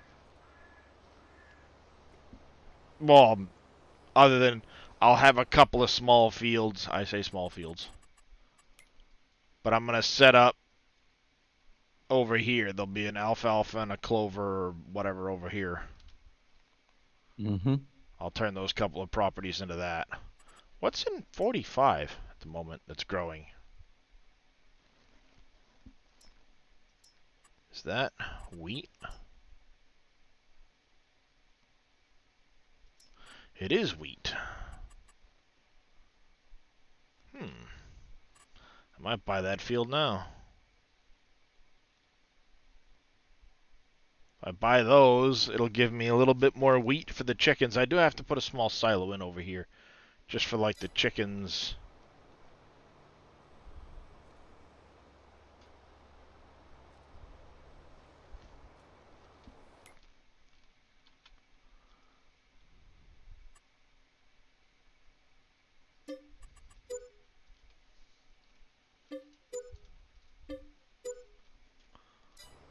Well, other than I'll have a couple of small fields. I say small fields, but I'm gonna set up over here. There'll be an alfalfa and a clover or whatever over here. Mhm. I'll turn those couple of properties into that. What's in 45 at the moment that's growing? Is that wheat? It is wheat. I might buy that field now. If I buy those, it'll give me a little bit more wheat for the chickens. I do have to put a small silo in over here, just for like the chickens.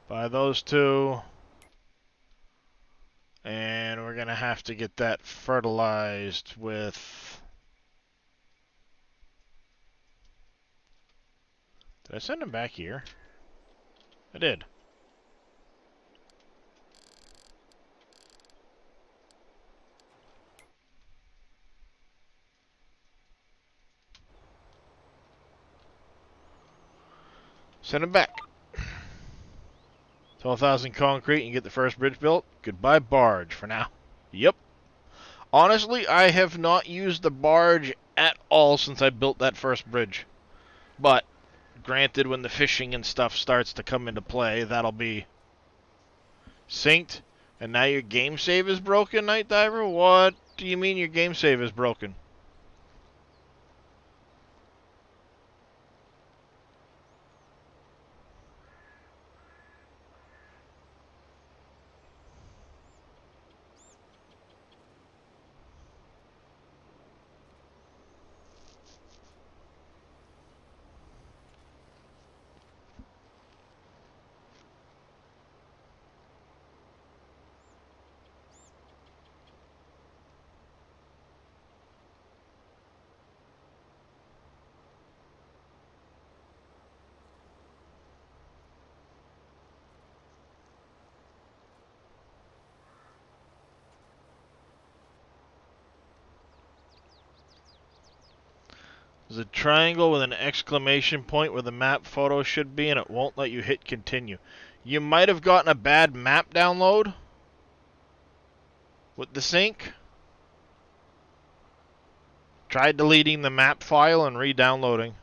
Buy those two. And we're going to have to get that fertilized with... Did I send him back here? I did. Send him back. 12,000 concrete and get the first bridge built. Goodbye barge for now. Yep. Honestly, I have not used the barge at all since I built that first bridge. But, granted, when the fishing and stuff starts to come into play, that'll be synced. And now your game save is broken, Night Diver? What do you mean your game save is broken? There's a triangle with an exclamation point where the map photo should be, and it won't let you hit continue. You might have gotten a bad map download with the sync. Try deleting the map file and re-downloading.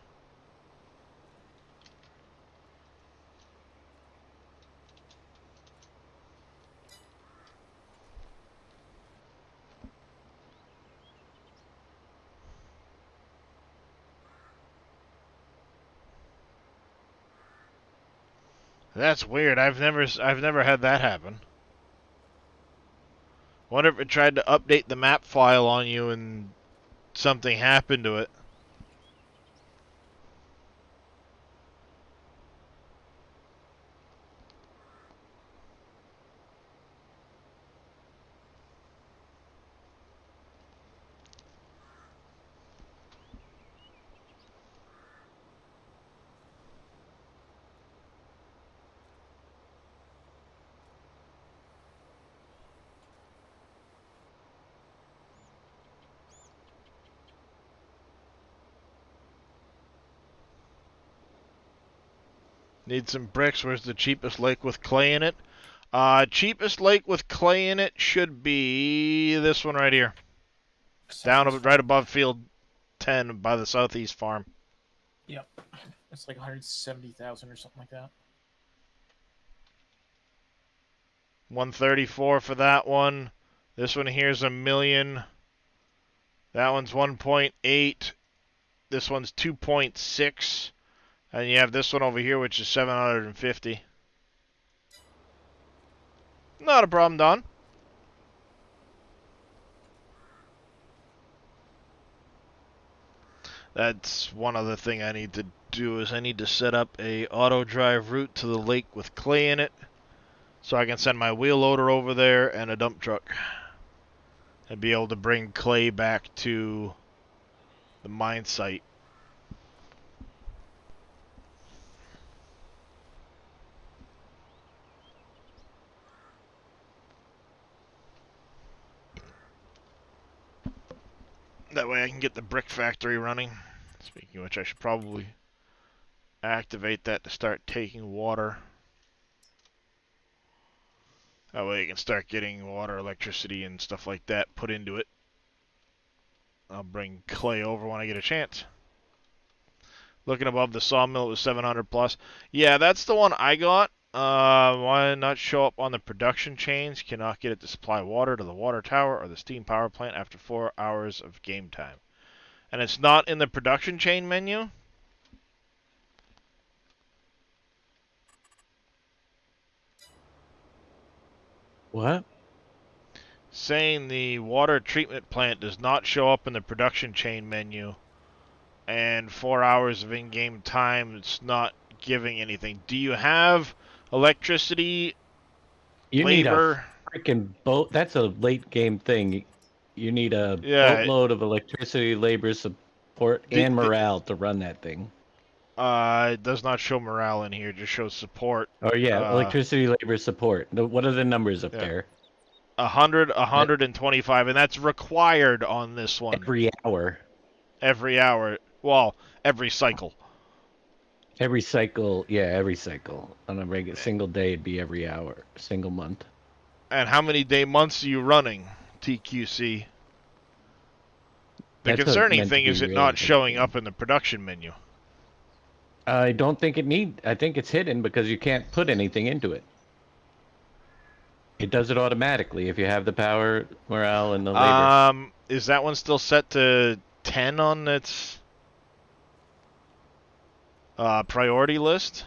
That's weird. I've never had that happen. Wonder if it tried to update the map file on you and something happened to it. Need some bricks. Where's the cheapest lake with clay in it? Cheapest lake with clay in it should be this one right here. Down right above field 10 by the southeast farm. Yep. It's like 170,000 or something like that. 134 for that one. This one here's $1 million. That one's 1.8. This one's 2.6. And you have this one over here, which is 750. Not a problem, Don. That's one other thing I need to do is I need to set up a auto drive route to the lake with clay in it so I can send my wheel loader over there and a dump truck and be able to bring clay back to the mine site. That way I can get the brick factory running. Speaking of which, I should probably activate that to start taking water. That way you can start getting water, electricity, and stuff like that put into it. I'll bring clay over when I get a chance. Looking above the sawmill, it was 700 plus. Yeah, that's the one I got. Why not show up on the production chains? Cannot get it to supply water to the water tower or the steam power plant after 4 hours of game time. And it's not in the production chain menu? What? Saying the water treatment plant does not show up in the production chain menu. And 4 hours of in-game time, it's not giving anything. Do you have electricity, You need labor? a freaking boat. That's a late game thing. You need a Yeah. boatload of electricity, labor support, and morale to run that thing. It does not show morale in here, it just shows support. Oh yeah, electricity, labor, support. What are the numbers up there? 100, 125, and that's required on this one. Every hour. Every hour. Well, every cycle. Every cycle, yeah, every cycle. On a regular single day, it'd be every hour, single month. And how many day months are you running, TQC? The That's what it's concerning meant to thing be is it really not for the showing game. up in the production menu. I don't think I think it's hidden because you can't put anything into it. It does it automatically if you have the power, morale, and the labor. Is that one still set to 10 on its priority list?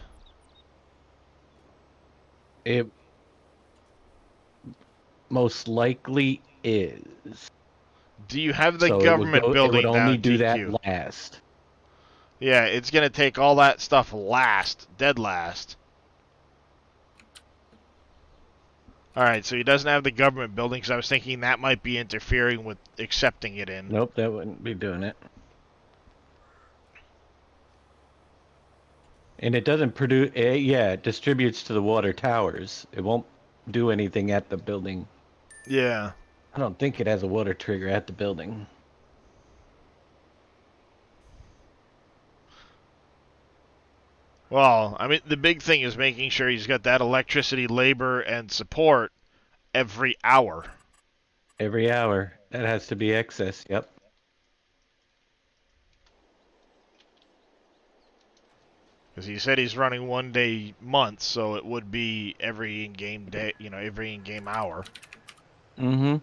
It most likely is. Do you have the So it would government go. It would building only down, do that TQ? last. Yeah, it's gonna take all that stuff last, dead last. Alright, so he doesn't have the government building, because I was thinking that might be interfering with accepting it in. Nope, that wouldn't be doing it. And it doesn't produce. Yeah, it distributes to the water towers. It won't do anything at the building. Yeah. I don't think it has a water trigger at the building. Well, I mean, the big thing is making sure he's got that electricity, labor, and support every hour. Every hour. That has to be excess. Yep. Because he said he's running 1 day months, so it would be every in-game day, every in-game hour. Mm-hmm.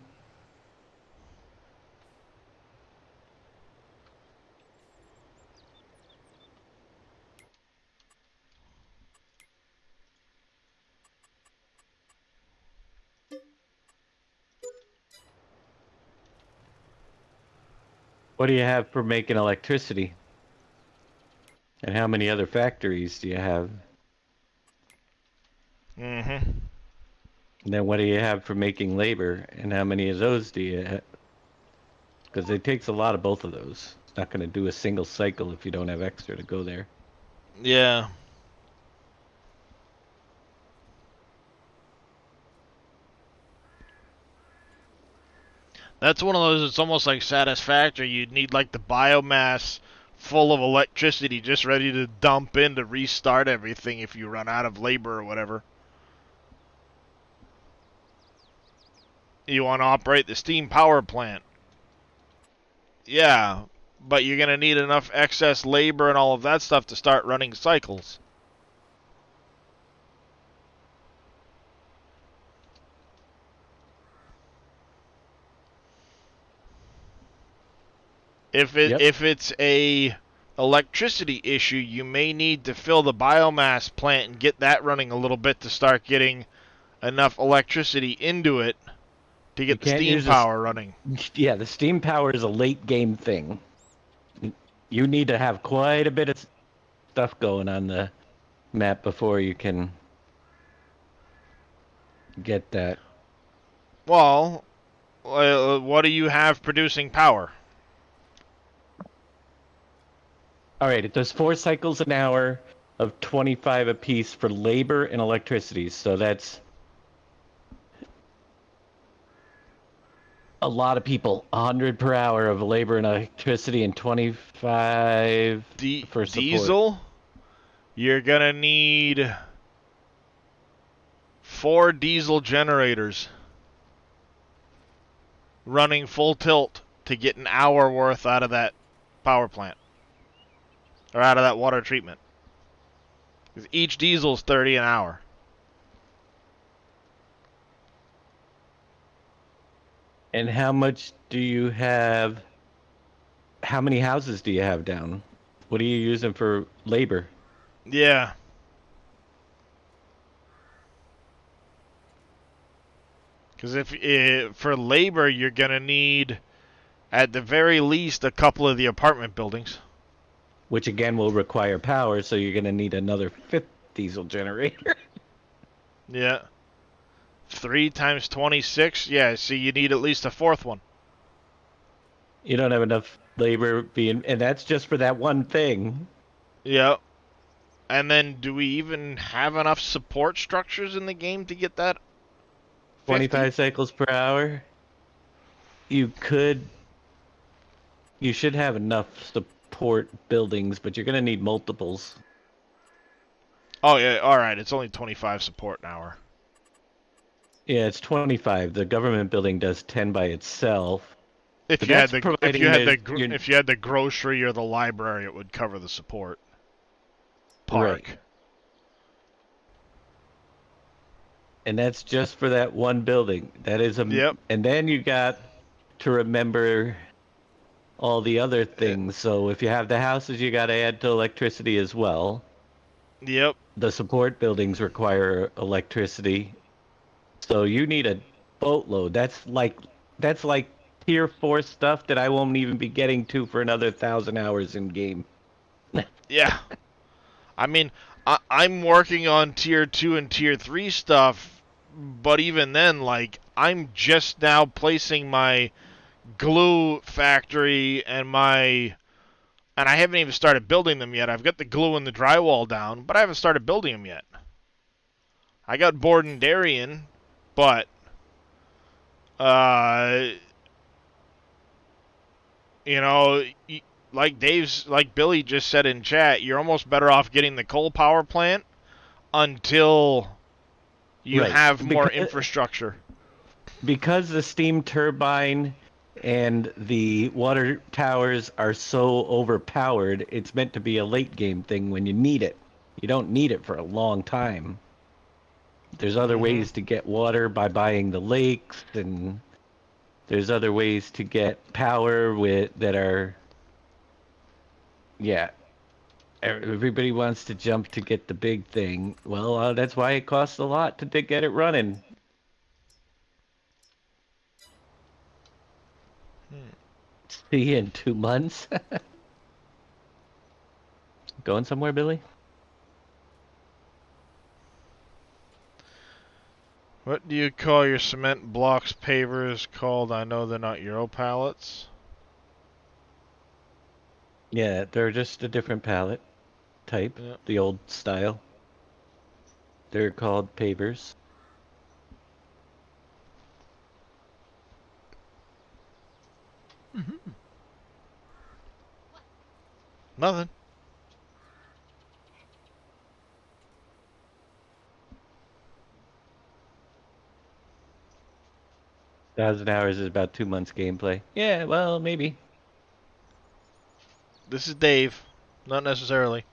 What do you have for making electricity? And how many other factories do you have? Mm-hmm. And then what do you have for making labor? And how many of those do you have? Because it takes a lot of both of those. It's not going to do a single cycle if you don't have extra to go there. Yeah. That's one of those, it's almost like Satisfactory. You'd need like the biomass full of electricity just ready to dump in to restart everything if you run out of labor or whatever. You want to operate the steam power plant. Yeah, but you're going to need enough excess labor and all of that stuff to start running cycles. Yep. If it's a electricity issue, you may need to fill the biomass plant and get that running a little bit to start getting enough electricity into it to You get the can't steam use this. power running. Yeah, the steam power is a late game thing. You need to have quite a bit of stuff going on the map before you can get that. Well, what do you have producing power? All right, it does 4 cycles an hour of 25 apiece for labor and electricity. So that's a lot of people. 100 per hour of labor and electricity and 25 for support. Diesel? You're going to need 4 diesel generators running full tilt to get an hour worth out of that power plant. Or out of that water treatment. Because each diesel's 30 an hour. And how much do you have? How many houses do you have down? What are you using for labor? Yeah. Because for labor, you're going to need, at the very least, a couple of the apartment buildings. Which again will require power, so you're going to need another 5th diesel generator. Yeah. 3 times 26? Yeah, so you need at least a 4th one. You don't have enough labor and that's just for that one thing. Yeah. And then, do we even have enough support structures in the game to get that 50? 25 cycles per hour. You should have enough support buildings, but you're going to need multiples. Oh, yeah, alright, it's only 25 support an hour. Yeah, it's 25. The government building does 10 by itself. If But you had that's the providing there's you're if you had the grocery or the library, it would cover the support. right. Park. And that's just for that one building. That is Yep. and then you got to remember all the other Uh, things. So if you have the houses, you got to add to electricity as well. Yep. The support buildings require electricity. So you need a boatload. That's like tier 4 stuff that I won't even be getting to for another 1,000 hours in game. Yeah. I mean, I'm working on tier 2 and tier 3 stuff, but even then, like, I'm just now placing my glue factory and I haven't even started building them yet. I've got the glue and the drywall down, but I haven't started building them yet. I got board and Darien, but uh, you know, like Billy just said in chat, you're almost better off getting the coal power plant until you Right. have more infrastructure. Because the steam turbine and the water towers are so overpowered, it's meant to be a late game thing when you need it. You don't need it for a long time. There's other Mhm. ways to get water by buying the lakes, and there's other ways to get power with that are, yeah. Everybody wants to jump to get the big thing. Well, that's why it costs a lot to get it running. See you in 2 months. Going somewhere, Billy? What do you call your cement blocks pavers called? I know they're not Euro pallets. Yeah, they're just a different palette type, Yep. the old style. They're called pavers. Nothing. 1,000 hours is about 2 months gameplay. Yeah, well, maybe. This is Dave. Not necessarily.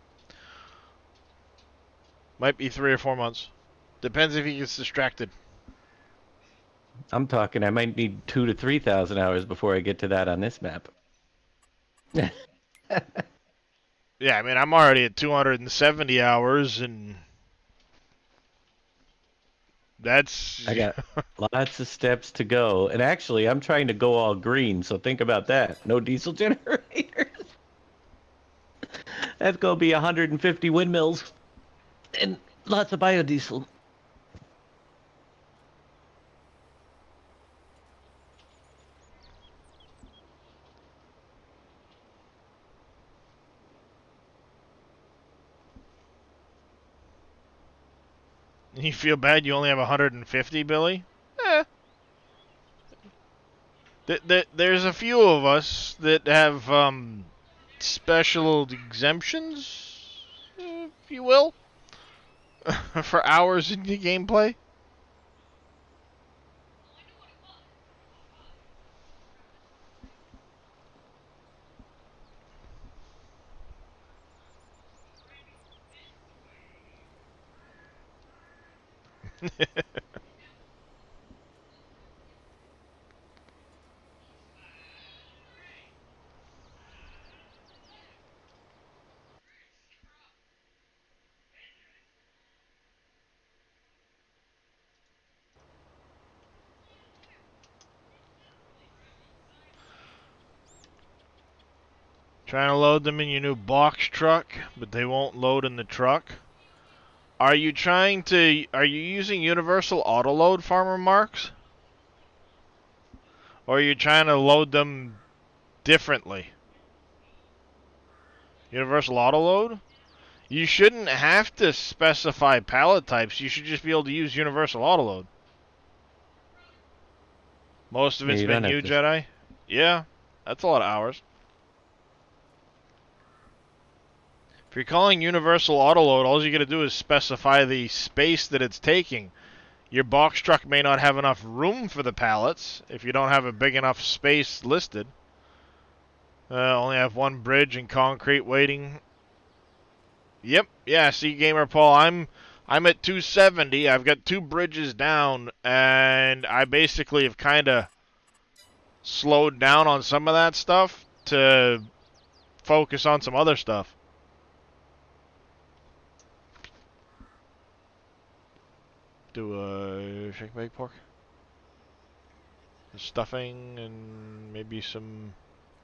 Might be 3 or 4 months. Depends if he gets distracted. I'm talking I might need 2 to 3,000 hours before I get to that on this map. Yeah, I mean, I'm already at 270 hours, and that's. I got lots of steps to go. And actually, I'm trying to go all green, so think about that. No diesel generators. That's going to be 150 windmills and lots of biodiesel. You feel bad you only have 150, Billy? Eh. There's a few of us that have special exemptions, if you will, for hours in the gameplay. Trying to load them in your new box truck, but they won't load in the truck. Are you using Universal Autoload, Farmer Marks? Or are you trying to load them differently? Universal Autoload? You shouldn't have to specify pallet types. You should just be able to use Universal Autoload. Most of Yeah, it's you don't been have you, to. Jedi? Yeah, that's a lot of hours. If you're calling Universal Autoload, all you gotta do is specify the space that it's taking. Your box truck may not have enough room for the pallets if you don't have a big enough space listed. Only have one bridge and concrete waiting. Yep, yeah, see, Gamer Paul, I'm at 270. I've got 2 bridges down, and I basically have kind of slowed down on some of that stuff to focus on some other stuff. Do a shake baked pork, stuffing, and maybe some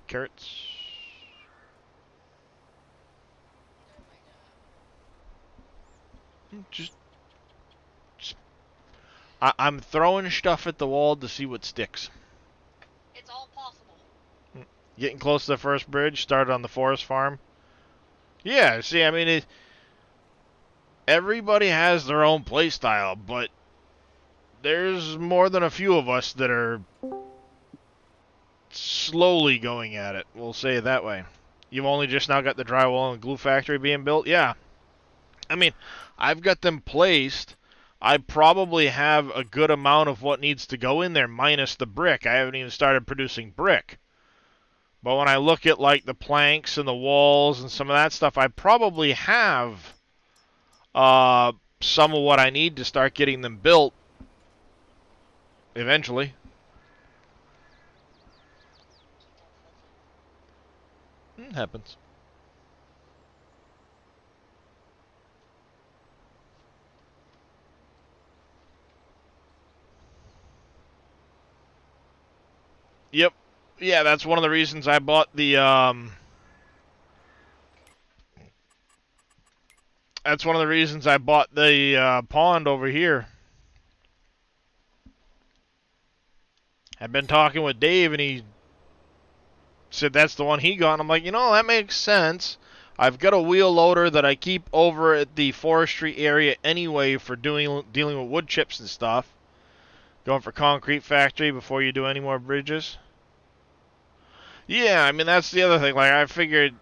carrots. Just I'm throwing stuff at the wall to see what sticks. It's all possible. Getting close to the first bridge. Started on the forest farm. Yeah, see, I mean, everybody has their own play style, but there's more than a few of us that are slowly going at it. We'll say it that way. You've only just now got the drywall and glue factory being built? Yeah. I mean, I've got them placed. I probably have a good amount of what needs to go in there minus the brick. I haven't even started producing brick. But when I look at like the planks and the walls and some of that stuff, I probably have some of what I need to start getting them built eventually. It happens. Yep. Yeah, that's one of the reasons I bought the that's one of the reasons I bought the pond over here. I've been talking with Dave, and he said that's the one he got. And I'm like, that makes sense. I've got a wheel loader that I keep over at the forestry area anyway for dealing with wood chips and stuff. Going for concrete factory before you do any more bridges. Yeah, I mean, that's the other thing. Like, I figured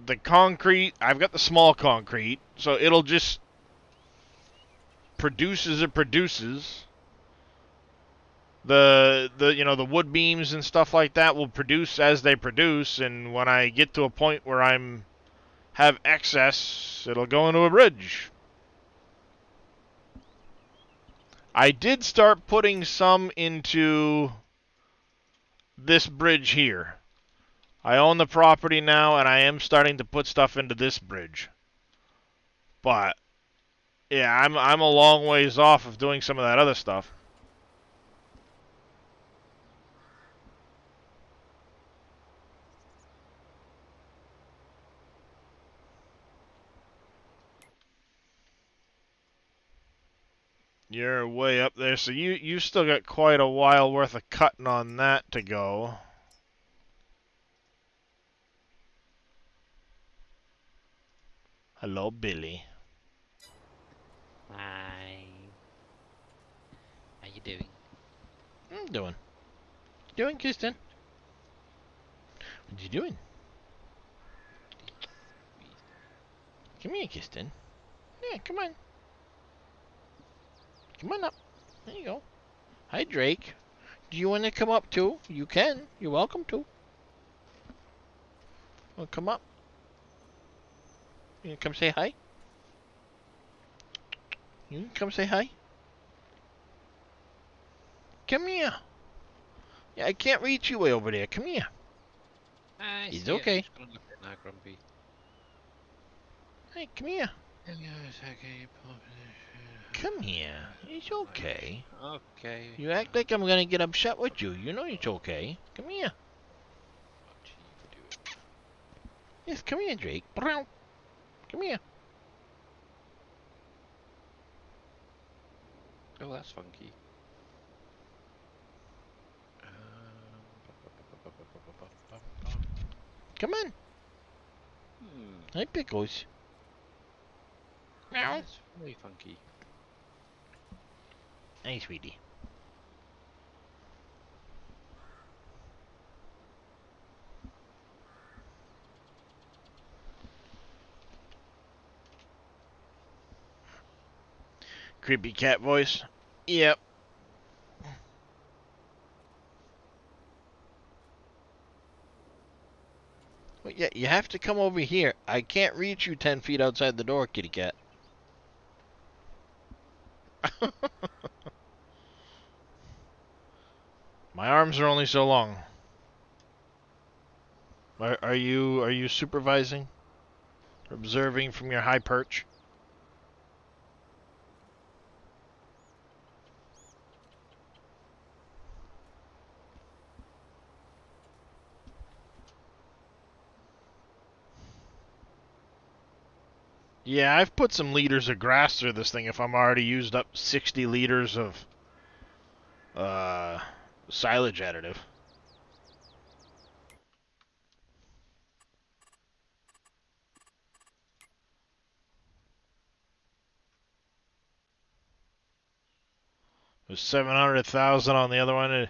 the concrete, I've got the small concrete, so it'll just produce as it produces. The wood beams and stuff like that will produce as they produce, and when I get to a point where have excess, it'll go into a bridge. I did start putting some into this bridge here. I own the property now, and I am starting to put stuff into this bridge. But yeah, I'm a long ways off of doing some of that other stuff. You're way up there, so you still got quite a while worth of cutting on that to go. Hello, Billy. Hi. How you doing? I'm doing. Doing, Kirsten? What you doing? Come here, Kirsten. Yeah, come on. Come on up. There you go. Hi, Drake. Do you want to come up too? You can. You're welcome to. Well, come up. You come say hi? You can come say hi? Come here. Yeah, I can't reach you way over there. Come here. It's okay. Just gonna look at now, Grumpy. Hey, come here. Come here. It's okay. Okay. You act like I'm gonna get upset with you. You know it's okay. Come here. Yes, come here, Drake. Come here. Oh, that's funky. Come on. Hi, Pickles. Meow. That's really funky. Hey, sweetie. Creepy cat voice. Yep. Well, yeah, you have to come over here. I can't reach you 10 feet outside the door, kitty cat. My arms are only so long. Are you supervising? Observing from your high perch? Yeah, I've put some liters of grass through this thing if I'm already used up 60 liters of silage additive. There's 700,000 on the other one.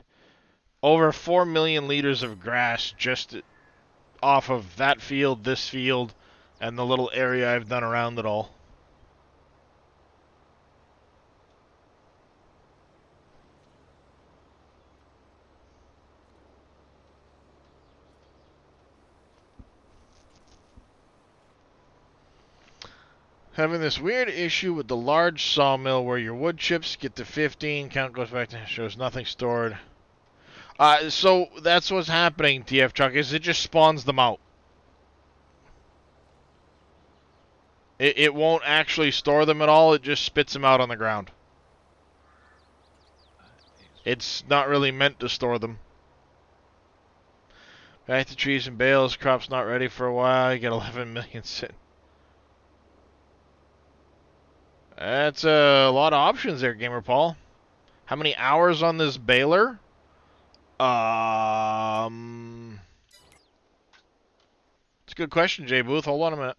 Over 4 million liters of grass just off of that field, this field, and the little area I've done around it all. Having this weird issue with the large sawmill where your wood chips get to 15, count goes back to shows nothing stored. So that's what's happening, TF Chuck, is it just spawns them out. It won't actually store them at all, it just spits them out on the ground. It's not really meant to store them. Back to trees and bales, crop's not ready for a while, you get 11 million sitting. That's a lot of options there, Gamer Paul. How many hours on this baler? It's a good question, Jay Booth. Hold on a minute.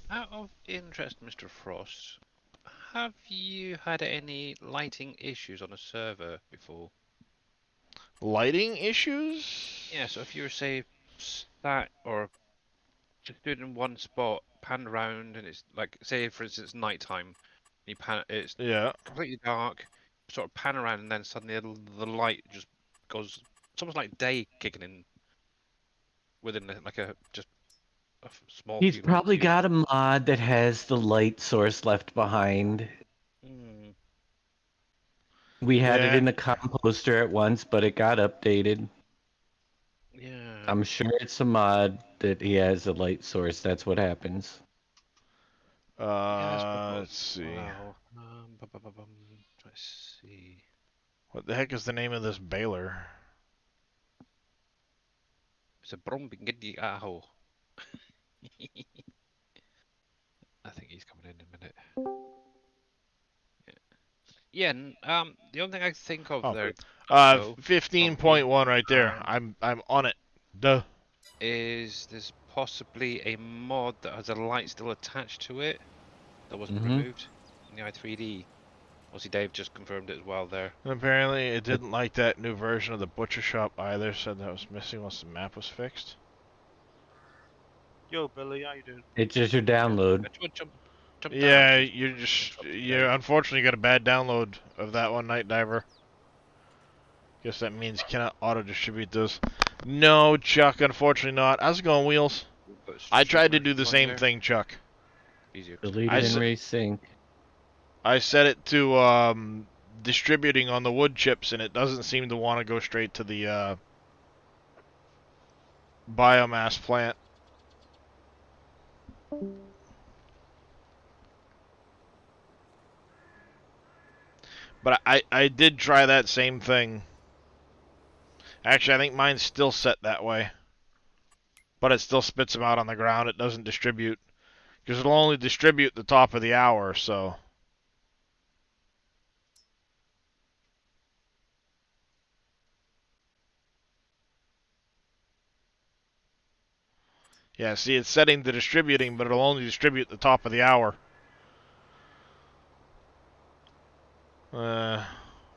Out of interest, Mr. Frost, have you had any lighting issues on a server before? Lighting issues? Yeah, so if you were, say, sat or just stood in one spot, panned around, and it's like, say, for instance, nighttime, you pan, it's Yeah. completely dark, sort of pan around, and then suddenly the light just goes. It's almost like day kicking in within like a just a small He's few minutes. probably got a mod that has the light source left behind. Mm, We had it Yeah. in the composter at once, but it got updated. yeah. I'm sure it's a mod that he has a light source. That's what happens. Yeah, that's what I thought Let's as see. well. Try to see. What the heck is the name of this baler? It's a Brombingedi Aho. I think he's coming in a minute. Yeah, the only thing I think of Oh. there, though, from being 15.1 right there. around I'm on it. Duh. is there's possibly a mod that has a light still attached to it that wasn't Mhm. removed in the i3D. Obviously, Dave just confirmed it as well there. And apparently it didn't like that new version of the butcher shop either. Said that was missing once the map was fixed. Yo, Billy, how you doing? It's just your download. Jump down, Yeah, please. you unfortunately got a bad download of that one, Night Diver. Guess that means you cannot auto-distribute those. No, Chuck, unfortunately not. How's it going, Wheels? I tried to do the same thing, Chuck. Easier. Delete I it and s- resync. I set it to distributing on the wood chips, and it doesn't seem to want to go straight to the biomass plant. But I did try that same thing. Actually, I think mine's still set that way. But it still spits them out on the ground. It doesn't distribute. Because it'll only distribute the top of the hour, so... Yeah, see, it's setting to distributing, but it'll only distribute the top of the hour.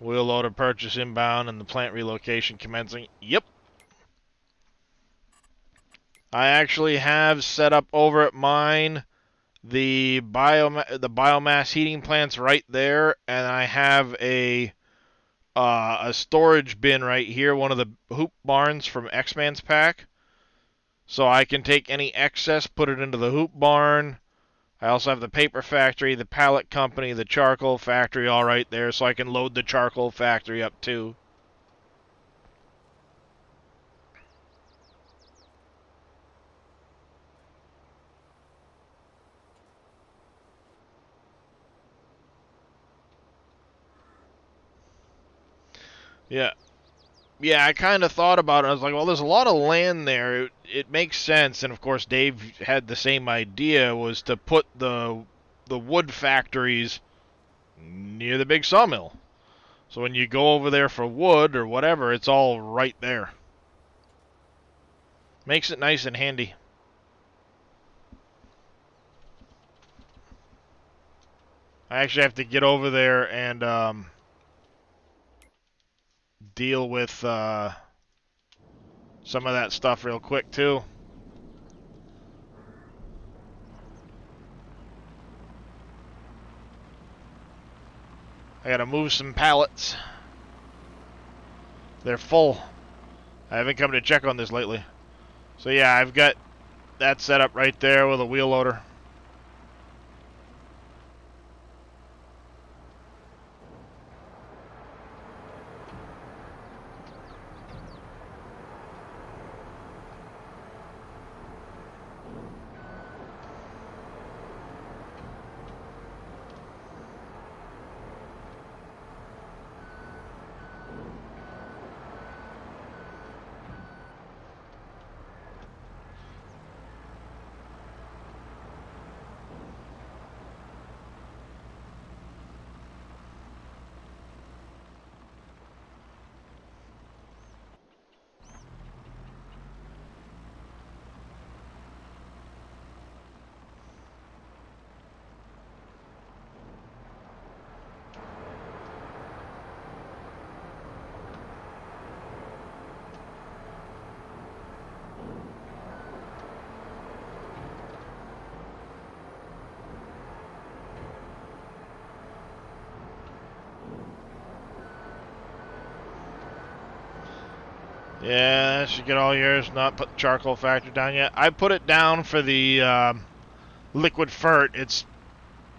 Wheel loader purchase inbound and the plant relocation commencing. Yep. I actually have set up over at mine the biomass heating plant's right there, and I have a storage bin right here, one of the hoop barns from X-Man's pack. So I can take any excess, put it into the hoop barn. I also have the paper factory, the pallet company, the charcoal factory all right there, so I can load the charcoal factory up too. Yeah. Yeah, I kind of thought about it. I was like, well, there's a lot of land there. It makes sense. And of course, Dave had the same idea, was to put the wood factories near the big sawmill. So when you go over there for wood or whatever, it's all right there. Makes it nice and handy. I actually have to get over there and deal with some of that stuff real quick too. I gotta move some pallets. They're full. I haven't come to check on this lately. So yeah, I've got that set up right there with a wheel loader. Yeah, that should get all yours. Not put the charcoal factor down yet. I put it down for the liquid fert. It's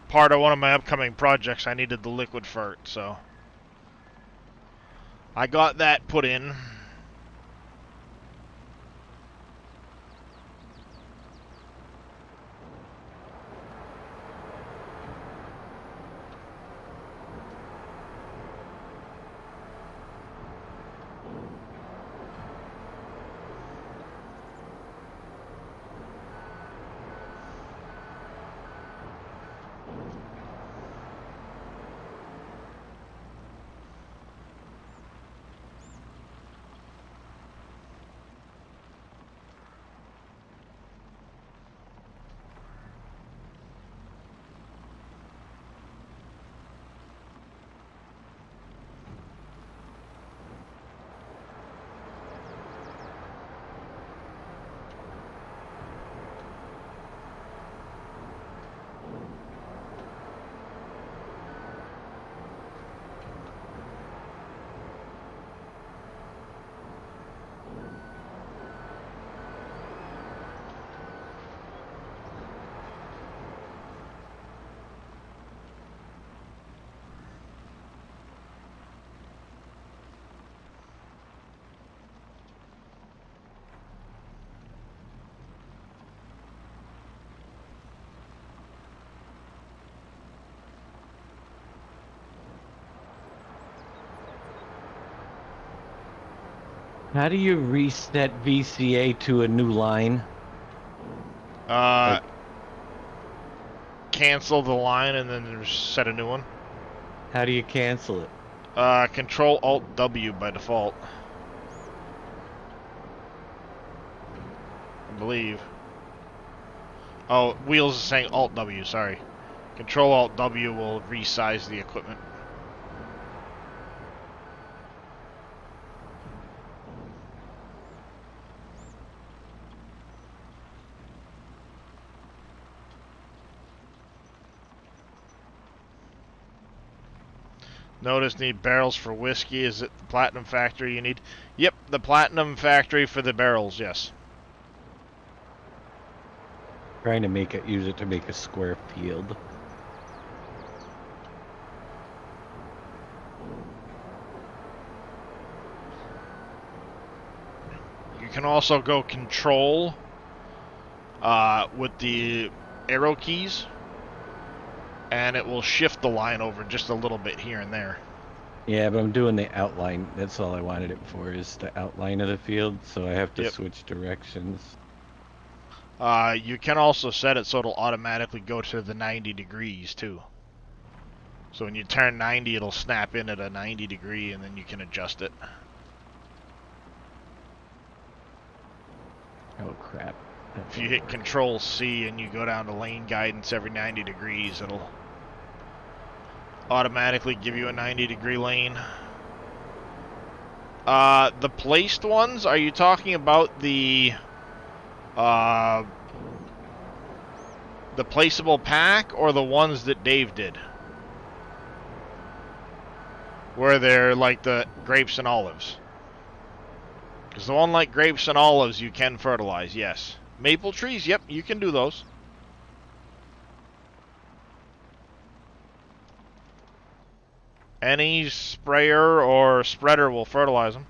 part of one of my upcoming projects. I needed the liquid fert, so I got that put in. How do you reset VCA to a new line? Uh, cancel the line and then set a new one. How do you cancel it? Control Alt W by default, I believe. Oh, Wheels is saying Alt W. Sorry. Control Alt W will resize the equipment. Notice need barrels for whiskey. Is it the Platinum Factory you need? Yep, the Platinum Factory for the barrels, yes. Trying to use it to make a square field. You can also go control with the arrow keys, and it will shift the line over just a little bit here and there. Yeah, but I'm doing the outline. That's all I wanted it for, is the outline of the field, so I have to Yep. switch directions. You can also set it so it'll automatically go to the 90 degrees too. So when you turn 90, it'll snap in at a 90 degree, and then you can adjust it. Oh crap. If you hit Control C and you go down to lane guidance every 90 degrees, it'll automatically give you a 90 degree lane. The placed ones, are you talking about the placeable pack or the ones that Dave did? Where they're like the grapes and olives. Because the one like grapes and olives you can fertilize, yes. Maple trees, yep, you can do those. Any sprayer or spreader will fertilize them.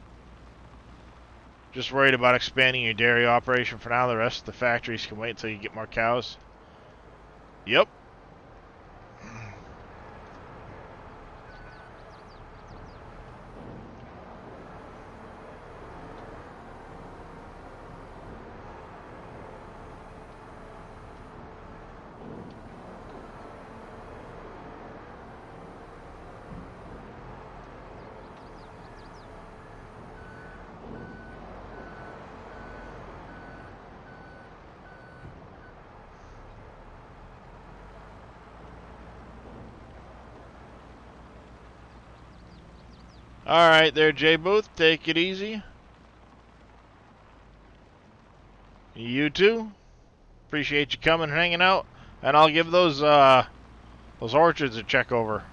Just worried about expanding your dairy operation for now. The rest of the factories can wait until you get more cows. Yep. Alright there, J Booth. Take it easy. You too. Appreciate you coming and hanging out. And I'll give those orchards a check over.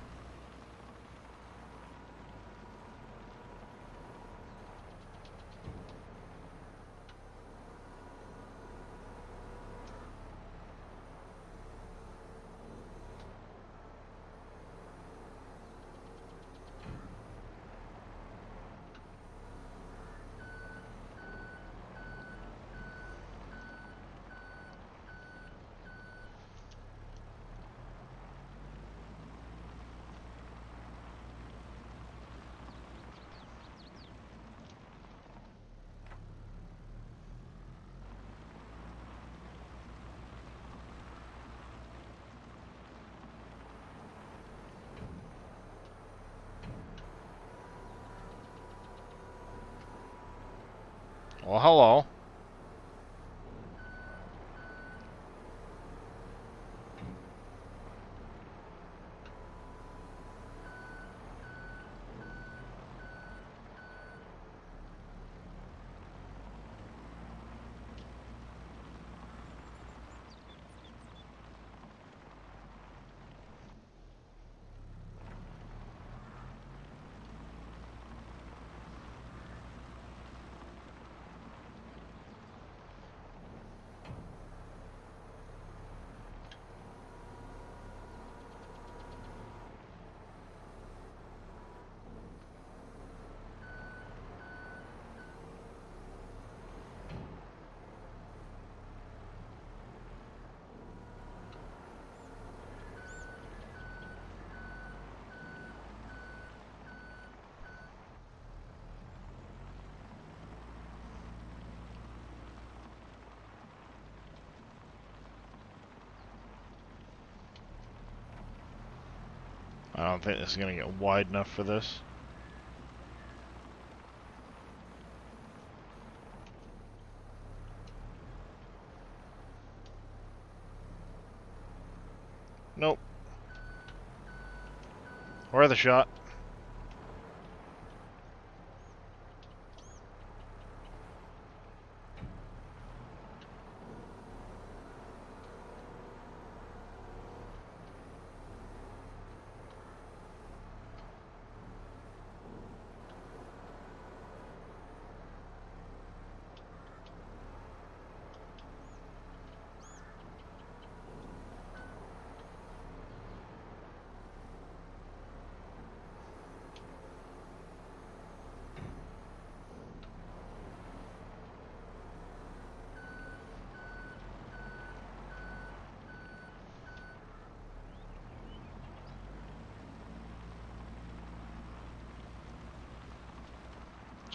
Well, hello. I don't think this is going to get wide enough for this. Nope. Worth a shot.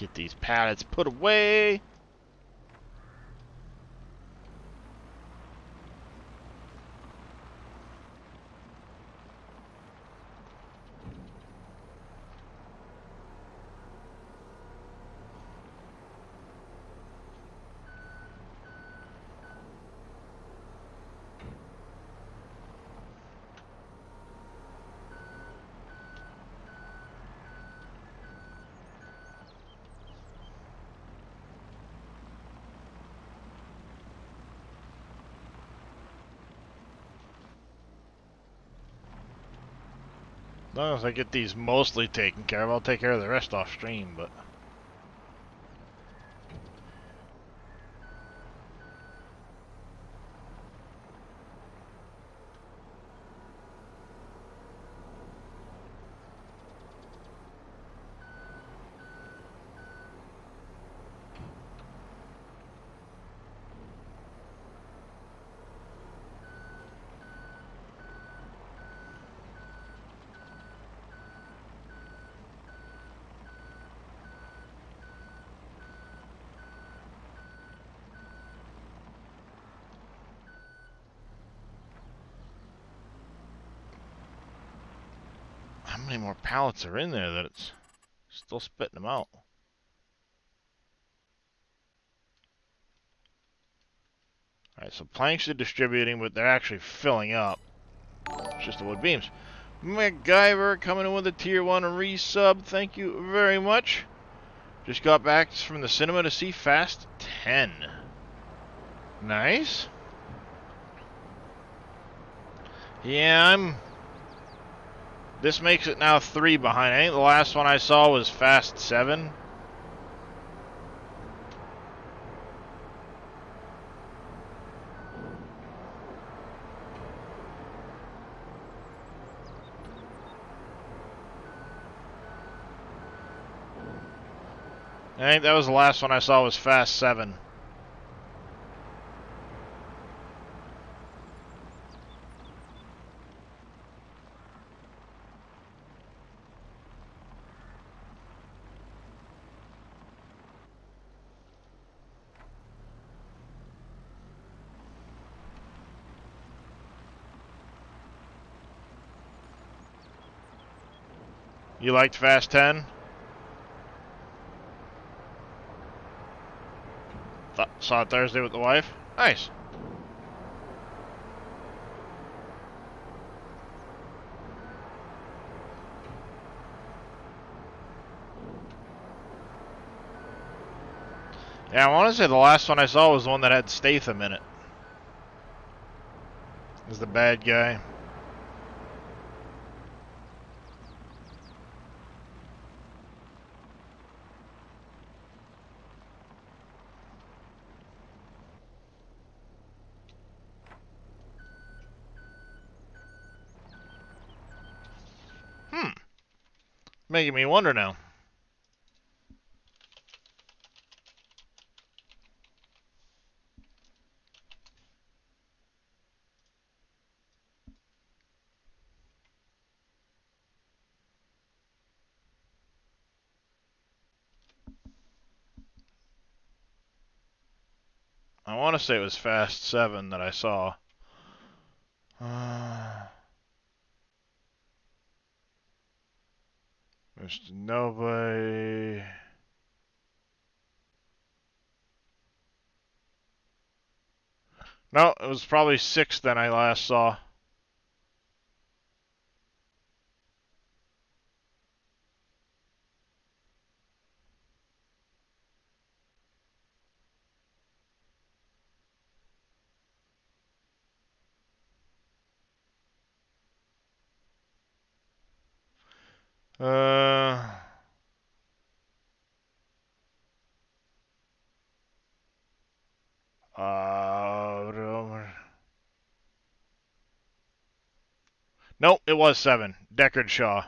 Get these pallets put away. As long as I get these mostly taken care of, I'll take care of the rest off stream, but... How many more pallets are in there that it's still spitting them out? Alright, so planks are distributing, but they're actually filling up. It's just the wood beams. MacGyver coming in with a tier 1 resub. Thank you very much. Just got back from the cinema to see Fast 10. Nice. Yeah, This makes it now 3 behind. I think the last one I saw was Fast 7. I think that was the last one I saw was Fast 7. You liked Fast 10? Saw it Thursday with the wife? Nice. Yeah, I want to say the last one I saw was the one that had Statham in it. Is the bad guy. Making me wonder now. I want to say it was Fast 7 that I saw. There's nobody. No, it was probably 6 that I last saw. Uh, nope, it was 7. Deckard Shaw.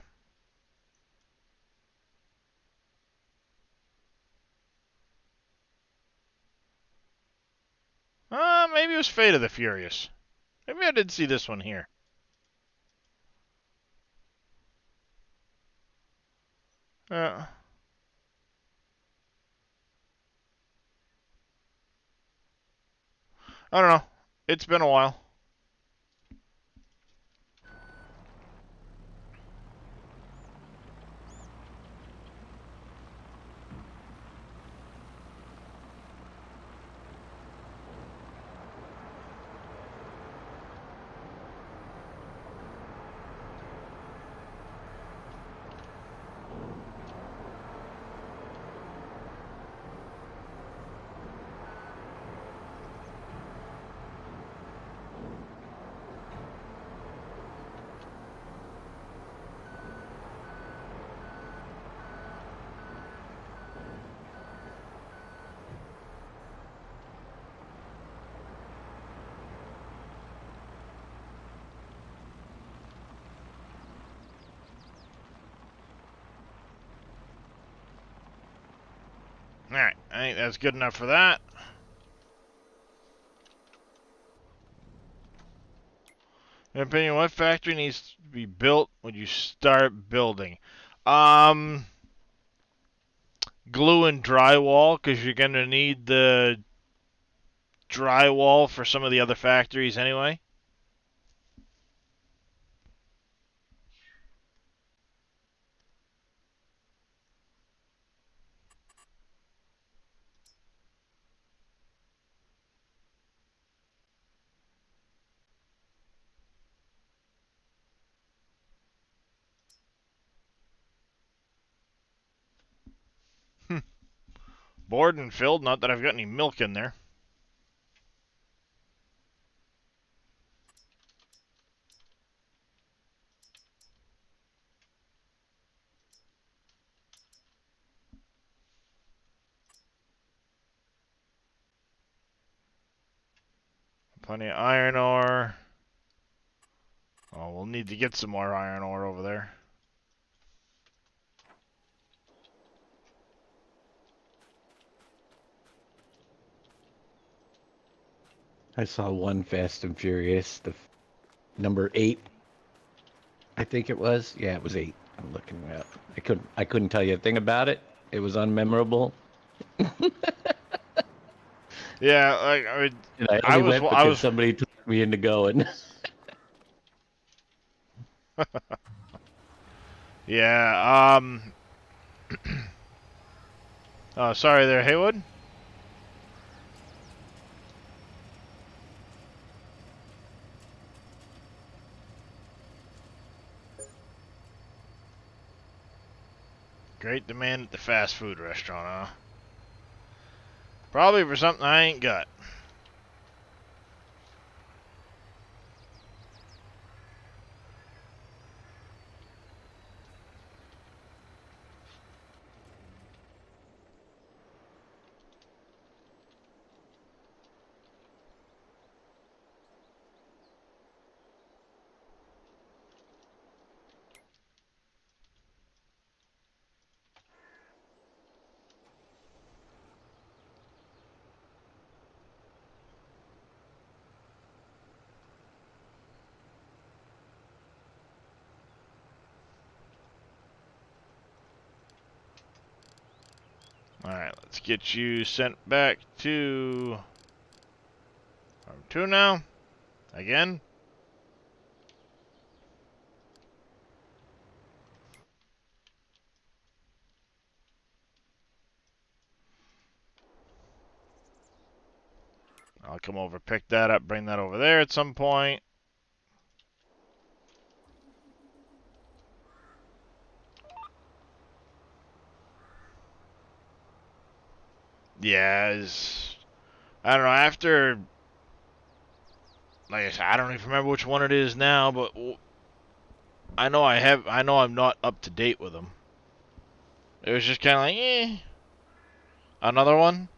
Maybe it was Fate of the Furious. Maybe I did see this one here. Uh, I don't know. It's been a while. Alright, I think that's good enough for that. In your opinion, what factory needs to be built when you start building? Um, Glue and drywall, because you're going to need the drywall for some of the other factories anyway. Board and filled, not that I've got any milk in there. Plenty of iron ore. Oh, we'll need to get some more iron ore over there. I saw one Fast and Furious, number 8, I think it was. Yeah, it was 8. I'm looking it up. I couldn't tell you a thing about it. It was unmemorable. Yeah, like I mean, And I I only was went I because was somebody took me into going. yeah. Oh, sorry there, Haywood. Great demand at the fast food restaurant, huh? Probably for something I ain't got. Alright, let's get you sent back to Farm 2 now. Again. I'll come over, pick that up, bring that over there at some point. Yeah, I don't know, after, like I said, I don't even remember which one it is now, but I know I'm not up to date with them. It was just kind of like, another one.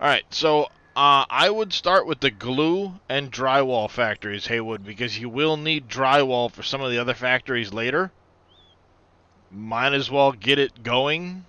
Alright, so I would start with the glue and drywall factories, Haywood, because you will need drywall for some of the other factories later. Might as well get it going.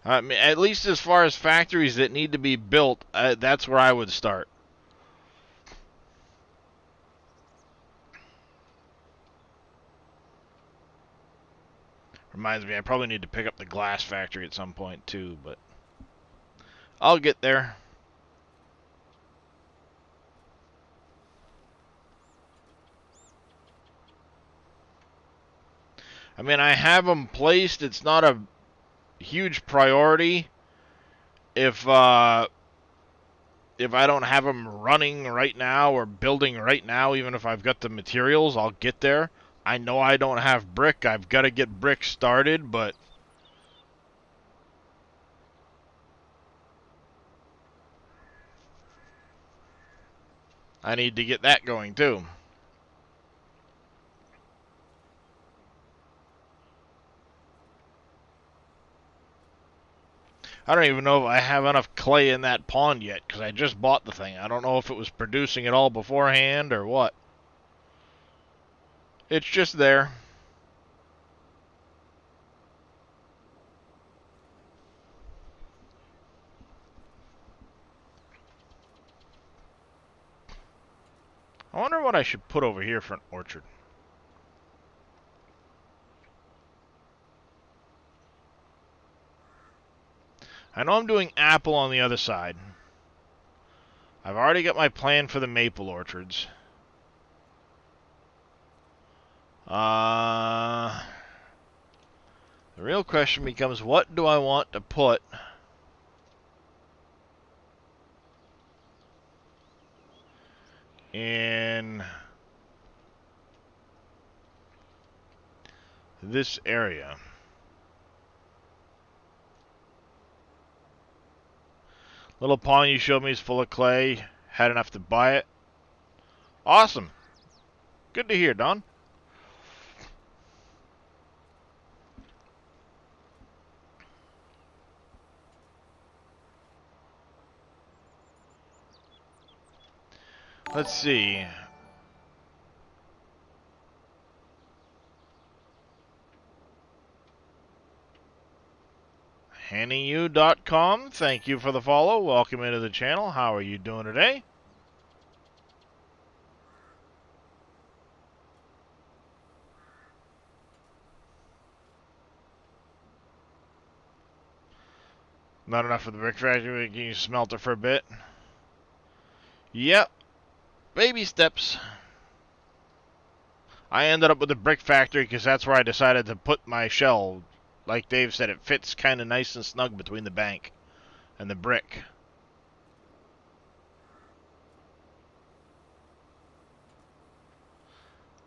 I mean, at least as far as factories that need to be built, that's where I would start. Reminds me, I probably need to pick up the glass factory at some point too, but I'll get there. I mean, I have them placed. It's not a huge priority. If I don't have them running right now or building right now, even if I've got the materials, I'll get there. I know I don't have brick. I've got to get brick started, but I need to get that going too. I don't even know if I have enough clay in that pond yet, because I just bought the thing. I don't know if it was producing it all beforehand or what. It's just there. I wonder what I should put over here for an orchard. I know I'm doing apple on the other side. I've already got my plan for the maple orchards. The real question becomes, what do I want to put in this area? Little pond you showed me is full of clay. Had enough to buy it. Awesome. Good to hear, Don. Let's see. HannyU.com, thank you for the follow. Welcome into the channel. How are you doing today? Not enough for the brick factory. Can you smelter for a bit? Yep. Baby steps. I ended up with the brick factory because that's where I decided to put my shell. Like Dave said, it fits kind of nice and snug between the bank and the brick.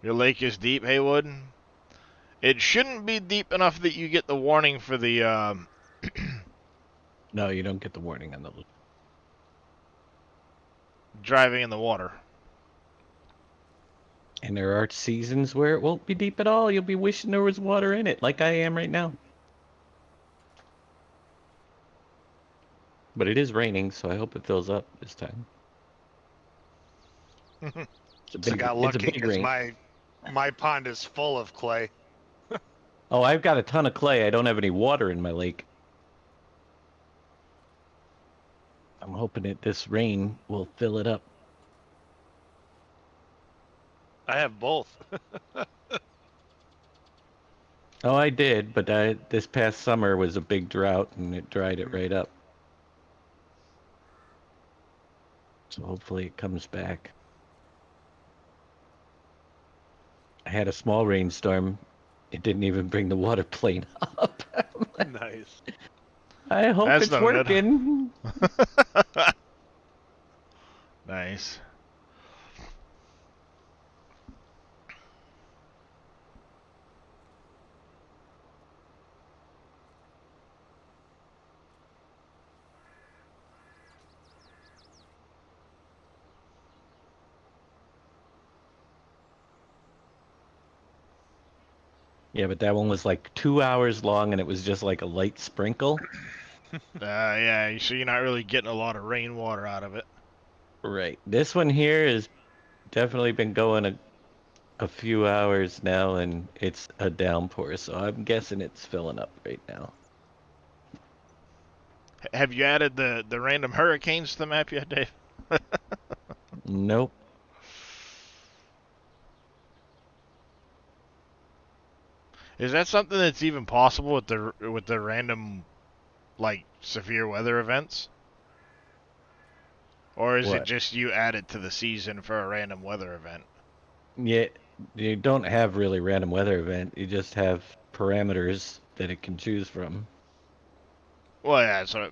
Your lake is deep, Haywood? It shouldn't be deep enough that you get the warning for the, No, you don't get the warning on the. driving in the water. And there are seasons where it won't be deep at all. You'll be wishing there was water in it, like I am right now. But it is raining, so I hope it fills up this time. It's a I big, got it's a lucky big because rain. my pond is full of clay. Oh, I've got a ton of clay. I don't have any water in my lake. I'm hoping that this rain will fill it up. I have both. Oh, I did, but this past summer was a big drought, and it dried it right up. So hopefully it comes back. I had a small rainstorm. It didn't even bring the water plane up. Nice. I hope That's it's no good. working. Nice. Yeah, but that one was like 2 hours long, and it was just like a light sprinkle. Yeah, so you're not really getting a lot of rainwater out of it. Right. This one here has definitely been going a few hours now, and it's a downpour, so I'm guessing it's filling up right now. Have you added the random hurricanes to the map yet, Dave? Nope. Is that something that's even possible with the random like severe weather events? Or is it What? just you add it to the season for a random weather event? Yeah, you don't have really random weather event. You just have parameters that it can choose from. Well, yeah, so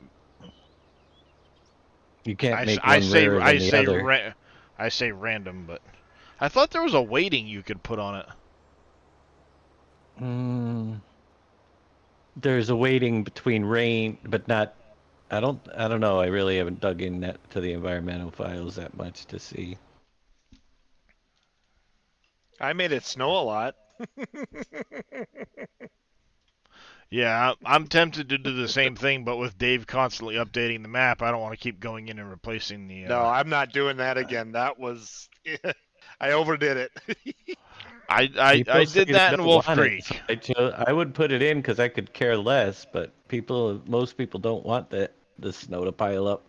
You can't make one rarer than the other. I say random, but I thought there was a weighting you could put on it. Mm, there's a weighting between rain, but not. I don't know. I really haven't dug in that to the environmental files that much to see. I made it snow a lot. Yeah, I'm tempted to do the same thing, but with Dave constantly updating the map, I don't want to keep going in and replacing the. No, I'm not doing that again. That was I overdid it. I People say did they that in don't Wolf want it, so Creek. I would put it in because I could care less. But most people don't want the snow to pile up.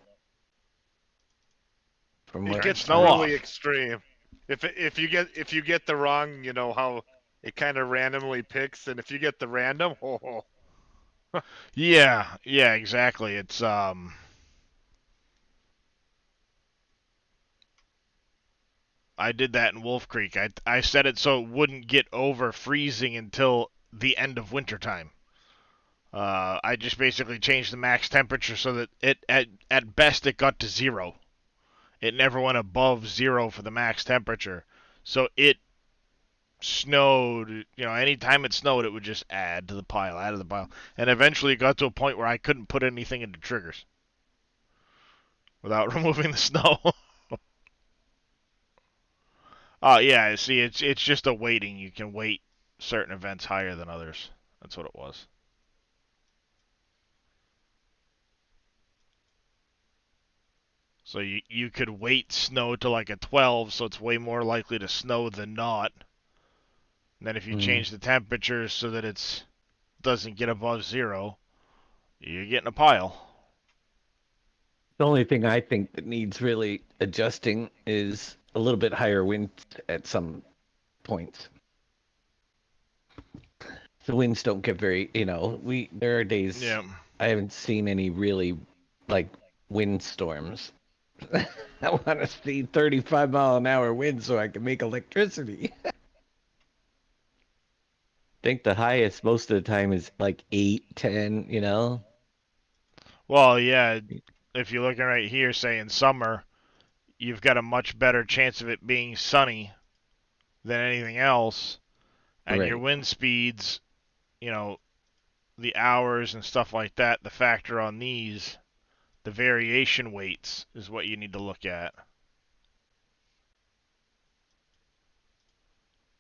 From It what Turn gets snow I've really off. extreme. If you get the wrong, you know how it kind of randomly picks, and if you get the random, oh, Yeah, yeah, exactly. It's I did that in Wolf Creek. I set it so it wouldn't get over freezing until the end of wintertime. I just basically changed the max temperature so that it at best it got to zero. It never went above zero for the max temperature. So it snowed, anytime it snowed, it would just add to the pile, add to the pile. And eventually it got to a point where I couldn't put anything into triggers without removing the snow. Oh yeah, see, it's just a weighting. You can weight certain events higher than others. That's what it was. So you could weight snow to like a 12, so it's way more likely to snow than not. And then if you mm, change the temperature so that it doesn't get above zero, you're getting a pile. the only thing I think that needs really adjusting is a little bit higher wind at some points. The winds don't get very, there are days Yeah. I haven't seen any really like wind storms. I want to see 35-mile-an-hour winds so I can make electricity. I think the highest most of the time is like 8, 10. Well, yeah. If you're looking right here, say in summer, you've got a much better chance of it being sunny than anything else, and your Right. wind speeds, you know, the hours and stuff like that, the factor on these, the variation weights is what you need to look at.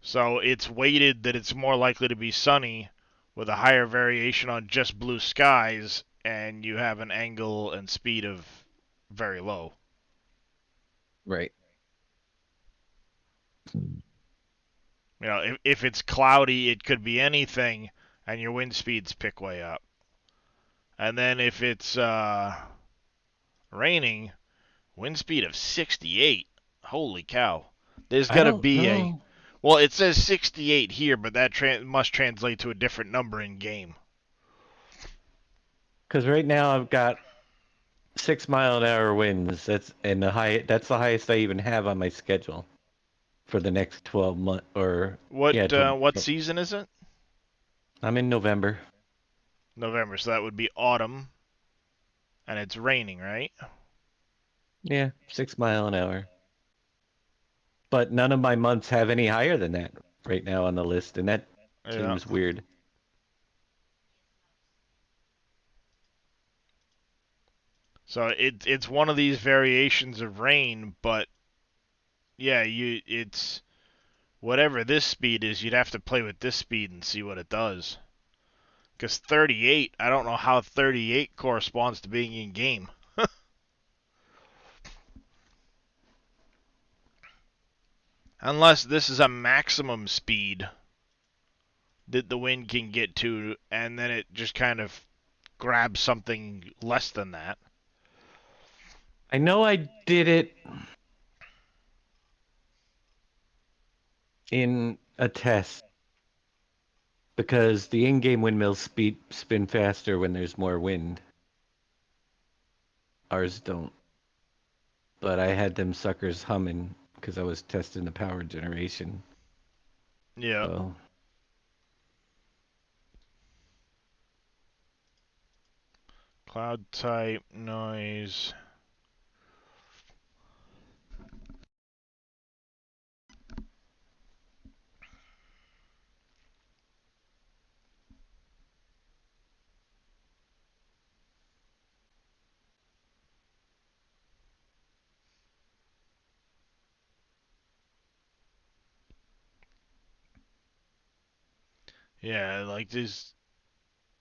So it's weighted that it's more likely to be sunny with a higher variation on just blue skies, and you have an angle and speed of very low. Right. If it's cloudy, it could be anything, and your wind speeds pick way up. And then if it's raining, wind speed of 68. Holy cow. There's I got to don't be a. know. Well, it says 68 here, but that must translate to a different number in game. Because right now I've got 6-mile-an-hour winds. That's the highest I even have on my schedule for the next 12 months. Or What yeah, what season is it? I'm in November. November, so that would be autumn, and it's raining, right? Yeah, 6-mile-an-hour. But none of my months have any higher than that right now on the list, and that Yeah. seems weird. So it's one of these variations of rain, but yeah, it's whatever this speed is, you'd have to play with this speed and see what it does. Because 38, I don't know how 38 corresponds to being in game. Unless this is a maximum speed that the wind can get to, and then it just kind of grab something less than that. I know I did it in a test because the in-game windmills spin faster when there's more wind. Ours don't. But I had them suckers humming because I was testing the power generation. Yeah. So Cloud type, noise. Yeah, like this.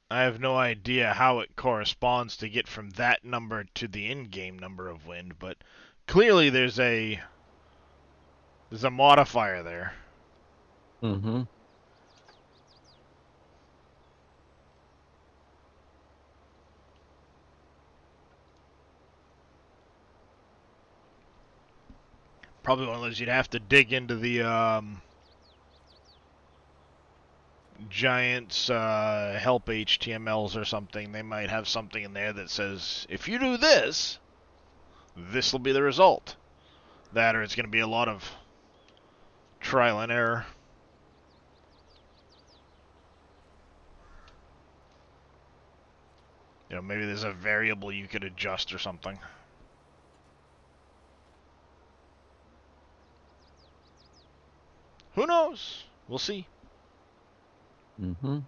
I have no idea how it corresponds to get from that number to the in-game number of wind, but clearly there's a modifier there. mm-hmm. Probably one of those you'd have to dig into the Giants help HTMLs or something. They might have something in there that says, if you do this, this will be the result. That or it's going to be a lot of trial and error. You know, maybe there's a variable you could adjust or something. Who knows? We'll see. Mm-hmm.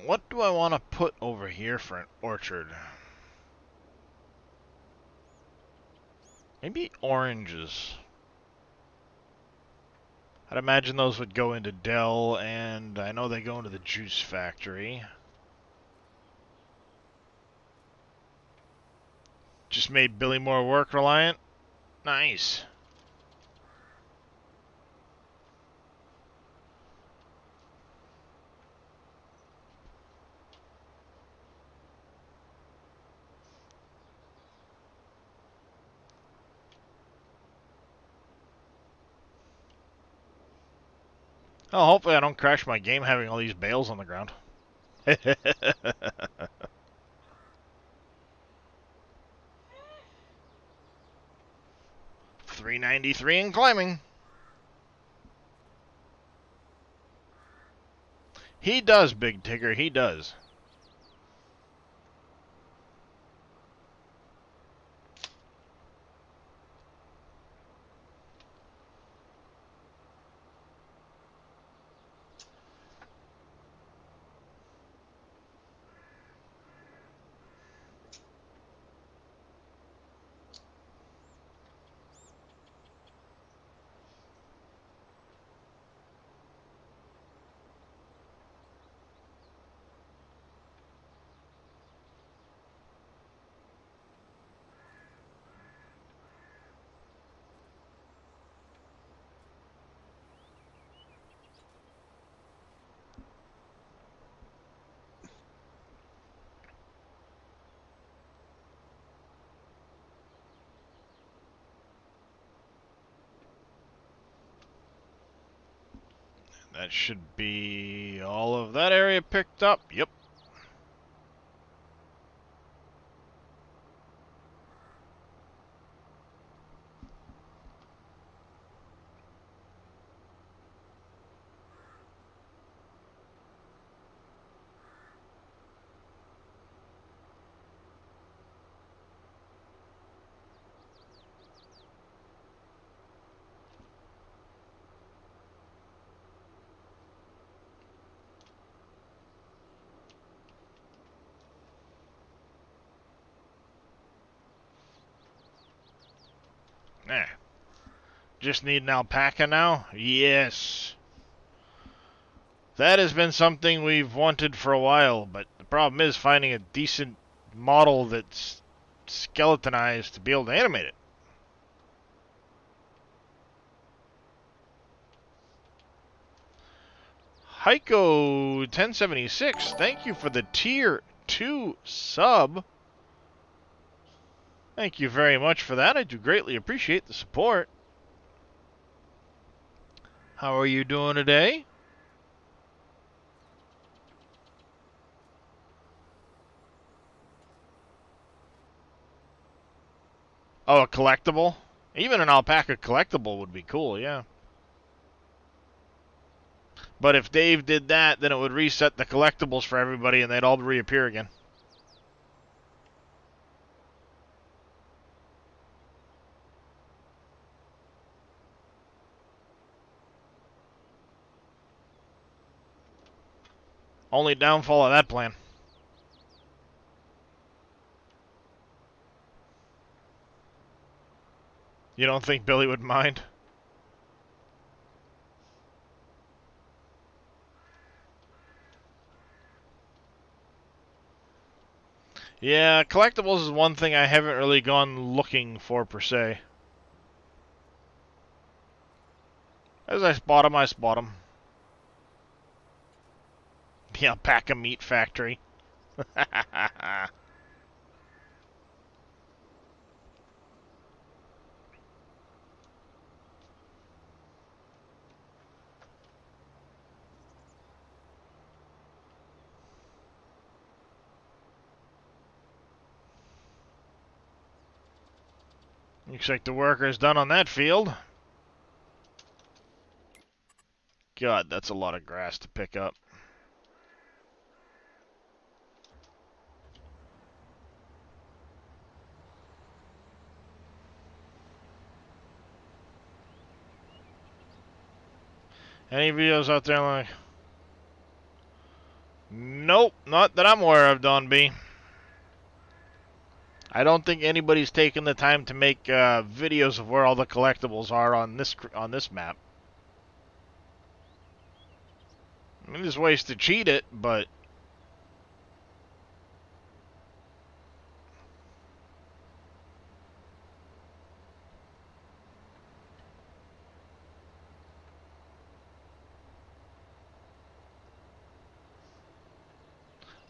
What do I want to put over here for an orchard? Maybe oranges. I'd imagine those would go into Dell, and I know they go into the juice factory. Just made Billy more work reliant? Nice. Oh, hopefully I don't crash my game having all these bales on the ground. 393 and climbing. He does, Big Tigger, he does. That should be all of that area picked up. Yep. Eh. Just need an alpaca now? Yes. That has been something we've wanted for a while, but the problem is finding a decent model that's skeletonized to be able to animate it. Heiko 1076, thank you for the tier 2 sub. Thank you very much for that. I do greatly appreciate the support. How are you doing today? Oh, a collectible? Even an alpaca collectible would be cool, yeah. But if Dave did that, then it would reset the collectibles for everybody and they'd all reappear again. Only downfall of that plan. You don't think Billy would mind? Yeah, collectibles is one thing I haven't really gone looking for per se. As I spot them, I spot them. The alpaca meat factory. Looks like the work is done on that field. God, that's a lot of grass to pick up. Any videos out there like... Nope, not that I'm aware of, Don B. I don't think anybody's taken the time to make videos of where all the collectibles are on this map. I mean, there's ways to cheat it, but...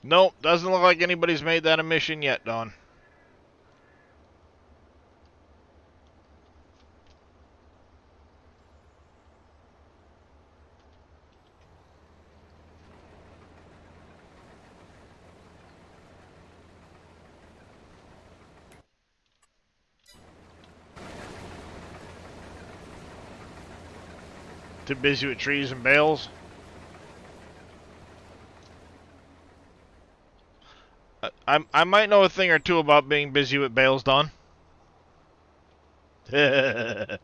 Nope, doesn't look like anybody's made that a mission yet, Don. Too busy with trees and bales. I might know a thing or two about being busy with bales, Don. I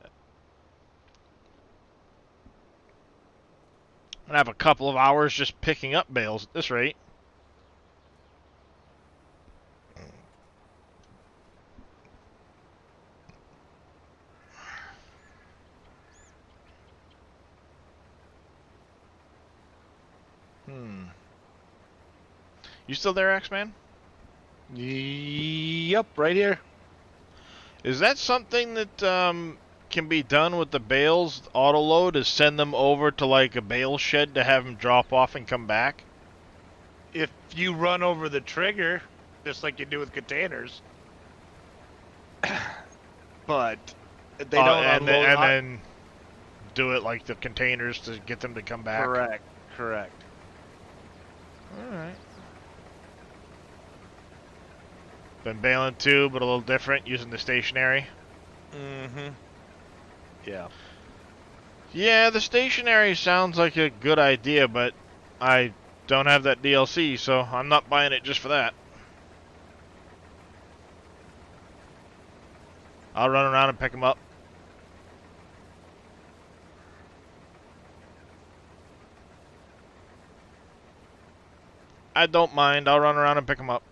have a couple of hours just picking up bales at this rate. You still there, X-Man? Yep, right here. Is that something that can be done with the bales auto load? Is send them over to like a bale shed to have them drop off and come back? If you run over the trigger, just like you do with containers, but they don't and unload. then do it like the containers to get them to come back. Correct. All right. Been baling too, but a little different, using the stationary. Mm-hmm. Yeah. Yeah, the stationary sounds like a good idea, but I don't have that DLC, so I'm not buying it just for that. I'll run around and pick them up. I don't mind. I'll run around and pick them up.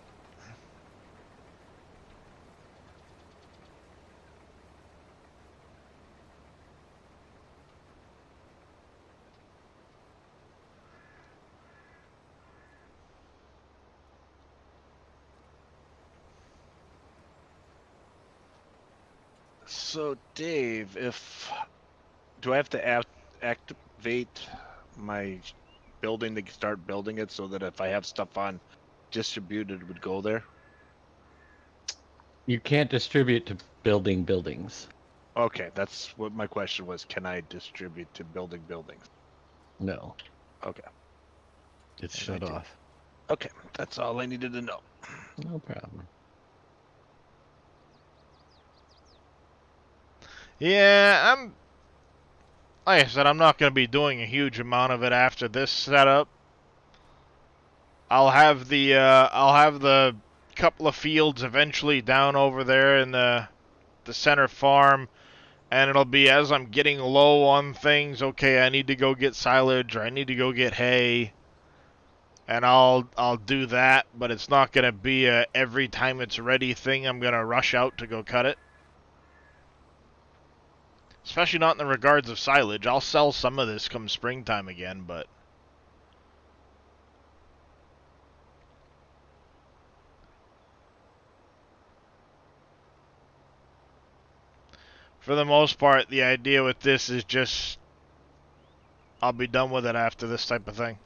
So, Dave, do I have to activate my building to start building it so that if I have stuff on distributed, it would go there? You can't distribute to building buildings. Okay, that's what my question was. Can I distribute to building buildings? No, Okay. it's And shut I do. off. Okay, that's all I needed to know. No problem. Yeah, like I said, I'm not going to be doing a huge amount of it after this setup. I'll have the couple of fields eventually down over there in the center farm, and it'll be as I'm getting low on things. Okay, I need to go get silage or I need to go get hay, and I'll do that. But it's not going to be a every time it's ready thing. I'm going to rush out to go cut it. Especially not in the regards of silage. I'll sell some of this come springtime again, but for the most part, the idea with this is just I'll be done with it after this type of thing.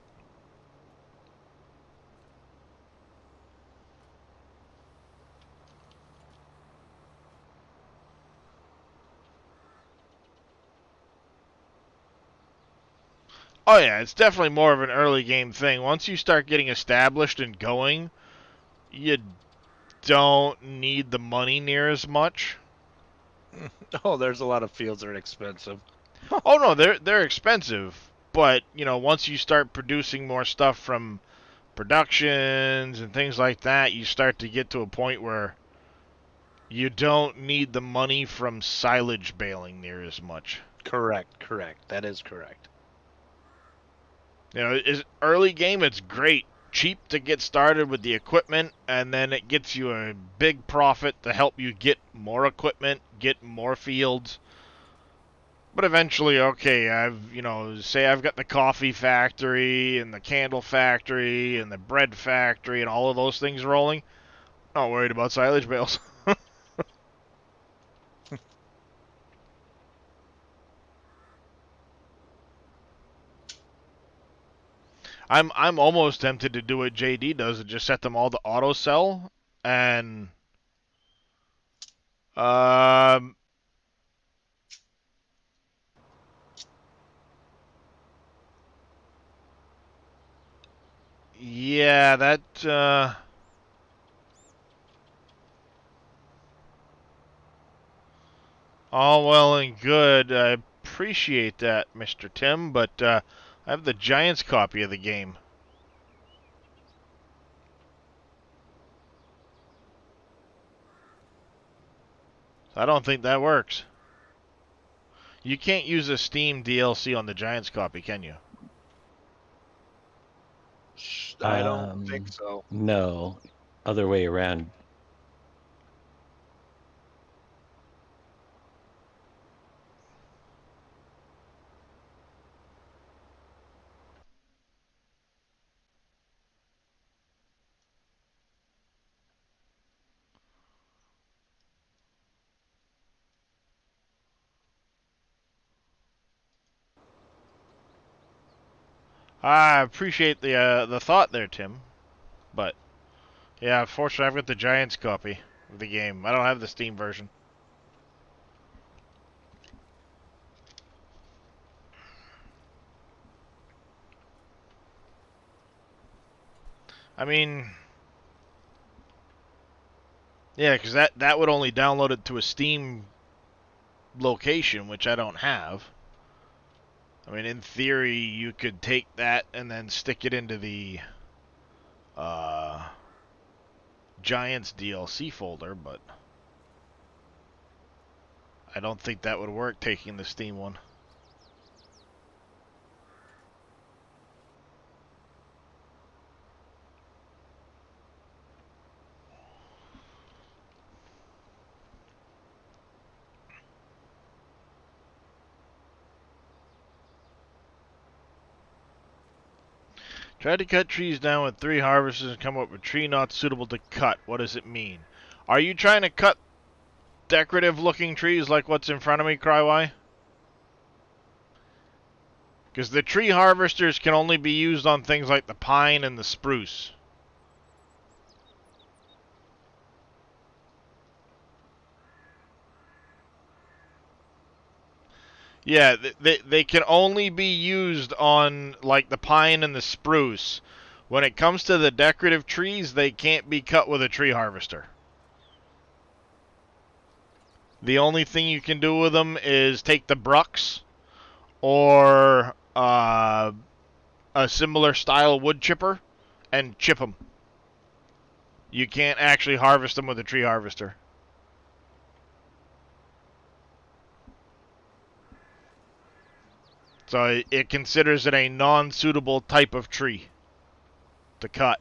Oh yeah, it's definitely more of an early game thing. Once you start getting established and going, you don't need the money near as much. Oh, there's a lot of fields that are expensive. Oh no, they're expensive, but you know, once you start producing more stuff from productions and things like that, you start to get to a point where you don't need the money from silage baling near as much. Correct. That is correct. You know, is early game, it's great. Cheap to get started with the equipment, and then it gets you a big profit to help you get more equipment, get more fields. But eventually, okay, say I've got the coffee factory and the candle factory and the bread factory and all of those things rolling. Not worried about silage bales. I'm almost tempted to do what JD does and just set them all to auto sell and um yeah, that all well and good. I appreciate that, Mr. Tim, but I have the Giants copy of the game. I don't think that works. You can't use a Steam DLC on the Giants copy, can you? I don't think so. No, other way around. I appreciate the thought there, Tim, but yeah, unfortunately, I've got the Giants copy of the game. I don't have the Steam version. I mean, yeah, because that would only download it to a Steam location, which I don't have. I mean, in theory, you could take that and then stick it into the uh, Giants DLC folder, but I don't think that would work taking the Steam one. Tried to cut trees down with 3 harvesters and come up with a tree not suitable to cut. What does it mean? Are you trying to cut decorative looking trees like what's in front of me, Crywhy? Because the tree harvesters can only be used on things like the pine and the spruce. Yeah, they can only be used on like the pine and the spruce. When it comes to the decorative trees, they can't be cut with a tree harvester. The only thing you can do with them is take the brucks or a similar style wood chipper and chip them. You can't actually harvest them with a tree harvester. So it considers it a non-suitable type of tree to cut.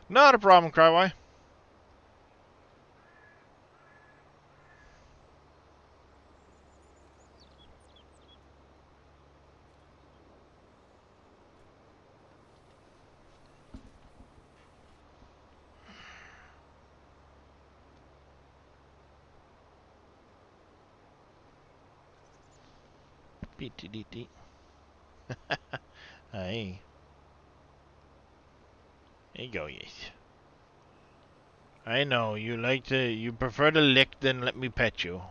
Not a problem, Crywhy. BTDT. Hey. There you go, yes. I know, you prefer to lick than let me pet you.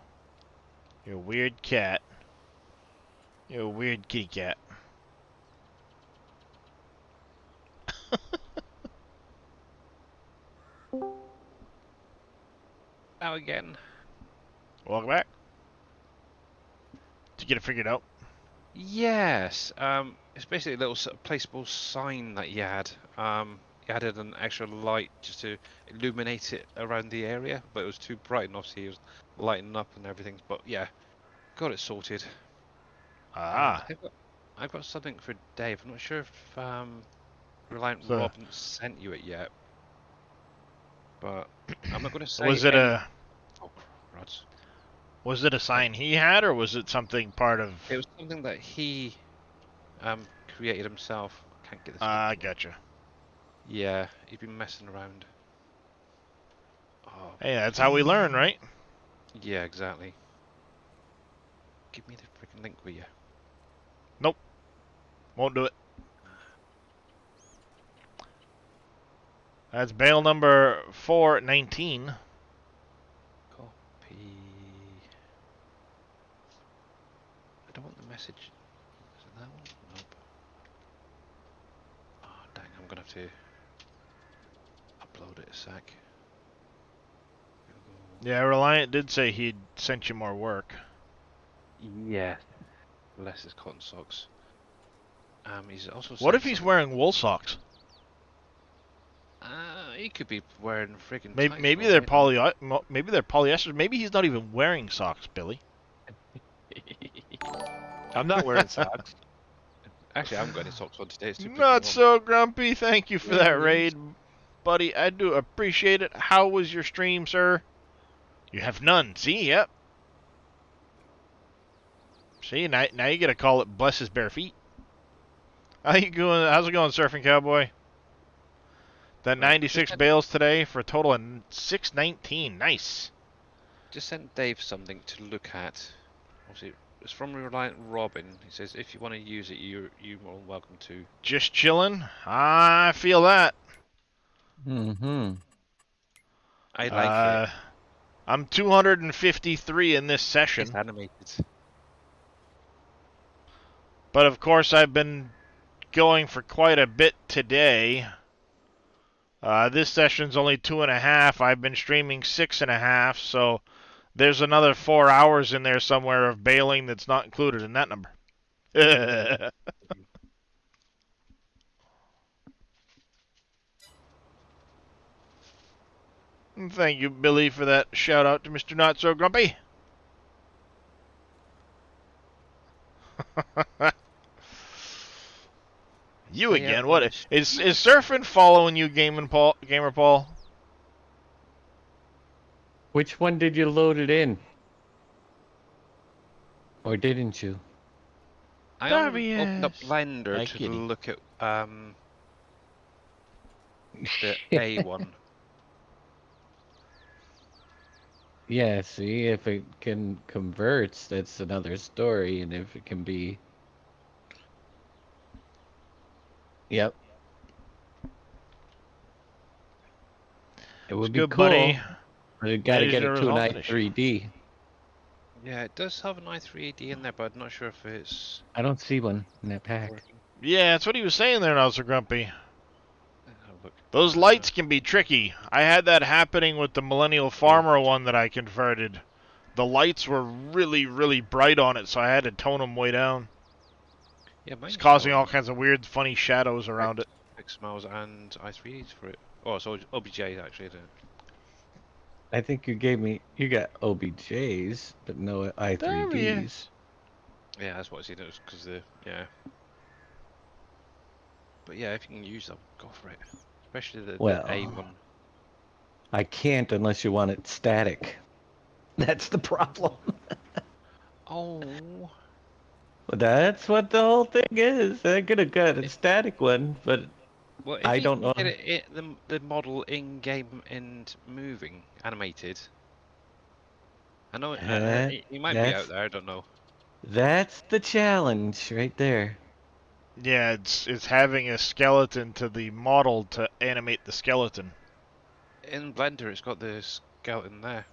You're a weird cat. You're a weird kitty cat. Now again. Welcome back. Did you get it figured out? Yes. It's basically a little sort of placeable sign that you had. You added an extra light just to illuminate it around the area, but it was too bright, and obviously it was lighting up and everything. But yeah, got it sorted. And Ah. I've got something for Dave. I'm not sure if Reliant So, Robin sent you it yet, but I'm not going to say was it any. a Oh, rods. was it a sign he had, or was it something part of? It was something that he created himself. I can't get this. I link. gotcha. Yeah, he's been messing around. Oh, Hey, that's how we learn, right? yeah, exactly. Give me the freaking link, will you? Nope. Won't do it. That's bail number 419. Copy. I don't want the message. Is it that one? Nope. Oh, dang, I'm gonna have to upload it a sec. Google. Yeah, Reliant did say he'd sent you more work. Yeah. Less his cotton socks. He's also What sent if he's something. wearing wool socks? He could be wearing freaking Maybe tights. maybe for all they're I maybe they're polyester. Maybe he's not even wearing socks, Billy. know. I'm not wearing socks. Actually, I haven't got any socks on today. It's too Not warm. so grumpy. Thank you for Yeah, that yes. raid, buddy. I do appreciate it. How was your stream, sir? You have none. See, yep. See, now you gotta call it bless his bare feet. How you going? How's it going, surfing cowboy? That Right. 96 bales today for a total of 619. Nice. Just sent Dave something to look at. Obviously, it's from Reliant Robin. He says if you want to use it, you're more than welcome to. Just chilling. I feel that. Mm-hmm. I like it. I'm 253 in this It's session, animated. but of course I've been going for quite a bit today. This session's only 2.5. I've been streaming 6.5, so there's another 4 hours in there somewhere of bailing that's not included in that number. Thank you, Billy, for that shout out to Mr. Not So Grumpy. You So, yeah, again? What is surfing following you, Gamer Paul? Which one did you load it in? Or didn't you? I There he opened up is. Blender Hi, to kitty. look at the A one. Yeah, see, if it can converts, that's another story, and if it can be, yep, it It's would be good, buddy. cool. But you got to Managed get to it to an resolve that issue. i3D. Yeah, it does have an i3AD in there, but I'm not sure if it's I don't see one in that pack. working. Yeah, that's what he was saying there, Now, Sir Grumpy. Look. Those lights can be tricky. I had that happening with the Millennial Farmer one that I converted. The lights were really, really bright on it, so I had to tone them way down. Yeah, It's mine's causing all showing kinds of weird, funny shadows around it. X miles and i3s for it. Oh, so OBJ actually. Isn't it? I think you got OBJs, but no There he i3Ds. is. Yeah, that's what I seen. It was because yeah. But yeah, if you can use them, go for it. Especially the Well, A one. I can't unless you want it static. That's the problem. Oh. That's what the whole thing is. I could have got a static one, but Well, if I you don't can know. get the model in game and moving, animated. I know That, it might be out that's there. I don't know. that's the challenge right there. Yeah, it's having a skeleton to the model to animate the skeleton. In Blender, it's got the skeleton there.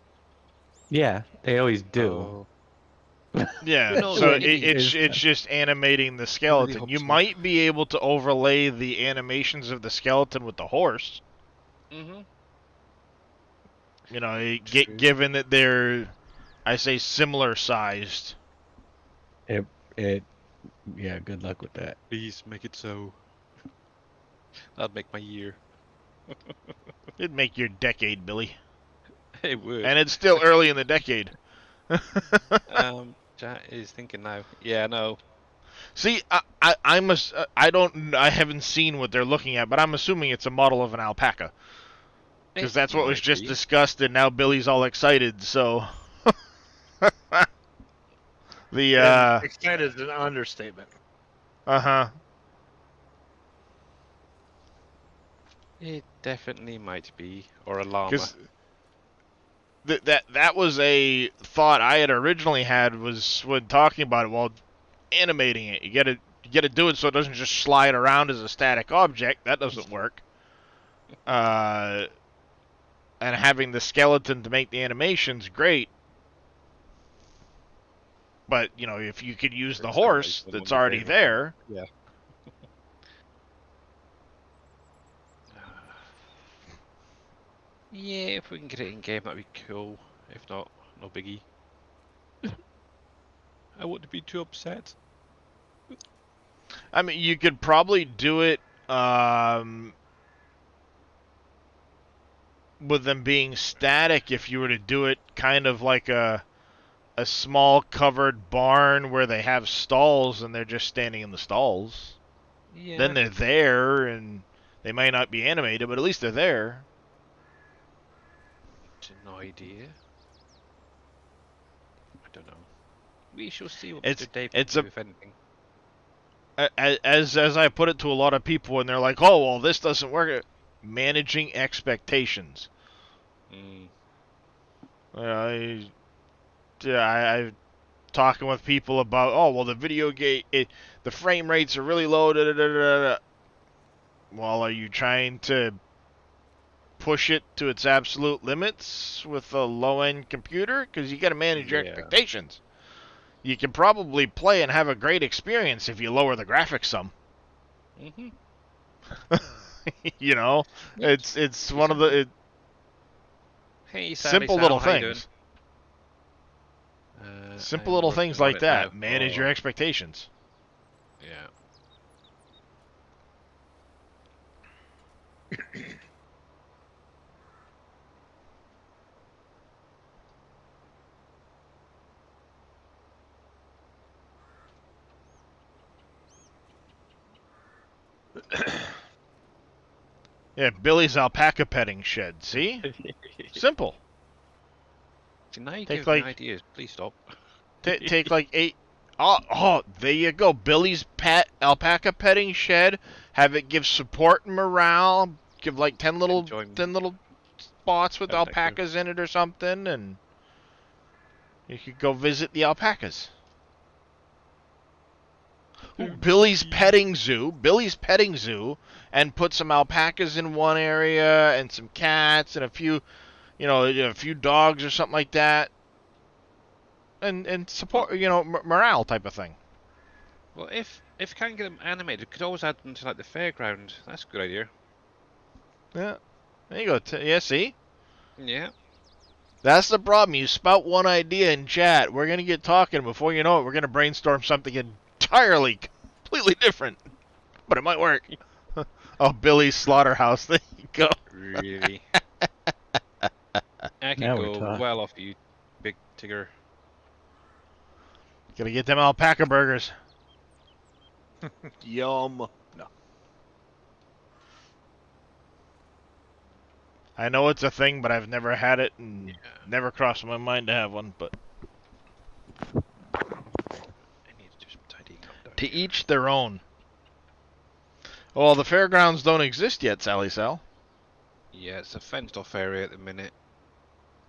Yeah, they always do. Oh. Yeah, Who knows? so Maybe. it's just animating the I really skeleton. hope You so. might be able to overlay the animations of the skeleton with the horse. Mhm. You know, True. given that they're, I say, similar sized. It yeah, good luck with that. Please make it so. That'd make my year. It'd make your decade, Billy. It would. And it's still early in the decade. Chat is thinking now. Yeah, no. See, I haven't seen what they're looking at, but I'm assuming it's a model of an alpaca. Because that's what was might just be. discussed, and now Billy's all excited, so. The, And excited is an understatement. uh-huh. It definitely might be, or a llama. Because that was a thought I had originally had, was when talking about it, well, animating it. You gotta do it so it doesn't just slide around as a static object. That doesn't work. And having the skeleton to make the animations, great. But, you know, if you could use the It's animate horse them on that's the already game. there. Yeah. Yeah, if we can get it in game, that'd be cool. If not, no biggie. I wouldn't be too upset. I mean, you could probably do it with them being static if you were to do it kind of like a small covered barn where they have stalls and they're just standing in the stalls. Yeah. Then they're there and they might not be animated, but at least they're there. No idea. I don't know. We shall see what It's Mr. Dave it's can a do, if anything. as I put it to a lot of people, and they're like, "Oh, well, this doesn't work." Managing expectations. Mm. I'm talking with people about, oh, well, the video game, the frame rates are really low. Da, da, da, da, da. Well, are you trying to push it to its absolute limits with a low-end computer? Because you got to manage your Yeah. expectations. You can probably play and have a great experience if you lower the graphics some. Mhm. You know, Yeah. it's one of the Hey, Sally simple Sal, little how you doing? things. I'm Simple little working things on like it that. now. Manage your expectations. Yeah. Yeah, Billy's alpaca petting shed. See? Simple. See, now you Take give me like ideas. Please stop. take like There you go. Billy's pet alpaca petting shed. Have it give support and morale. Give like 10 Enjoyment. little spots with Sounds active. alpacas in it or something, and you could go visit the alpacas. Ooh, Billy's petting zoo, and put some alpacas in one area and some cats and a few dogs or something like that, and support, morale type of thing. Well, if you can get them animated, could always add them to like the fairground. That's a good idea. Yeah, there you go. Yeah, see, Yeah. that's the problem. You spout one idea in chat, we're gonna get talking. Before you know it, we're gonna brainstorm something entirely, completely different, but it might work. Oh, Billy's slaughterhouse. There you go. Really. I could Now we're go talking. well off you, big Tigger. Gotta get them alpaca burgers. Yum. No. I know it's a thing, but I've never had it and Yeah. never crossed my mind to have one. But I need to do some tidying up down to here. each their own. Well, the fairgrounds don't exist yet, Sally Sal. Yeah, it's a fenced off area at the minute.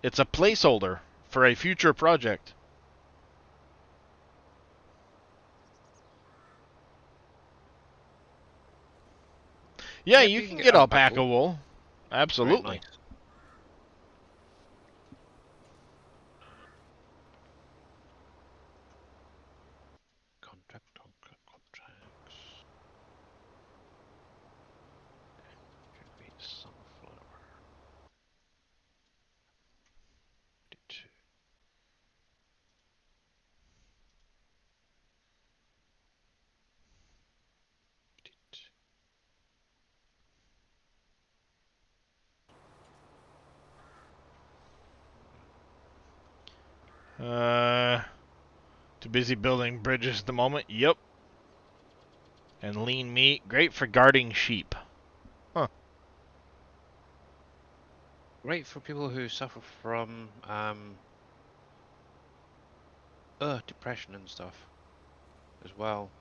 It's a placeholder for a future project. Yeah, Yep, you you can can get get alpaca alpaca wool. Very Absolutely. nice. Contracts. Should be sunflower. 52. Too busy building bridges at the moment. Yep. And lean meat, great for guarding sheep. Great for people who suffer from depression and stuff as well.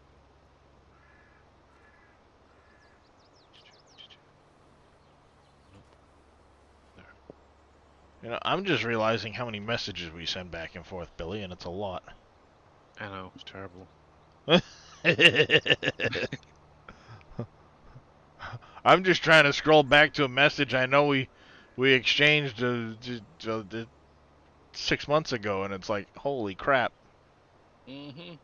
I'm just realizing how many messages we send back and forth, Billy, and it's a lot. I know, it's terrible. I'm just trying to scroll back to a message I know we exchanged 6 months ago, and it's like, holy crap. Mm-hmm.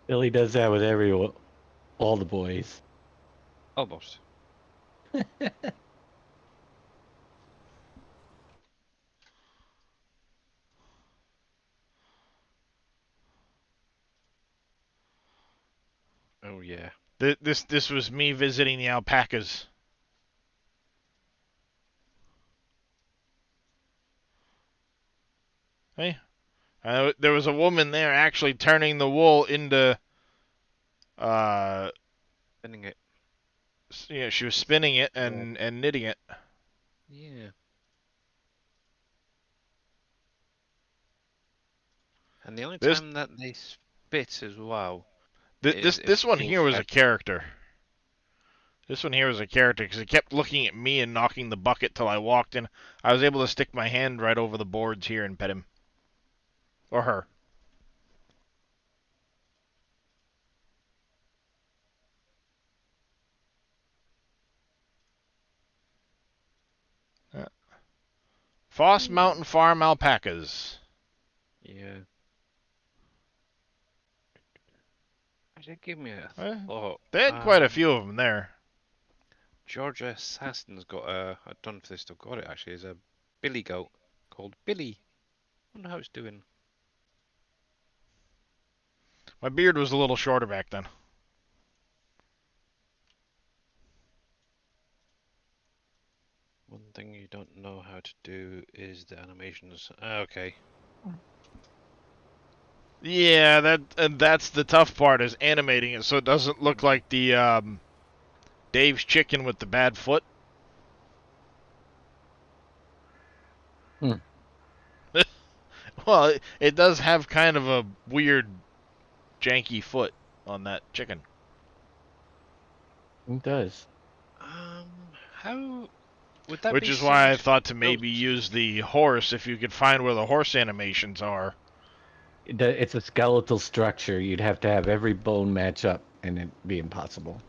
Billy does that with all the boys. Almost. Oh yeah. This was me visiting the alpacas. Hey, there was a woman there actually turning the wool into, uh, Spinning it. she was spinning it Yeah. and knitting it. Yeah. And the only This time that they spit as well this is if this one full here was a fledged. character. This one here was a character because he kept looking at me and knocking the bucket till I walked in. I was able to stick my hand right over the boards here and pet him. Or her. Yeah. Foss Mountain Farm alpacas. Yeah. Actually, give me a Eh, thought. They had quite a few of them there. Georgia Assassin's got a. I don't know if they still got it actually. Is a billy goat called Billy. Wonder how it's doing. My beard was a little shorter back then. One thing you don't know how to do is the animations. Okay. Yeah, that's the tough part is animating it so it doesn't look like the Dave's chicken with the bad foot. Well, it does have kind of a weird, janky foot on that chicken. It does. How would that Which be is why I synced thought with to maybe notes? use the horse if you could find where the horse animations are. It's a skeletal structure. You'd have to have every bone match up, and it'd be impossible.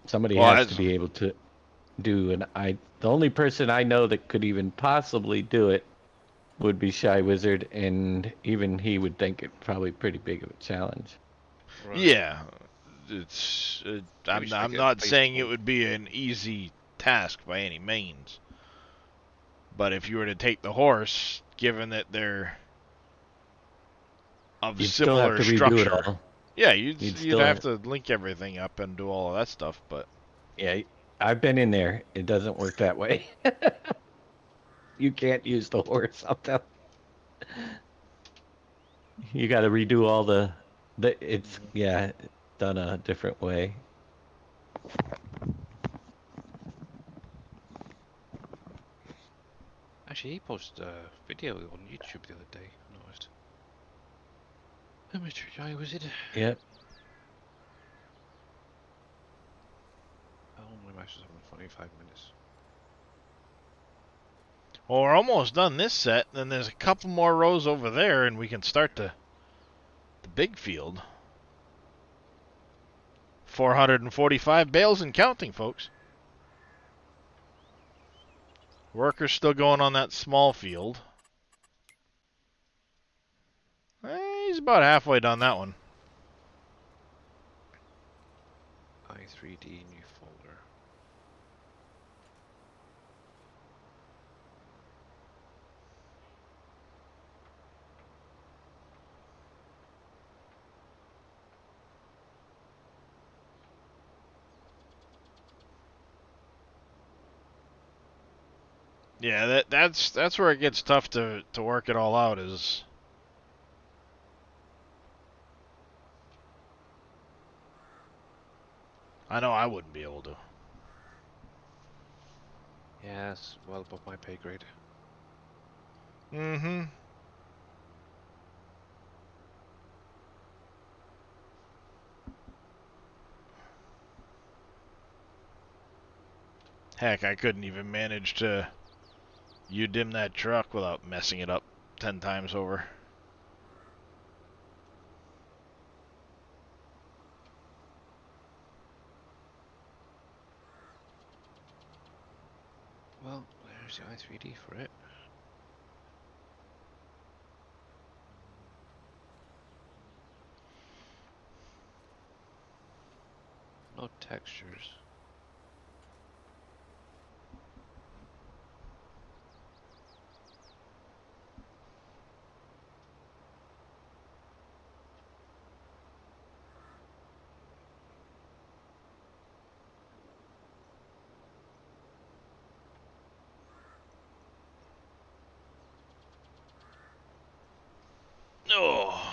Somebody Well, has to that's be able to do the only person I know that could even possibly do it would be Shy Wizard, and even he would think it probably pretty big of a challenge. Right. yeah. It's Maybe I'm just make I'm it not saying it placeable. would be an easy task by any means. But if you were to take the horse, given that they're of You'd still have similar to redo it structure, all. yeah, you'd You'd you'd still have have, to link everything up and do all of that stuff. But yeah, I've been in there. It doesn't work that way. You can't use the horse. I'll tell you. Got to redo all it's, yeah, done a different way. Actually, he posted a video on YouTube the other day. I noticed. Mr. Jai Wizard. Yep. Oh, my mouse is on 25 minutes. well, we're almost done this set. Then there's a couple more rows over there, and we can start the big field. 445 bales and counting, folks. Workers still going on that small field. He's about halfway done that one. i3D new folder. Yeah, that's where it gets tough to work it all out. Is I know I wouldn't be able to. Yeah, that's well above my pay grade. Mm-hmm. Heck, I couldn't even manage to dim that truck without messing it up 10 times over. Well, there's the i3D for it. No textures. Oh.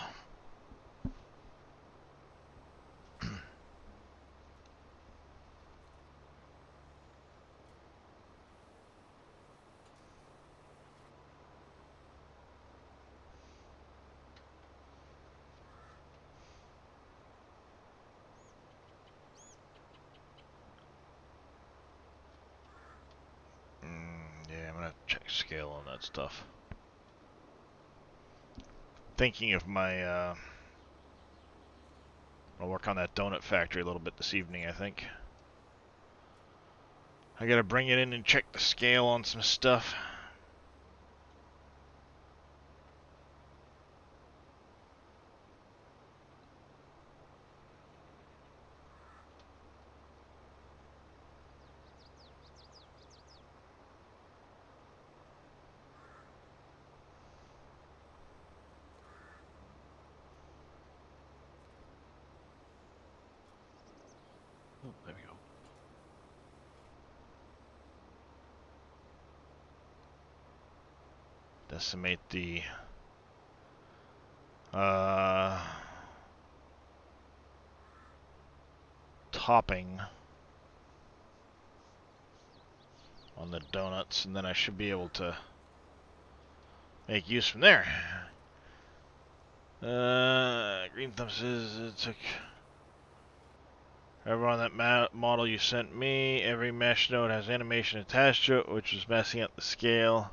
Yeah, I'm gonna check scale on that stuff. Thinking of my, I'll work on that donut factory a little bit this evening, I think. I gotta bring it in and check the scale on some stuff. Oh, there we go. Decimate the, uh, topping on the donuts, and then I should be able to make use from there. Green Thumb says it took forever on that model you sent me. Every mesh node has animation attached to it, which is messing up the scale.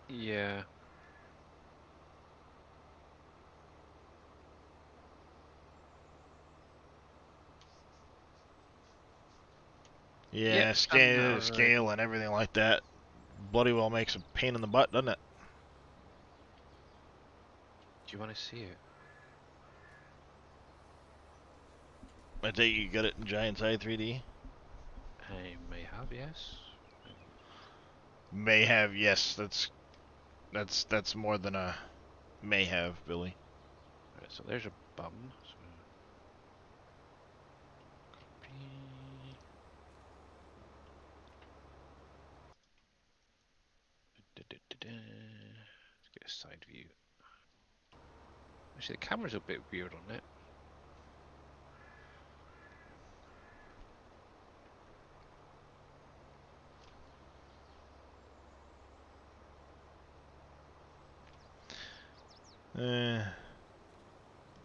Yeah. Yeah, Yep. I'm scale and everything like that. Bloody well makes a pain in the butt, doesn't it? Do you want to see it? I take you got it in Giant's Eye 3D. I may have, yes. May have, yes. That's more than a may have, Billy. Right, so there's a bum. So copy. Let's get a side view. Actually, the camera's a bit weird on it.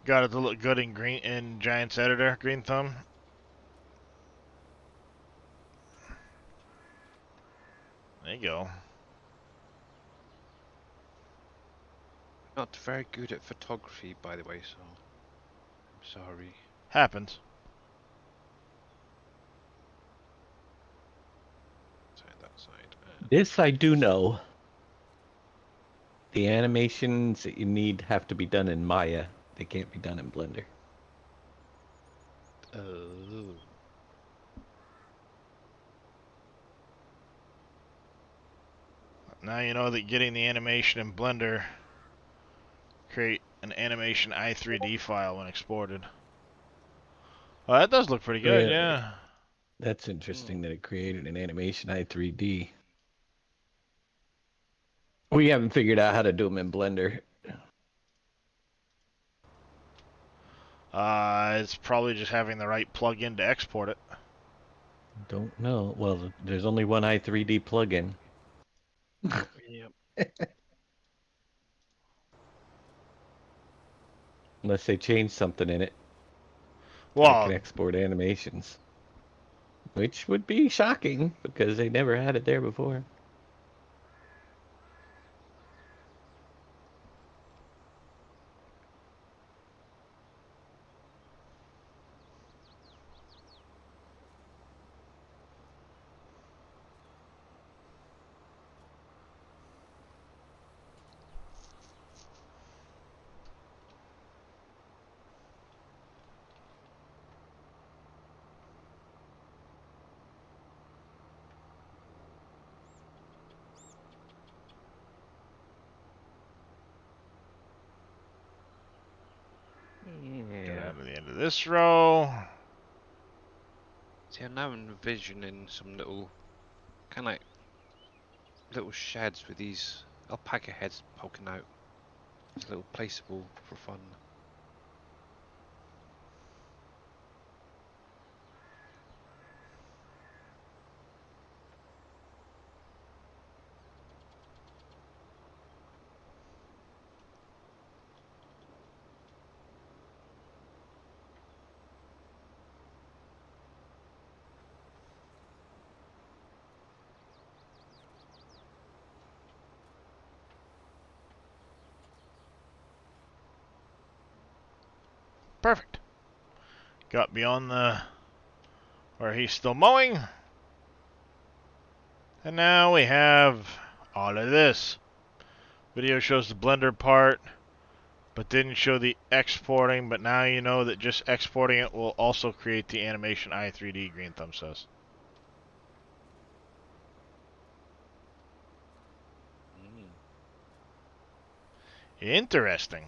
Got it to look good in Giant's Editor, Green Thumb. There you go. Not very good at photography, by the way, so I'm sorry. Happens. Side that side. This I do know. The animations that you need have to be done in Maya. They can't be done in Blender. Oh. Now you know that getting the animation in Blender create an animation i3D file when exported. Oh, that does look pretty good, Really? yeah. That's interesting that it created an animation i3D. We haven't figured out how to do them in Blender. It's probably just having the right plug-in to export it. Don't know. Well, there's only one i3D plugin. Yep. Unless they change something in it that can Well, export animations. Which would be shocking because they never had it there before. get Yeah. out of the end of this row. See, I'm now envisioning some little, kind of like little sheds with these alpaca heads poking out. It's a little placeable for fun. Perfect. Got beyond the where he's still mowing. And now we have all of this. Video shows the Blender part, but didn't show the exporting, but now you know that just exporting it will also create the animation i3D, Green Thumb says. Interesting.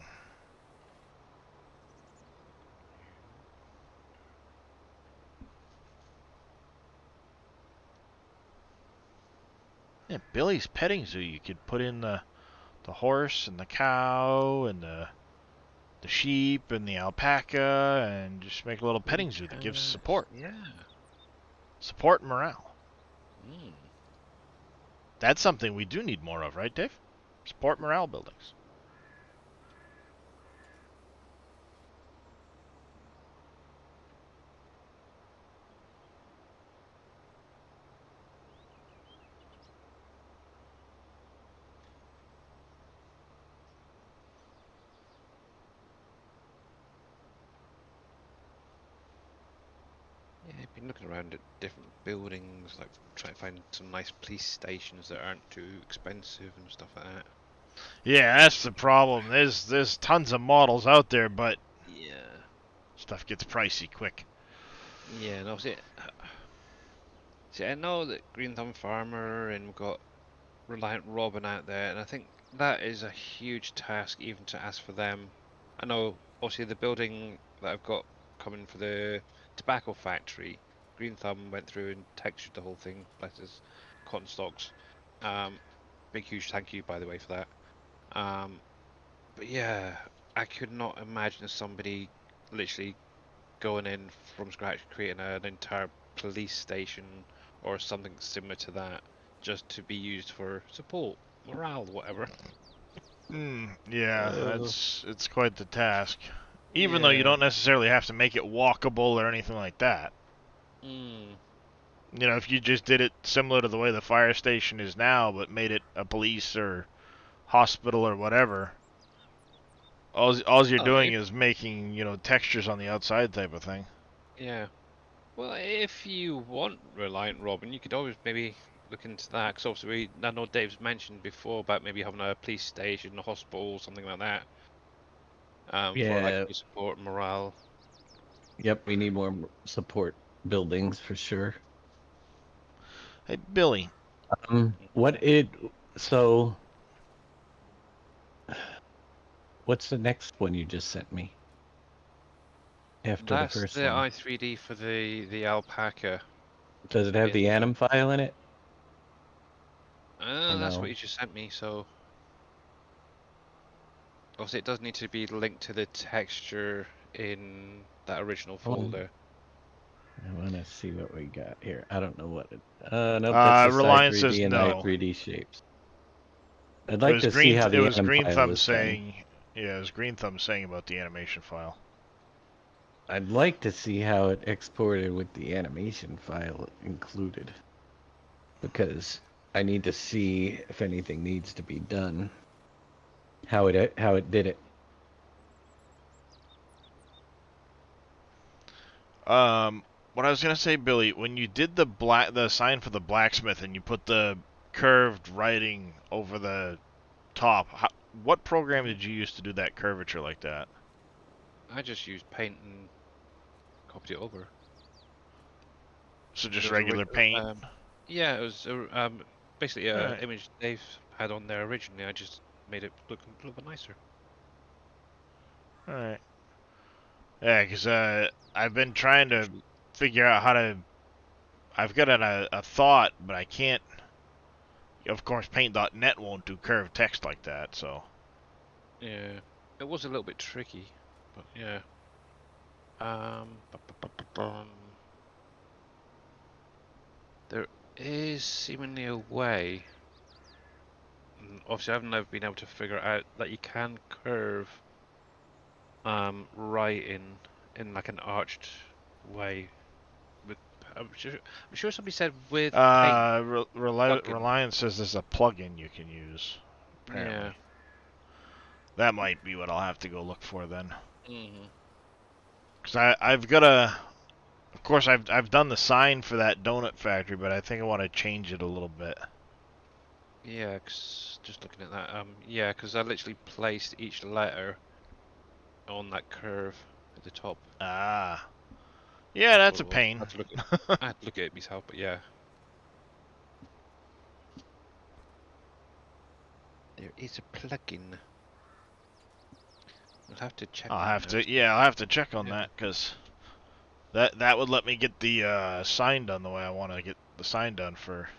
Yeah, Billy's petting zoo. You could put in the horse and the cow and the sheep and the alpaca and just make a little petting zoo that gives support. Yeah. Support and morale. Mm. That's something we do need more of, right, Dave? Support morale buildings. Yeah, I've been looking around at different buildings, like trying to find some nice police stations that aren't too expensive and stuff like that. Yeah, that's the problem. There's tons of models out there, but Yeah. stuff gets pricey quick. Yeah, and obviously, see, I know that Green Thumb Farmer and we've got Reliant Robin out there, and I think that is a huge task even to ask for them. I know, obviously, the building that I've got coming for the tobacco factory, Green Thumb went through and textured the whole thing, bless his cotton stocks. Big, huge thank you, by the way, for that. But yeah, I could not imagine somebody literally going in from scratch, creating an entire police station or something similar to that, just to be used for support, morale, whatever. Yeah, Uh, it's quite the task. Even though you yeah. don't necessarily have to make it walkable or anything like that. Mm. You know, if you just did it similar to the way the fire station is now, but made it a police or hospital or whatever, all you're doing If, is making, textures on the outside type of thing. yeah. Well, if you want Reliant Robin, you could always maybe look into that. Because obviously, I know Dave's mentioned before about maybe having a police station, a hospital, something like that. For like Yeah. support and morale. Yep. We need more support buildings for sure. Hey, Billy. What it so what's the next one you just sent me after the That's first the one? i3D for the alpaca. Does it have the In anim file in it or that's what no? you just sent me. So obviously, it does need to be linked to the texture in that original folder. I want to see what we got here. I don't know what it. Nope, that's just Reliance says i3D and no. i3D shapes. I'd It like was to see Green. how It the was anim Green file Thumb is done. saying. Yeah, it was Green Thumb saying about the animation file. I'd like to see how it exported with the animation file included, because I need to see if anything needs to be done. How it did it. What I was gonna say, Billy, when you did the sign for the blacksmith and you put the curved writing over the top, what program did you use to do that curvature like that? I just used paint and copied it over. So It just was regular paint. yeah, it was basically All a right. image Dave had on there originally. I just made it look a little bit nicer. All right. Yeah, because I've been trying to Actually, figure out how to. I've got a thought, but I can't. Of course, Paint.net won't do curved text like that, so. yeah, it was a little bit tricky, but yeah. There is seemingly a way. Obviously, I've never been able to figure out that you can curve right in like an arched way with. I'm sure somebody said with paint plugin. Reliance says there's a plugin you can use. Apparently, Yeah. that might be what I'll have to go look for then. Hmm. Cause I've got a. Of course, I've done the sign for that donut factory, but I think I want to change it a little bit. Yeah, just looking at that, yeah, because I literally placed each letter on that curve at the top. Ah, yeah, That's that's what a it was. pain. I had to look at it myself, but yeah. There is a plugin. I'll have to check I'll that have now. to. Yeah, I'll have to check on Yeah. that because that would let me get the sign done the way I want to get the sign done for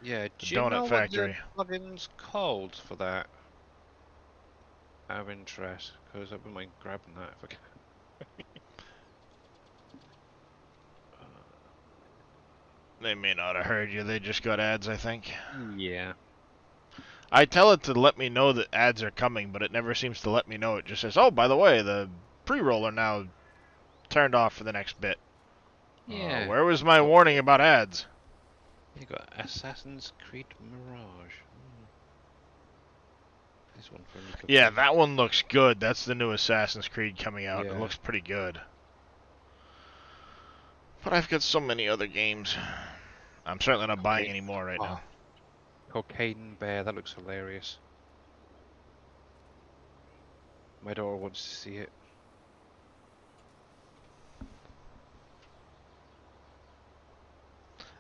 Yeah, the do you donut know what the factory. plugin's called for that? Out of interest, because I wouldn't mind grabbing that if I can. They may not have heard you. They just got ads, I think. Yeah. I tell it to let me know that ads are coming, but it never seems to let me know. It just says, oh, by the way, the pre-roll are now turned off for the next bit. Yeah. Where was my warning about ads? You got Assassin's Creed Mirage. This one for when you Yeah, play. that one looks good. That's the new Assassin's Creed coming out. It Yeah. looks pretty good. But I've got so many other games. I'm certainly not buying any more right now. Cocaine Bear, that looks hilarious. My daughter wants to see it.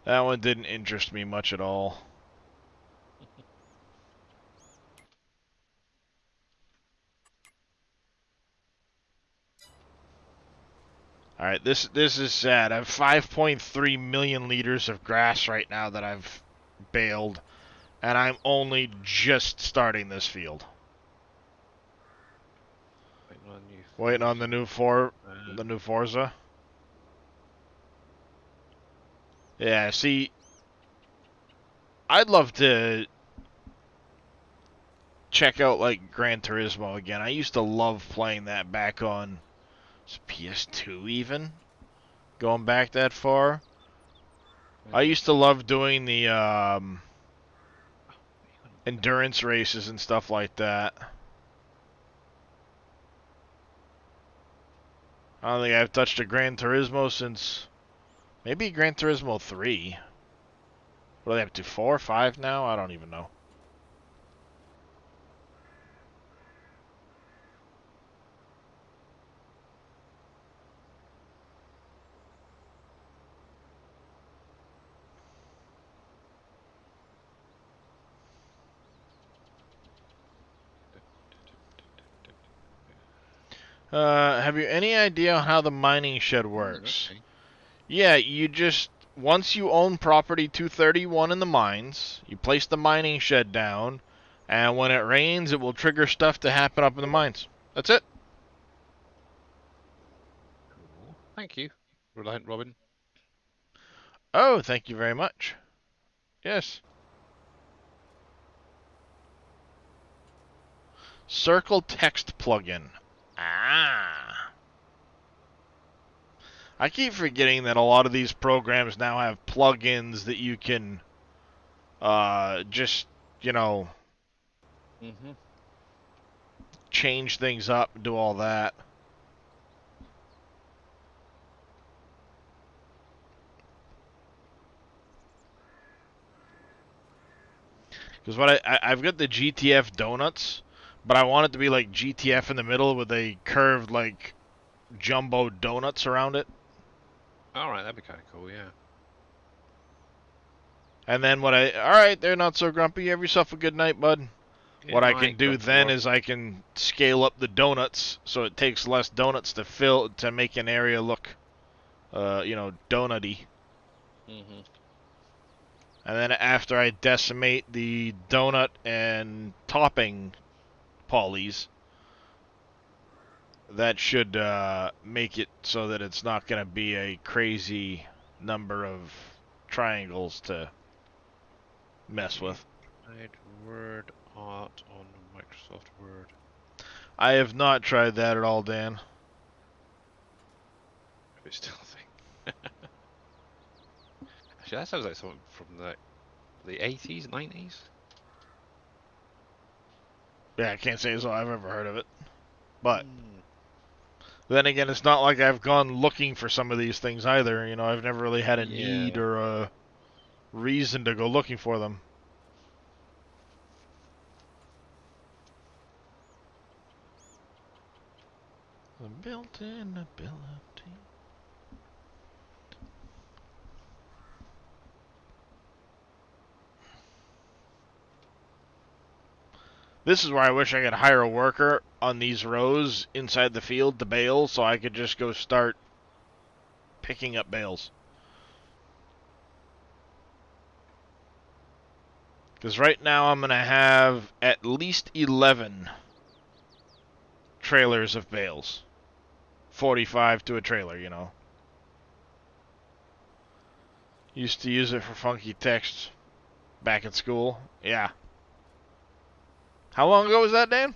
That one didn't interest me much at all. Alright, this is sad. I have 5.3 million liters of grass right now that I've baled, and I'm only just starting this field. Waiting on the new Forza. Yeah, see, I'd love to check out like Gran Turismo again. I used to love playing that back on PS2 even. Going back that far. I used to love doing the endurance races and stuff like that. I don't think I've touched a Gran Turismo since maybe Gran Turismo 3. What are they up to, 4 or 5 now? I don't even know. Have you any idea how the mining shed works? Okay. Yeah, you just, once you own property 231 in the mines, you place the mining shed down, and when it rains, it will trigger stuff to happen up in the mines. That's it. Cool. Thank you, Reliant Robin. Oh, thank you very much. Yes. Circle text plugin. Ah. I keep forgetting that a lot of these programs now have plugins that you can just, you know, Mm-hmm. change things up, do all that. Because what I've got the GTF donuts, but I want it to be like GTF in the middle with a curved like jumbo donuts around it. All right, that'd be kind of cool. Yeah. And then alright, they're not so grumpy. Have yourself a good night, bud. Good What I night, can do Grumpy then Rob. is I can scale up the donuts so it takes less donuts to make an area look, donutty. Mm-hmm. And then after I decimate the donut and topping polys, that should make it so that it's not going to be a crazy number of triangles to mess with. Tried Word Art on Microsoft Word. I have not tried that at all, Dan. If it's still a thing. Actually, that sounds like something from the 80s, 90s. Yeah, I can't say as though I've ever heard of it. But Hmm. then again, it's not like I've gone looking for some of these things either. You know, I've never really had a need Yeah. or a reason to go looking for them. The built-in ability. This is where I wish I could hire a worker on these rows inside the field to bale so I could just go start picking up bales. Because right now I'm going to have at least 11 trailers of bales. 45 to a trailer, you know. Used to use it for funky texts back at school. Yeah. How long ago was that, Dan?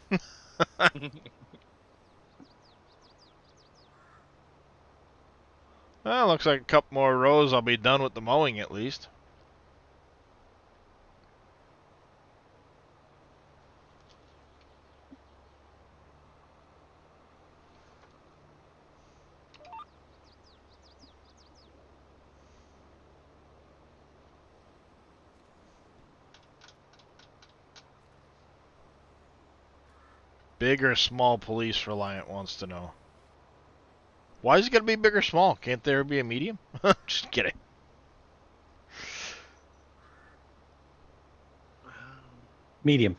Well, looks like a couple more rows. I'll be done with the mowing at least. Big or small police reliant wants to know. Why is it going to be big or small? Can't there be a medium? Just kidding. Medium.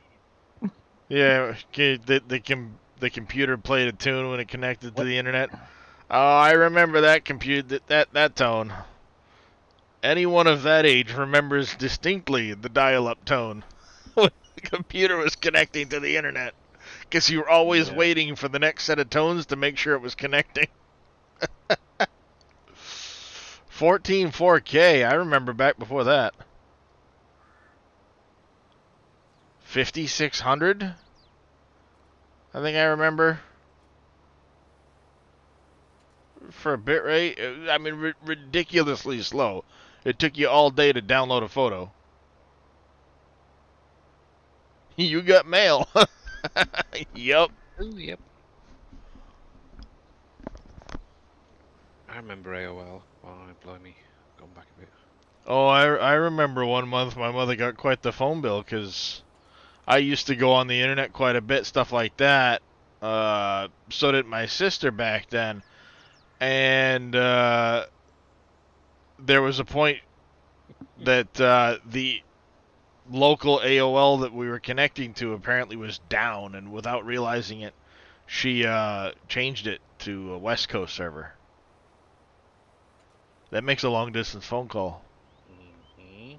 Yeah, the computer played a tune when it connected to the internet. Oh, I remember that that tone. Anyone of that age remembers distinctly the dial-up tone when the computer was connecting to the internet, because you were always Yeah. waiting for the next set of tones to make sure it was connecting. 14 4K, I remember back before that. 5600, I think I remember. For a bit rate, I mean, ridiculously slow. It took you all day to download a photo. You got mail. Yup. Oh, yep. I remember AOL. Oh, blimey. Gone back a bit. Oh, I remember one month my mother got quite the phone bill because I used to go on the internet quite a bit, stuff like that. So did my sister back then. And there was a point that the local AOL that we were connecting to apparently was down, and without realizing it, she changed it to a West Coast server. That makes a long distance phone call. Mm-hmm.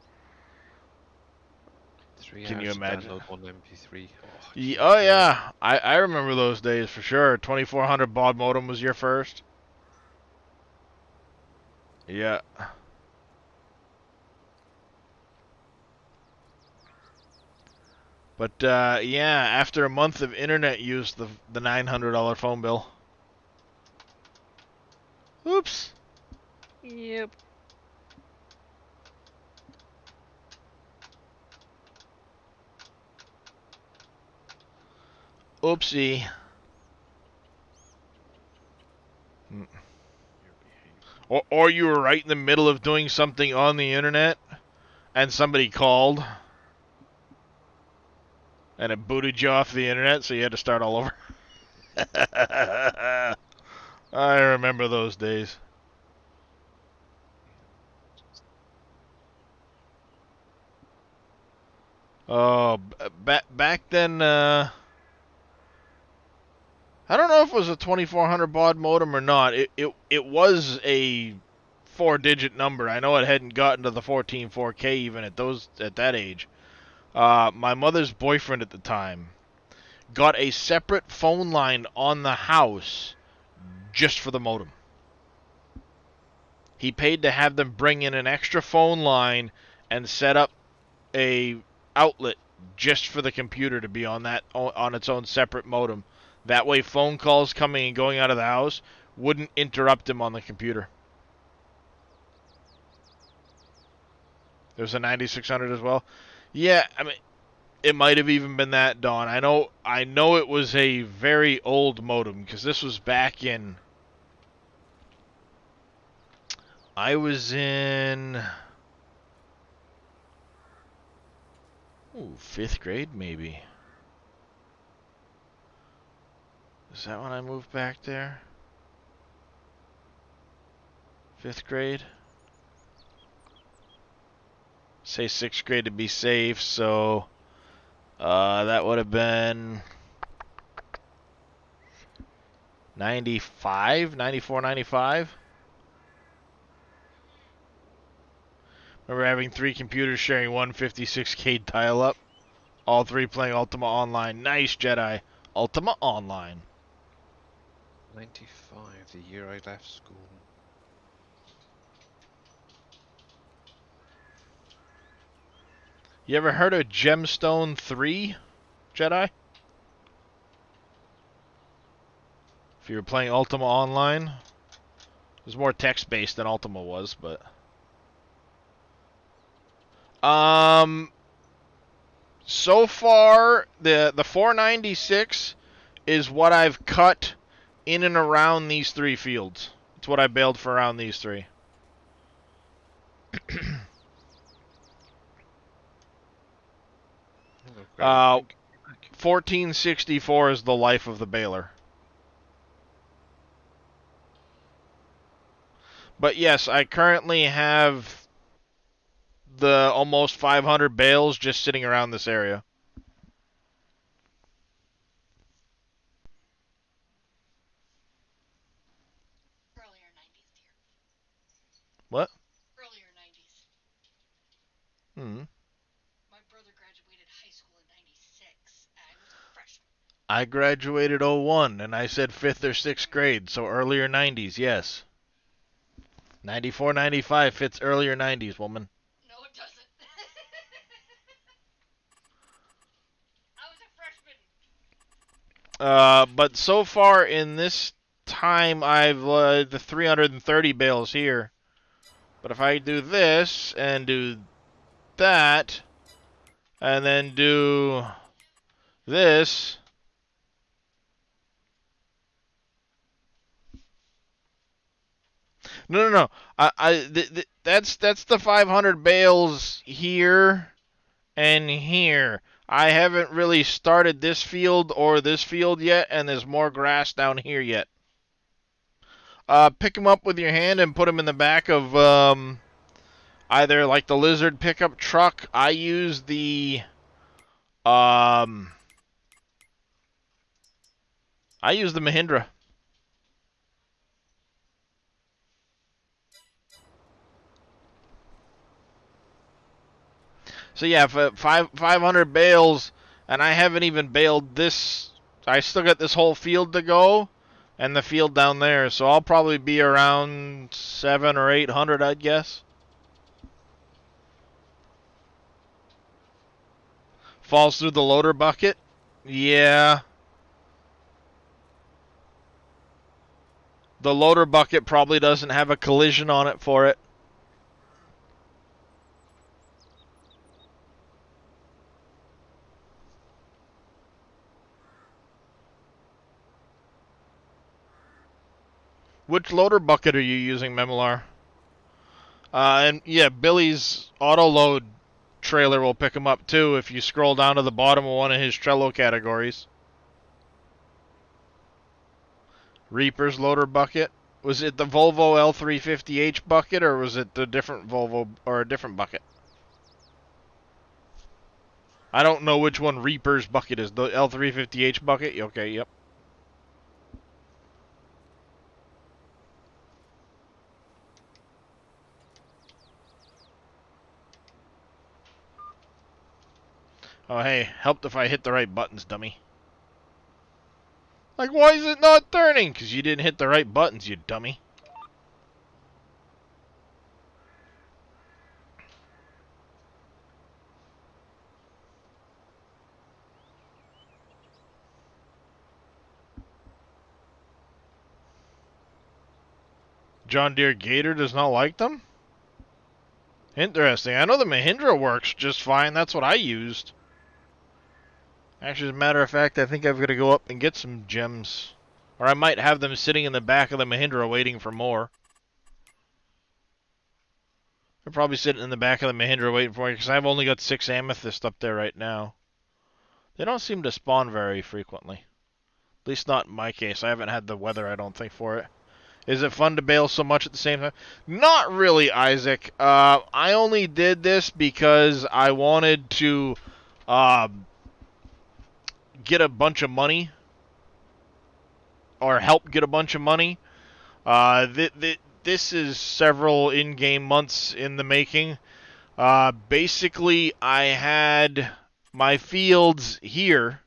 3 Can hours you to imagine? download one MP3. Oh, Oh jeez, yeah, I remember those days for sure. 2400 baud modem was your first. Yeah. But yeah, after a month of internet use, the $900 phone bill. Oops. Yep. Oopsie. Or you were right in the middle of doing something on the internet, and somebody called, and it booted you off the internet, so you had to start all over. I remember those days. Oh, back then, I don't know if it was a 2400 baud modem or not. It was a four-digit number. I know it hadn't gotten to the 14 4K even at that age. My mother's boyfriend at the time got a separate phone line on the house just for the modem. He paid to have them bring in an extra phone line and set up a outlet just for the computer to be on its own separate modem. That way phone calls coming and going out of the house wouldn't interrupt him on the computer. There's a 9600 as well. Yeah, I mean, it might have even been that, Dawn. I know it was a very old modem because this was back in, I was in fifth grade maybe. Is that when I moved back there? Fifth grade? Say sixth grade to be safe, so that would have been 95, 94, 95. Remember having three computers sharing one 56K dial-up? All three playing Ultima Online. Nice, Jedi. Ultima Online. 95, the year I left school. You ever heard of Gemstone 3, Jedi? If you were playing Ultima Online. It was more text-based than Ultima was, but... So far, the 496 is what I've cut in and around these 3 fields. It's what I bailed for around these 3. 1464 is the life of the baler. But yes, I currently have the almost 500 bales just sitting around this area. Earlier 90s, dear. What? Earlier 90s. Hmm. My brother graduated high school in 96. I was a freshman. I graduated '01, and I said 5th or 6th grade, so earlier 90s, yes. 94, 95 fits earlier 90s, woman. No, it doesn't. I was a freshman. But so far in this time, I've the 330 bales here. But if I do this, and do that, and then do this... No. That's the 500 bales here and here. I haven't really started this field or this field yet, and there's more grass down here yet. Pick them up with your hand and put them in the back of either like the Lizard pickup truck. I use the Mahindra. So yeah, for 500 bales, and I haven't even baled this. I still got this whole field to go, and the field down there. So I'll probably be around 700 or 800, I'd guess. Falls through the loader bucket. Yeah. The loader bucket probably doesn't have a collision on it for it. Which loader bucket are you using, Memolar? And yeah, Billy's auto load trailer will pick him up too if you scroll down to the bottom of one of his Trello categories. Reaper's loader bucket. Was it the Volvo L350H bucket, or was it the different Volvo or a different bucket? I don't know which one Reaper's bucket is. The L350H bucket? Okay, yep. Oh, hey, helped if I hit the right buttons, dummy. Like, why is it not turning? Because you didn't hit the right buttons, you dummy. John Deere Gator does not like them? Interesting. I know the Mahindra works just fine. That's what I used. Actually, as a matter of fact, I think I've got to go up and get some gems. Or I might have them sitting in the back of the Mahindra waiting for more. They're probably sitting in the back of the Mahindra waiting for me because I've only got 6 amethyst up there right now. They don't seem to spawn very frequently. At least not in my case. I haven't had the weather, I don't think, for it. Is it fun to bale so much at the same time? Not really, Isaac. I only did this because I wanted to get a bunch of money. Or help get a bunch of money. This is several in-game months in the making. Basically, I had my fields here.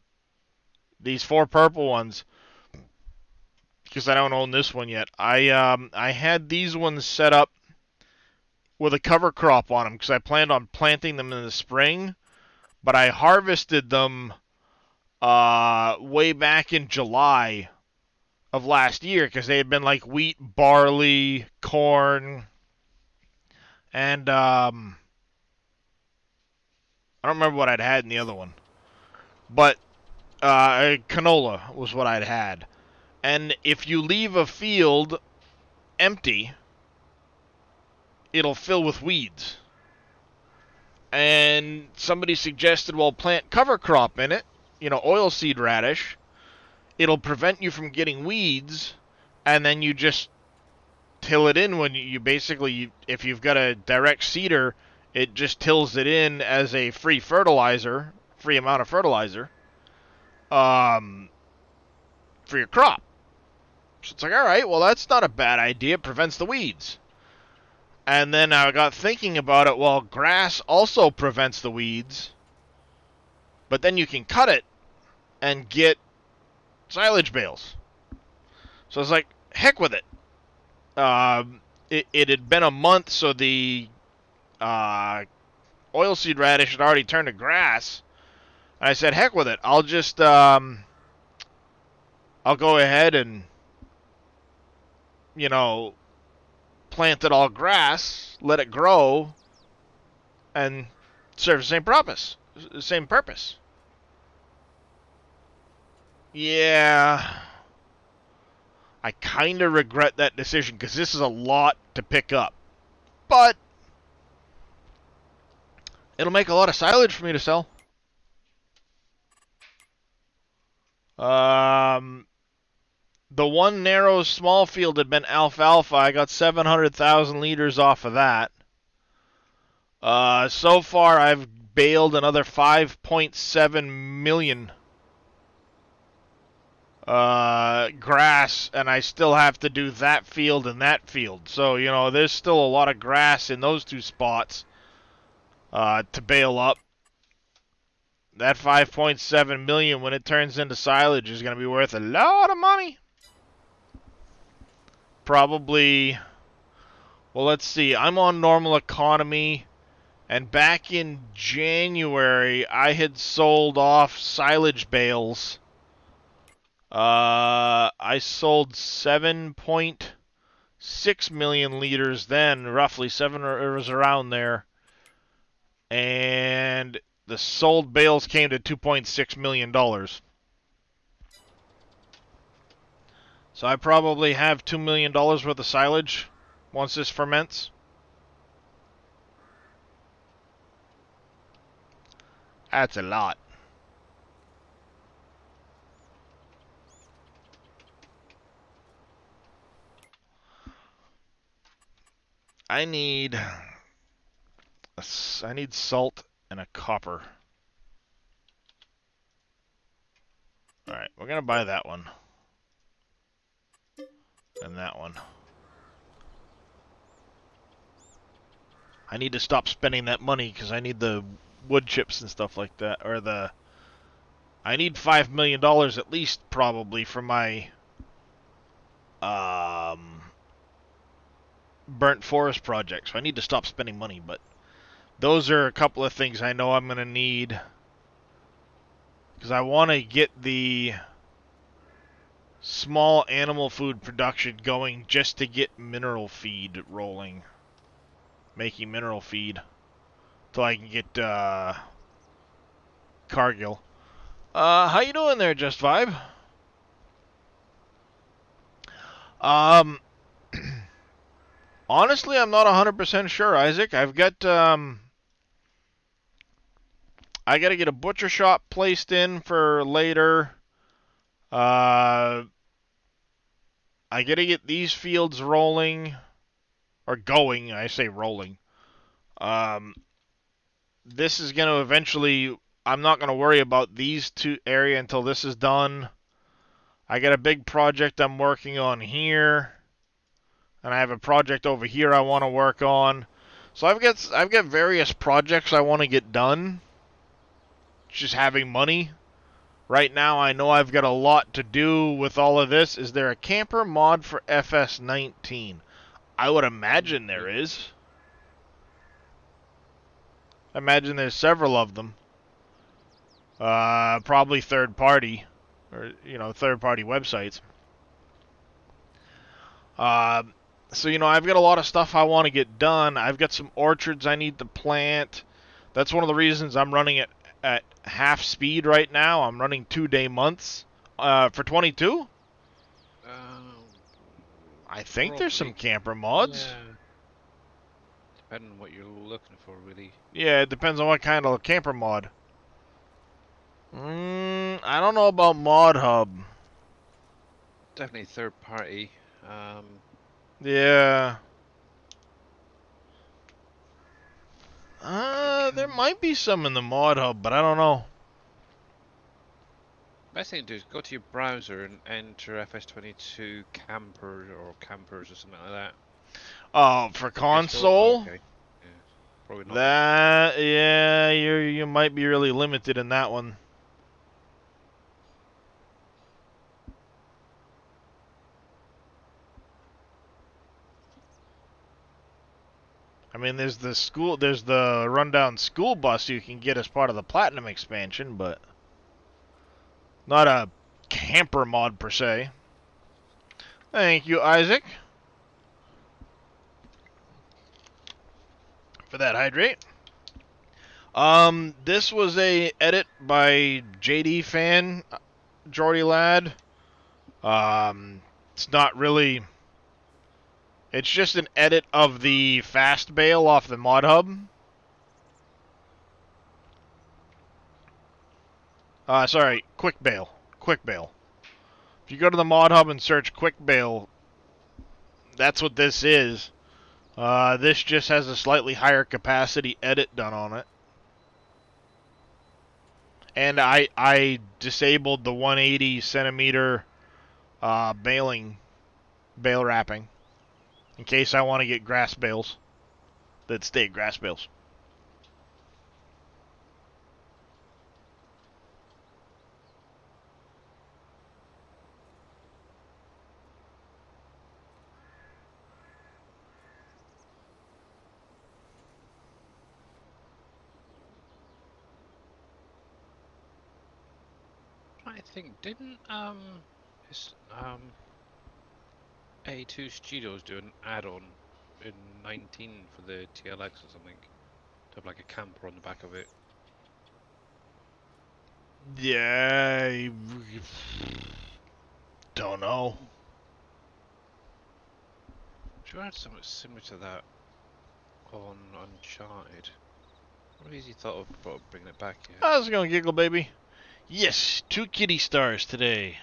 These 4 purple ones. Because I don't own this one yet. I had these ones set up with a cover crop on them because I planned on planting them in the spring. but I harvested them way back in July of last year because they had been like wheat, barley, corn, and I don't remember what I'd had in the other one, but canola was what I'd had. And if you leave a field empty, it'll fill with weeds. And somebody suggested, well, plant cover crop in it, oilseed radish. It'll prevent you from getting weeds, and then you just till it in when you basically, if you've got a direct seeder, it just tills it in as a free amount of fertilizer, for your crop. So it's like, all right, well, that's not a bad idea. It prevents the weeds. And then I got thinking about it. Well, grass also prevents the weeds, but then you can cut it and get silage bales. So I was like, heck with it. It had been a month, so the oilseed radish had already turned to grass. And I said, heck with it. I'll just I'll go ahead and plant it all grass, let it grow, and serve the same purpose. Yeah, I kind of regret that decision because this is a lot to pick up, but it'll make a lot of silage for me to sell. The one narrow small field had been alfalfa. I got 700,000 liters off of that. So far, I've baled another 5.7 million grass, and I still have to do that field and that field. So, there's still a lot of grass in those two spots to bale up. That 5.7 million, when it turns into silage, is going to be worth a lot of money. Probably, well, let's see. I'm on normal economy, and back in January, I had sold off silage bales. I sold 7.6 million liters then, roughly 7, or it was around there. And the sold bales came to $2.6 million. So I probably have $2 million worth of silage once this ferments. That's a lot. I need salt and a copper. Alright, we're going to buy that one. And that one. I need to stop spending that money because I need the wood chips and stuff like that. I need $5 million at least, probably, for my burnt forest project. So I need to stop spending money, but those are a couple of things I know I'm going to need. Because I want to get the small animal food production going just to get mineral feed rolling. Making mineral feed. Till I can get Cargill. How you doing there, Just Vibe? Honestly, I'm not 100% sure, Isaac. I've got, I gotta get a butcher shop placed in for later. I gotta get these fields rolling. Or going, I say rolling. This is gonna eventually, I'm not gonna worry about these two area until this is done. I got a big project I'm working on here. And I have a project over here I want to work on. So I've got various projects I want to get done. Just having money. Right now I know I've got a lot to do with all of this. Is there a camper mod for FS19? I would imagine there is. I imagine there's several of them. Probably third party, or third party websites. Uh, so I've got a lot of stuff I want to get done. I've got some orchards I need to plant. That's one of the reasons I'm running it at half speed right now. I'm running 2-day months. For 22, I think there's some Probably. camper mods. Yeah. Depending on what you're looking for, really. Yeah, it depends on what kind of camper mod. I don't know about Mod Hub. Definitely third party. Yeah. There Can... might be some in the Mod Hub, but I don't know. Best thing to do is go to your browser and enter FS22 camper or campers or something like that. Oh, for console? Okay. Yeah. Probably not. That, yeah, you might be really limited in that one. I mean, there's the rundown school bus you can get as part of the Platinum expansion, but not a camper mod per se. Thank you, Isaac, for that hydrate. This was a edit by JD fan, Jordy Lad. It's not really. It's just an edit of the fast bail off the mod hub. Sorry, quick bail. Quick bail. If you go to the mod hub and search quick bail, that's what this is. This just has a slightly higher capacity edit done on it. And I disabled the 180 centimeter bail wrapping in case I want to get grass bales that stay grass bales. I think didn't his, A2 Studios do an add-on in 19 for the TLX or something to have like a camper on the back of it. Yeah, don't know. Sure, I had something similar to that on Uncharted. What has he thought of about bringing it back yet? I was gonna giggle, baby. Yes, 2 kitty stars today.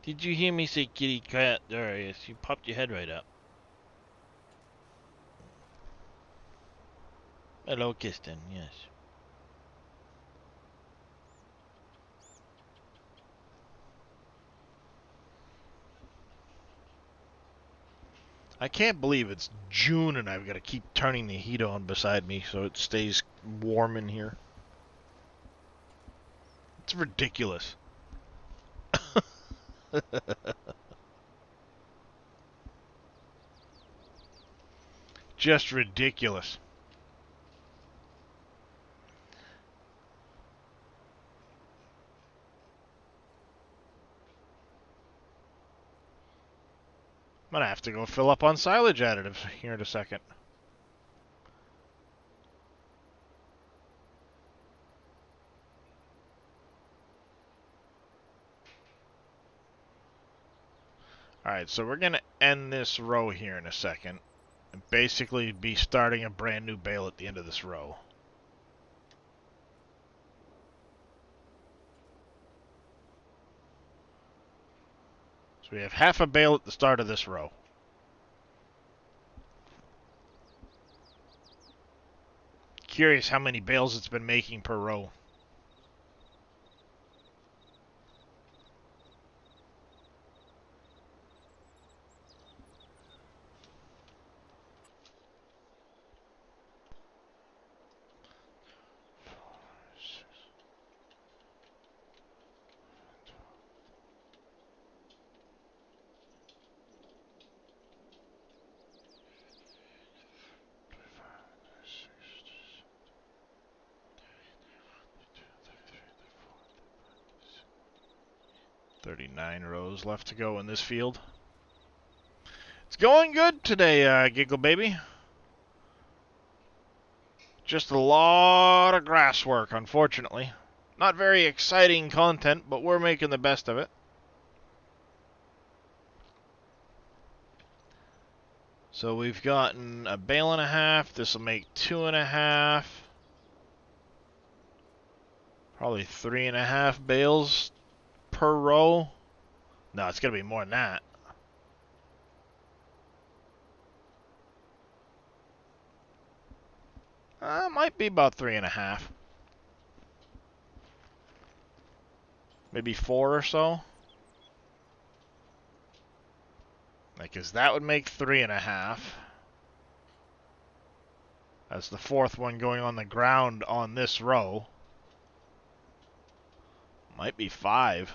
Did you hear me say kitty cat? There, yes, you popped your head right up. Hello, Kiston, yes. I can't believe it's June and I've got to keep turning the heat on beside me so it stays warm in here. It's ridiculous. Just ridiculous. I'm gonna have to go fill up on silage additives here in a second. Alright, so we're gonna end this row here in a second. And basically be starting a brand new bale at the end of this row. So we have half a bale at the start of this row. Curious how many bales it's been making per row. 39 rows left to go in this field. It's going good today, Giggle Baby. Just a lot of grass work, unfortunately. Not very exciting content, but we're making the best of it. So we've gotten a bale and a half. This will make 2.5. Probably 3.5 bales per row. No, it's going to be more than that. Might be about 3.5. Maybe 4 or so. Because that would make 3.5. That's the fourth one going on the ground on this row. Might be 5.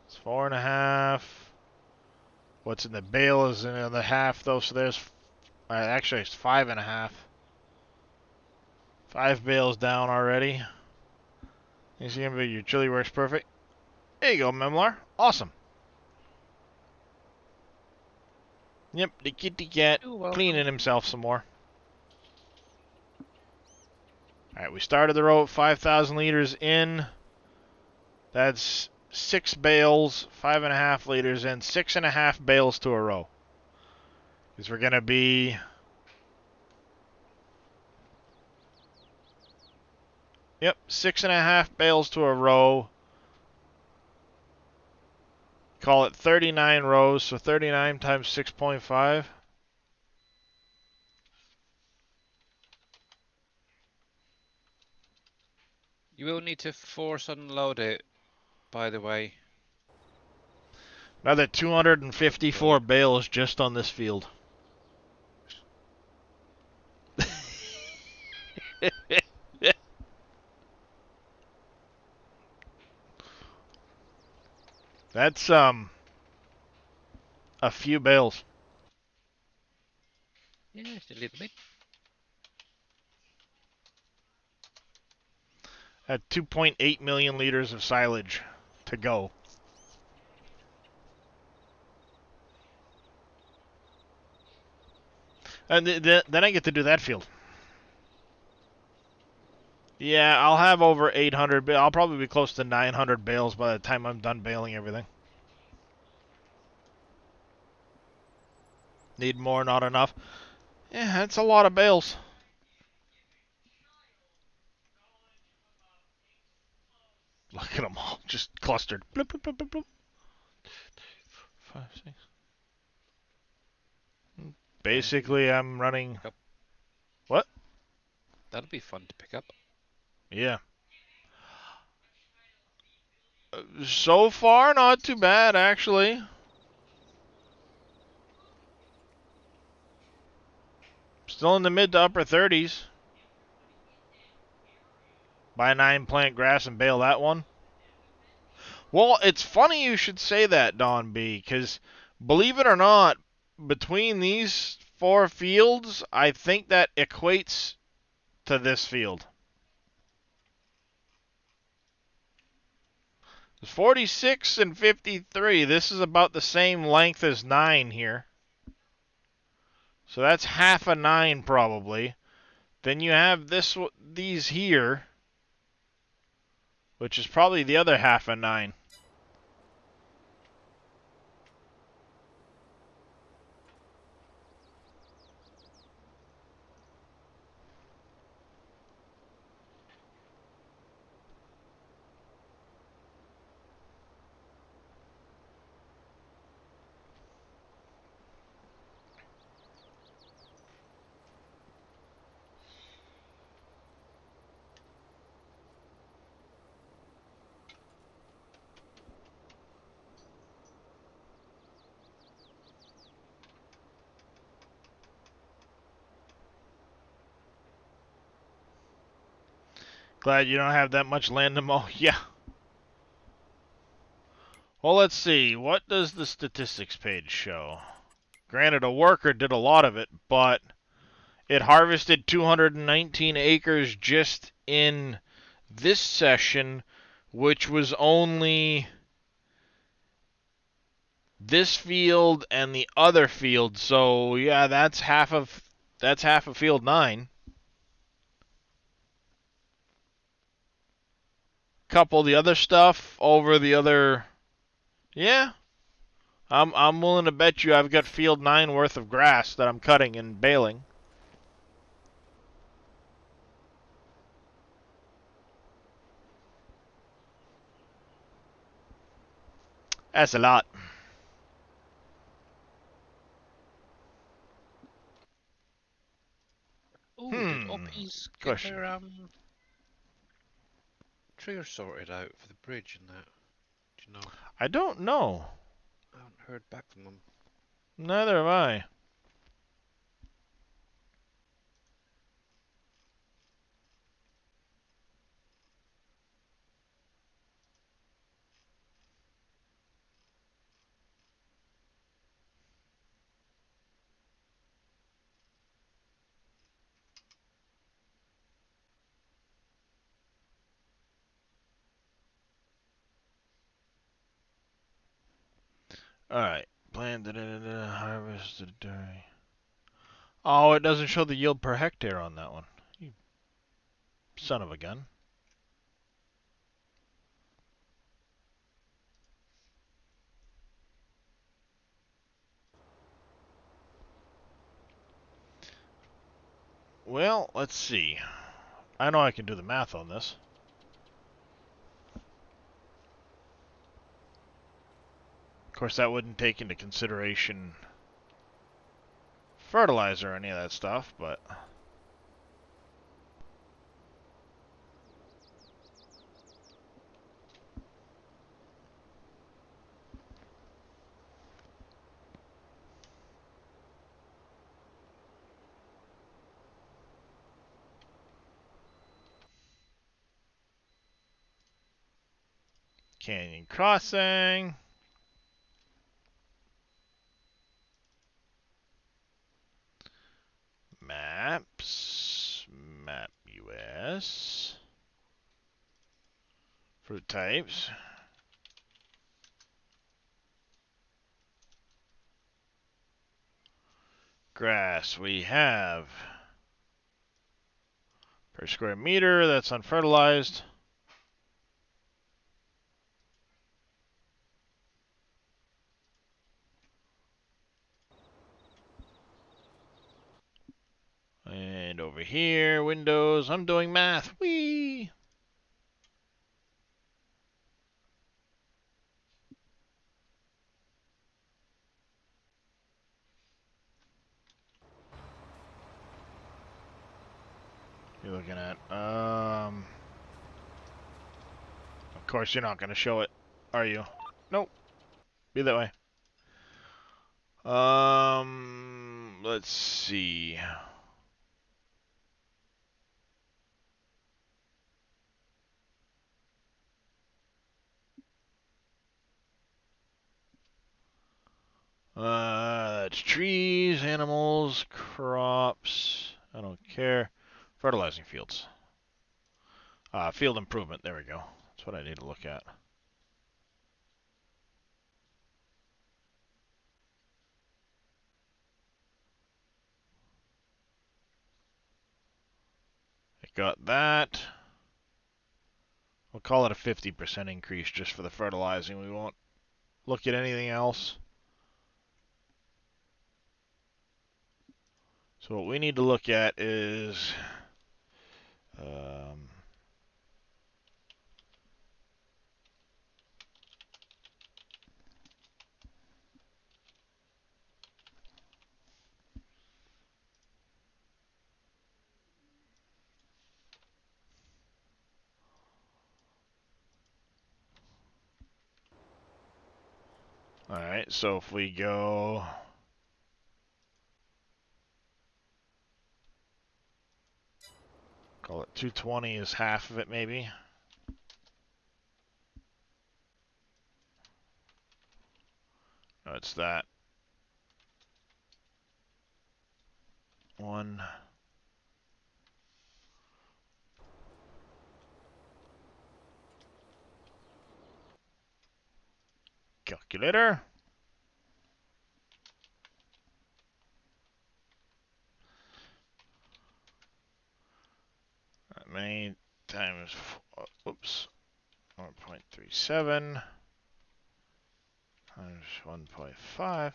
It's 4.5. What's in the bale is in the half, though, so there's... actually, it's 5.5. 5 bales down already. You see him, your chili works perfect. There you go, Memlar. Awesome. Yep, the kitty cat cleaning himself some more. Alright, we started the row at 5,000 liters in. That's 6 bales, 5.5 liters in, 6.5 bales to a row. Because we're going to be... Yep, 6.5 bales to a row. Call it 39 rows, so 39 times 6.5. You will need to force unload it, by the way. Another 254 bales just on this field. That's a few bales. Yeah, just a little bit. At 2.8 million liters of silage to go. And then I get to do that field. Yeah, I'll have over 800. I'll probably be close to 900 bales by the time I'm done baling everything. Need more, not enough. Yeah, that's a lot of bales. Look at them all, just clustered. Bloop, bloop, bloop, bloop, bloop. 5, 6. Basically, I'm running... Yep. What? That'll be fun to pick up. Yeah. So far, not too bad, actually. Still in the mid to upper 30s. Buy 9 plant grass and bale that one. Well, it's funny you should say that, Don B, because believe it or not, between these 4 fields, I think that equates to this field. 46 and 53. This is about the same length as 9 here. So that's half a 9 probably. Then you have these here, which is probably the other half a 9. Glad you don't have that much land to mow. Yeah. Well, let's see. What does the statistics page show? Granted, a worker did a lot of it, but it harvested 219 acres just in this session, which was only this field and the other field. So yeah, that's half of field 9. Couple the other stuff over the other. Yeah, I'm willing to bet you I've got field 9 worth of grass that I'm cutting and baling. That's a lot. Ooh, did Oppies get Question. their triggers sorted out for the bridge and that? Do you know? I don't know. I haven't heard back from them. Neither have I. Alright. Plant harvested during. Oh, it doesn't show the yield per hectare on that one. You son of a gun. Well, let's see. I know I can do the math on this. Of course, that wouldn't take into consideration fertilizer or any of that stuff, but Canyon Crossing. Maps. Map US. Fruit types. Grass. We have per square meter. That's unfertilized. And over here, Windows. I'm doing math. Whee! You're looking at. Of course, you're not going to show it, are you? Nope. Be that way. Let's see. That's trees, animals, crops. I don't care. Fertilizing fields. Field improvement. There we go. That's what I need to look at. I got that. We'll call it a 50% increase just for the fertilizing. We won't look at anything else. So what we need to look at is alright, so if we go call it 220 is half of it maybe. No, it's that. one. Calculator. That many times, oops, 1.37 times 1.5.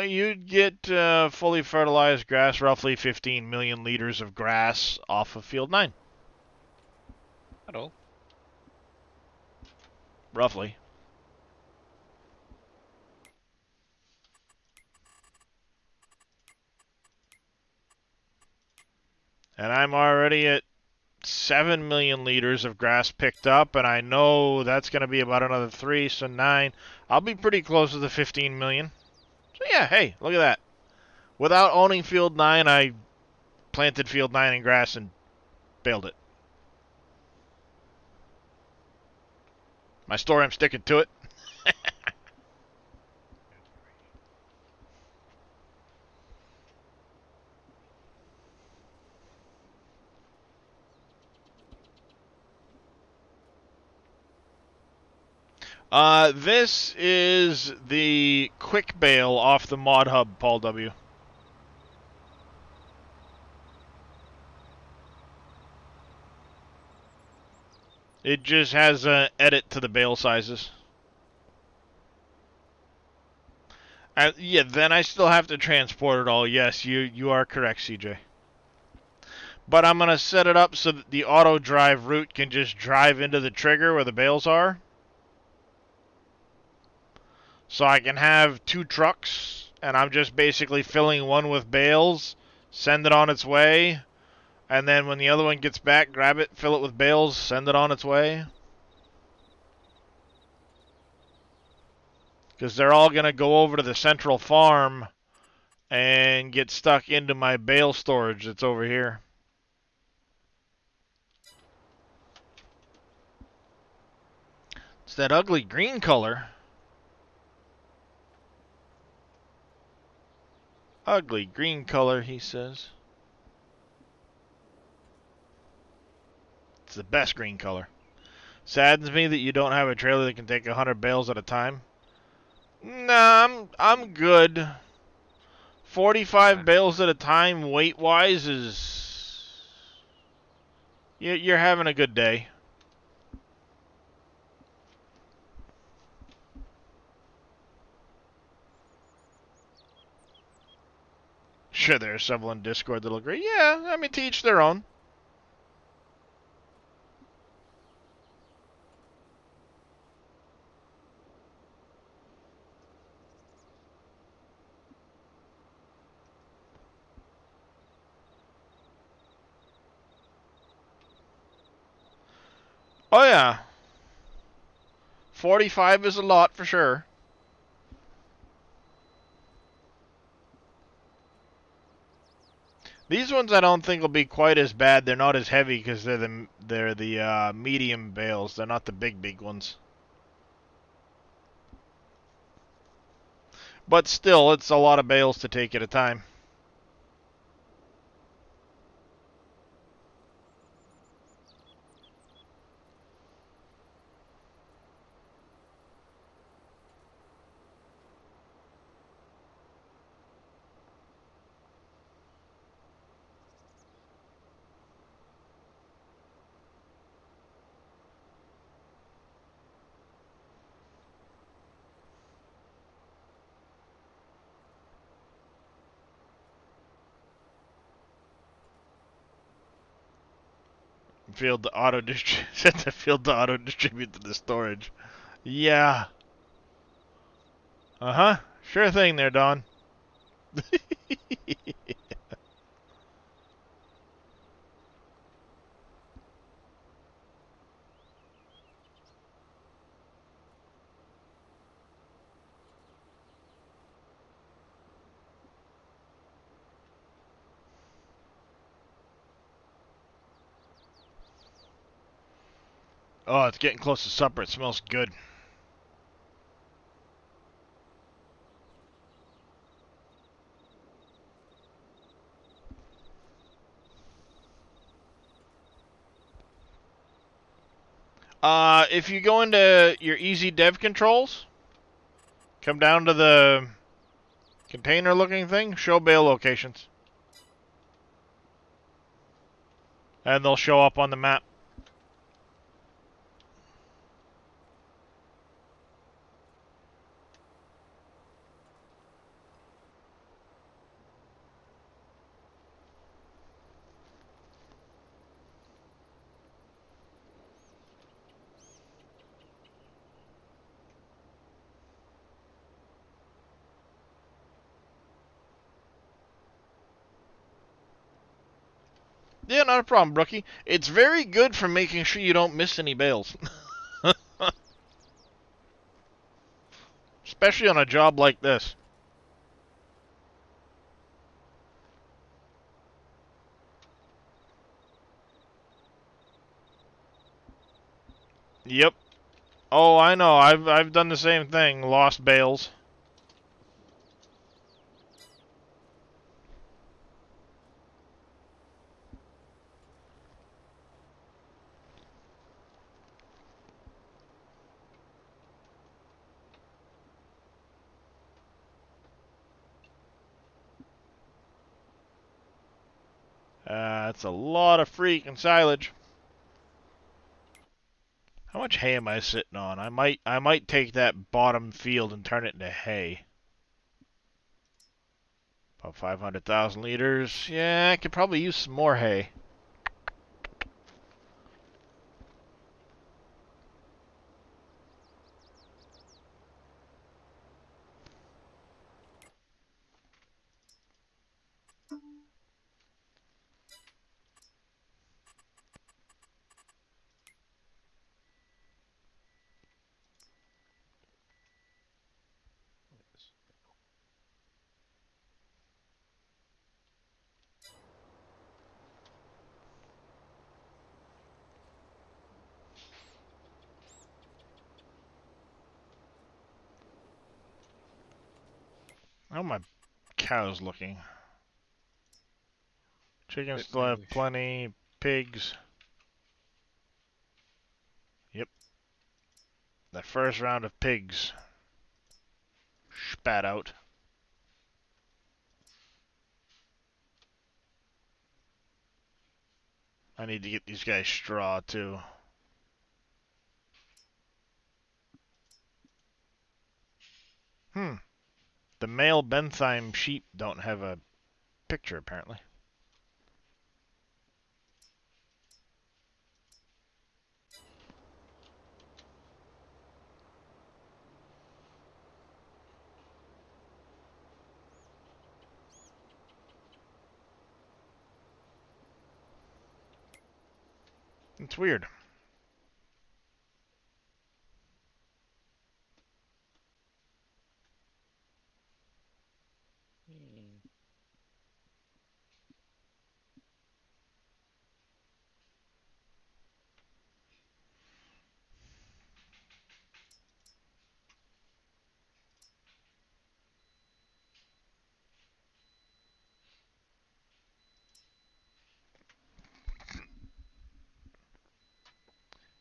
You'd get fully fertilized grass, roughly 15 million liters of grass off of field 9. At all. Roughly. And I'm already at 7 million liters of grass picked up, and I know that's going to be about another 3, so 9. I'll be pretty close to the 15 million. So yeah, hey, look at that. Without owning field 9, I planted field 9 in grass and bailed it. My story, I'm sticking to it. This is the quick bail off the mod hub, Paul W. It just has an edit to the bail sizes. Yeah, then I still have to transport it all. Yes, you are correct, CJ. But I'm going to set it up so that the auto drive route can just drive into the trigger where the bales are. So I can have 2 trucks, and I'm just basically filling one with bales, send it on its way, and then when the other one gets back, grab it, fill it with bales, send it on its way. Because they're all going to go over to the central farm and get stuck into my bale storage that's over here. It's that ugly green color. Ugly green color, he says. It's the best green color. Saddens me that you don't have a trailer that can take 100 bales at a time. Nah, I'm good. 45 bales at a time, weight-wise, is... You're having a good day. Sure, there's several in Discord that'll agree. Yeah, I mean, to each their own. Oh, yeah. 45 is a lot for sure. These ones I don't think will be quite as bad. They're not as heavy because they're the medium bales. They're not the big ones. But still, it's a lot of bales to take at a time. Field to auto set the field to auto distribute to the storage. Yeah. Uh-huh. Sure thing there, Don. Oh, it's getting close to supper. It smells good. If you go into your easy dev controls, come down to the container looking thing, show bale locations. And they'll show up on the map. Yeah, not a problem, Brookie. It's very good for making sure you don't miss any bales. Especially on a job like this. Yep. Oh, I know. I've done the same thing. Lost bales. That's a lot of freaking silage. How much hay am I sitting on? I might take that bottom field and turn it into hay. About 500,000 liters. Yeah, I could probably use some more hay. How are my cows looking? Chickens Bit still have bluish. plenty. Pigs. Yep. The first round of pigs spat out. I need to get these guys straw too. The male Bentheim sheep don't have a picture apparently. It's weird.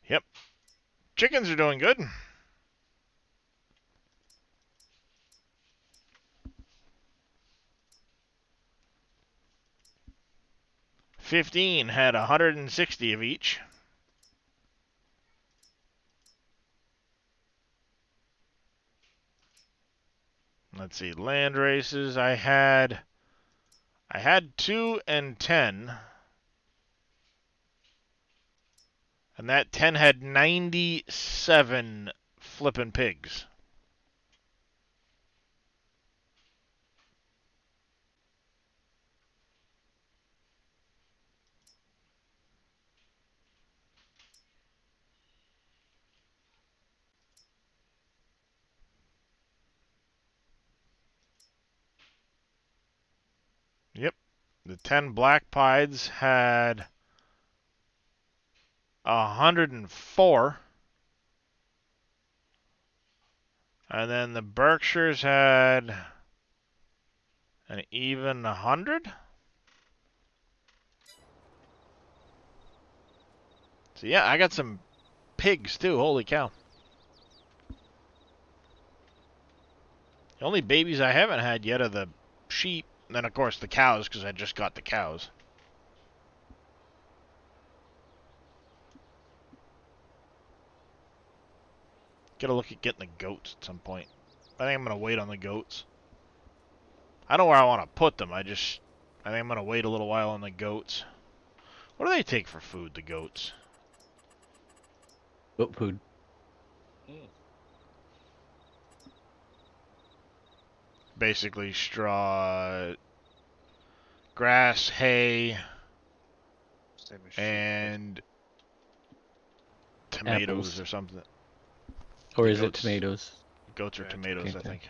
Yep. Chickens are doing good. 15 had 160 of each. Let's see, land races. I had 2 and 10. And that 10 had 97 flippin' pigs. Yep. The 10 black pieds had 104. And then the Berkshires had an even 100. So yeah, I got some pigs too. Holy cow! The only babies I haven't had yet are the sheep, and then of course the cows, because I just got the cows. Gotta look at getting the goats at some point. I think I'm gonna wait on the goats. I know where I want to put them. I think I'm gonna wait a little while on the goats. What do they take for food, the goats? Goat food. Basically straw, grass, hay, Same as sheep, and tomatoes Apples. or something. Or The is it goats- tomatoes? Goats or Yeah, tomatoes, I okay. think.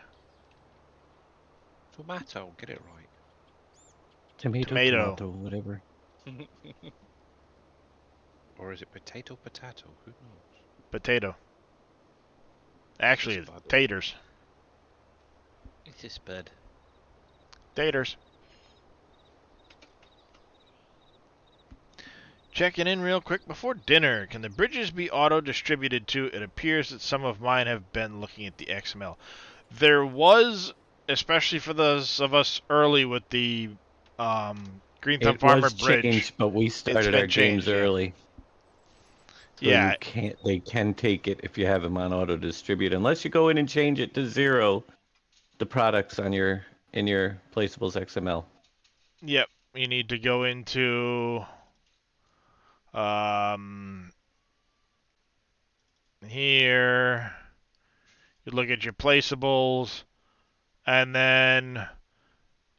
tomato, get it right. Tomato. Tomato, whatever. Or is it potato? Who knows? Potato. Actually, This it's bud. taters. It is bud. Taters. Checking in real quick before dinner. Can the bridges be auto-distributed too? It appears that some of mine have been looking at the XML. There was, especially for those of us early with the Green Thumb It Farmer was Bridge. changed, but we started been our games changed, yeah. early. So Yeah, you can't. They can take it if you have them on auto distribute, unless you go in and change it to 0. The products on your placeables XML. yep. You need to go into here. You look at your placeables, and then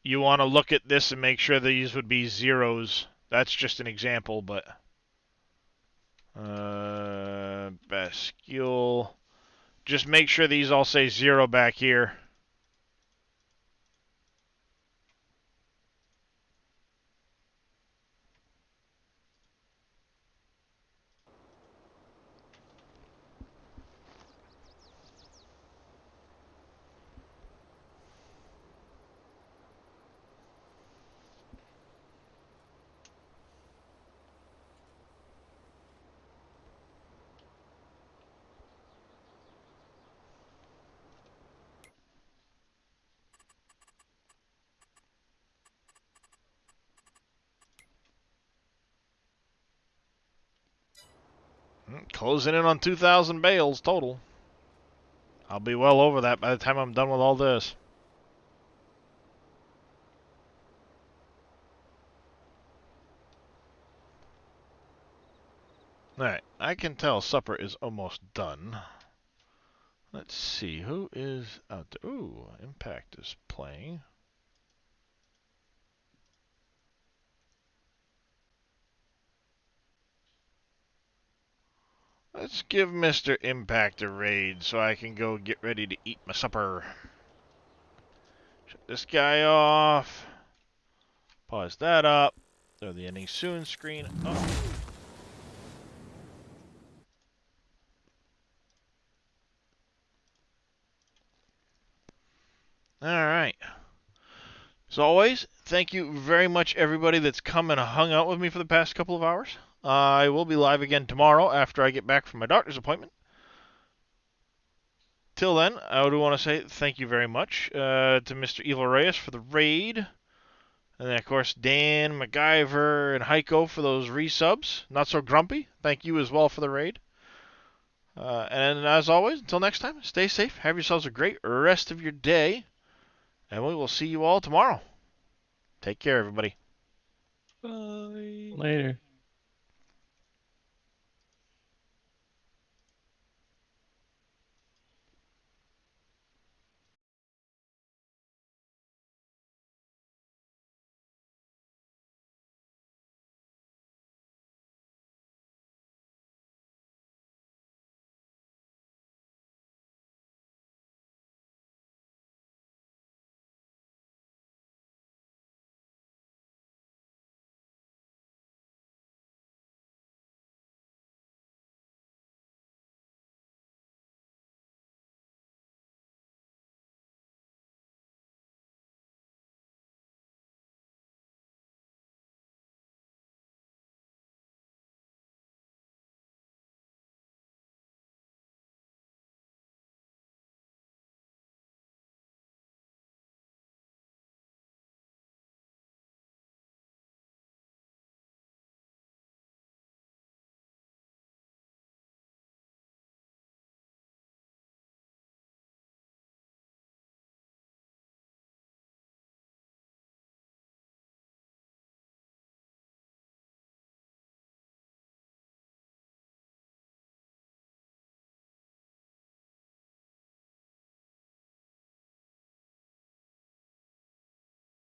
you want to look at this and make sure these would be zeros. That's just an example, but Bascule. Just make sure these all say 0 back here. Closing in on 2,000 bales total. I'll be well over that by the time I'm done with all this. Alright, I can tell supper is almost done. Let's see, who is out there? Ooh, Impact is playing. Let's give Mr. Impact a raid so I can go get ready to eat my supper. Shut this guy off. Pause that up. Throw the ending soon screen up. Alright. As always, thank you very much, everybody that's come and hung out with me for the past couple of hours. I will be live again tomorrow after I get back from my doctor's appointment. Till then, I do want to say thank you very much to Mr. Evil Reyes for the raid. And then, of course, Dan, MacGyver, and Heiko for those resubs. Not so grumpy. Thank you as well for the raid. And as always, until next time, stay safe. Have yourselves a great rest of your day. And we will see you all tomorrow. Take care, everybody. Bye. Later.